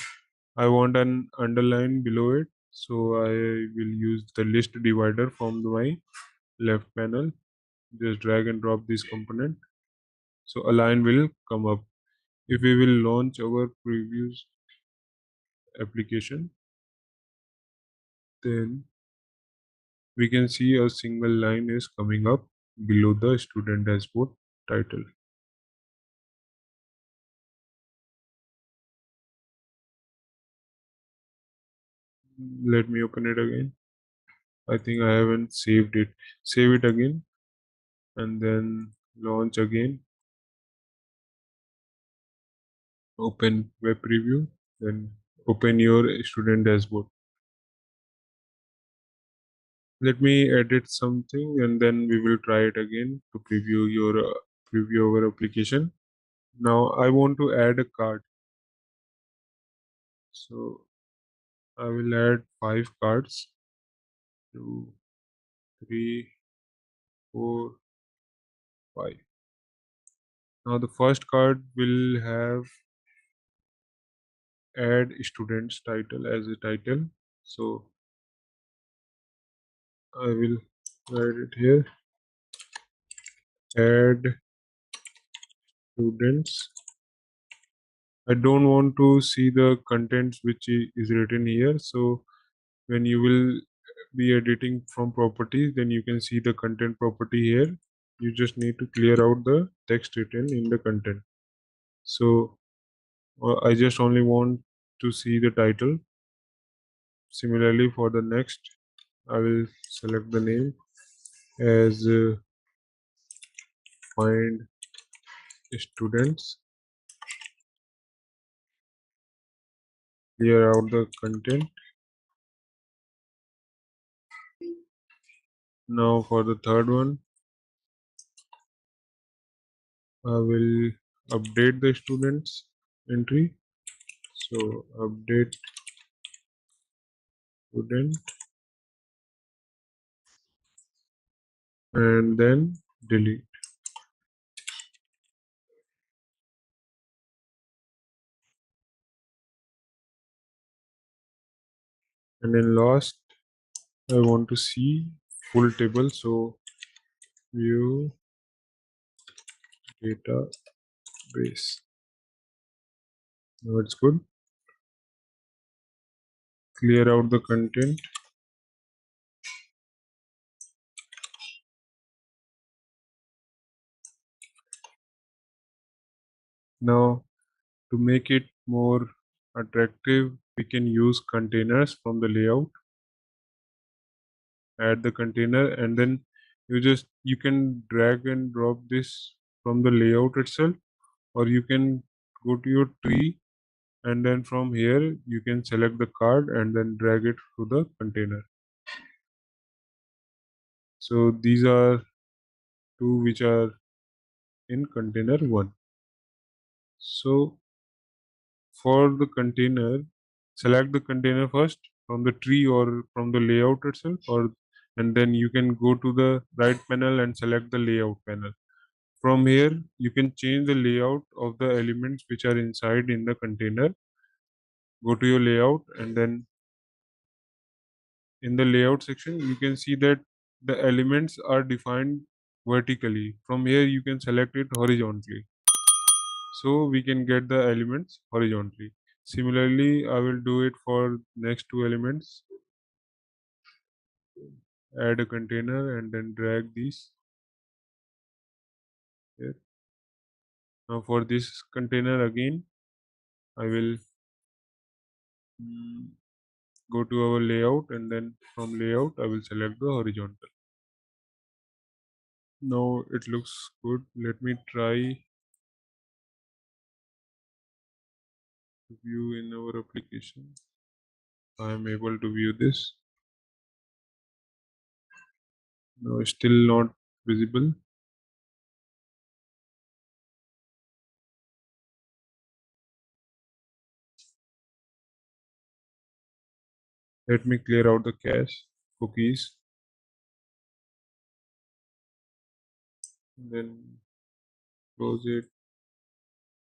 I want an underline below it. So I will use the list divider from my left panel. Just drag and drop this component. So align will come up. If we will launch our previous application, then we can see a single line is coming up below the student dashboard title. Let me open it again. I think I haven't saved it. Save it again and then launch again. Open web preview, then open your student dashboard. Let me edit something and then we will try it again to preview our application. Now I want to add a card. So I will add 5 cards. 2, 3, 4, 5. Now the first card will have add student's title as a title. So I will write it here. Add students. I don't want to see the contents which is written here. So when you will be editing from properties, then you can see the content property here. You just need to clear out the text written in the content. So I just only want to see the title. Similarly, for the next, I will select the name as find students. Clear out the content. Now for the third one, I will update the students entry. So update student and then delete. And then last, I want to see full table. So view database. Now it's good. Clear out the content. Now to make it more attractive, we can use containers from the layout. Add the container and then you can drag and drop this from the layout itself, or you can go to your tree and then from here you can select the card and then drag it to the container. So these are two which are in container 1. So for the container, select the container first from the tree or from the layout itself, or and then you can go to the right panel and select the layout panel. From here you can change the layout of the elements which are inside in the container. Go to your layout and then in the layout section you can see that the elements are defined vertically. From here you can select it horizontally, so we can get the elements horizontally. Similarly, I will do it for next 2 elements. Add a container and then drag these here. Now for this container again, I will go to our layout and then from layout I will select the horizontal. Now it looks good. Let me try to view in our application. I am able to view this. No, still not visible. Let me clear out the cache cookies. Then close it.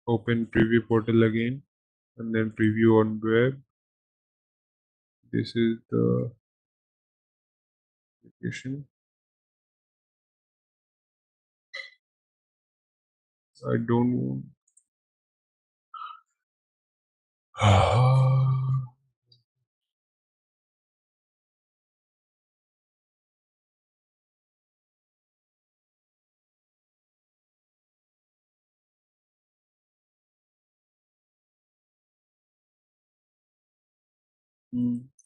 Open preview portal again, and then preview on web. This is the application. I don't want.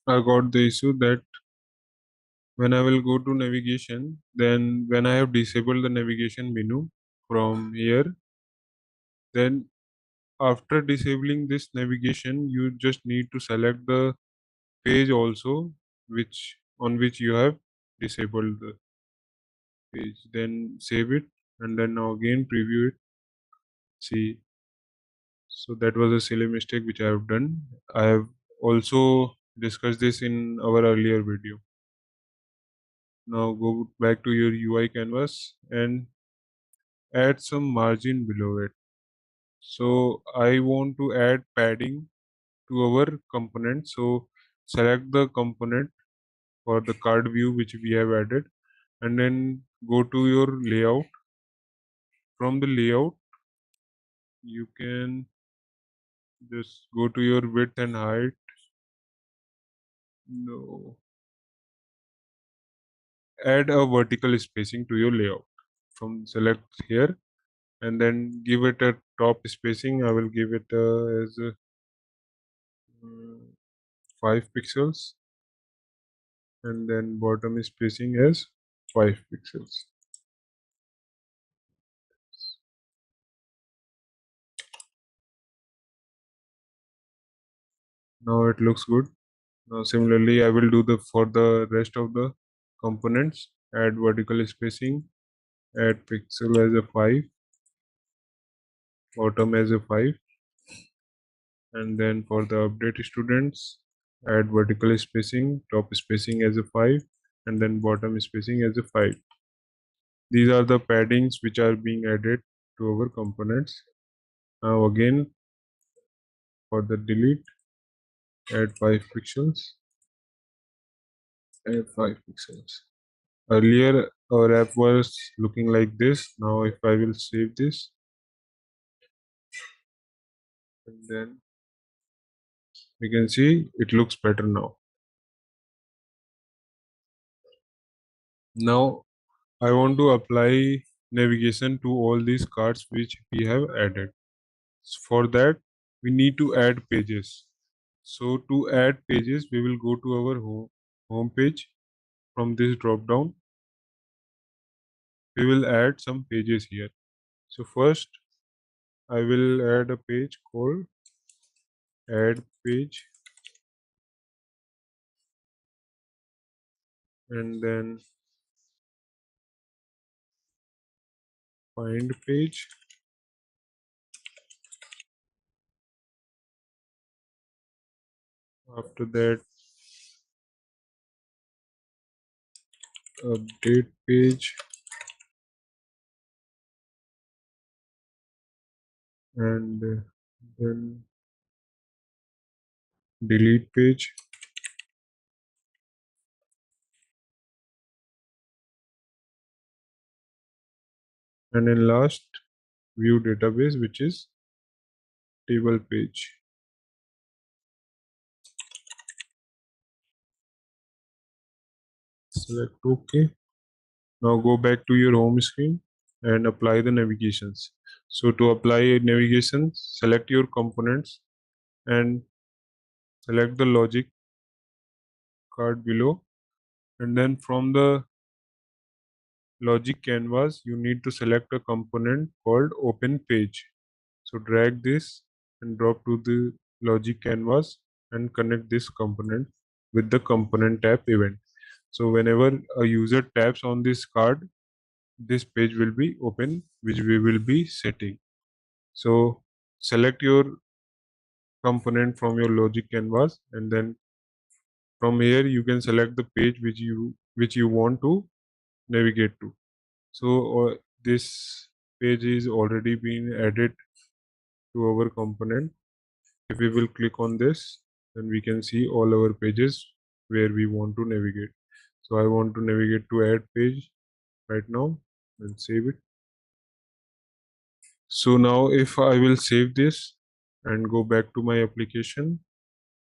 I got the issue that when I will go to navigation, then when I have disabled the navigation menu from here, then after disabling this navigation, you just need to select the page also which you have disabled the page. Then save it, and then now again preview it. See, so that was a silly mistake which I have done. I have also discussed this in our earlier video. Now go back to your UI canvas and add some margin below it. So I want to add padding to our component. So select the component for the card view which we have added, and then go to your layout. From the layout, you can just go to your width and height. No, add a vertical spacing to your layout. From select here, and then give it a top spacing. I will give it as 5 pixels, and then bottom spacing as 5 pixels. Now it looks good. Now similarly I will do the for the rest of the components. Add vertical spacing, add pixel as a 5, bottom as a 5, and then for the update students, add vertical spacing, top spacing as a 5, and then bottom spacing as a 5. These are the paddings which are being added to our components. Now again for the delete, add 5 pixels, add 5 pixels. Earlier our app was looking like this. Now if I will save this, and then we can see it looks better now. Now I want to apply navigation to all these cards which we have added. For that we need to add pages. So to add pages, we will go to our home page. From this drop down, we will add some pages here. So first I will add a page called add page, and then find page, after that update page, and then delete page, and then last view database, which is table page. Select OK. Now go back to your home screen and apply the navigations. So to apply navigation, select your components and select the logic card below, and then from the logic canvas you need to select a component called open page. So drag this and drop to the logic canvas and connect this component with the component tap event. So whenever a user taps on this card, this page will be open, which we will be setting. So select your component from your logic canvas and then From here you can select the page which you want to navigate to. So this page is already been added to our component. If we will click on this, then we can see all our pages where we want to navigate. So I want to navigate to add page right now and save it. So now if I will save this and go back to my application,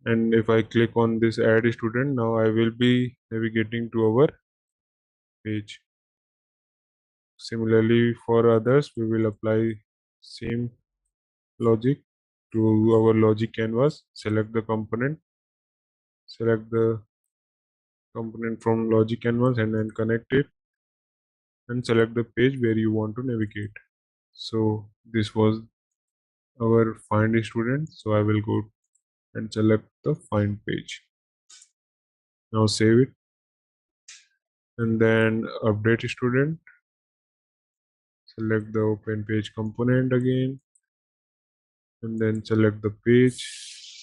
and if I click on this add student, now I will be navigating to our page. Similarly for others, we will apply same logic to our logic canvas. Select the component from logic canvas and then connect it and select the page where you want to navigate. So this was our find student. So I will go and select the find page. Now save it and then update student. Select the open page component again and then select the page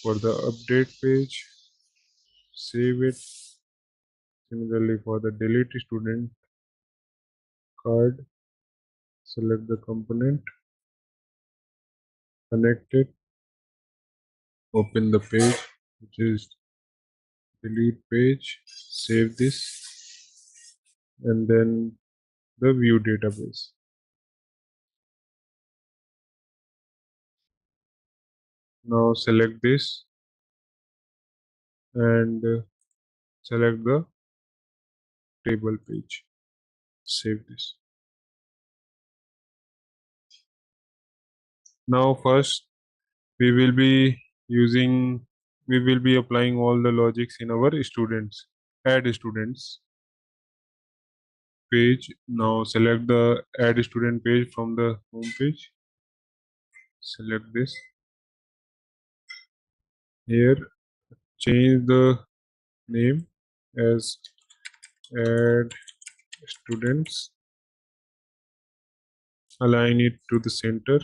for the update page. Save it. Similarly for the delete student card, select the component, connect it, open the page which is delete page, save this and then the view database. Now select this and select the table page. Save this. Now first we will be applying all the logics in our students add students page. Now select the add student page from the home page. Select this. Here change the name as add students, align it to the center,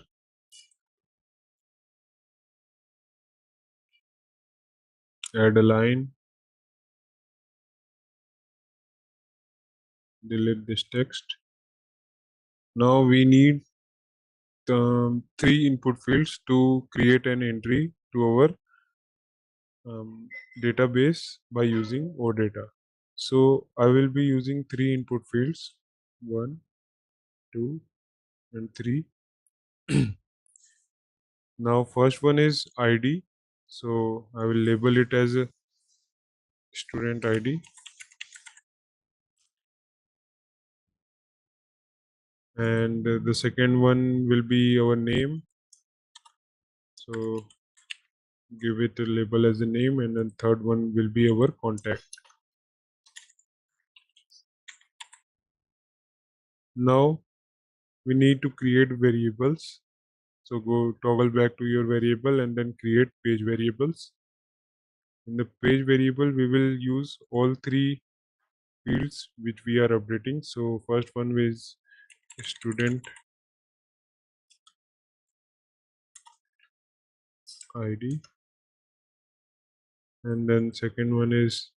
add a line, delete this text. Now we need 3 input fields to create an entry to our database by using OData. So I will be using 3 input fields, 1, 2 and 3. Now first one is ID, so I will label it as a student ID, and the second one will be our name, so give it a label as a name, and then third one will be our contact. Now we need to create variables, so go toggle back to your variable and then create page variables. In the page variable we will use all 3 fields which we are updating. So first one is student ID, and then second one is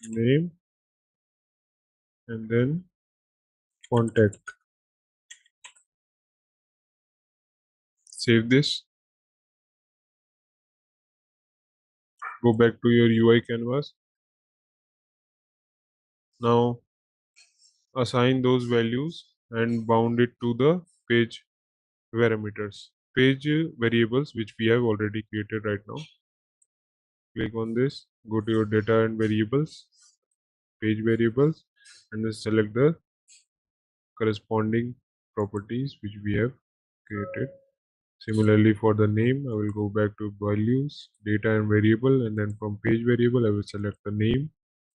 name, and then contact. Save this, go back to your UI canvas. Now assign those values and bound it to the page parameters, page variables which we have already created right now. Click on this, go to your data and variables, page variables, and then select the corresponding properties which we have created. Similarly for the name, I will go back to values, data and variable, and then from page variable I will select the name,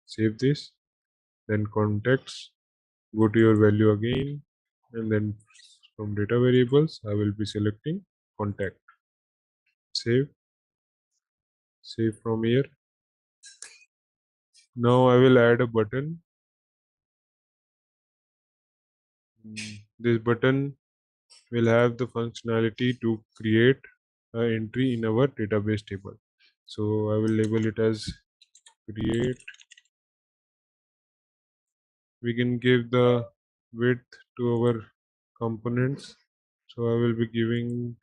save this, then contacts, go to your value again, and then from data variables I will be selecting contact. Save from here. Now I will add a button. This button will have the functionality to create an entry in our database table. So I will label it as create. We can give the width to our components. So I will be giving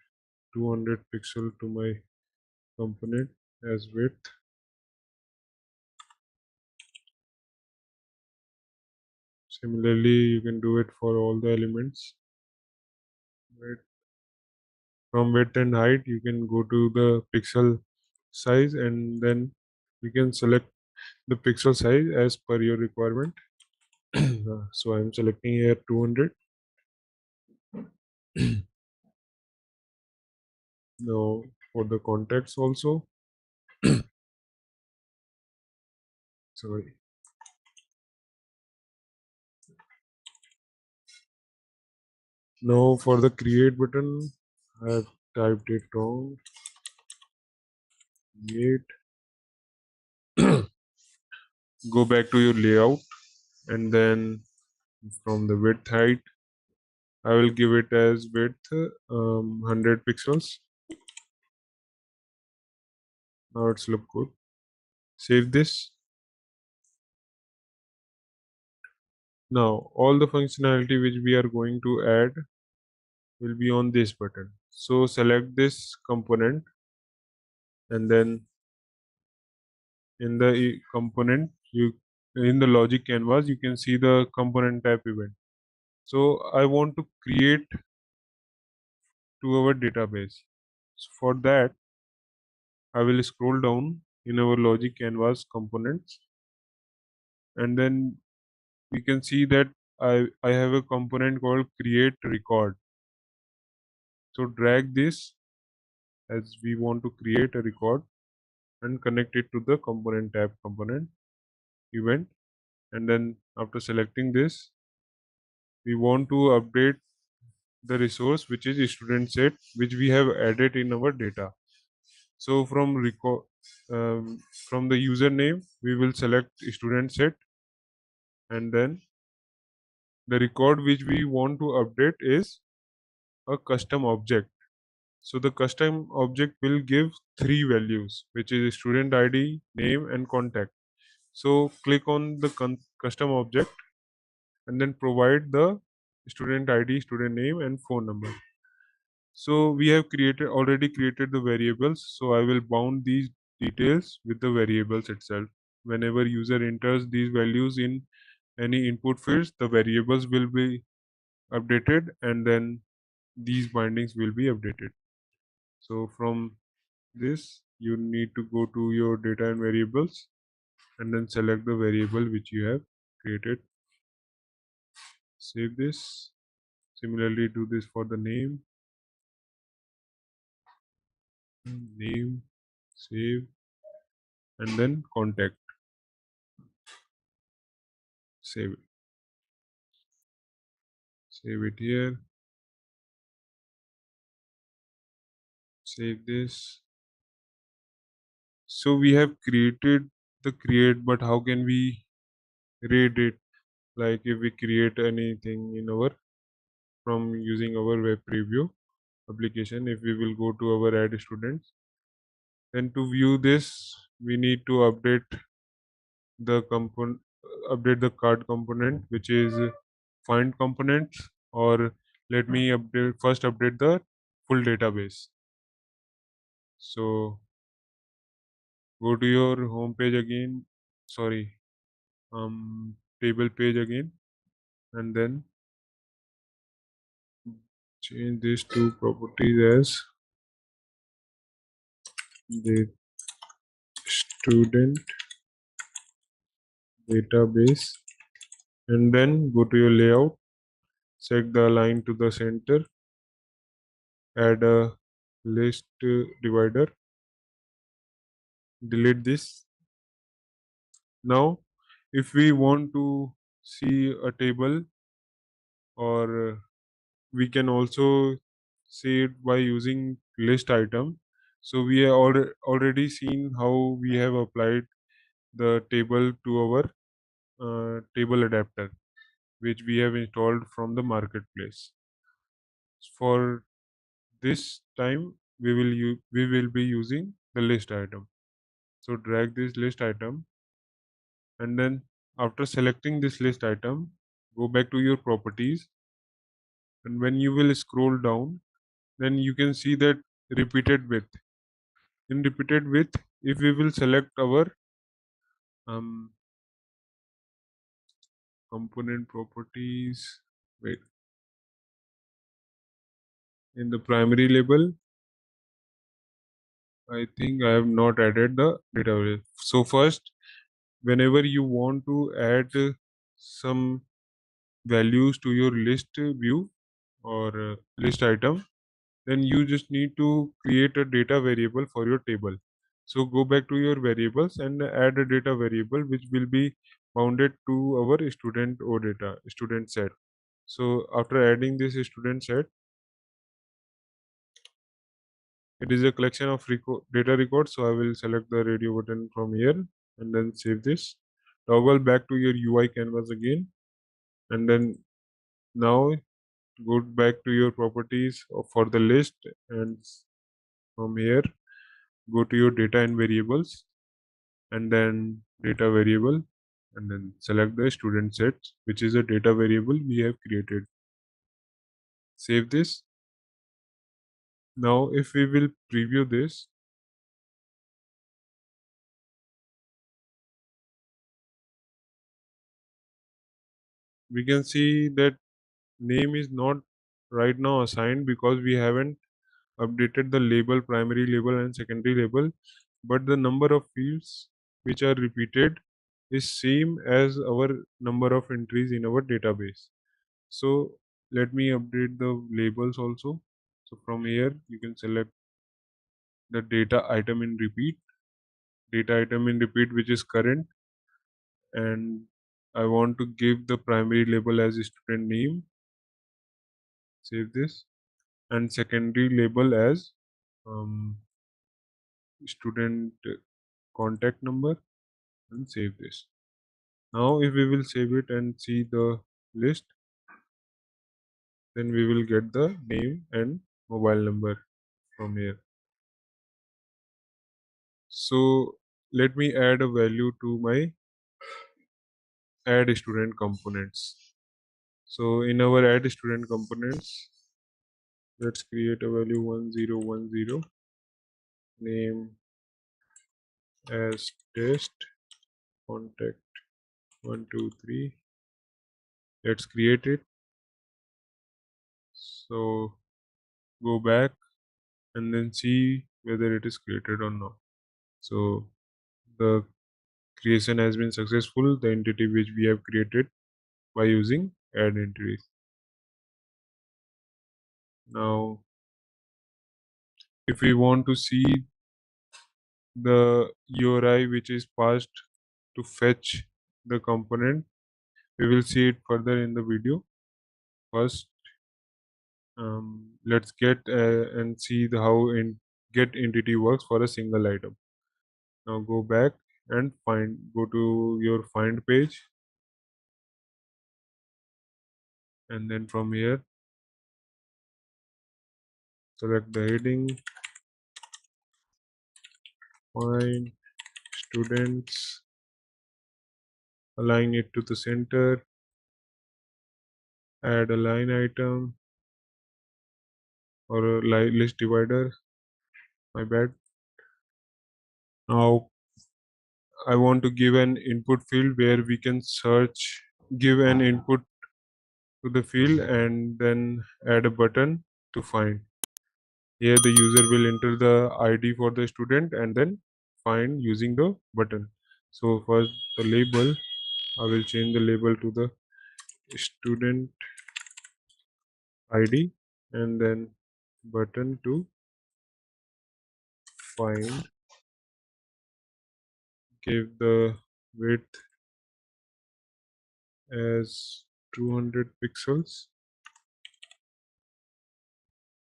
200 pixel to my component as width. Similarly, you can do it for all the elements. Width. From width and height, you can go to the pixel size and then you can select the pixel size as per your requirement. So I'm selecting here 200. Now for the contacts also, sorry. Now for the create button, I have typed it wrong. Create. Go back to your layout and then from the width height, I will give it as width 100 pixels. Now it's look good. Save this. Now all the functionality which we are going to add will be on this button. So select this component and then in the component you in the logic canvas you can see the component type event. So I want to create to our database. So for that I will scroll down in our logic canvas components and then we can see that I have a component called create record. So drag this as we want to create a record and connect it to the component tab component event, and then after selecting this we want to update the resource which is student set which we have added in our data. So from record from the username we will select student set and then the record which we want to update is a custom object. So the custom object will give three values which is student ID, name and contact. So click on the custom object and then provide the student ID, student name and phone number. So we have already created the variables. So I will bound these details with the variables itself. Whenever user enters these values in any input fields, the variables will be updated and then these bindings will be updated. So from this, you need to go to your data and variables and then select the variable which you have created. Save this. Similarly, do this for the name. Name, save, and then contact. Save it. Save it here. Save this. So we have created the create, but how can we rate it? Like if we create anything in our from using our web preview application, if we will go to our add students, then to view this, we need to the component, update the card component, which is find components, or let me first update the full database. So go to your home page again, sorry, table page again, and then change these two properties as the student database, and then go to your layout, set the line to the center, add a list divider, delete this. Now if we want to see a table, or we can also see it by using list item. So we have already seen how we have applied the table to our table adapter which we have installed from the marketplace. For this time we will be using the list item. So drag this list item And then after selecting this list item, go back to your properties, and when you will scroll down, then you can see that repeated width. In repeated width, if we will select our um, component properties, wait, in the primary label, I think I have not added the data variable. So first, whenever you want to add some values to your list view or list item, then you just need to create a data variable for your table. So go back to your variables and add a data variable which will be bounded to our student OData, student set. So after adding this student set, it is a collection of data records. So I will select the radio button from here and then save this. Toggle back to your UI canvas again, and then now go back to your properties for the list, and from here go to your data and variables, and then data variable, and then select the student set, which is a data variable we have created. Save this. Now if we will preview this, we can see that name is not right now assigned because we haven't updated the label, primary label and secondary label, but the number of fields which are repeated is same as our number of entries in our database. So let me update the labels also. So from here you can select the data item in repeat, which is current, and I want to give the primary label as student name. Save this, and secondary label as student contact number, and save this. Now if we will save it and see the list, then we will get the name and mobile number from here. So let me add a value to my add student components. So in our add student components, let's create a value 1010, name as test, contact 123. Let's create it. So go back and then see whether it is created or not. So the creation has been successful, the entity which we have created by using add entries. Now if we want to see the URI which is passed to fetch the component, we will see it further in the video. First, let's get and see how get entity works for a single item. Now go back and go to your find page, and then from here select the heading, find students, align it to the center, add a line item or a list divider. My bad. Now I want to give an input field where we can search, give an input to the field, and then add a button to find. Here the user will enter the ID for the student and then find using the button. So for the label, I will change the label to the student ID, and then button to find. Give the width as 200 pixels,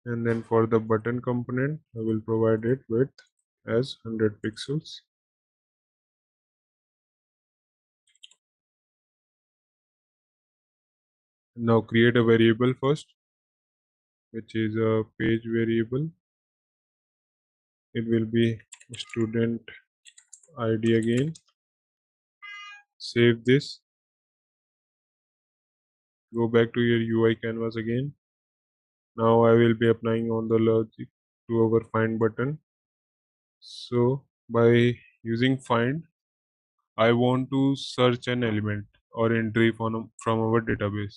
and then for the button component I will provide it width as 100 pixels. Now create a variable first, which is a page variable. It will be student ID again, Save this. Go back to your UI canvas again. Now I will be applying on the logic to our find button. So by using find, I want to search an element or entry from our database.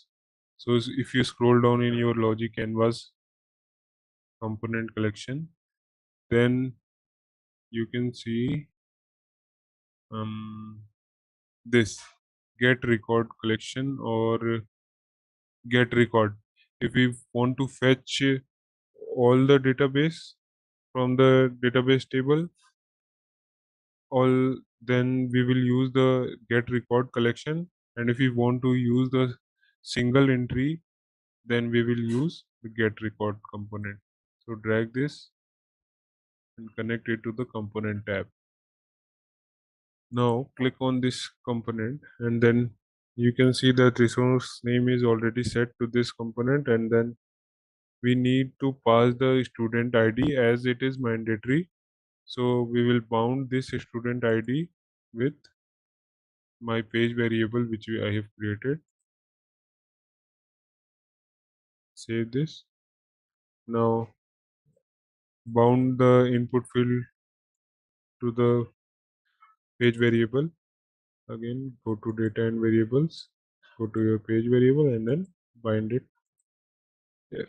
So if you scroll down in your logic canvas component collection, then you can see this get record collection or get record. If we want to fetch all the database from the database table, all then we will use the get record collection, and if we want to use the single entry, then we will use the get record component. So drag this and connect it to the component tab. Now click on this component, and then you can see that resource name is already set to this component, and then we need to pass the student ID as it is mandatory. So we will bound this student ID with my page variable which I have created. Save this. Now bound the input field to the page variable. Again, go to data and variables, go to your page variable, and then bind it here.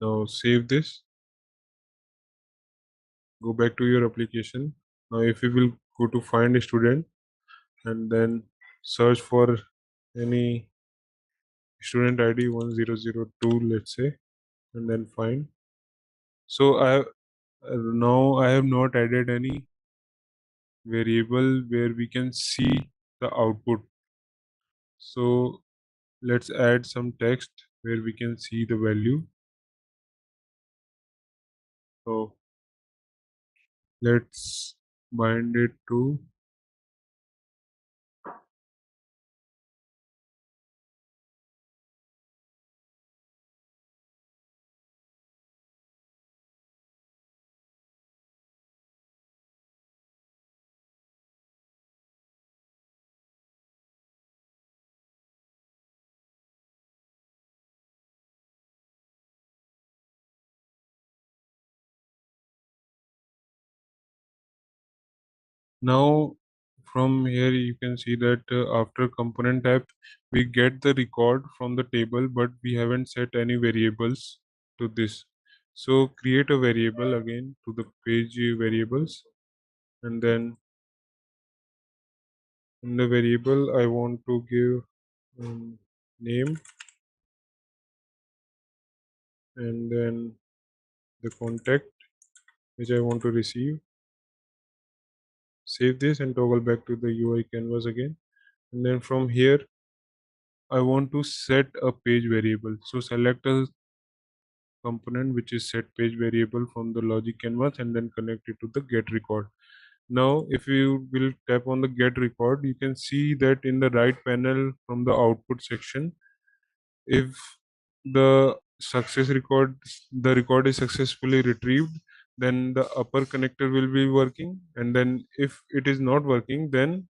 Now save this. Go back to your application. Now if you will go to find a student and then search for any student ID 1002, let's say, and then find. So now I have not added any variable where we can see the output. So let's add some text where we can see the value. So let's bind it to now. From here you can see that after component type we get the record from the table, but we haven't set any variables to this. So create a variable again to the page variables, and then in the variable I want to give name, and then the contact which I want to receive. Save this and toggle back to the UI canvas again, and then from here I want to set a page variable. So select a component which is set page variable from the logic canvas and then connect it to the get record. Now if you will tap on the get record, you can see that in the right panel from the output section, if the success record, the record is successfully retrieved, then the upper connector will be working, and then if it is not working, then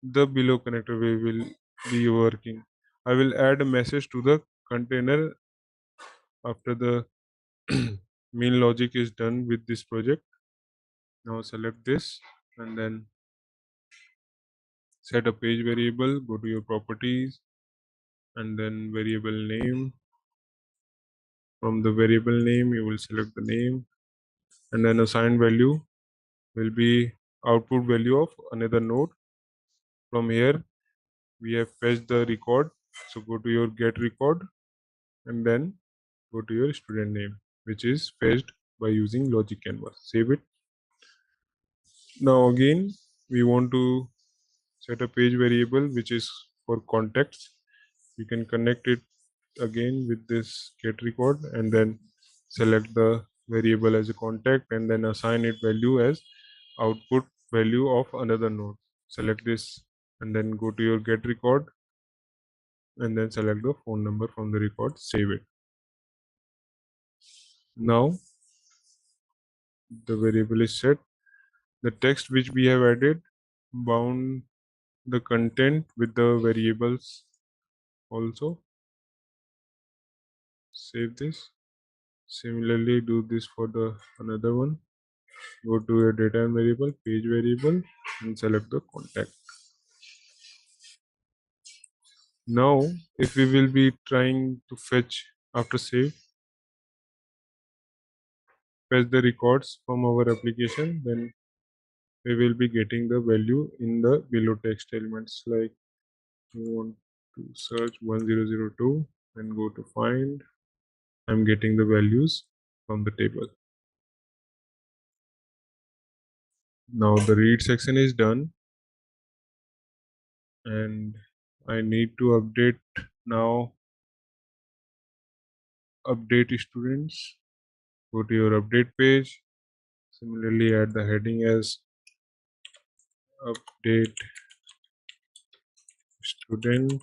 the below connector will be working. I will add a message to the container after the main logic is done with this project. Now select this and then set a page variable, go to your properties and then variable name. From the variable name you will select the name, and then assigned value will be output value of another node. From here we have fetched the record, so go to your get record and then go to your student name which is fetched by using logic canvas. Save it. Now again we want to set a page variable which is for context. You can connect it again with this get record and then select the variable as a contact and then assign it value as output value of another node. Select this and then go to your get record and then select the phone number from the record. Save it. Now the variable is set. The text which we have added bound the content with the variables also. Save this. Similarly, do this for the another one. Go to your data and variable, page variable, and select the contact. Now, if we will be trying to fetch after save, fetch the records from our application, then we will be getting the value in the below text elements. Like you want to search 1002 and go to find. I'm getting the values from the table. Now the read section is done, and I need to update now. Update students. Go to your update page. Similarly, add the heading as update student,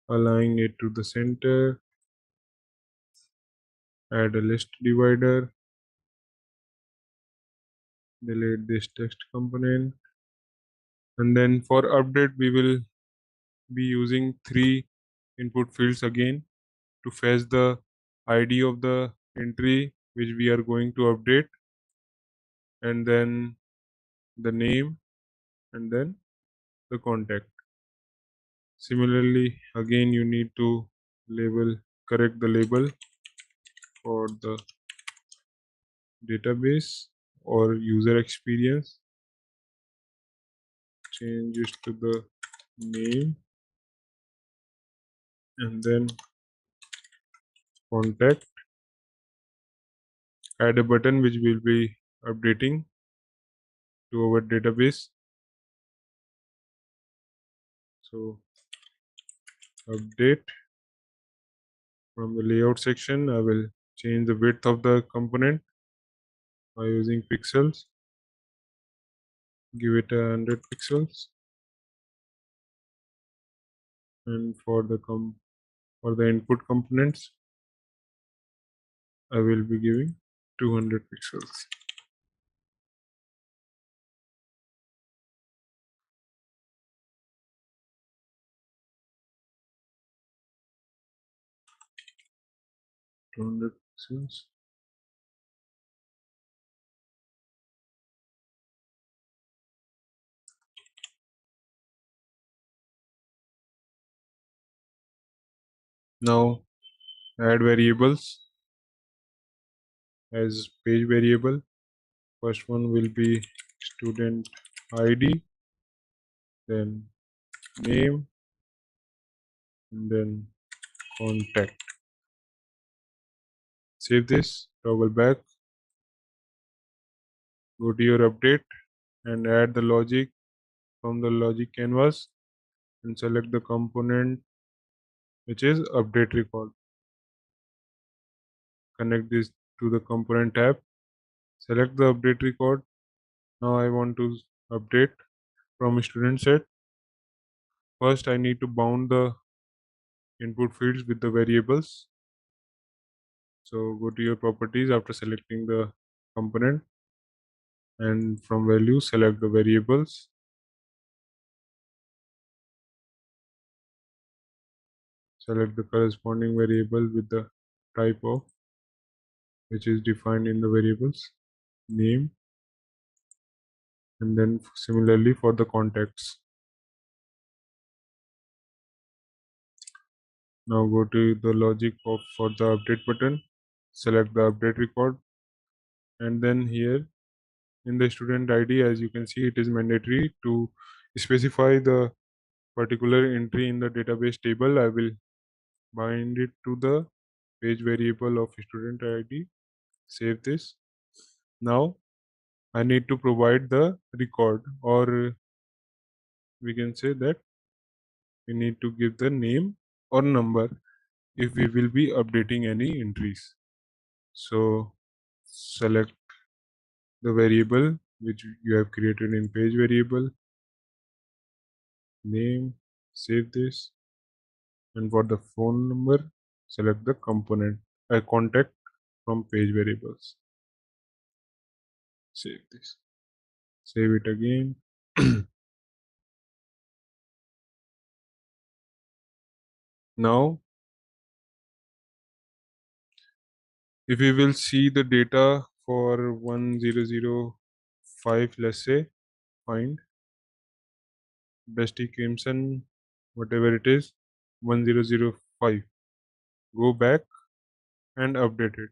align it to the center, add a list divider, delete this text component, and then for update we will be using 3 input fields again to fetch the ID of the entry which we are going to update, and then the name, and then the contact. Similarly, again you need to correct the label for the database or user experience. Change it to the name and then contact. Add a button which will be updating to our database. So update. From the layout section, I will change the width of the component by using pixels. Give it 100 pixels, and for the input components, I will be giving 200 pixels. Pixels. Now add variables as page variable. First one will be student ID, then name, and then contact. Save this, toggle back, go to your update and add the logic from the logic canvas and select the component which is update record. Connect this to the component tab, select the update record. Now I want to update from student set. First I need to bound the input fields with the variables. So go to your properties after selecting the component, and from value select the variables. Select the corresponding variable with the type of which is defined in the variables name, and then similarly for the contacts. Now go to the logic for the update button, select the update record, and then here in the student ID, as you can see, it is mandatory to specify the particular entry in the database table. I will bind it to the page variable of student ID. Save this. Now I need to provide the record, or we can say that we need to give the name or number if we will be updating any entries. So select the variable which you have created in page variable, name, save this, and for the phone number select the component contact from page variables. Save this. Save it again. Now, if we will see the data for 1005, let's say, find Bestie Crimson, whatever it is, 1005. Go back and update it.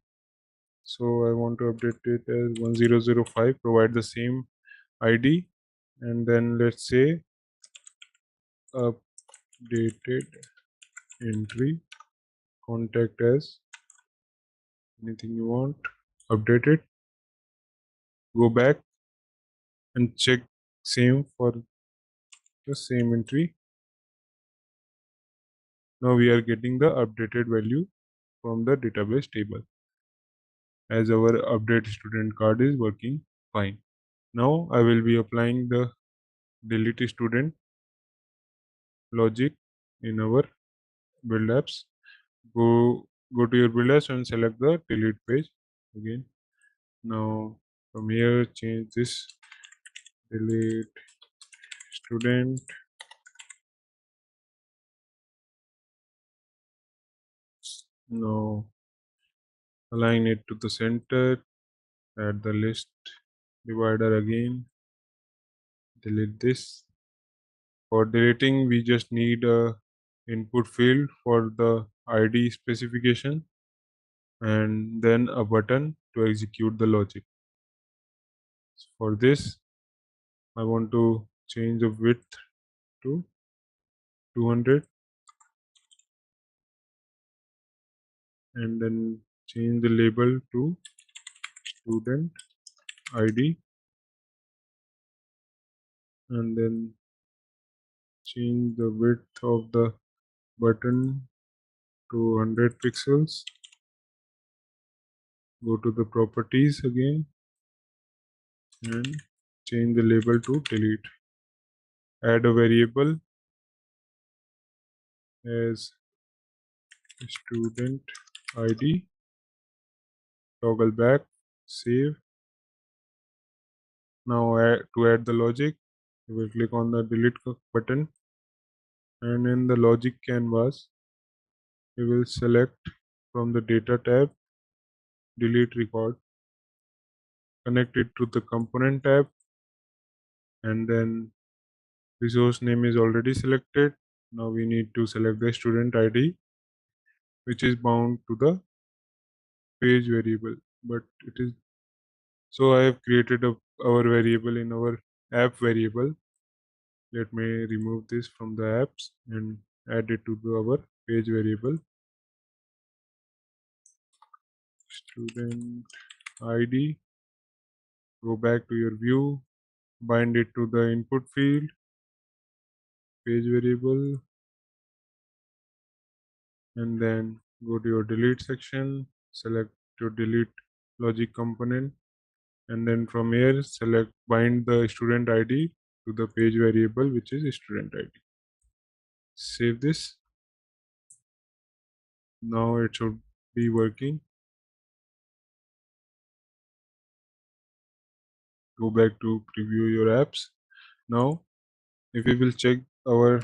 So I want to update it as 1005, provide the same ID, and then let's say updated entry, contact as anything you want, update it, go back and check same for the same entry. Now we are getting the updated value from the database table as our update student card is working fine. Now I will be applying the delete student logic in our build apps. Go to your build apps and select the delete page again. Now from here change this delete student. Now align it to the center, add the list divider again, delete this. For deleting we just need a input field for the ID specification and then a button to execute the logic. For this I want to change the width to 200 and then change the label to student ID and then change the width of the button to 100 pixels. Go to the properties again and change the label to delete. Add a variable as student ID, toggle back, save. Now to add the logic, you will click on the delete button and in the logic canvas you will select from the data tab delete record, connect it to the component tab and then resource name is already selected. Now we need to select the student ID which is bound to the page variable, but it is so I have created our variable in our app variable. Let me remove this from the apps and add it to our page variable. Student ID, go back to your view, bind it to the input field, page variable, and then go to your delete section, select your delete logic component, and then from here select bind the student ID to the page variable which is student ID. Save this. Now it should be working. Go back to preview your apps. Now if we will check our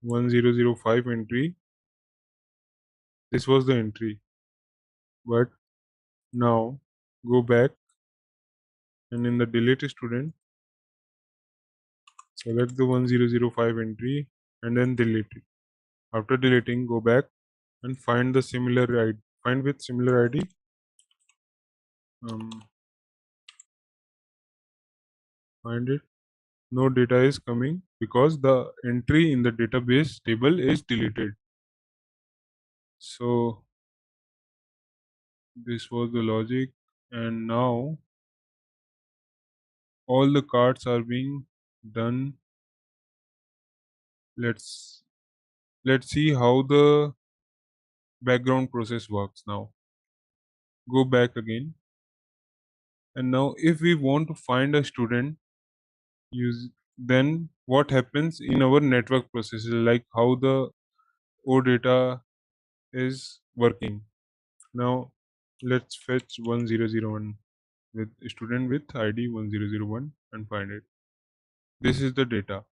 1005 entry, this was the entry, but now go back and in the delete student select the 1005 entry and then delete it. After deleting, go back and find the similar ID, find with similar ID, find it. No data is coming because the entry in the database table is deleted. So this was the logic, and now all the cards are being done. Let's see how the background process works. Now go back again, and now if we want to find a student, use then what happens in our network processes, like how the OData is working. Now let's fetch 1001 with student with ID 1001 and find it. This is the data.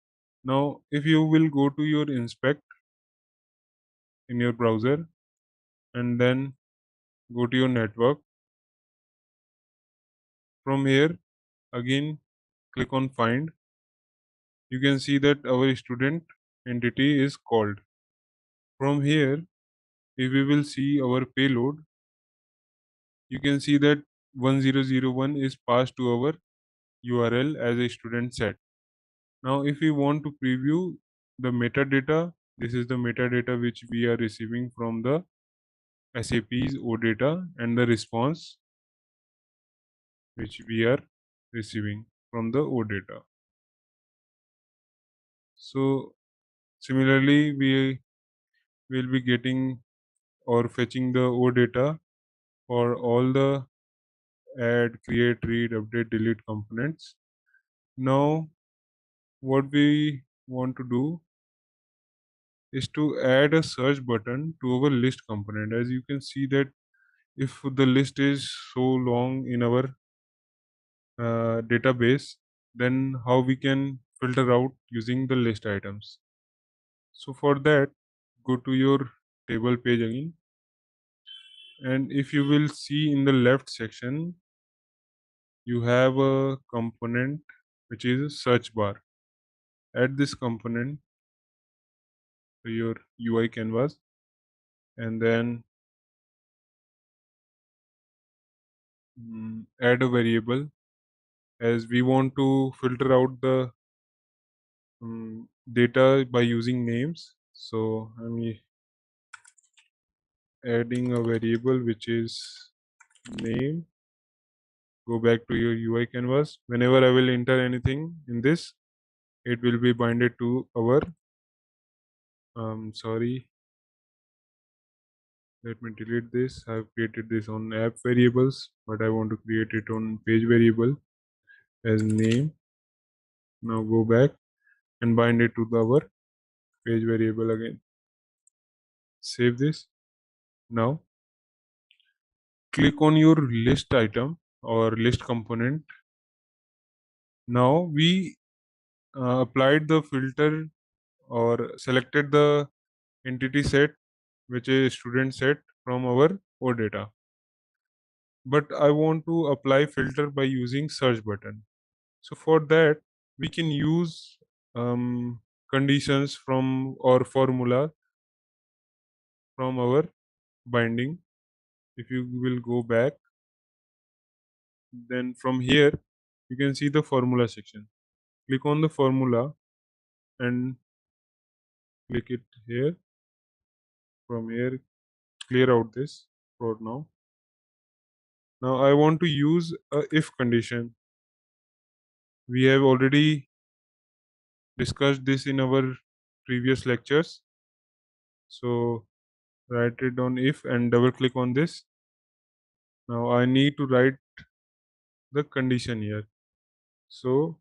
Now, if you will go to your inspect in your browser and then go to your network, from here again click on find. You can see that our student entity is called. From here, if we will see our payload, you can see that 1001 is passed to our URL as a student set. Now, if we want to preview the metadata, this is the metadata which we are receiving from the SAP's OData and the response which we are receiving from the OData. So, similarly, we will be getting or fetching the OData for all the add, create, read, update, delete components. Now, what we want to do is to add a search button to our list component. As you can see that if the list is so long in our database, then how we can filter out using the list items. So for that, go to your table page again, and if you will see in the left section, you have a component which is search bar. Add this component to your UI canvas, and then add a variable, as we want to filter out the data by using names. So I'm adding a variable which is name. Go back to your UI canvas. Whenever I will enter anything in this, it will be binded to our sorry, let me delete this. I've created this on app variables, but I want to create it on page variable as name. Now go back and bind it to our page variable again. Save this. Now click on your list item or list component. Now we applied the filter or selected the entity set which is student set from our OData, but I want to apply filter by using search button. So for that we can use conditions from or formula from our binding. If you will go back, then from here you can see the formula section. Click on the formula and click it here. From here, clear out this for now. Now I want to use a if condition. We have already discussed this in our previous lectures. So write it on if and double click on this. Now I need to write the condition here. So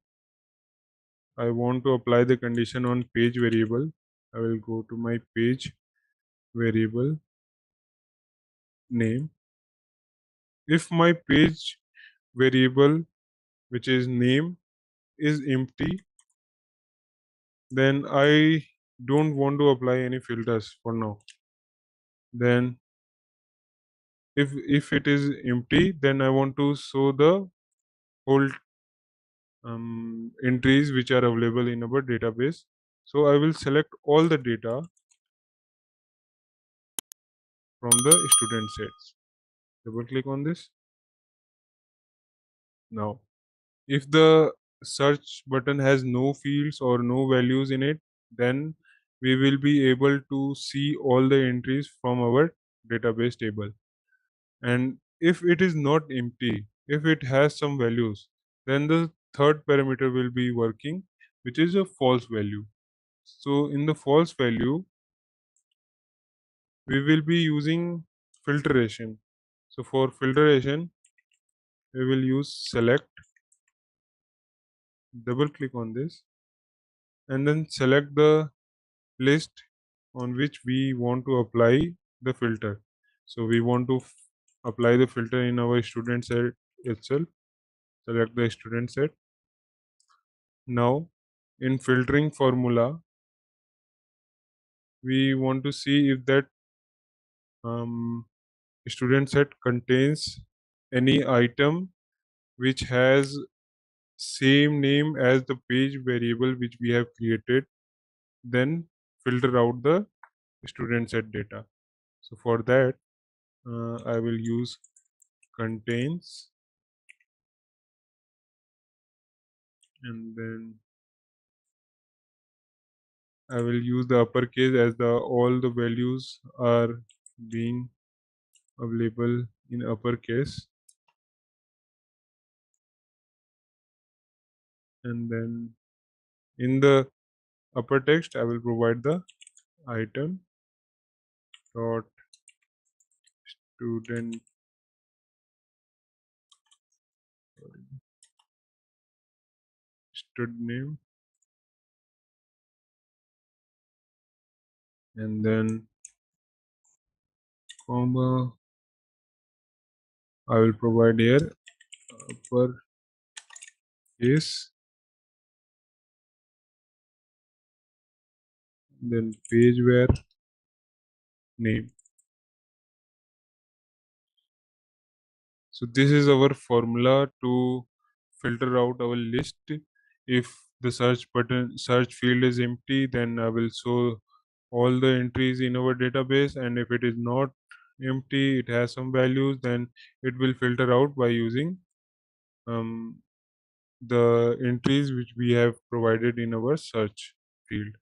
I want to apply the condition on page variable. I will go to my page variable name. If my page variable, which is name, is empty, then I don't want to apply any filters for now. Then if it is empty, then I want to show the whole entries which are available in our database. So I will select all the data from the student sets. Double click on this. Now if the search button has no fields or no values in it, then we will be able to see all the entries from our database table. And if it is not empty, if it has some values, then the third parameter will be working, which is a false value. So in the false value, we will be using filtration. So for filtration, we will use select, double click on this, and then select the list on which we want to apply the filter. So we want to apply the filter in our student set itself. select the student set. Now in filtering formula, we want to see if that um, student set contains any item which has same name as the page variable which we have created, then filter out the student set data. So for that, I will use contains, and then I will use the uppercase as the all the values are being available in uppercase, and then in the upper text I will provide the item dot student stud name, and then comma I will provide here upper case, then page where name. So this is our formula to filter out our list. If the search field is empty, then I will show all the entries in our database, and if it is not empty, it has some values, then it will filter out by using um, the entries which we have provided in our search field.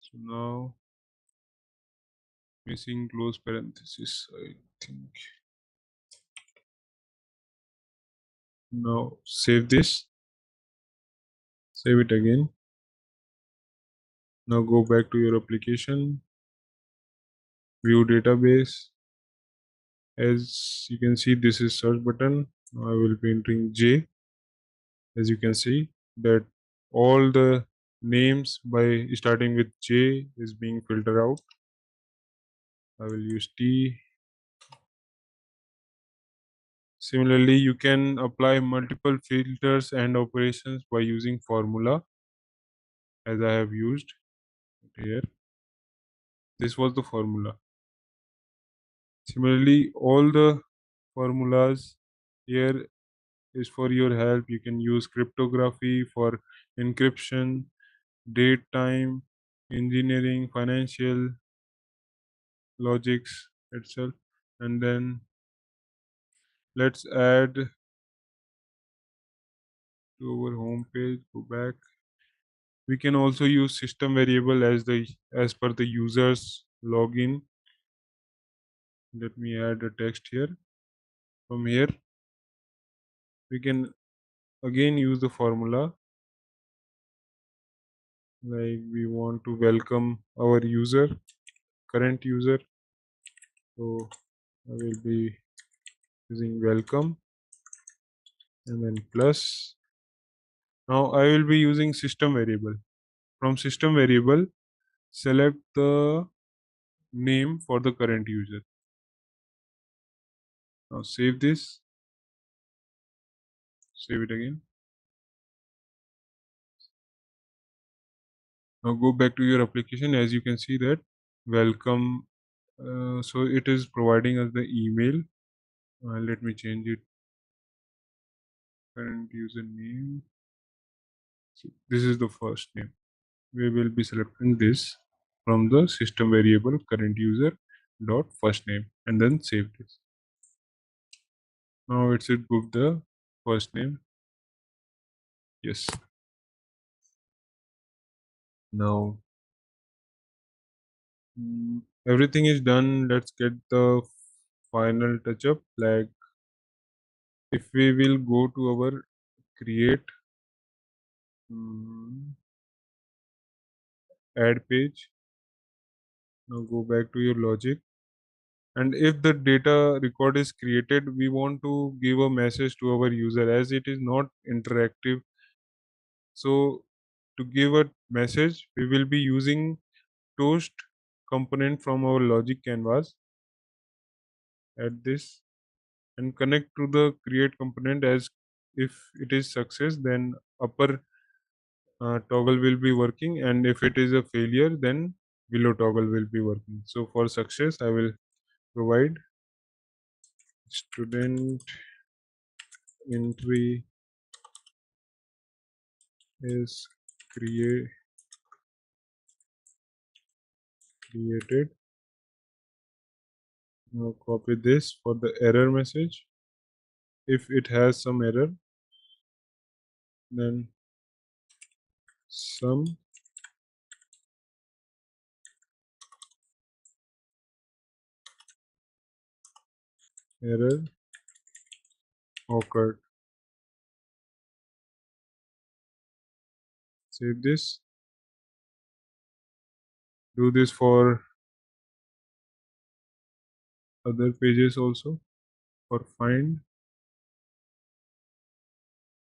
So now missing close parenthesis, I think. Now save this, save it again. Now go back to your application, view database. As you can see, this is search button. Now I will be entering J. As you can see that all the names by starting with J is being filtered out. I will use T. Similarly, you can apply multiple filters and operations by using formula, as I have used here. This was the formula. Similarly, all the formulas here is for your help. You can use cryptography for encryption, date, time, engineering, financial, logics itself. And then let's add to our home page, go back. We can also use system variable as per the user's login. Let me add a text here. From here we can again use the formula, like we want to welcome our user, current user. So I will be using welcome and then plus. Now I will be using system variable. From system variable, select the name for the current user. Now save this, save it again. Now go back to your application. As you can see that welcome, so it is providing us the email. Let me change it. Current user name. So this is the first name. We will be selecting this from the system variable current user dot first name, and then save this. Now it should book the first name. Yes. Now everything is done. Let's get the final touch up. Like if we will go to our create add page. Now go back to your logic, and if the data record is created, we want to give a message to our user as it is not interactive. So to give a message, we will be using toast component from our logic canvas. Add this and connect to the create component as if it is success, then upper toggle will be working, and if it is a failure, then below toggle will be working. So for success, I will provide student entry is created. Now copy this for the error message. If it has some error, then some error occurred. Save this. Do this for other pages also. For find,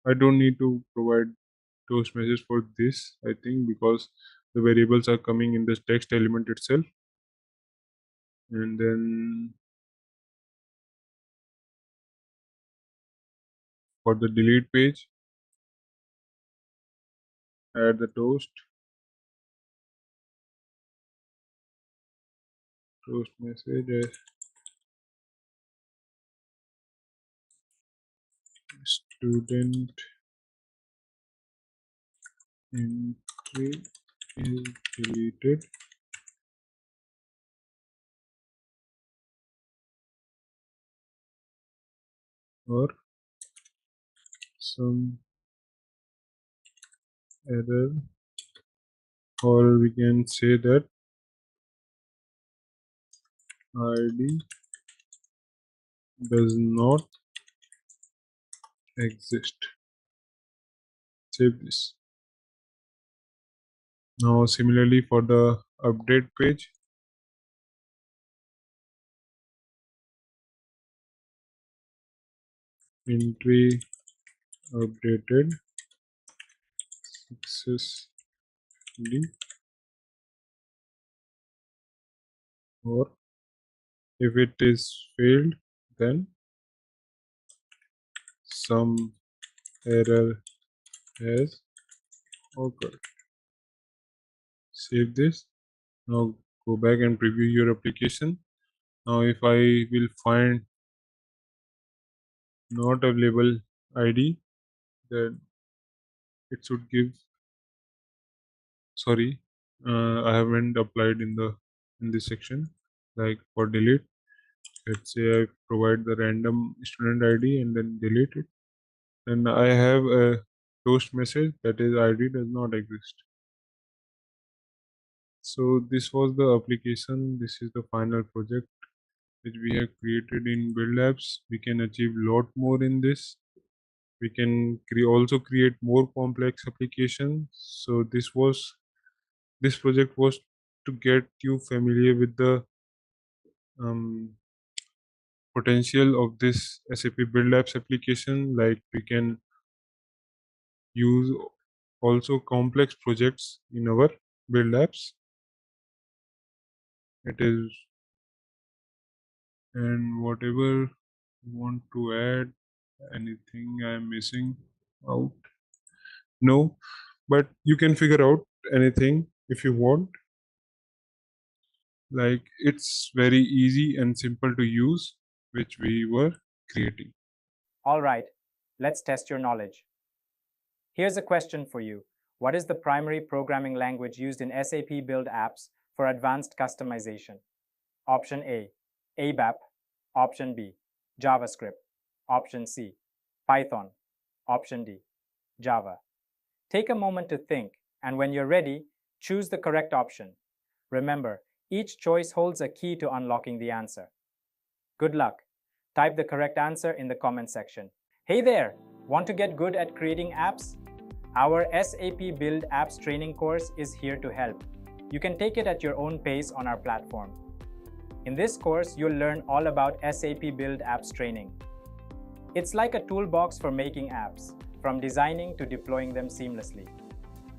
I don't need to provide toast message for this, I think, because the variables are coming in this text element itself. And then for the delete page, add the toast message as student entry is deleted, or some error, or we can say that ID does not exist. Save this. Now similarly for the update page, entry updated successfully, or if it is failed, then some error has occurred. Save this. Now go back and preview your application. Now if I will find not available ID, then it should give, sorry, I haven't applied in this section. Like for delete, let's say I provide the random student ID and then delete it, then I have a toast message that is ID does not exist. So this was the application. This is the final project which we have created in Build Apps. We can achieve lot more in this. We can also create more complex applications. So this project was to get you familiar with the potential of this SAP Build Apps application. Like we can use also complex projects in our Build Apps. It is, and whatever you want to add, anything I'm missing out? No, but you can figure out anything if you want. Like it's very easy and simple to use, which we were creating. All right, let's test your knowledge. Here's a question for you. What is the primary programming language used in SAP Build Apps for advanced customization? Option A, ABAP. Option B, JavaScript. Option C, Python. Option D, Java. Take a moment to think, and when you're ready, choose the correct option. Remember, each choice holds a key to unlocking the answer. Good luck. Type the correct answer in the comment section. Hey there! Want to get good at creating apps? Our SAP Build Apps training course is here to help. You can take it at your own pace on our platform. In this course, you'll learn all about SAP Build Apps training. It's like a toolbox for making apps, from designing to deploying them seamlessly.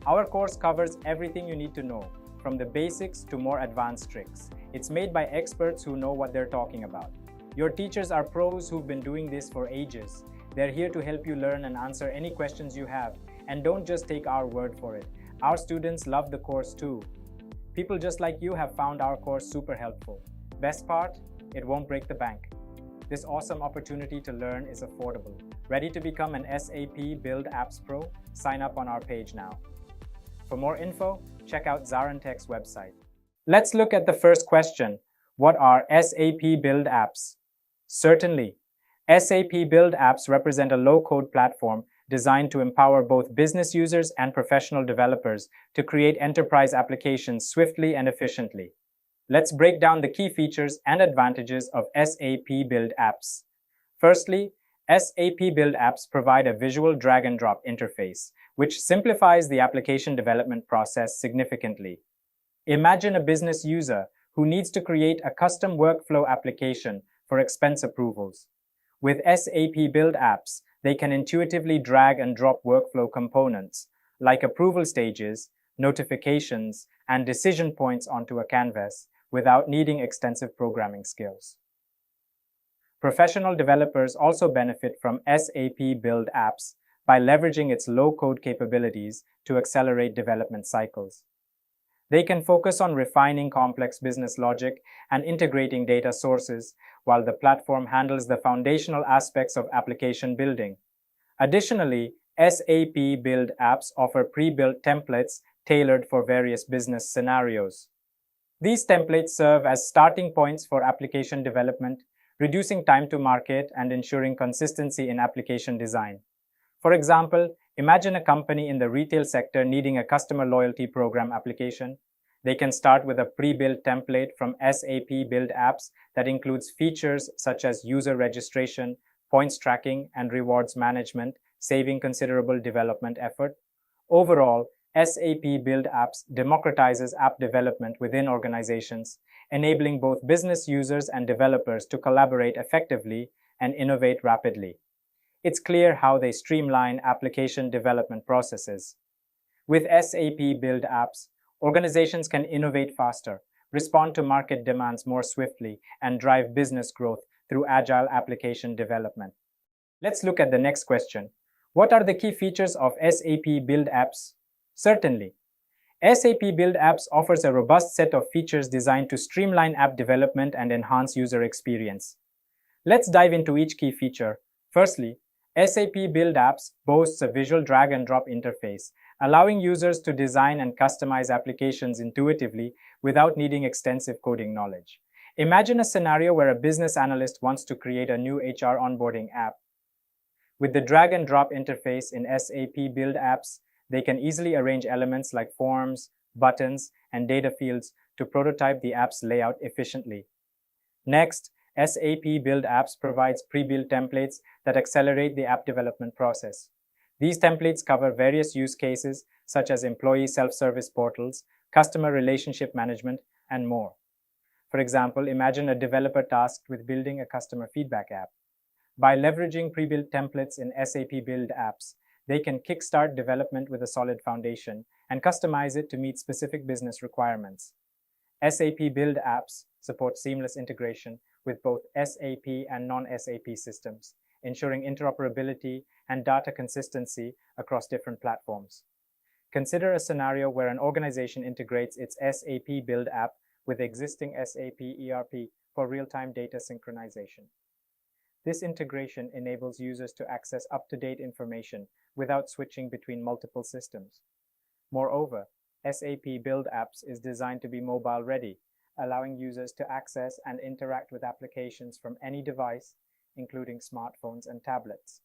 Our course covers everything you need to know, from the basics to more advanced tricks. It's made by experts who know what they're talking about. Your teachers are pros who've been doing this for ages. They're here to help you learn and answer any questions you have. And don't just take our word for it. Our students love the course too. People just like you have found our course super helpful. Best part? It won't break the bank. This awesome opportunity to learn is affordable. Ready to become an SAP Build Apps Pro? Sign up on our page now. For more info, check out ZaranTech's website. Let's look at the first question. What are SAP Build Apps? Certainly. SAP Build Apps represent a low-code platform designed to empower both business users and professional developers to create enterprise applications swiftly and efficiently. Let's break down the key features and advantages of SAP Build Apps. Firstly, SAP Build Apps provide a visual drag-and-drop interface, which simplifies the application development process significantly. Imagine a business user who needs to create a custom workflow application for expense approvals. With SAP Build Apps, they can intuitively drag and drop workflow components, like approval stages, notifications, and decision points onto a canvas, without needing extensive programming skills. Professional developers also benefit from SAP Build Apps by leveraging its low-code capabilities to accelerate development cycles. They can focus on refining complex business logic and integrating data sources, while the platform handles the foundational aspects of application building. Additionally, SAP Build Apps offer pre-built templates tailored for various business scenarios. These templates serve as starting points for application development, reducing time to market and ensuring consistency in application design. For example, imagine a company in the retail sector needing a customer loyalty program application. They can start with a pre-built template from SAP Build Apps that includes features such as user registration, points tracking, and rewards management, saving considerable development effort. Overall, SAP Build Apps democratizes app development within organizations, enabling both business users and developers to collaborate effectively and innovate rapidly. It's clear how they streamline application development processes. With SAP Build Apps, organizations can innovate faster, respond to market demands more swiftly, and drive business growth through agile application development. Let's look at the next question. What are the key features of SAP Build Apps? Certainly. SAP Build Apps offers a robust set of features designed to streamline app development and enhance user experience. Let's dive into each key feature. Firstly, SAP Build Apps boasts a visual drag-and-drop interface, allowing users to design and customize applications intuitively without needing extensive coding knowledge. Imagine a scenario where a business analyst wants to create a new HR onboarding app. With the drag-and-drop interface in SAP Build Apps, they can easily arrange elements like forms, buttons, and data fields to prototype the app's layout efficiently. Next, SAP Build Apps provides pre-built templates that accelerate the app development process. These templates cover various use cases such as employee self-service portals, customer relationship management, and more. For example, imagine a developer tasked with building a customer feedback app. By leveraging pre-built templates in SAP Build Apps, they can kickstart development with a solid foundation and customize it to meet specific business requirements. SAP Build Apps support seamless integration with both SAP and non-SAP systems, ensuring interoperability and data consistency across different platforms. Consider a scenario where an organization integrates its SAP Build app with existing SAP ERP for real-time data synchronization. This integration enables users to access up-to-date information without switching between multiple systems. Moreover, SAP Build Apps is designed to be mobile-ready, allowing users to access and interact with applications from any device, including smartphones and tablets.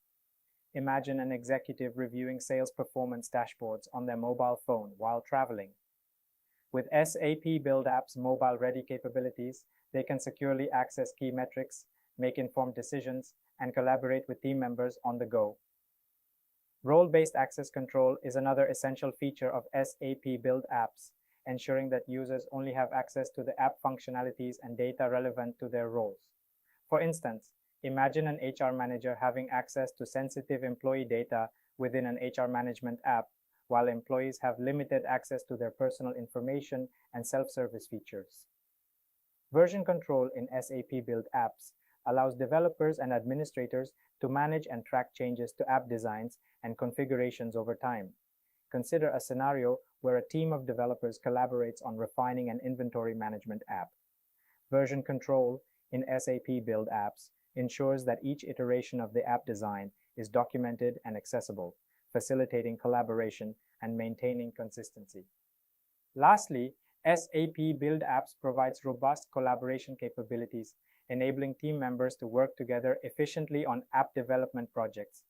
Imagine an executive reviewing sales performance dashboards on their mobile phone while traveling. With SAP Build Apps' mobile-ready capabilities, they can securely access key metrics, make informed decisions, and collaborate with team members on the go. Role-based access control is another essential feature of SAP Build Apps, ensuring that users only have access to the app functionalities and data relevant to their roles. For instance, imagine an HR manager having access to sensitive employee data within an HR management app, while employees have limited access to their personal information and self-service features. Version control in SAP Build Apps allows developers and administrators to manage and track changes to app designs and configurations over time. Consider a scenario where a team of developers collaborates on refining an inventory management app. Version control in SAP Build Apps ensures that each iteration of the app design is documented and accessible, facilitating collaboration and maintaining consistency. Lastly, SAP Build Apps provides robust collaboration capabilities, enabling team members to work together efficiently on app development projects.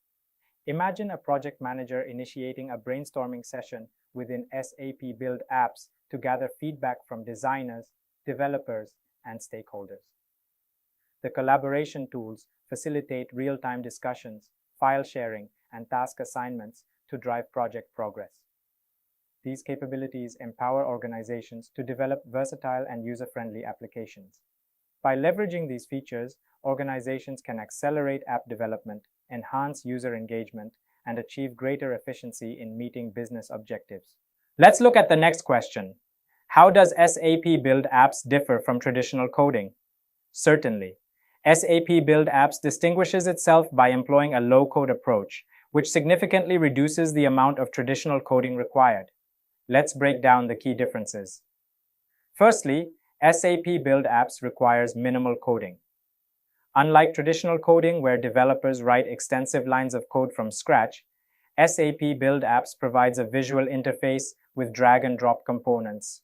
Imagine a project manager initiating a brainstorming session within SAP Build Apps to gather feedback from designers, developers, and stakeholders. The collaboration tools facilitate real-time discussions, file sharing, and task assignments to drive project progress. These capabilities empower organizations to develop versatile and user-friendly applications. By leveraging these features, organizations can accelerate app development, enhance user engagement, and achieve greater efficiency in meeting business objectives. Let's look at the next question. How does SAP Build Apps differ from traditional coding? Certainly. SAP Build Apps distinguishes itself by employing a low-code approach, which significantly reduces the amount of traditional coding required. Let's break down the key differences. Firstly, SAP Build Apps requires minimal coding. Unlike traditional coding where developers write extensive lines of code from scratch, SAP Build Apps provides a visual interface with drag-and-drop components.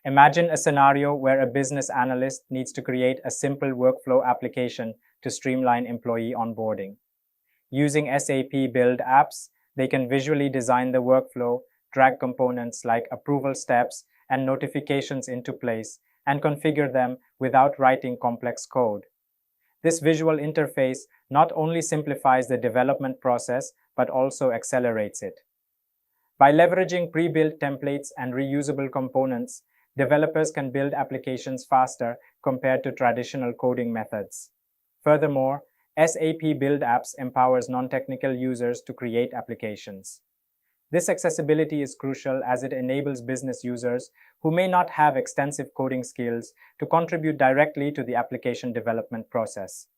Imagine a scenario where a business analyst needs to create a simple workflow application to streamline employee onboarding. Using SAP Build Apps, they can visually design the workflow, drag components like approval steps and notifications into place, and configure them without writing complex code. This visual interface not only simplifies the development process, but also accelerates it. By leveraging pre-built templates and reusable components, developers can build applications faster compared to traditional coding methods. Furthermore, SAP Build Apps empowers non-technical users to create applications. This accessibility is crucial as it enables business users who may not have extensive coding skills to contribute directly to the application development process.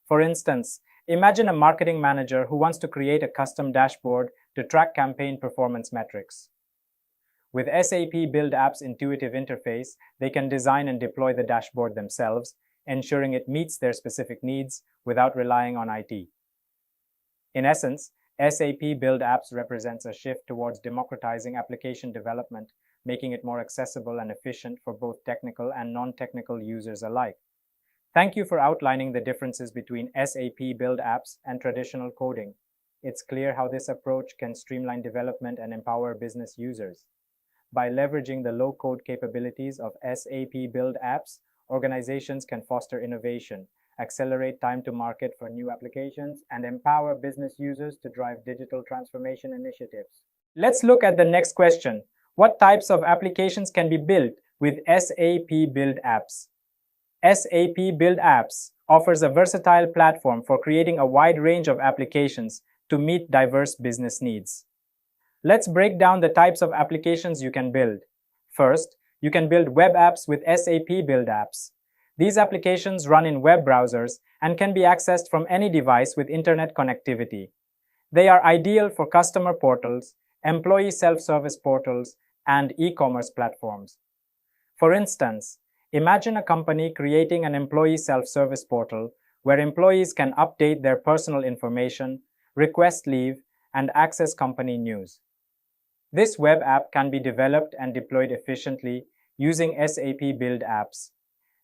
For instance, imagine a marketing manager who wants to create a custom dashboard to track campaign performance metrics. With SAP Build Apps' intuitive interface, they can design and deploy the dashboard themselves, ensuring it meets their specific needs without relying on IT. In essence, SAP Build Apps represents a shift towards democratizing application development, making it more accessible and efficient for both technical and non-technical users alike. Thank you for outlining the differences between SAP Build Apps and traditional coding. It's clear how this approach can streamline development and empower business users. By leveraging the low-code capabilities of SAP Build Apps, organizations can foster innovation, accelerate time to market for new applications, and empower business users to drive digital transformation initiatives. Let's look at the next question. What types of applications can be built with SAP Build Apps? SAP Build Apps offers a versatile platform for creating a wide range of applications to meet diverse business needs. Let's break down the types of applications you can build. First, you can build web apps with SAP Build Apps. These applications run in web browsers and can be accessed from any device with internet connectivity. They are ideal for customer portals, employee self-service portals, and e-commerce platforms. For instance, imagine a company creating an employee self-service portal where employees can update their personal information, request leave, and access company news. This web app can be developed and deployed efficiently using SAP Build Apps.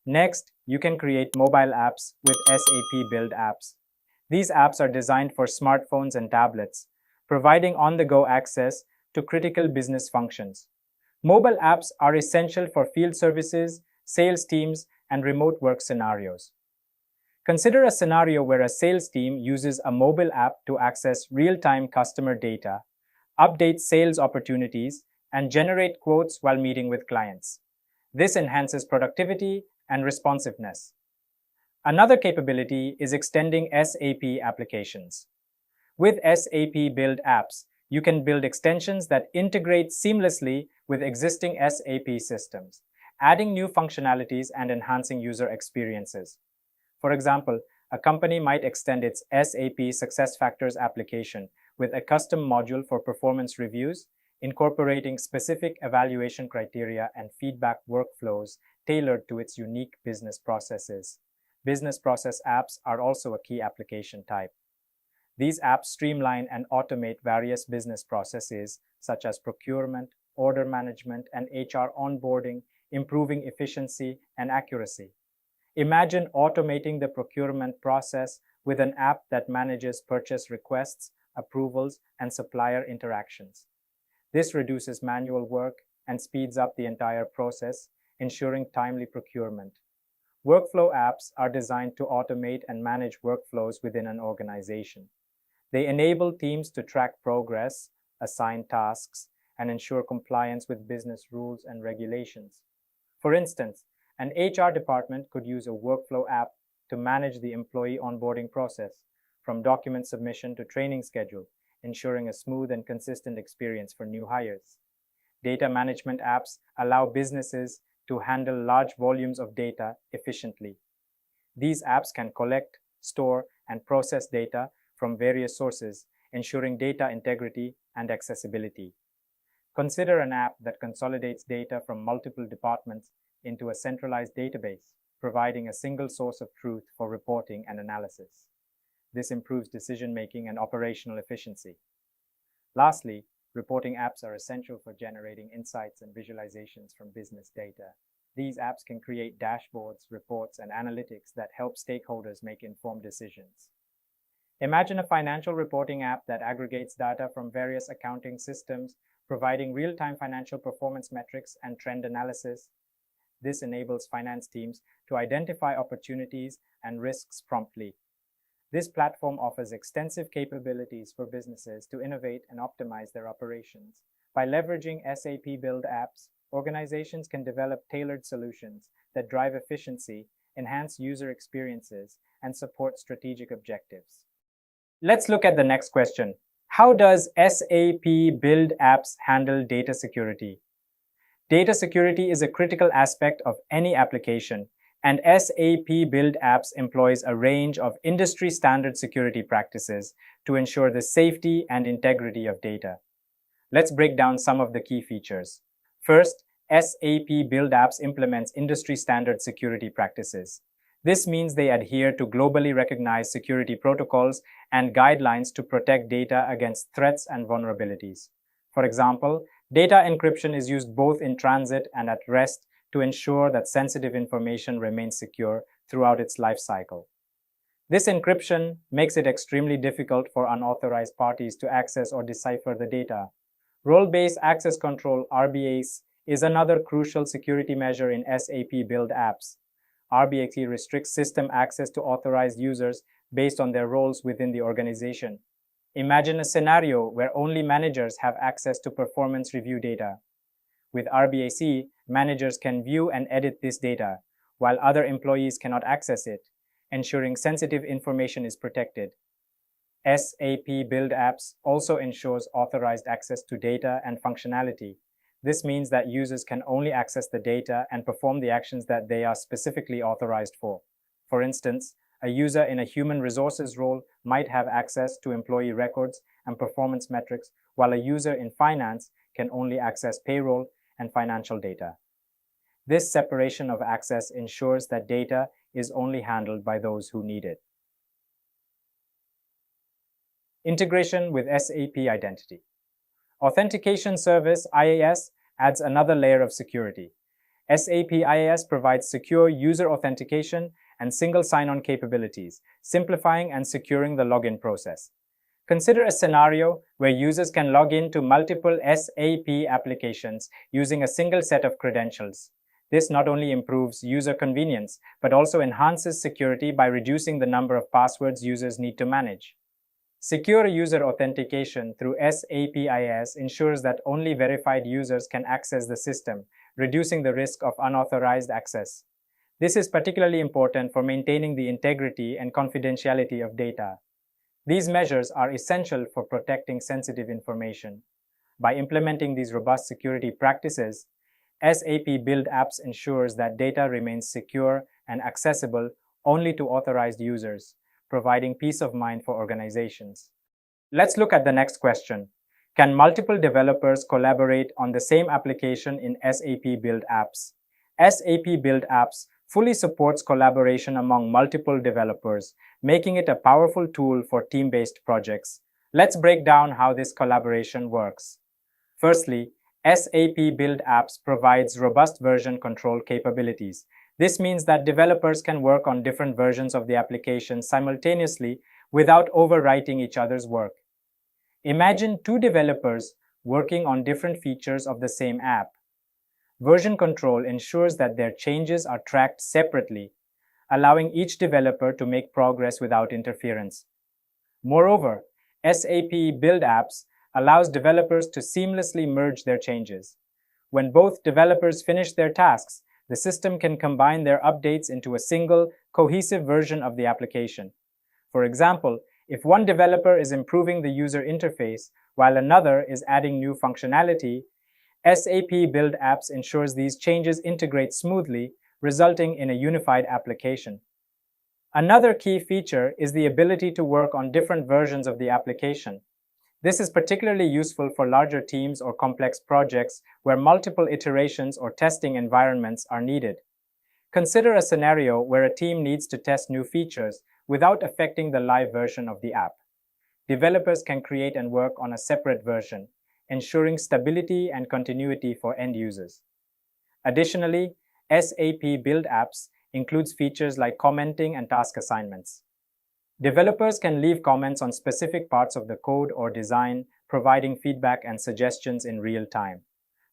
Next, you can create mobile apps with SAP Build Apps. These apps are designed for smartphones and tablets, providing on-the-go access to critical business functions. Mobile apps are essential for field services, sales teams, and remote work scenarios. Consider a scenario where a sales team uses a mobile app to access real-time customer data, update sales opportunities, and generate quotes while meeting with clients. This enhances productivity and responsiveness. Another capability is extending SAP applications. With SAP Build Apps, you can build extensions that integrate seamlessly with existing SAP systems, adding new functionalities and enhancing user experiences. For example, A company might extend its SAP SuccessFactors application with a custom module for performance reviews, incorporating specific evaluation criteria and feedback workflows tailored to its unique business processes. Business process apps are also a key application type. These apps streamline and automate various business processes such as procurement, order management, and HR onboarding, improving efficiency and accuracy. Imagine automating the procurement process with an app that manages purchase requests, approvals, and supplier interactions. This reduces manual work and speeds up the entire process, ensuring timely procurement. Workflow apps are designed to automate and manage workflows within an organization. They enable teams to track progress, assign tasks, and ensure compliance with business rules and regulations. For instance, an HR department could use a workflow app to manage the employee onboarding process, from document submission to training schedule, ensuring a smooth and consistent experience for new hires. Data management apps allow businesses to handle large volumes of data efficiently. These apps can collect, store, and process data from various sources, ensuring data integrity and accessibility. Consider an app that consolidates data from multiple departments into a centralized database, providing a single source of truth for reporting and analysis. This improves decision-making and operational efficiency. Lastly, reporting apps are essential for generating insights and visualizations from business data. These apps can create dashboards, reports, and analytics that help stakeholders make informed decisions. Imagine a financial reporting app that aggregates data from various accounting systems, providing real-time financial performance metrics and trend analysis. This enables finance teams to identify opportunities and risks promptly. This platform offers extensive capabilities for businesses to innovate and optimize their operations. By leveraging SAP Build Apps, organizations can develop tailored solutions that drive efficiency, enhance user experiences, and support strategic objectives. Let's look at the next question. How does SAP Build Apps handle data security? Data security is a critical aspect of any application, and SAP Build Apps employs a range of industry-standard security practices to ensure the safety and integrity of data. Let's break down some of the key features. First, SAP Build Apps implements industry-standard security practices. This means they adhere to globally recognized security protocols and guidelines to protect data against threats and vulnerabilities. For example, data encryption is used both in transit and at rest to ensure that sensitive information remains secure throughout its life cycle. This encryption makes it extremely difficult for unauthorized parties to access or decipher the data. Role-based access control (RBAC) is another crucial security measure in SAP Build Apps. RBAC restricts system access to authorized users based on their roles within the organization. Imagine a scenario where only managers have access to performance review data. With RBAC, managers can view and edit this data, while other employees cannot access it, ensuring sensitive information is protected. SAP Build Apps also ensures authorized access to data and functionality. This means that users can only access the data and perform the actions that they are specifically authorized for. For instance, a user in a human resources role might have access to employee records and performance metrics, while a user in finance can only access payroll and financial data. This separation of access ensures that data is only handled by those who need it. Integration with SAP Identity. Authentication Service (IAS) adds another layer of security. SAP IAS provides secure user authentication and single sign-on capabilities, simplifying and securing the login process. Consider a scenario where users can log in to multiple SAP applications using a single set of credentials. This not only improves user convenience, but also enhances security by reducing the number of passwords users need to manage. Secure user authentication through SAP IAS ensures that only verified users can access the system, reducing the risk of unauthorized access. This is particularly important for maintaining the integrity and confidentiality of data. These measures are essential for protecting sensitive information. By implementing these robust security practices, SAP Build Apps ensures that data remains secure and accessible only to authorized users, providing peace of mind for organizations. Let's look at the next question. Can multiple developers collaborate on the same application in SAP Build Apps? SAP Build Apps fully supports collaboration among multiple developers, making it a powerful tool for team-based projects. Let's break down how this collaboration works. Firstly, SAP Build Apps provides robust version control capabilities. This means that developers can work on different versions of the application simultaneously without overwriting each other's work. Imagine two developers working on different features of the same app. Version control ensures that their changes are tracked separately, allowing each developer to make progress without interference. Moreover, SAP Build Apps allows developers to seamlessly merge their changes. When both developers finish their tasks, the system can combine their updates into a single, cohesive version of the application. For example, if one developer is improving the user interface while another is adding new functionality, SAP Build Apps ensures these changes integrate smoothly, resulting in a unified application. Another key feature is the ability to work on different versions of the application. This is particularly useful for larger teams or complex projects where multiple iterations or testing environments are needed. Consider a scenario where a team needs to test new features without affecting the live version of the app. Developers can create and work on a separate version, ensuring stability and continuity for end users. Additionally, SAP Build Apps includes features like commenting and task assignments. Developers can leave comments on specific parts of the code or design, providing feedback and suggestions in real time.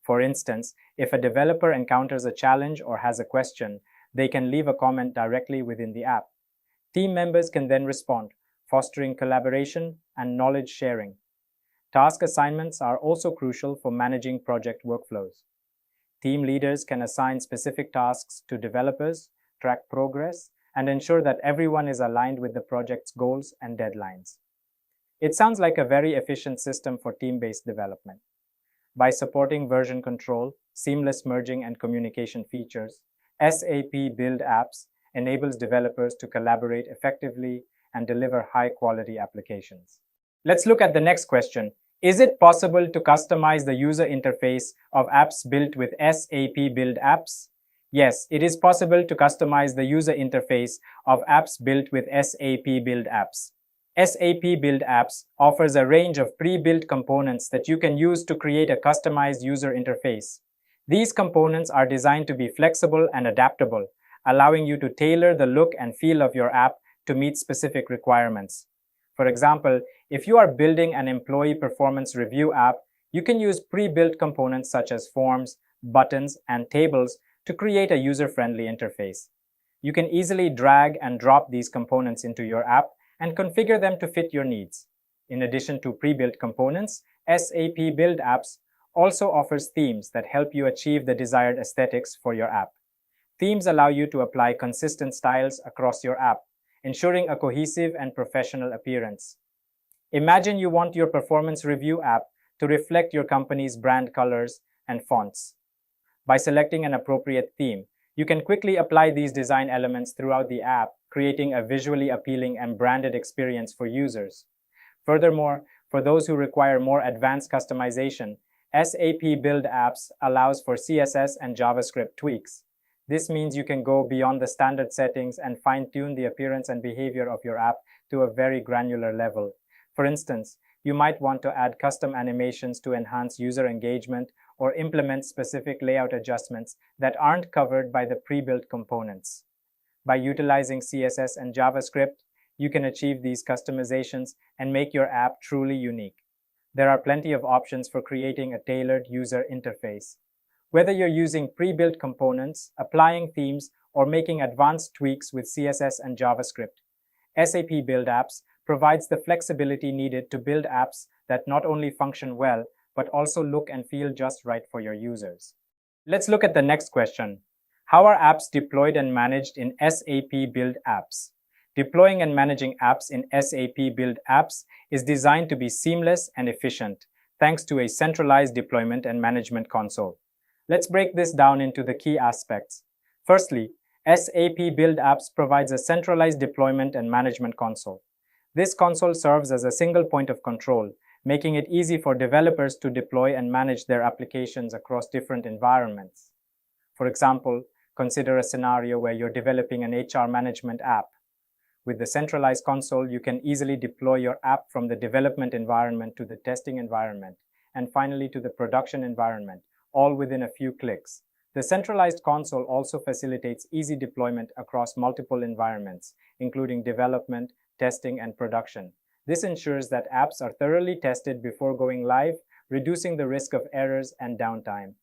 For instance, if a developer encounters a challenge or has a question, they can leave a comment directly within the app. Team members can then respond, fostering collaboration and knowledge sharing. Task assignments are also crucial for managing project workflows. Team leaders can assign specific tasks to developers, track progress, and ensure that everyone is aligned with the project's goals and deadlines. It sounds like a very efficient system for team-based development. By supporting version control, seamless merging, and communication features, SAP Build Apps enables developers to collaborate effectively and deliver high-quality applications. Let's look at the next question. Is it possible to customize the user interface of apps built with SAP Build Apps? Yes, it is possible to customize the user interface of apps built with SAP Build Apps. SAP Build Apps offers a range of pre-built components that you can use to create a customized user interface. These components are designed to be flexible and adaptable, allowing you to tailor the look and feel of your app to meet specific requirements. For example, if you are building an employee performance review app, you can use pre-built components such as forms, buttons, and tables to create a user-friendly interface. You can easily drag and drop these components into your app and configure them to fit your needs. In addition to pre-built components, SAP Build Apps also offers themes that help you achieve the desired aesthetics for your app. Themes allow you to apply consistent styles across your app, ensuring a cohesive and professional appearance. Imagine you want your performance review app to reflect your company's brand colors and fonts. By selecting an appropriate theme, you can quickly apply these design elements throughout the app, creating a visually appealing and branded experience for users. Furthermore, for those who require more advanced customization, SAP Build Apps allows for CSS and JavaScript tweaks. This means you can go beyond the standard settings and fine-tune the appearance and behavior of your app to a very granular level. For instance, you might want to add custom animations to enhance user engagement or implement specific layout adjustments that aren't covered by the pre-built components. By utilizing CSS and JavaScript, you can achieve these customizations and make your app truly unique. There are plenty of options for creating a tailored user interface. Whether you're using pre-built components, applying themes, or making advanced tweaks with CSS and JavaScript, SAP Build Apps provides the flexibility needed to build apps that not only function well, but also look and feel just right for your users. Let's look at the next question. How are apps deployed and managed in SAP Build Apps? Deploying and managing apps in SAP Build Apps is designed to be seamless and efficient, thanks to a centralized deployment and management console. Let's break this down into the key aspects. Firstly, SAP Build Apps provides a centralized deployment and management console. This console serves as a single point of control, making it easy for developers to deploy and manage their applications across different environments. For example, consider a scenario where you're developing an HR management app. With the centralized console, you can easily deploy your app from the development environment to the testing environment, and finally to the production environment, all within a few clicks. The centralized console also facilitates easy deployment across multiple environments, including development, testing, and production. This ensures that apps are thoroughly tested before going live, reducing the risk of errors and downtime.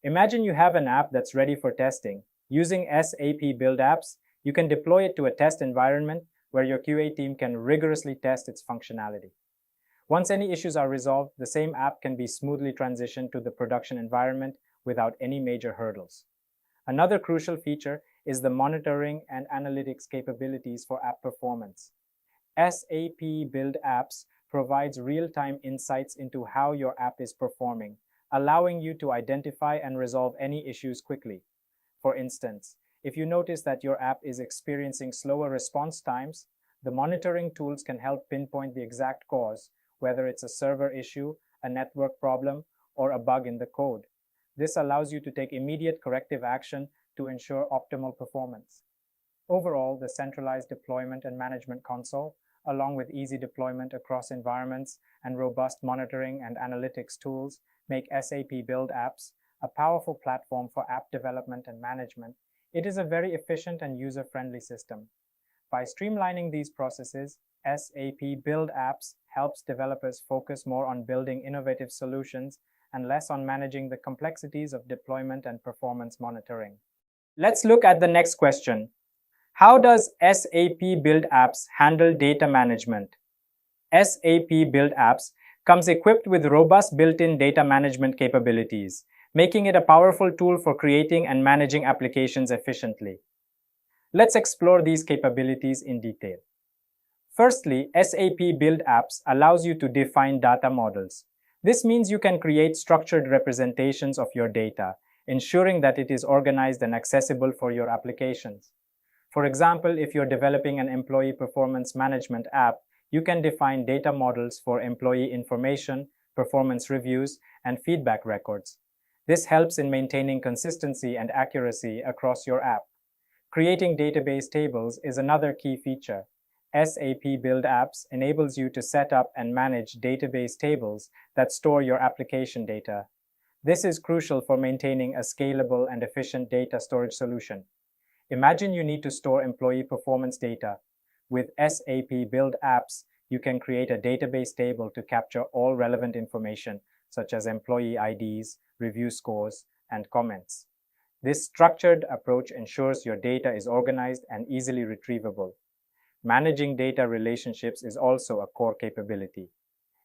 Imagine you have an app that's ready for testing. Using SAP Build Apps, you can deploy it to a test environment where your QA team can rigorously test its functionality. Once any issues are resolved, the same app can be smoothly transitioned to the production environment without any major hurdles. Another crucial feature is the monitoring and analytics capabilities for app performance. SAP Build Apps provides real-time insights into how your app is performing, allowing you to identify and resolve any issues quickly. For instance, if you notice that your app is experiencing slower response times, the monitoring tools can help pinpoint the exact cause, whether it's a server issue, a network problem, or a bug in the code. This allows you to take immediate corrective action to ensure optimal performance. Overall, the centralized deployment and management console, along with easy deployment across environments and robust monitoring and analytics tools, make SAP Build Apps a powerful platform for app development and management. It is a very efficient and user-friendly system. By streamlining these processes, SAP Build Apps helps developers focus more on building innovative solutions and less on managing the complexities of deployment and performance monitoring. Let's look at the next question. How does SAP Build Apps handle data management? SAP Build Apps comes equipped with robust built-in data management capabilities, making it a powerful tool for creating and managing applications efficiently. Let's explore these capabilities in detail. Firstly, SAP Build Apps allows you to define data models. This means you can create structured representations of your data, ensuring that it is organized and accessible for your applications. For example, if you're developing an employee performance management app, you can define data models for employee information, performance reviews, and feedback records. This helps in maintaining consistency and accuracy across your app. Creating database tables is another key feature. SAP Build Apps enables you to set up and manage database tables that store your application data. This is crucial for maintaining a scalable and efficient data storage solution. Imagine you need to store employee performance data. With SAP Build Apps, you can create a database table to capture all relevant information, such as employee IDs, review scores, and comments. This structured approach ensures your data is organized and easily retrievable. Managing data relationships is also a core capability.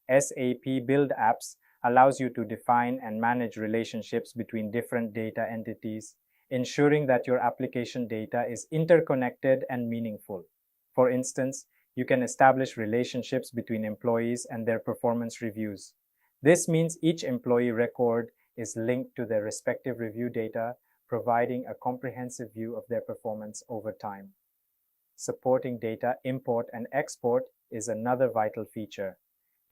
SAP Build Apps allows you to define and manage relationships between different data entities, ensuring that your application data is interconnected and meaningful. For instance, you can establish relationships between employees and their performance reviews. This means each employee record is linked to their respective review data, providing a comprehensive view of their performance over time. Supporting data import and export is another vital feature.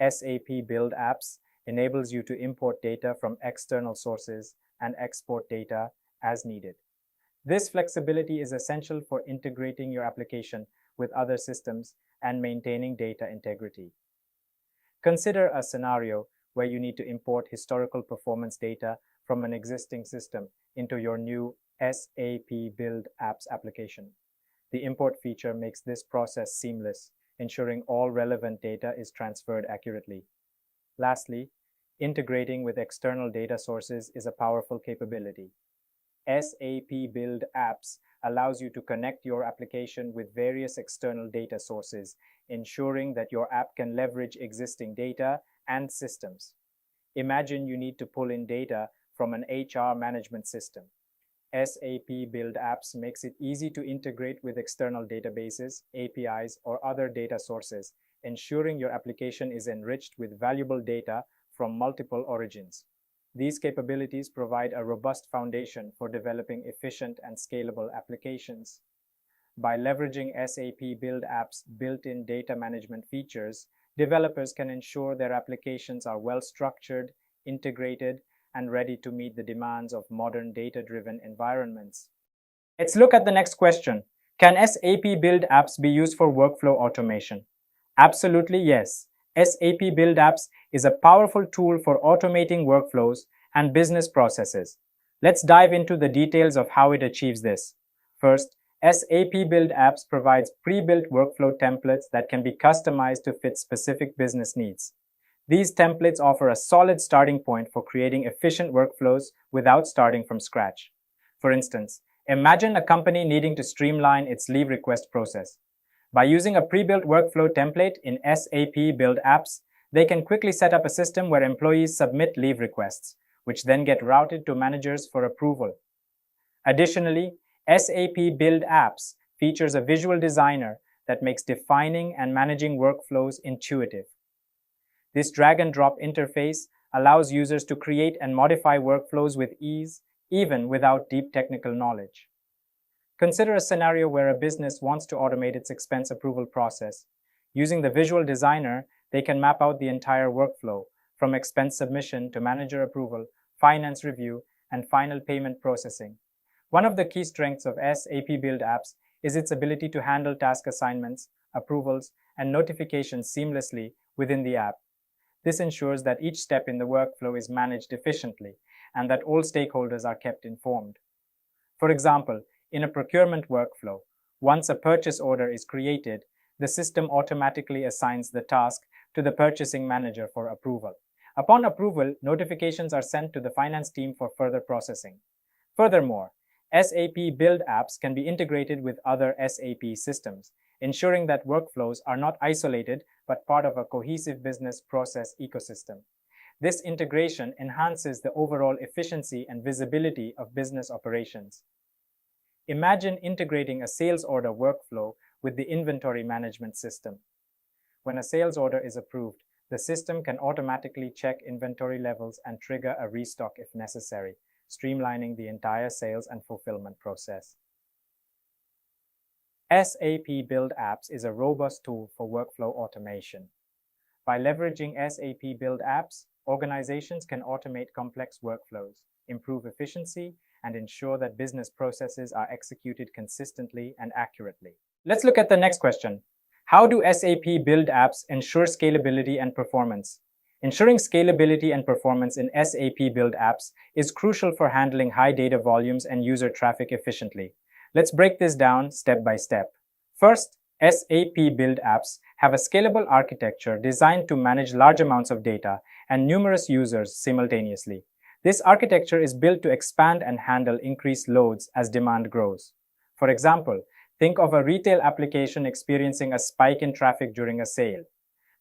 SAP Build Apps enables you to import data from external sources and export data as needed. This flexibility is essential for integrating your application with other systems and maintaining data integrity. Consider a scenario where you need to import historical performance data from an existing system into your new SAP Build Apps application. The import feature makes this process seamless, ensuring all relevant data is transferred accurately. Lastly, integrating with external data sources is a powerful capability. SAP Build Apps allows you to connect your application with various external data sources, ensuring that your app can leverage existing data and systems. Imagine you need to pull in data from an HR management system. SAP Build Apps makes it easy to integrate with external databases, APIs, or other data sources, ensuring your application is enriched with valuable data from multiple origins. These capabilities provide a robust foundation for developing efficient and scalable applications. By leveraging SAP Build Apps' built-in data management features, developers can ensure their applications are well-structured, integrated, and ready to meet the demands of modern data-driven environments. Let's look at the next question. Can SAP Build Apps be used for workflow automation? Absolutely yes. SAP Build Apps is a powerful tool for automating workflows and business processes. Let's dive into the details of how it achieves this. First, SAP Build Apps provides pre-built workflow templates that can be customized to fit specific business needs. These templates offer a solid starting point for creating efficient workflows without starting from scratch. For instance, imagine a company needing to streamline its leave request process. By using a pre-built workflow template in SAP Build Apps, they can quickly set up a system where employees submit leave requests, which then get routed to managers for approval. Additionally, SAP Build Apps features a visual designer that makes defining and managing workflows intuitive. This drag-and-drop interface allows users to create and modify workflows with ease, even without deep technical knowledge. Consider a scenario where a business wants to automate its expense approval process. Using the visual designer, they can map out the entire workflow, from expense submission to manager approval, finance review, and final payment processing. One of the key strengths of SAP Build Apps is its ability to handle task assignments, approvals, and notifications seamlessly within the app. This ensures that each step in the workflow is managed efficiently and that all stakeholders are kept informed. For example, in a procurement workflow, once a purchase order is created, the system automatically assigns the task to the purchasing manager for approval. Upon approval, notifications are sent to the finance team for further processing. Furthermore, SAP Build Apps can be integrated with other SAP systems, ensuring that workflows are not isolated but part of a cohesive business process ecosystem. This integration enhances the overall efficiency and visibility of business operations. Imagine integrating a sales order workflow with the inventory management system. When a sales order is approved, the system can automatically check inventory levels and trigger a restock if necessary, streamlining the entire sales and fulfillment process. SAP Build Apps is a robust tool for workflow automation. By leveraging SAP Build Apps, organizations can automate complex workflows, improve efficiency, and ensure that business processes are executed consistently and accurately. Let's look at the next question. How do SAP Build Apps ensure scalability and performance? Ensuring scalability and performance in SAP Build Apps is crucial for handling high data volumes and user traffic efficiently. Let's break this down step by step. First, SAP Build Apps have a scalable architecture designed to manage large amounts of data and numerous users simultaneously. This architecture is built to expand and handle increased loads as demand grows. For example, think of a retail application experiencing a spike in traffic during a sale.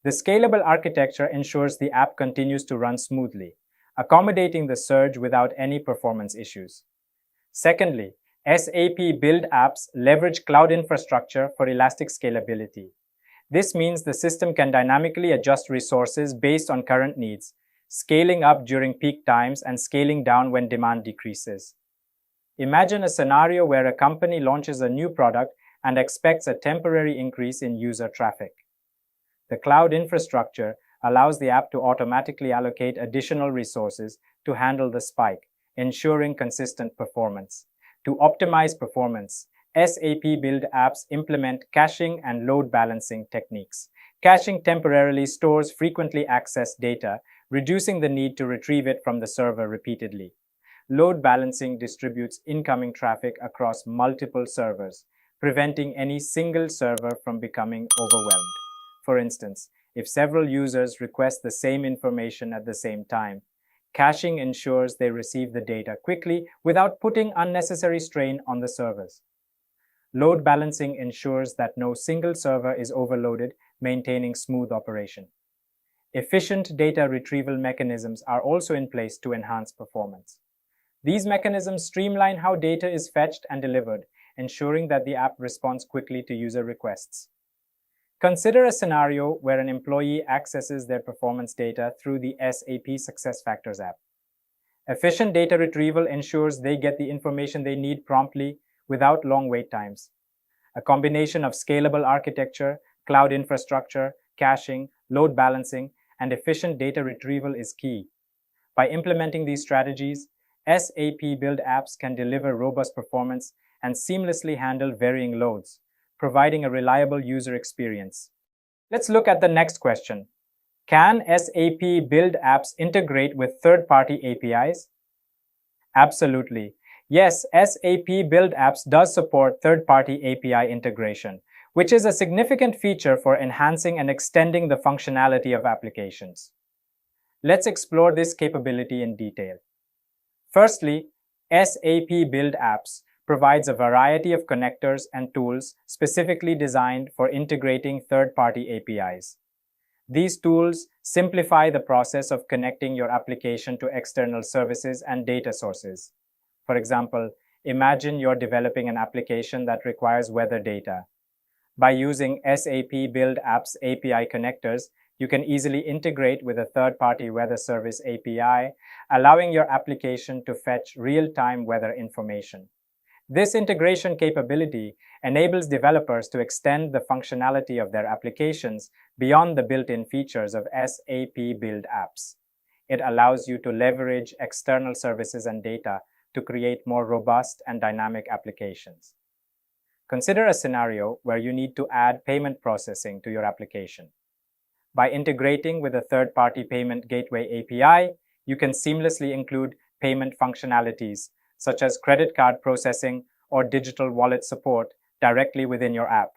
The scalable architecture ensures the app continues to run smoothly, accommodating the surge without any performance issues. Secondly, SAP Build Apps leverage cloud infrastructure for elastic scalability. This means the system can dynamically adjust resources based on current needs, scaling up during peak times and scaling down when demand decreases. Imagine a scenario where a company launches a new product and expects a temporary increase in user traffic. The cloud infrastructure allows the app to automatically allocate additional resources to handle the spike, ensuring consistent performance. To optimize performance, SAP Build Apps implement caching and load balancing techniques. Caching temporarily stores frequently accessed data, reducing the need to retrieve it from the server repeatedly. Load balancing distributes incoming traffic across multiple servers, preventing any single server from becoming overwhelmed. For instance, if several users request the same information at the same time, caching ensures they receive the data quickly without putting unnecessary strain on the servers. Load balancing ensures that no single server is overloaded, maintaining smooth operation. Efficient data retrieval mechanisms are also in place to enhance performance. These mechanisms streamline how data is fetched and delivered, ensuring that the app responds quickly to user requests. Consider a scenario where an employee accesses their performance data through the SAP SuccessFactors app. Efficient data retrieval ensures they get the information they need promptly without long wait times. A combination of scalable architecture, cloud infrastructure, caching, load balancing, and efficient data retrieval is key. By implementing these strategies, SAP Build Apps can deliver robust performance and seamlessly handle varying loads, providing a reliable user experience. Let's look at the next question. Can SAP Build Apps integrate with third-party APIs? Absolutely. Yes, SAP Build Apps does support third-party API integration, which is a significant feature for enhancing and extending the functionality of applications. Let's explore this capability in detail. Firstly, SAP Build Apps provides a variety of connectors and tools specifically designed for integrating third-party APIs. These tools simplify the process of connecting your application to external services and data sources. For example, imagine you're developing an application that requires weather data. By using SAP Build Apps API connectors, you can easily integrate with a third-party weather service API, allowing your application to fetch real-time weather information. This integration capability enables developers to extend the functionality of their applications beyond the built-in features of SAP Build Apps. It allows you to leverage external services and data to create more robust and dynamic applications. Consider a scenario where you need to add payment processing to your application. By integrating with a third-party payment gateway API, you can seamlessly include payment functionalities such as credit card processing or digital wallet support directly within your app.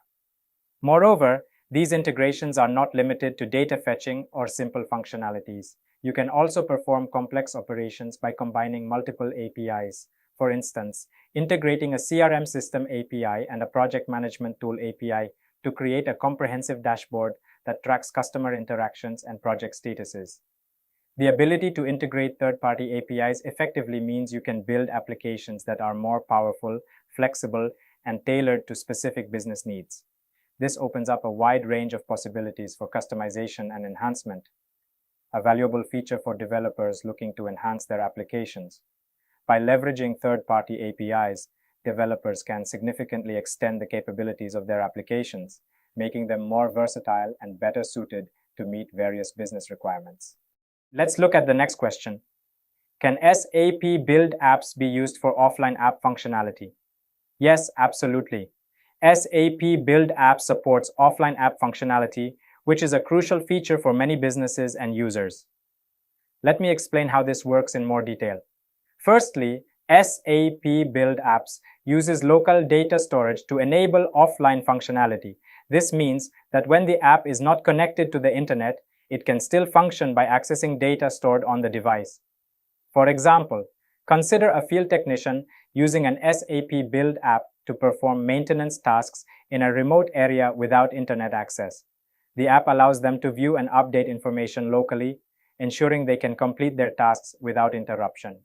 Moreover, these integrations are not limited to data fetching or simple functionalities. You can also perform complex operations by combining multiple APIs. For instance, integrating a CRM system API and a project management tool API to create a comprehensive dashboard that tracks customer interactions and project statuses. The ability to integrate third-party APIs effectively means you can build applications that are more powerful, flexible, and tailored to specific business needs. This opens up a wide range of possibilities for customization and enhancement, a valuable feature for developers looking to enhance their applications. By leveraging third-party APIs, developers can significantly extend the capabilities of their applications, making them more versatile and better suited to meet various business requirements. Let's look at the next question. Can SAP Build Apps be used for offline app functionality? Yes, absolutely. SAP Build Apps supports offline app functionality, which is a crucial feature for many businesses and users. Let me explain how this works in more detail. Firstly, SAP Build Apps uses local data storage to enable offline functionality. This means that when the app is not connected to the internet, it can still function by accessing data stored on the device. For example, consider a field technician using an SAP Build app to perform maintenance tasks in a remote area without internet access. The app allows them to view and update information locally, ensuring they can complete their tasks without interruption.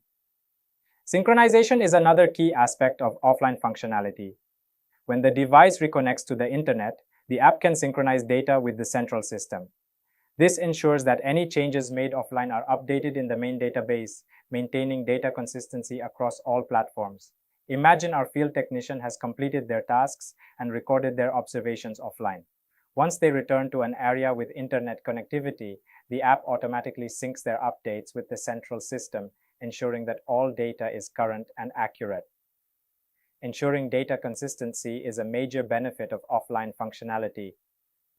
Synchronization is another key aspect of offline functionality. When the device reconnects to the internet, the app can synchronize data with the central system. This ensures that any changes made offline are updated in the main database, maintaining data consistency across all platforms. Imagine our field technician has completed their tasks and recorded their observations offline. Once they return to an area with internet connectivity, the app automatically syncs their updates with the central system, ensuring that all data is current and accurate. Ensuring data consistency is a major benefit of offline functionality.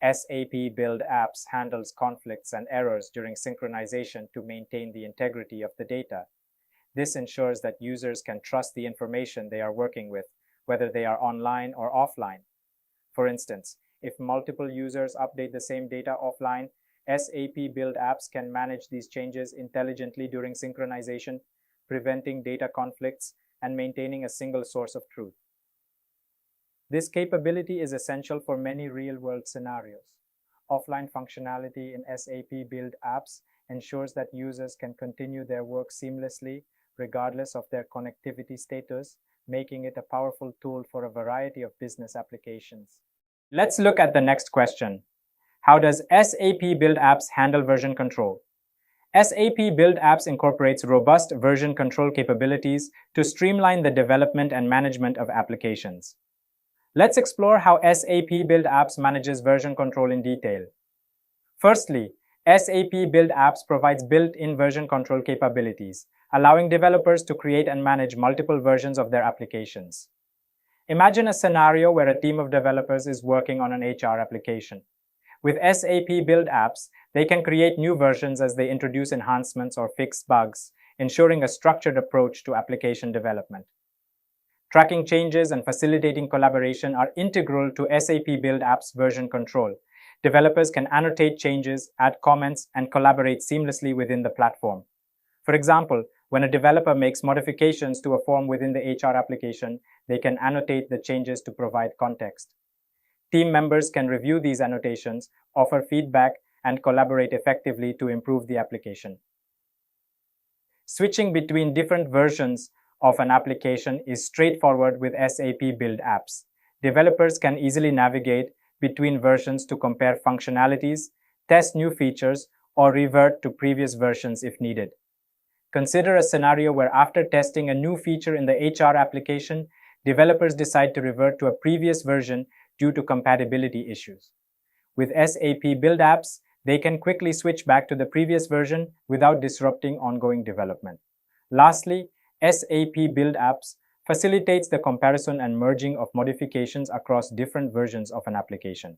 SAP Build Apps handles conflicts and errors during synchronization to maintain the integrity of the data. This ensures that users can trust the information they are working with, whether they are online or offline. For instance, if multiple users update the same data offline, SAP Build Apps can manage these changes intelligently during synchronization, preventing data conflicts and maintaining a single source of truth. This capability is essential for many real-world scenarios. Offline functionality in SAP Build Apps ensures that users can continue their work seamlessly, regardless of their connectivity status, making it a powerful tool for a variety of business applications. Let's look at the next question. How does SAP Build Apps handle version control? SAP Build Apps incorporates robust version control capabilities to streamline the development and management of applications. Let's explore how SAP Build Apps manages version control in detail. Firstly, SAP Build Apps provides built-in version control capabilities, allowing developers to create and manage multiple versions of their applications. Imagine a scenario where a team of developers is working on an HR application. With SAP Build Apps, they can create new versions as they introduce enhancements or fix bugs, ensuring a structured approach to application development. Tracking changes and facilitating collaboration are integral to SAP Build Apps version control. Developers can annotate changes, add comments, and collaborate seamlessly within the platform. For example, when a developer makes modifications to a form within the HR application, they can annotate the changes to provide context. Team members can review these annotations, offer feedback, and collaborate effectively to improve the application. Switching between different versions of an application is straightforward with SAP Build Apps. Developers can easily navigate between versions to compare functionalities, test new features, or revert to previous versions if needed. Consider a scenario where after testing a new feature in the HR application, developers decide to revert to a previous version due to compatibility issues. With SAP Build Apps, they can quickly switch back to the previous version without disrupting ongoing development. Lastly, SAP Build Apps facilitates the comparison and merging of modifications across different versions of an application.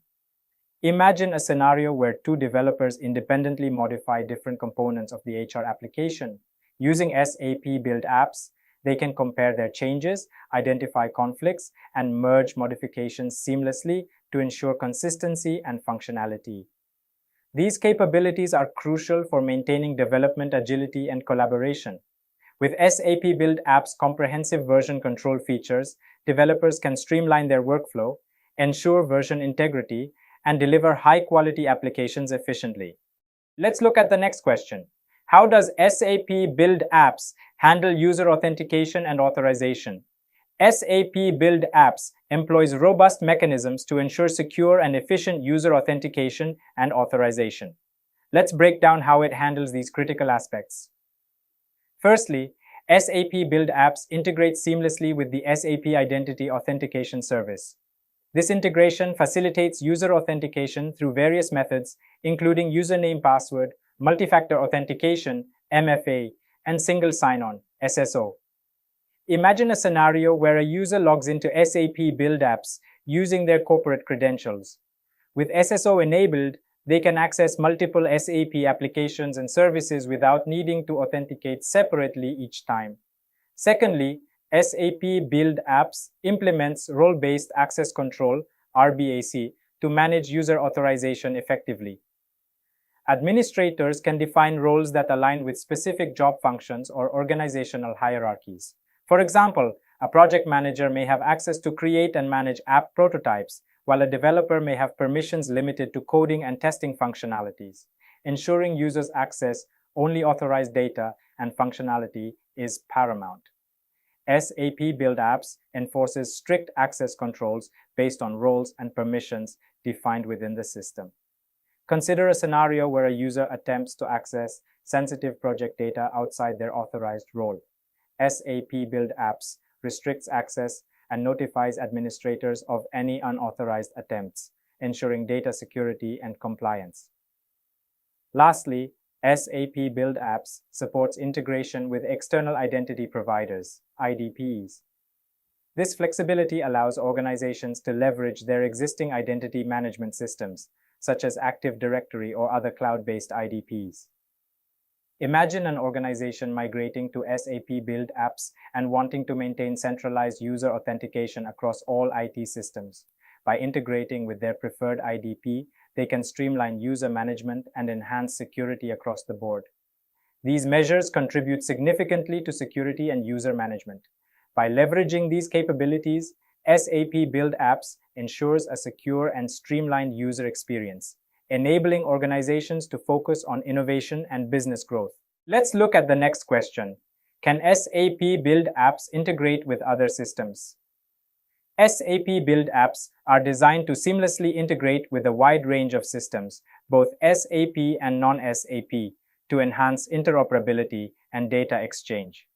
Imagine a scenario where two developers independently modify different components of the HR application. Using SAP Build Apps, they can compare their changes, identify conflicts, and merge modifications seamlessly to ensure consistency and functionality. These capabilities are crucial for maintaining development agility and collaboration. With SAP Build Apps' comprehensive version control features, developers can streamline their workflow, ensure version integrity, and deliver high-quality applications efficiently. Let's look at the next question. How does SAP Build Apps handle user authentication and authorization? SAP Build Apps employs robust mechanisms to ensure secure and efficient user authentication and authorization. Let's break down how it handles these critical aspects. Firstly, SAP Build Apps integrates seamlessly with the SAP Identity Authentication Service. This integration facilitates user authentication through various methods, including username password, multi-factor authentication, MFA, and single sign-on, SSO. Imagine a scenario where a user logs into SAP Build Apps using their corporate credentials. With SSO enabled, they can access multiple SAP applications and services without needing to authenticate separately each time. Secondly, SAP Build Apps implements role-based access control, RBAC, to manage user authorization effectively. Administrators can define roles that align with specific job functions or organizational hierarchies. For example, a project manager may have access to create and manage app prototypes, while a developer may have permissions limited to coding and testing functionalities. Ensuring users access only authorized data and functionality is paramount. SAP Build Apps enforces strict access controls based on roles and permissions defined within the system. Consider a scenario where a user attempts to access sensitive project data outside their authorized role. SAP Build Apps restricts access and notifies administrators of any unauthorized attempts, ensuring data security and compliance. Lastly, SAP Build Apps supports integration with external identity providers, IDPs. This flexibility allows organizations to leverage their existing identity management systems, such as Active Directory or other cloud-based IDPs. Imagine an organization migrating to SAP Build Apps and wanting to maintain centralized user authentication across all IT systems. By integrating with their preferred IDP, they can streamline user management and enhance security across the board. These measures contribute significantly to security and user management. By leveraging these capabilities, SAP Build Apps ensures a secure and streamlined user experience, enabling organizations to focus on innovation and business growth. Let's look at the next question. Can SAP Build Apps integrate with other systems? SAP Build Apps are designed to seamlessly integrate with a wide range of systems, both SAP and non-SAP, to enhance interoperability and data exchange.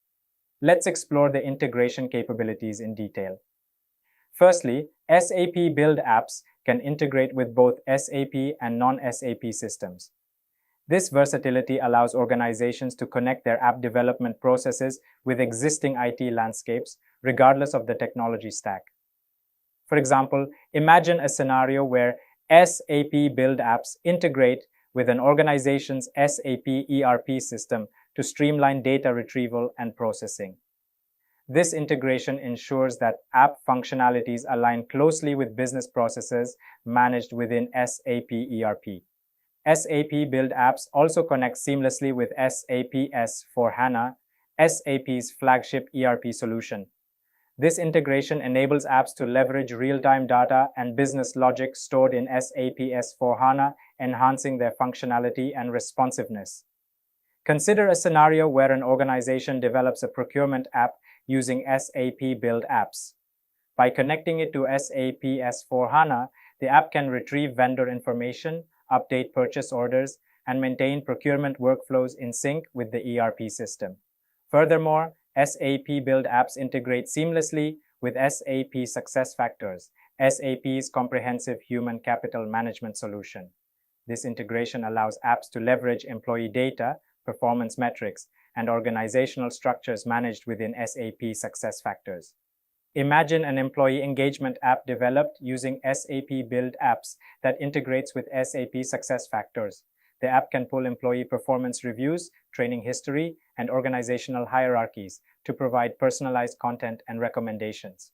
Let's explore the integration capabilities in detail. Firstly, SAP Build Apps can integrate with both SAP and non-SAP systems. This versatility allows organizations to connect their app development processes with existing IT landscapes, regardless of the technology stack. For example, imagine a scenario where SAP Build Apps integrate with an organization's SAP ERP system to streamline data retrieval and processing. This integration ensures that app functionalities align closely with business processes managed within SAP ERP. SAP Build Apps also connect seamlessly with SAP S/4HANA, SAP's flagship ERP solution. This integration enables apps to leverage real-time data and business logic stored in SAP S/4HANA, enhancing their functionality and responsiveness. Consider a scenario where an organization develops a procurement app using SAP Build Apps. By connecting it to SAP S/4HANA, the app can retrieve vendor information, update purchase orders, and maintain procurement workflows in sync with the ERP system. Furthermore, SAP Build Apps integrate seamlessly with SAP SuccessFactors, SAP's comprehensive human capital management solution. This integration allows apps to leverage employee data, performance metrics, and organizational structures managed within SAP SuccessFactors. Imagine an employee engagement app developed using SAP Build Apps that integrates with SAP SuccessFactors. The app can pull employee performance reviews, training history, and organizational hierarchies to provide personalized content and recommendations.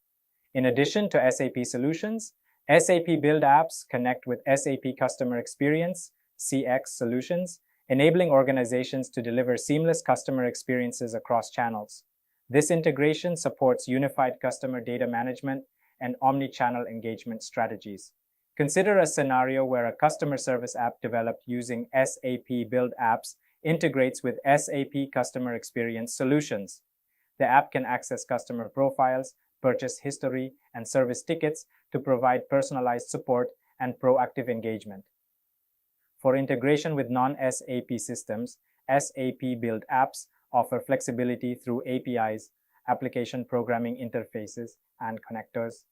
In addition to SAP solutions, SAP Build Apps connect with SAP Customer Experience (CX) solutions, enabling organizations to deliver seamless customer experiences across channels. This integration supports unified customer data management and omni-channel engagement strategies. Consider a scenario where a customer service app developed using SAP Build Apps integrates with SAP Customer Experience solutions. The app can access customer profiles, purchase history, and service tickets to provide personalized support and proactive engagement. For integration with non-SAP systems, SAP Build Apps offer flexibility through APIs, application programming interfaces, and connectors.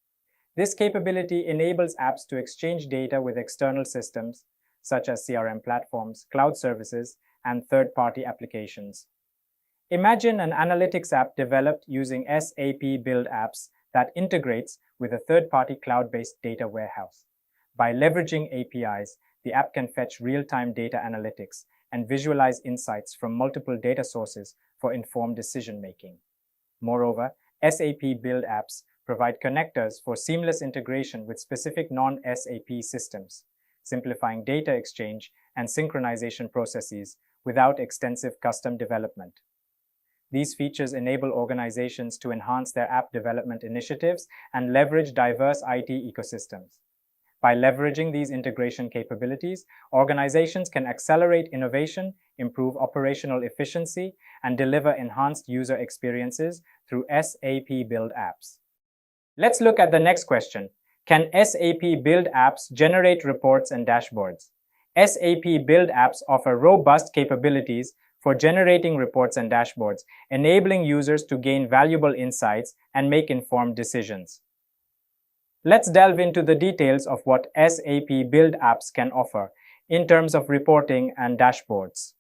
This capability enables apps to exchange data with external systems, such as CRM platforms, cloud services, and third-party applications. Imagine an analytics app developed using SAP Build Apps that integrates with a third-party cloud-based data warehouse. By leveraging APIs, the app can fetch real-time data analytics and visualize insights from multiple data sources for informed decision-making. Moreover, SAP Build Apps provide connectors for seamless integration with specific non-SAP systems, simplifying data exchange and synchronization processes without extensive custom development. These features enable organizations to enhance their app development initiatives and leverage diverse IT ecosystems. By leveraging these integration capabilities, organizations can accelerate innovation, improve operational efficiency, and deliver enhanced user experiences through SAP Build Apps. Let's look at the next question. Can SAP Build Apps generate reports and dashboards? SAP Build Apps offer robust capabilities for generating reports and dashboards, enabling users to gain valuable insights and make informed decisions. Let's delve into the details of what SAP Build Apps can offer in terms of reporting and dashboards.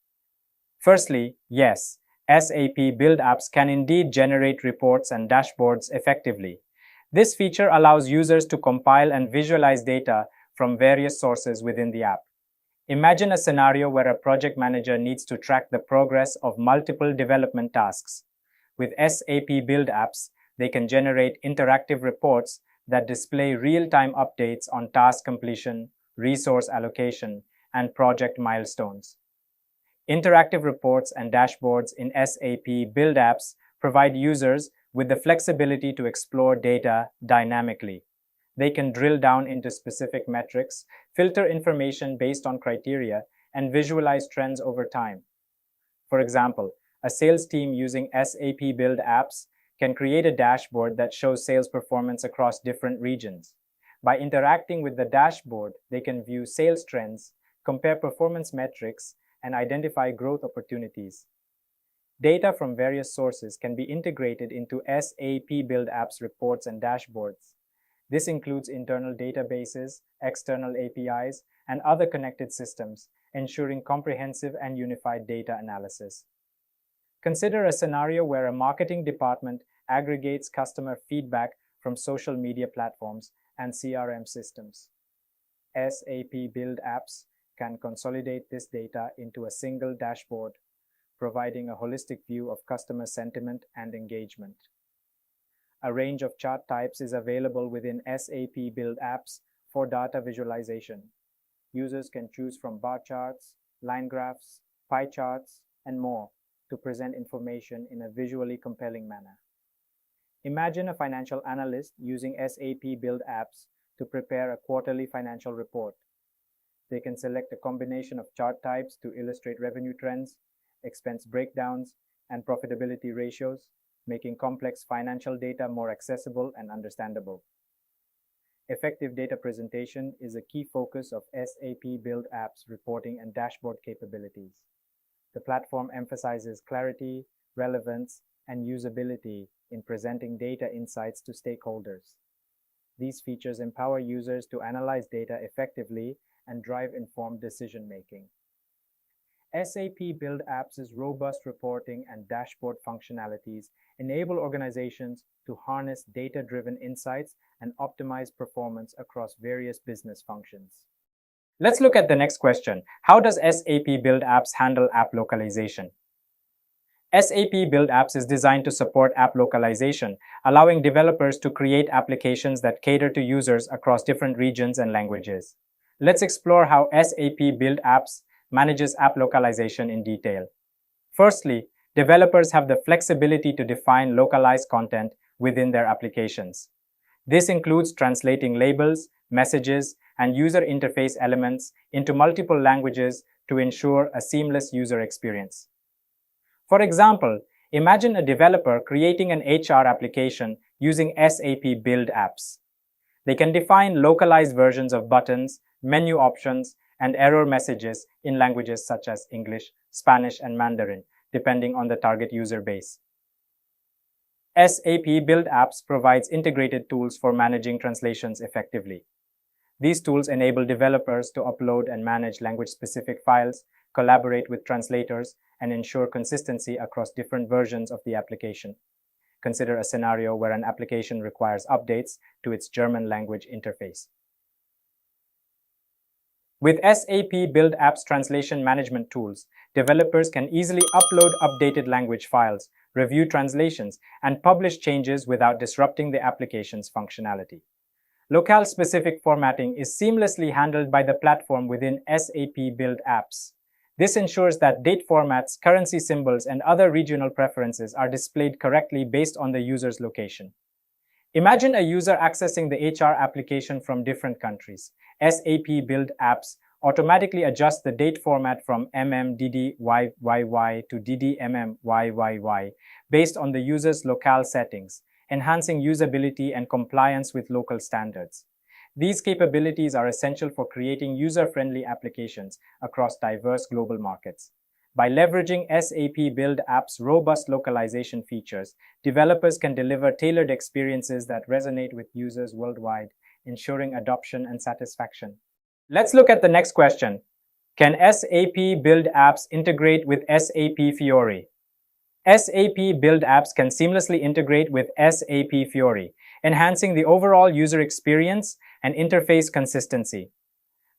Firstly, yes, SAP Build Apps can indeed generate reports and dashboards effectively. This feature allows users to compile and visualize data from various sources within the app. Imagine a scenario where a project manager needs to track the progress of multiple development tasks. With SAP Build Apps, they can generate interactive reports that display real-time updates on task completion, resource allocation, and project milestones. Interactive reports and dashboards in SAP Build Apps provide users with the flexibility to explore data dynamically. They can drill down into specific metrics, filter information based on criteria, and visualize trends over time. For example, a sales team using SAP Build Apps can create a dashboard that shows sales performance across different regions. By interacting with the dashboard, they can view sales trends, compare performance metrics, and identify growth opportunities. Data from various sources can be integrated into SAP Build Apps reports and dashboards. This includes internal databases, external APIs, and other connected systems, ensuring comprehensive and unified data analysis. Consider a scenario where a marketing department aggregates customer feedback from social media platforms and CRM systems. SAP Build Apps can consolidate this data into a single dashboard, providing a holistic view of customer sentiment and engagement. A range of chart types is available within SAP Build Apps for data visualization. Users can choose from bar charts, line graphs, pie charts, and more to present information in a visually compelling manner. Imagine a financial analyst using SAP Build Apps to prepare a quarterly financial report. They can select a combination of chart types to illustrate revenue trends, expense breakdowns, and profitability ratios, making complex financial data more accessible and understandable. Effective data presentation is a key focus of SAP Build Apps reporting and dashboard capabilities. The platform emphasizes clarity, relevance, and usability in presenting data insights to stakeholders. These features empower users to analyze data effectively and drive informed decision-making. SAP Build Apps' robust reporting and dashboard functionalities enable organizations to harness data-driven insights and optimize performance across various business functions. Let's look at the next question. How does SAP Build Apps handle app localization? SAP Build Apps is designed to support app localization, allowing developers to create applications that cater to users across different regions and languages. Let's explore how SAP Build Apps manages app localization in detail. Firstly, developers have the flexibility to define localized content within their applications. This includes translating labels, messages, and user interface elements into multiple languages to ensure a seamless user experience. For example, imagine a developer creating an HR application using SAP Build Apps. They can define localized versions of buttons, menu options, and error messages in languages such as English, Spanish, and Mandarin, depending on the target user base. SAP Build Apps provides integrated tools for managing translations effectively. These tools enable developers to upload and manage language-specific files, collaborate with translators, and ensure consistency across different versions of the application. Consider a scenario where an application requires updates to its German language interface. With SAP Build Apps translation management tools, developers can easily upload updated language files, review translations, and publish changes without disrupting the application's functionality. Locale-specific formatting is seamlessly handled by the platform within SAP Build Apps. This ensures that date formats, currency symbols, and other regional preferences are displayed correctly based on the user's location. Imagine a user accessing the HR application from different countries. SAP Build Apps automatically adjusts the date format from MMDDYYY to DDMMYYY based on the user's locale settings, enhancing usability and compliance with local standards. These capabilities are essential for creating user-friendly applications across diverse global markets. By leveraging SAP Build Apps' robust localization features, developers can deliver tailored experiences that resonate with users worldwide, ensuring adoption and satisfaction. Let's look at the next question. Can SAP Build Apps integrate with SAP Fiori? SAP Build Apps can seamlessly integrate with SAP Fiori, enhancing the overall user experience and interface consistency.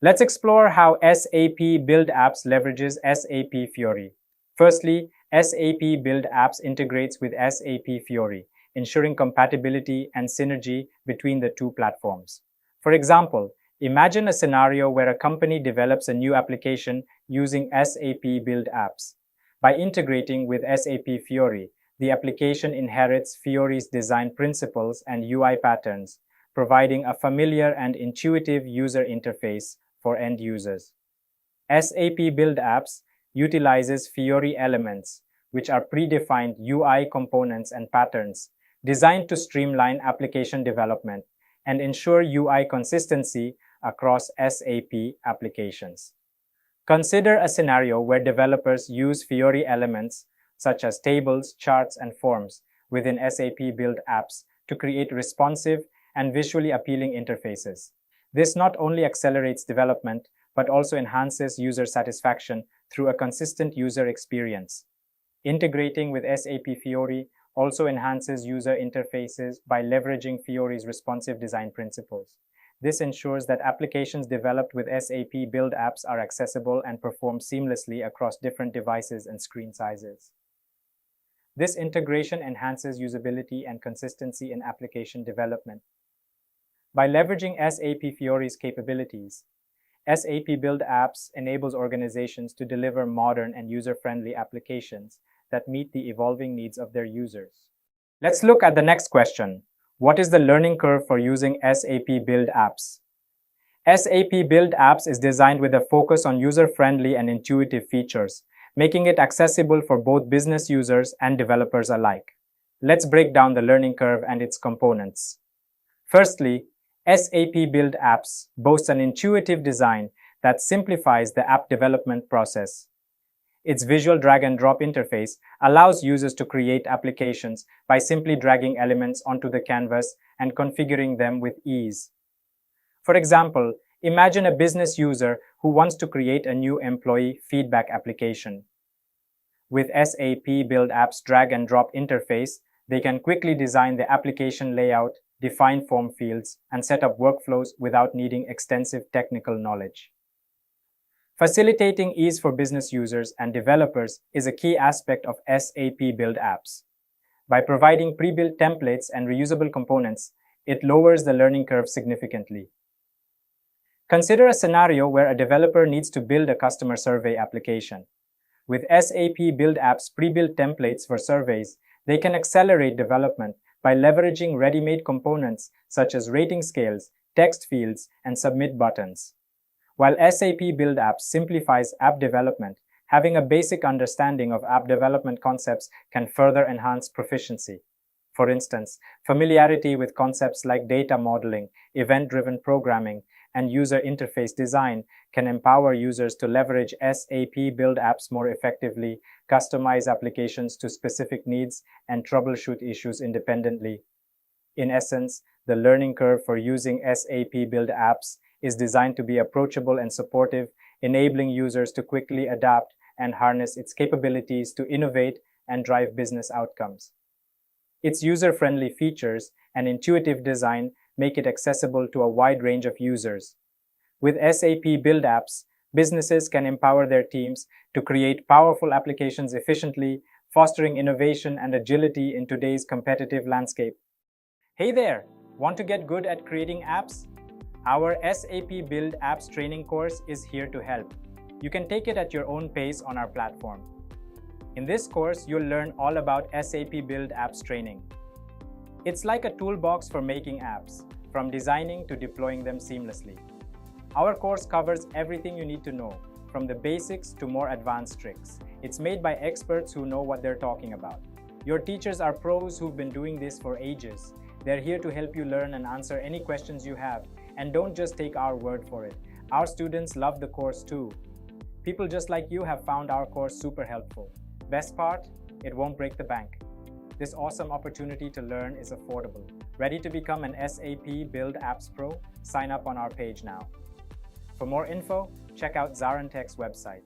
Let's explore how SAP Build Apps leverages SAP Fiori. Firstly, SAP Build Apps integrates with SAP Fiori, ensuring compatibility and synergy between the two platforms. For example, imagine a scenario where a company develops a new application using SAP Build Apps. By integrating with SAP Fiori, the application inherits Fiori's design principles and UI patterns, providing a familiar and intuitive user interface for end users. SAP Build Apps utilizes Fiori elements, which are predefined UI components and patterns designed to streamline application development and ensure UI consistency across SAP applications. Consider a scenario where developers use Fiori elements such as tables, charts, and forms within SAP Build Apps to create responsive and visually appealing interfaces. This not only accelerates development, but also enhances user satisfaction through a consistent user experience. Integrating with SAP Fiori also enhances user interfaces by leveraging Fiori's responsive design principles. This ensures that applications developed with SAP Build Apps are accessible and perform seamlessly across different devices and screen sizes. This integration enhances usability and consistency in application development. By leveraging SAP Fiori's capabilities, SAP Build Apps enables organizations to deliver modern and user-friendly applications that meet the evolving needs of their users. Let's look at the next question. What is the learning curve for using SAP Build Apps? SAP Build Apps is designed with a focus on user-friendly and intuitive features, making it accessible for both business users and developers alike. Let's break down the learning curve and its components. Firstly, SAP Build Apps boasts an intuitive design that simplifies the app development process. Its visual drag-and-drop interface allows users to create applications by simply dragging elements onto the canvas and configuring them with ease. For example, imagine a business user who wants to create a new employee feedback application. With SAP Build Apps drag-and-drop interface, they can quickly design the application layout, define form fields, and set up workflows without needing extensive technical knowledge. Facilitating ease for business users and developers is a key aspect of SAP Build Apps. By providing pre-built templates and reusable components, it lowers the learning curve significantly. Consider a scenario where a developer needs to build a customer survey application. With SAP Build Apps pre-built templates for surveys, they can accelerate development by leveraging ready-made components such as rating scales, text fields, and submit buttons. While SAP Build Apps simplifies app development, having a basic understanding of app development concepts can further enhance proficiency. For instance, familiarity with concepts like data modeling, event-driven programming, and user interface design can empower users to leverage SAP Build Apps more effectively, customize applications to specific needs, and troubleshoot issues independently. In essence, the learning curve for using SAP Build Apps is designed to be approachable and supportive, enabling users to quickly adapt and harness its capabilities to innovate and drive business outcomes. Its user-friendly features and intuitive design make it accessible to a wide range of users. With SAP Build Apps, businesses can empower their teams to create powerful applications efficiently, fostering innovation and agility in today's competitive landscape. Hey there! Want to get good at creating apps? Our SAP Build Apps training course is here to help. You can take it at your own pace on our platform. In this course, you'll learn all about SAP Build Apps training. It's like a toolbox for making apps, from designing to deploying them seamlessly. Our course covers everything you need to know, from the basics to more advanced tricks. It's made by experts who know what they're talking about. Your teachers are pros who've been doing this for ages. They're here to help you learn and answer any questions you have. And don't just take our word for it. Our students love the course too. People just like you have found our course super helpful. Best part? It won't break the bank. This awesome opportunity to learn is affordable. Ready to become an SAP Build Apps Pro? Sign up on our page now. For more info, check out ZaranTech's website.